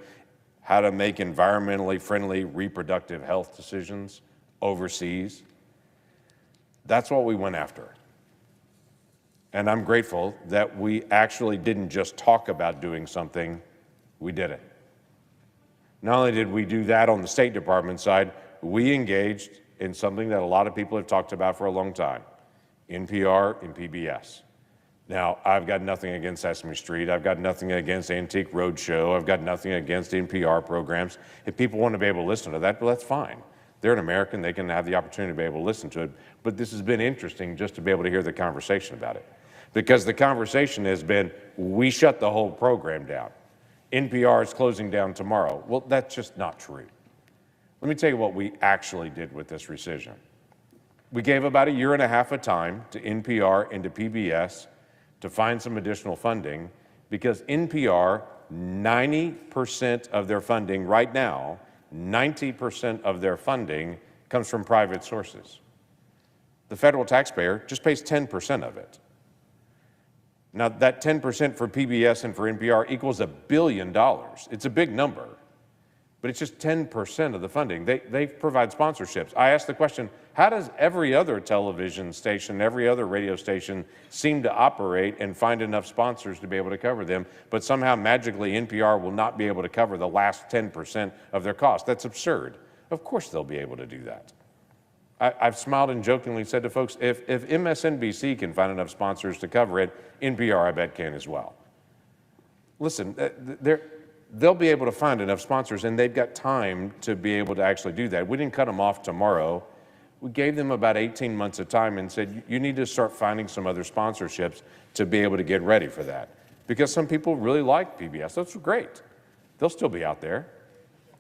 how to make environmentally friendly reproductive health decisions overseas. That's what we went after. And I'm grateful that we actually didn't just talk about doing something, we did it. Not only did we do that on the State Department side, we engaged in something that a lot of people have talked about for a long time, NPR and PBS. Now, I've got nothing against Sesame Street. I've got nothing against Antique Roadshow. I've got nothing against NPR programs. If people want to be able to listen to that, well, that's fine. They're an American. They can have the opportunity to be able to listen to it. But this has been interesting just to be able to hear the conversation about it. Because the conversation has been, we shut the whole program down. NPR is closing down tomorrow. Well, that's just not true. Let me tell you what we actually did with this rescission. We gave about 1.5 years of time to NPR and to PBS to find some additional funding, because NPR, 90% of their funding right now, 90% of their funding comes from private sources. The federal taxpayer just pays 10% of it. Now, that 10% for PBS and for NPR equals $1 billion. It's a big number, but it's just 10% of the funding. They provide sponsorships. I asked the question, how does every other television station, every other radio station seem to operate and find enough sponsors to be able to cover them, but somehow magically NPR will not be able to cover the last 10% of their cost? That's absurd. Of course they'll be able to do that. I've smiled and jokingly said to folks, if MSNBC can find enough sponsors to cover it, NPR I bet can as well. Listen, they'll be able to find enough sponsors, and they've got time to be able to actually do that. We didn't cut them off tomorrow. We gave them about 18 months of time and said, you need to start finding some other sponsorships to be able to get ready for that. Because some people really like PBS. That's great. They'll still be out there.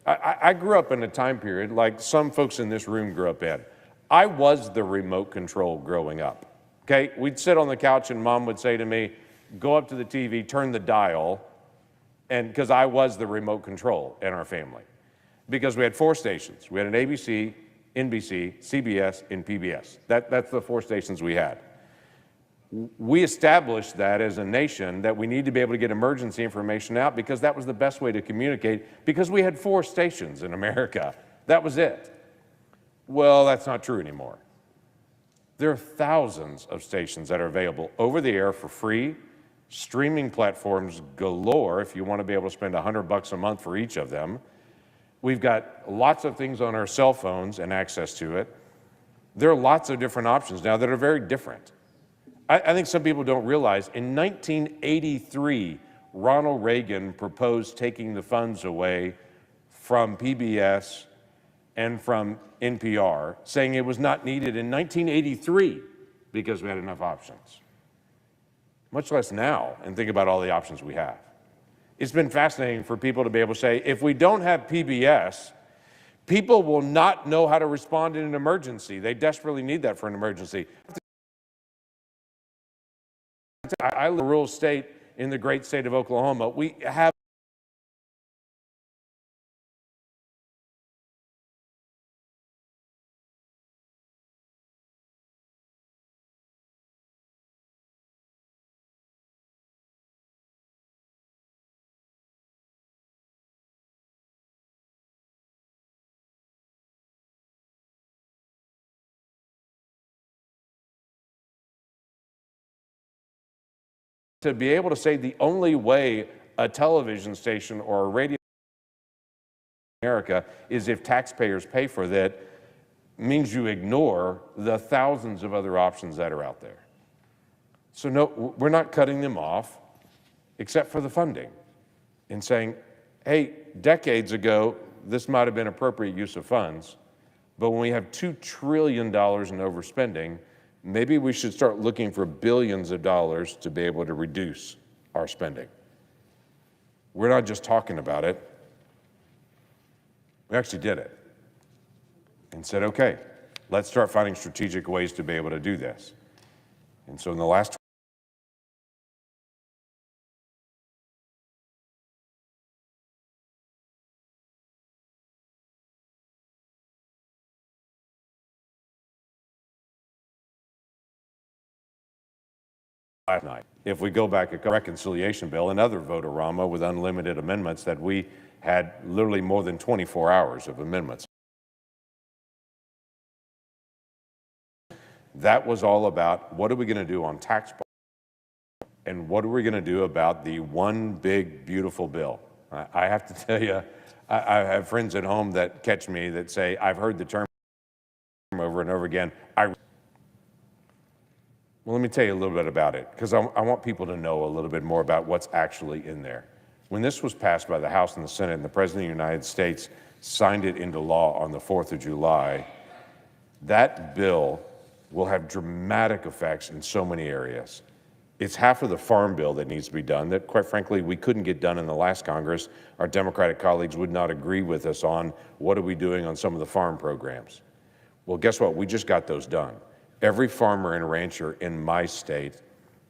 I grew up in a time period like some folks in this room grew up in. I was the remote control growing up. Okay, we'd sit on the couch and Mom would say to me, go up to the TV, turn the dial, and because I was the remote control in our family. Because we had 4 stations. We had an ABC, NBC, CBS, and PBS. That's the 4 stations we had. We established that as a nation that we need to be able to get emergency information out because that was the best way to communicate, because we had 4 stations in America. That was it. Well, that's not true anymore. There are thousands of stations that are available over the air for free, streaming platforms galore if you want to be able to spend $100 a month for each of them. We've got lots of things on our cell phones and access to it. There are lots of different options now that are very different. I think some people don't realize in 1983, Ronald Reagan proposed taking the funds away from PBS and from NPR, saying it was not needed in 1983 because we had enough options. Much less now, and think about all the options we have. It's been fascinating for people to be able to say, if we don't have PBS, people will not know how to respond in an emergency. They desperately need that for an emergency. I live in a rural state in the great state of Oklahoma. We have to be able to say the only way a television station or a radio in America is if taxpayers pay for that means you ignore the thousands of other options that are out there. So no, we're not cutting them off except for the funding and saying, hey, decades ago, this might have been appropriate use of funds, but when we have $2 trillion in overspending, maybe we should start looking for billions of dollars to be able to reduce our spending. We're not just talking about it. We actually did it and said, okay, let's start finding strategic ways to be able to do this. And so in the last last night, if we go back a reconciliation bill, another vote-a-rama with unlimited amendments that we had literally more than 24 hours of amendments. That was all about what are we going to do on tax policy and what are we going to do about the one big, beautiful bill. I have to tell you, I have friends at home that catch me that say, I've heard the term over and over again. Well, let me tell you a little bit about it, because I want people to know a little bit more about what's actually in there. When this was passed by the House and the Senate and the President of the United States signed it into law on the 4th of July, that bill will have dramatic effects in so many areas. It's half of the farm bill that needs to be done that, quite frankly, we couldn't get done in the last Congress. Our Democratic colleagues would not agree with us on what are we doing on some of the farm programs. Well, guess what? We just got those done. Every farmer and rancher in my state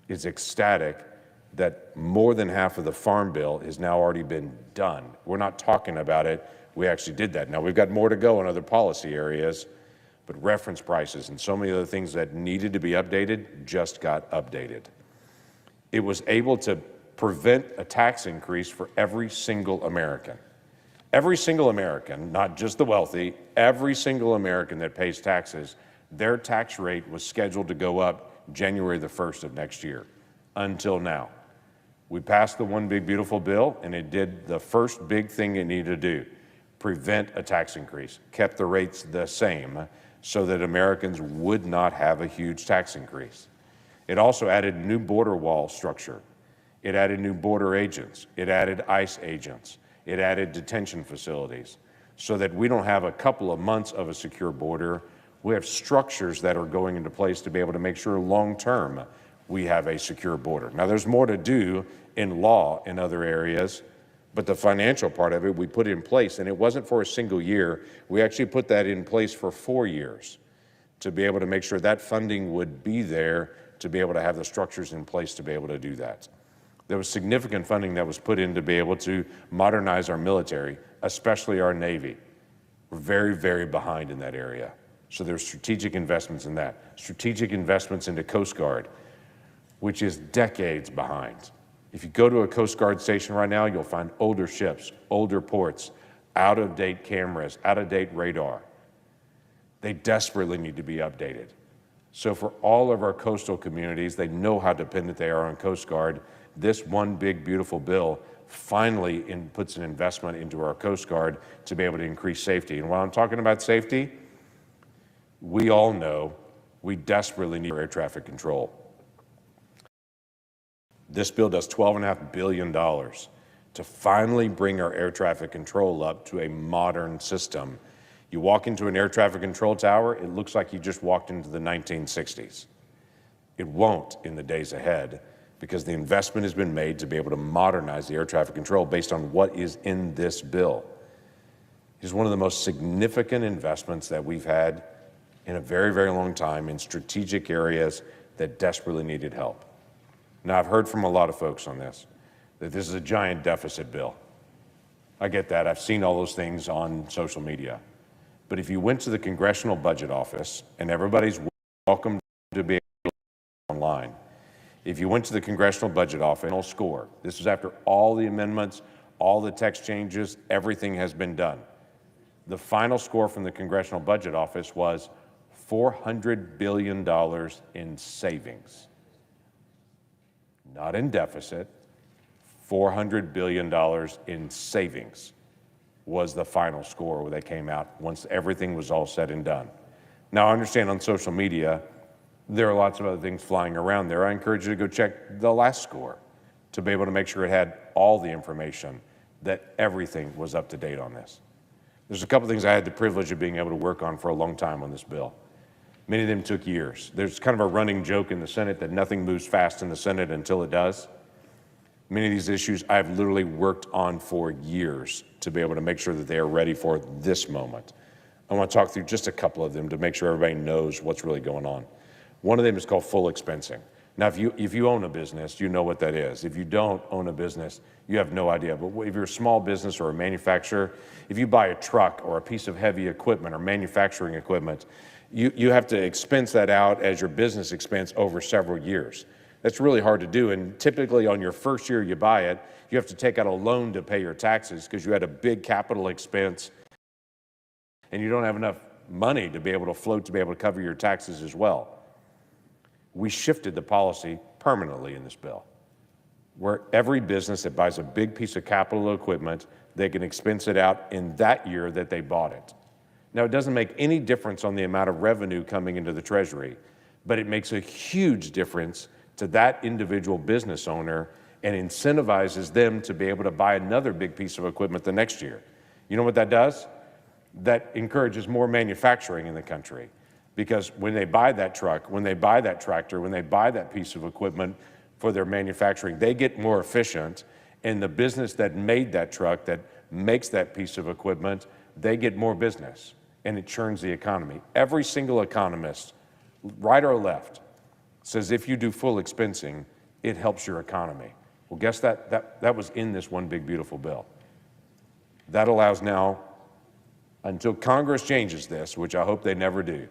is ecstatic that more than half of the farm bill has now already been done. We're not talking about it. We actually did that. Now, we've got more to go in other policy areas, but reference prices and so many other things that needed to be updated just got updated. It was able to prevent a tax increase for every single American. Every single American, not just the wealthy, every single American that pays taxes, their tax rate was scheduled to go up January the 1st of next year, until now. We passed the One Big Beautiful Bill, and it did the first big thing it needed to do, prevent a tax increase, kept the rates the same so that Americans would not have a huge tax increase. It also added new border wall structure. It added new border agents. It added ICE agents. It added detention facilities so that we don't have a couple of months of a secure border. We have structures that are going into place to be able to make sure long-term we have a secure border. Now, there's more to do in law in other areas, but the financial part of it we put in place, and it wasn't for a single year. We actually put that in place for 4 years to be able to make sure that funding would be there to be able to have the structures in place to be able to do that. There was significant funding that was put in to be able to modernize our military, especially our Navy. We're very, very behind in that area. So there's strategic investments in that. Strategic investments into Coast Guard, which is decades behind. If you go to a Coast Guard station right now, you'll find older ships, older ports, out-of-date cameras, out-of-date radar. They desperately need to be updated. So for all of our coastal communities, they know how dependent they are on Coast Guard. This One Big Beautiful Bill finally puts an investment into our Coast Guard to be able to increase safety. And while I'm talking about safety, we all know we desperately need air traffic control. This bill does $12.5 billion to finally bring our air traffic control up to a modern system. You walk into an air traffic control tower, it looks like you just walked into the 1960s. It won't in the days ahead because the investment has been made to be able to modernize the air traffic control based on what is in this bill. It is one of the most significant investments that we've had in a very, very long time in strategic areas that desperately needed help. Now, I've heard from a lot of folks on this, that this is a giant deficit bill. I get that. I've seen all those things on social media. But if you went to the Congressional Budget Office, and everybody's welcome to be online, if you went to the Congressional Budget Office, score, this is after all the amendments, all the text changes, everything has been done. The final score from the Congressional Budget Office was $400 billion in savings. Not in deficit, $400 billion in savings was the final score where they came out once everything was all said and done. Now, I understand on social media, there are lots of other things flying around there. I encourage you to go check the last score to be able to make sure it had all the information, that everything was up to date on this. There's a couple things I had the privilege of being able to work on for a long time on this bill. Many of them took years. There's kind of a running joke in the Senate that nothing moves fast in the Senate until it does. Many of these issues I've literally worked on for years to be able to make sure that they are ready for this moment. I want to talk through just a couple of them to make sure everybody knows what's really going on. One of them is called full expensing. Now, if you own a business, you know what that is. If you don't own a business, you have no idea. But if you're a small business or a manufacturer, if you buy a truck or a piece of heavy equipment or manufacturing equipment, you have to expense that out as your business expense over several years. That's really hard to do, and typically on your first year you buy it, you have to take out a loan to pay your taxes because you had a big capital expense and you don't have enough money to be able to float to be able to cover your taxes as well. We shifted the policy permanently in this bill, where every business that buys a big piece of capital equipment, they can expense it out in that year that they bought it. Now, it doesn't make any difference on the amount of revenue coming into the Treasury, but it makes a huge difference to that individual business owner and incentivizes them to be able to buy another big piece of equipment the next year. You know what that does? that encourages more manufacturing in the country. Because when they buy that truck, when they buy that tractor, when they buy that piece of equipment for their manufacturing, they get more efficient, and the business that made that truck, that makes that piece of equipment, they get more business, and it churns the economy. Every single economist, right or left, says if you do full expensing, it helps your economy. Well, guess that was in this one big beautiful bill. That allows now, until Congress changes this, which I hope they never do,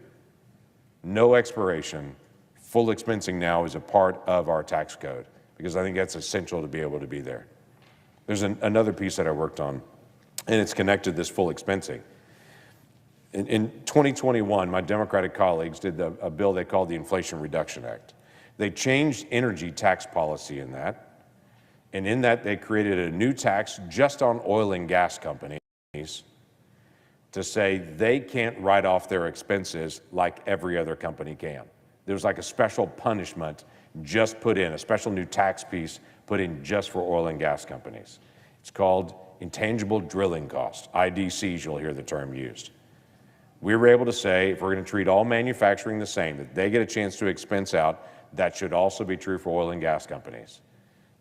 no expiration, full expensing now is a part of our tax code, because I think that's essential to be able to be there. There's another piece that I worked on, and it's connected to this full expensing. In 2021, my Democratic colleagues did a bill they called the Inflation Reduction Act. They changed energy tax policy in that, and in that they created a new tax just on oil and gas companies to say they can't write off their expenses like every other company can. There's like a special punishment just put in, a special new tax piece put in just for oil and gas companies. It's called intangible drilling cost, IDCs, you'll hear the term used. We were able to say, if we're going to treat all manufacturing the same, that they get a chance to expense out, that should also be true for oil and gas companies.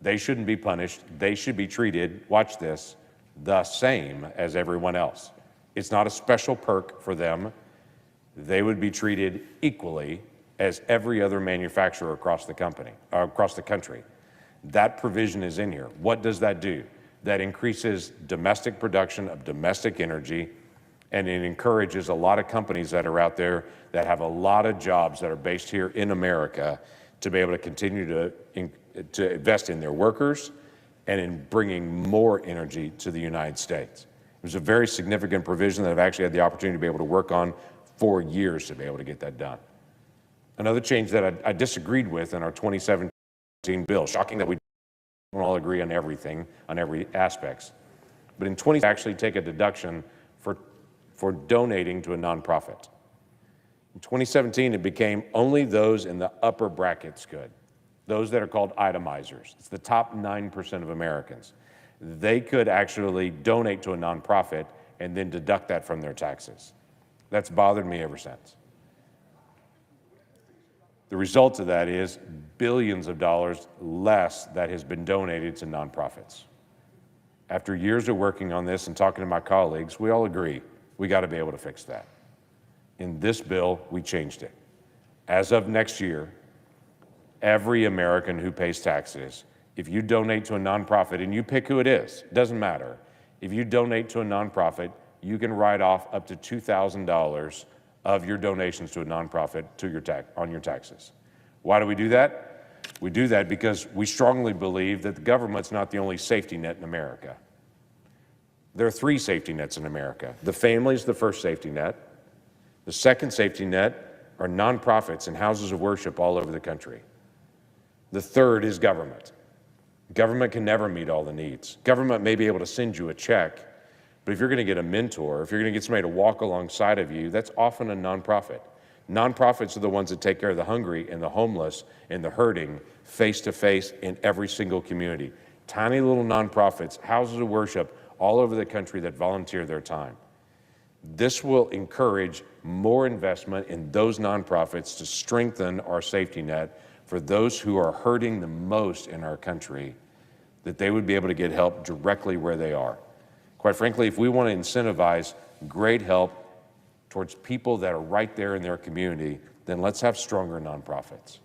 They shouldn't be punished. They should be treated, watch this, the same as everyone else. It's not a special perk for them. They would be treated equally as every other manufacturer across the country. That provision is in here. What does that do? That increases domestic production of domestic energy, and it encourages a lot of companies that are out there that have a lot of jobs that are based here in America to be able to continue to invest in their workers and in bringing more energy to the United States. It was a very significant provision that I've actually had the opportunity to be able to work on for years to be able to get that done. Another change that I disagreed with in our 2017 bill, shocking that we don't all agree on everything, on every aspects, but in 20 actually take a deduction for donating to a nonprofit. In 2017, it became only those in the upper brackets could, those that are called itemizers. It's the top 9% of Americans. They could actually donate to a nonprofit and then deduct that from their taxes. That's bothered me ever since. The result of that is billions of dollars less that has been donated to nonprofits. After years of working on this and talking to my colleagues, we all agree we got to be able to fix that. In this bill, we changed it. As of next year, every American who pays taxes, if you donate to a nonprofit, and you pick who it is, doesn't matter. If you donate to a nonprofit, you can write off up to $2,000 of your donations to a nonprofit on your taxes. Why do we do that? We do that because we strongly believe that the government's not the only safety net in America. There are three safety nets in America. The family is the first safety net. The second safety net are nonprofits and houses of worship all over the country. The third is government. Government can never meet all the needs. Government may be able to send you a check, but if you're going to get a mentor, if you're going to get somebody to walk alongside of you, that's often a nonprofit. Nonprofits are the ones that take care of the hungry and the homeless and the hurting face to face in every single community. Tiny little nonprofits, houses of worship all over the country that volunteer their time. This will encourage more investment in those nonprofits to strengthen our safety net for those who are hurting the most in our country, that they would be able to get help directly where they are. Quite frankly, if we want to incentivize great help towards people that are right there in their community, then let's have stronger nonprofits.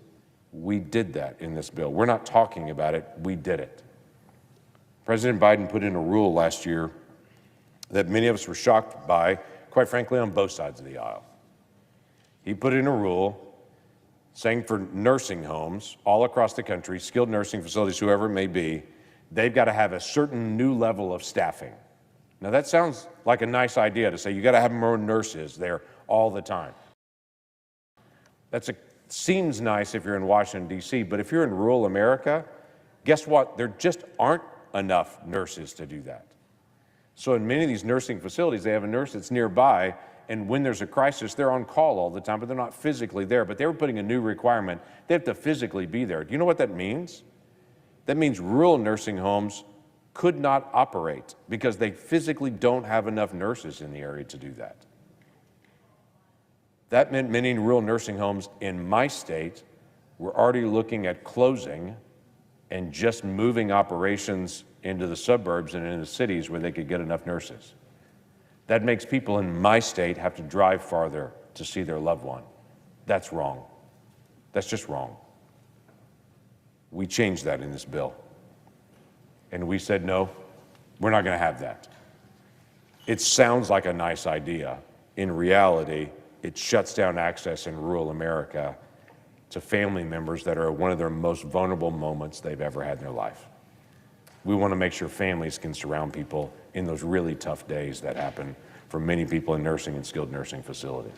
We did that in this bill. We're not talking about it, we did it. President Biden put in a rule last year that many of us were shocked by, quite frankly, on both sides of the aisle. He put in a rule saying for nursing homes all across the country, skilled nursing facilities, whoever it may be, they've got to have a certain new level of staffing. Now that sounds like a nice idea to say you got to have more nurses there all the time. Seems nice if you're in Washington, D.C., but if you're in rural America, guess what? There just aren't enough nurses to do that. So in many of these nursing facilities, they have a nurse that's nearby, and when there's a crisis, they're on call all the time, but they're not physically there. But they were putting a new requirement. They have to physically be there. Do you know what that means? That means rural nursing homes could not operate because they physically don't have enough nurses in the area to do that. That meant many rural nursing homes in my state were already looking at closing and just moving operations into the suburbs and into the cities where they could get enough nurses. That makes people in my state have to drive farther to see their loved one. That's wrong. That's just wrong. We changed that in this bill. And we said, no, we're not going to have that. It sounds like a nice idea. In reality, it shuts down access in rural America to family members that are at one of their most vulnerable moments they've ever had in their life. We want to make sure families can surround people in those really tough days that happen for many people in nursing and skilled nursing facilities.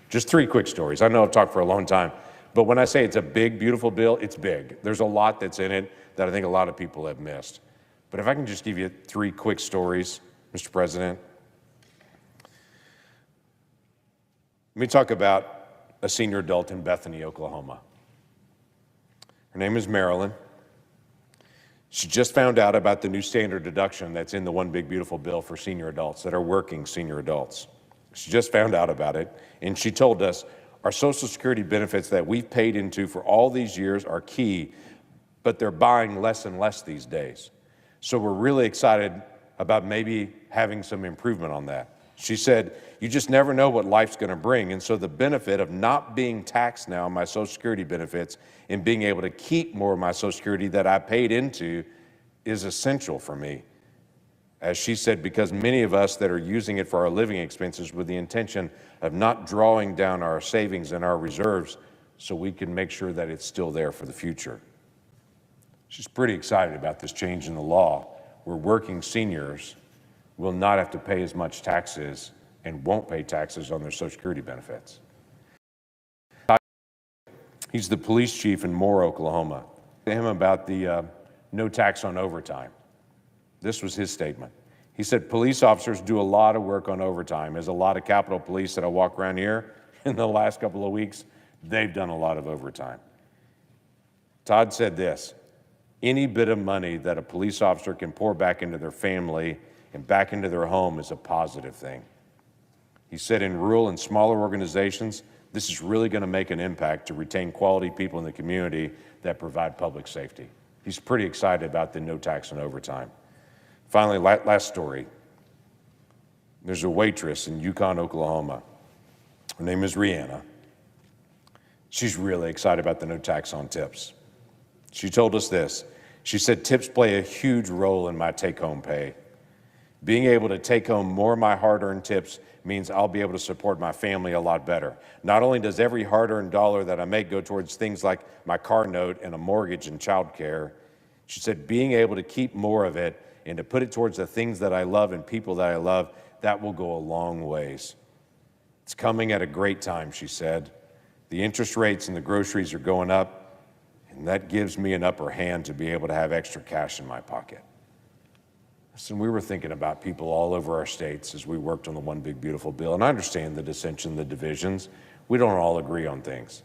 Just 3 quick stories. I know I've talked for a long time, but when I say it's a big, beautiful bill, it's big. There's a lot that's in it that I think a lot of people have missed. But if I can just give you 3 quick stories, Mr. President. Let me talk about a senior adult in Bethany, Oklahoma. Her name is Marilyn. She just found out about the new standard deduction that's in the One Big Beautiful Bill for senior adults that are working senior adults. She just found out about it, and she told us, our Social Security benefits that we've paid into for all these years are key, but they're buying less and less these days. So we're really excited about maybe having some improvement on that. She said, you just never know what life's going to bring, and so the benefit of not being taxed now on my Social Security benefits and being able to keep more of my Social Security that I paid into is essential for me. As she said, because many of us that are using it for our living expenses with the intention of not drawing down our savings and our reserves so we can make sure that it's still there for the future. She's pretty excited about this change in the law where working seniors will not have to pay as much taxes and won't pay taxes on their Social Security benefits. He's the police chief in Moore, Oklahoma. To him about the no tax on overtime. This was his statement. He said, police officers do a lot of work on overtime. There's a lot of Capitol Police that I walk around here in the last couple of weeks. They've done a lot of overtime. Todd said this, any bit of money that a police officer can pour back into their family and back into their home is a positive thing. He said in rural and smaller organizations, this is really going to make an impact to retain quality people in the community that provide public safety. He's pretty excited about the no tax on overtime. Finally, last story. There's a waitress in Yukon, Oklahoma. Her name is Rihanna. She's really excited about the no tax on tips. She told us this. She said, tips play a huge role in my take-home pay. Being able to take home more of my hard-earned tips means I'll be able to support my family a lot better. Not only does every hard-earned dollar that I make go towards things like my car note and a mortgage and child care, she said being able to keep more of it and to put it towards the things that I love and people that I love, that will go a long ways. It's coming at a great time, she said. The interest rates and the groceries are going up, and that gives me an upper hand to be able to have extra cash in my pocket. Listen, we were thinking about people all over our states as we worked on the One Big Beautiful Bill, and I understand the dissension, the divisions. We don't all agree on things.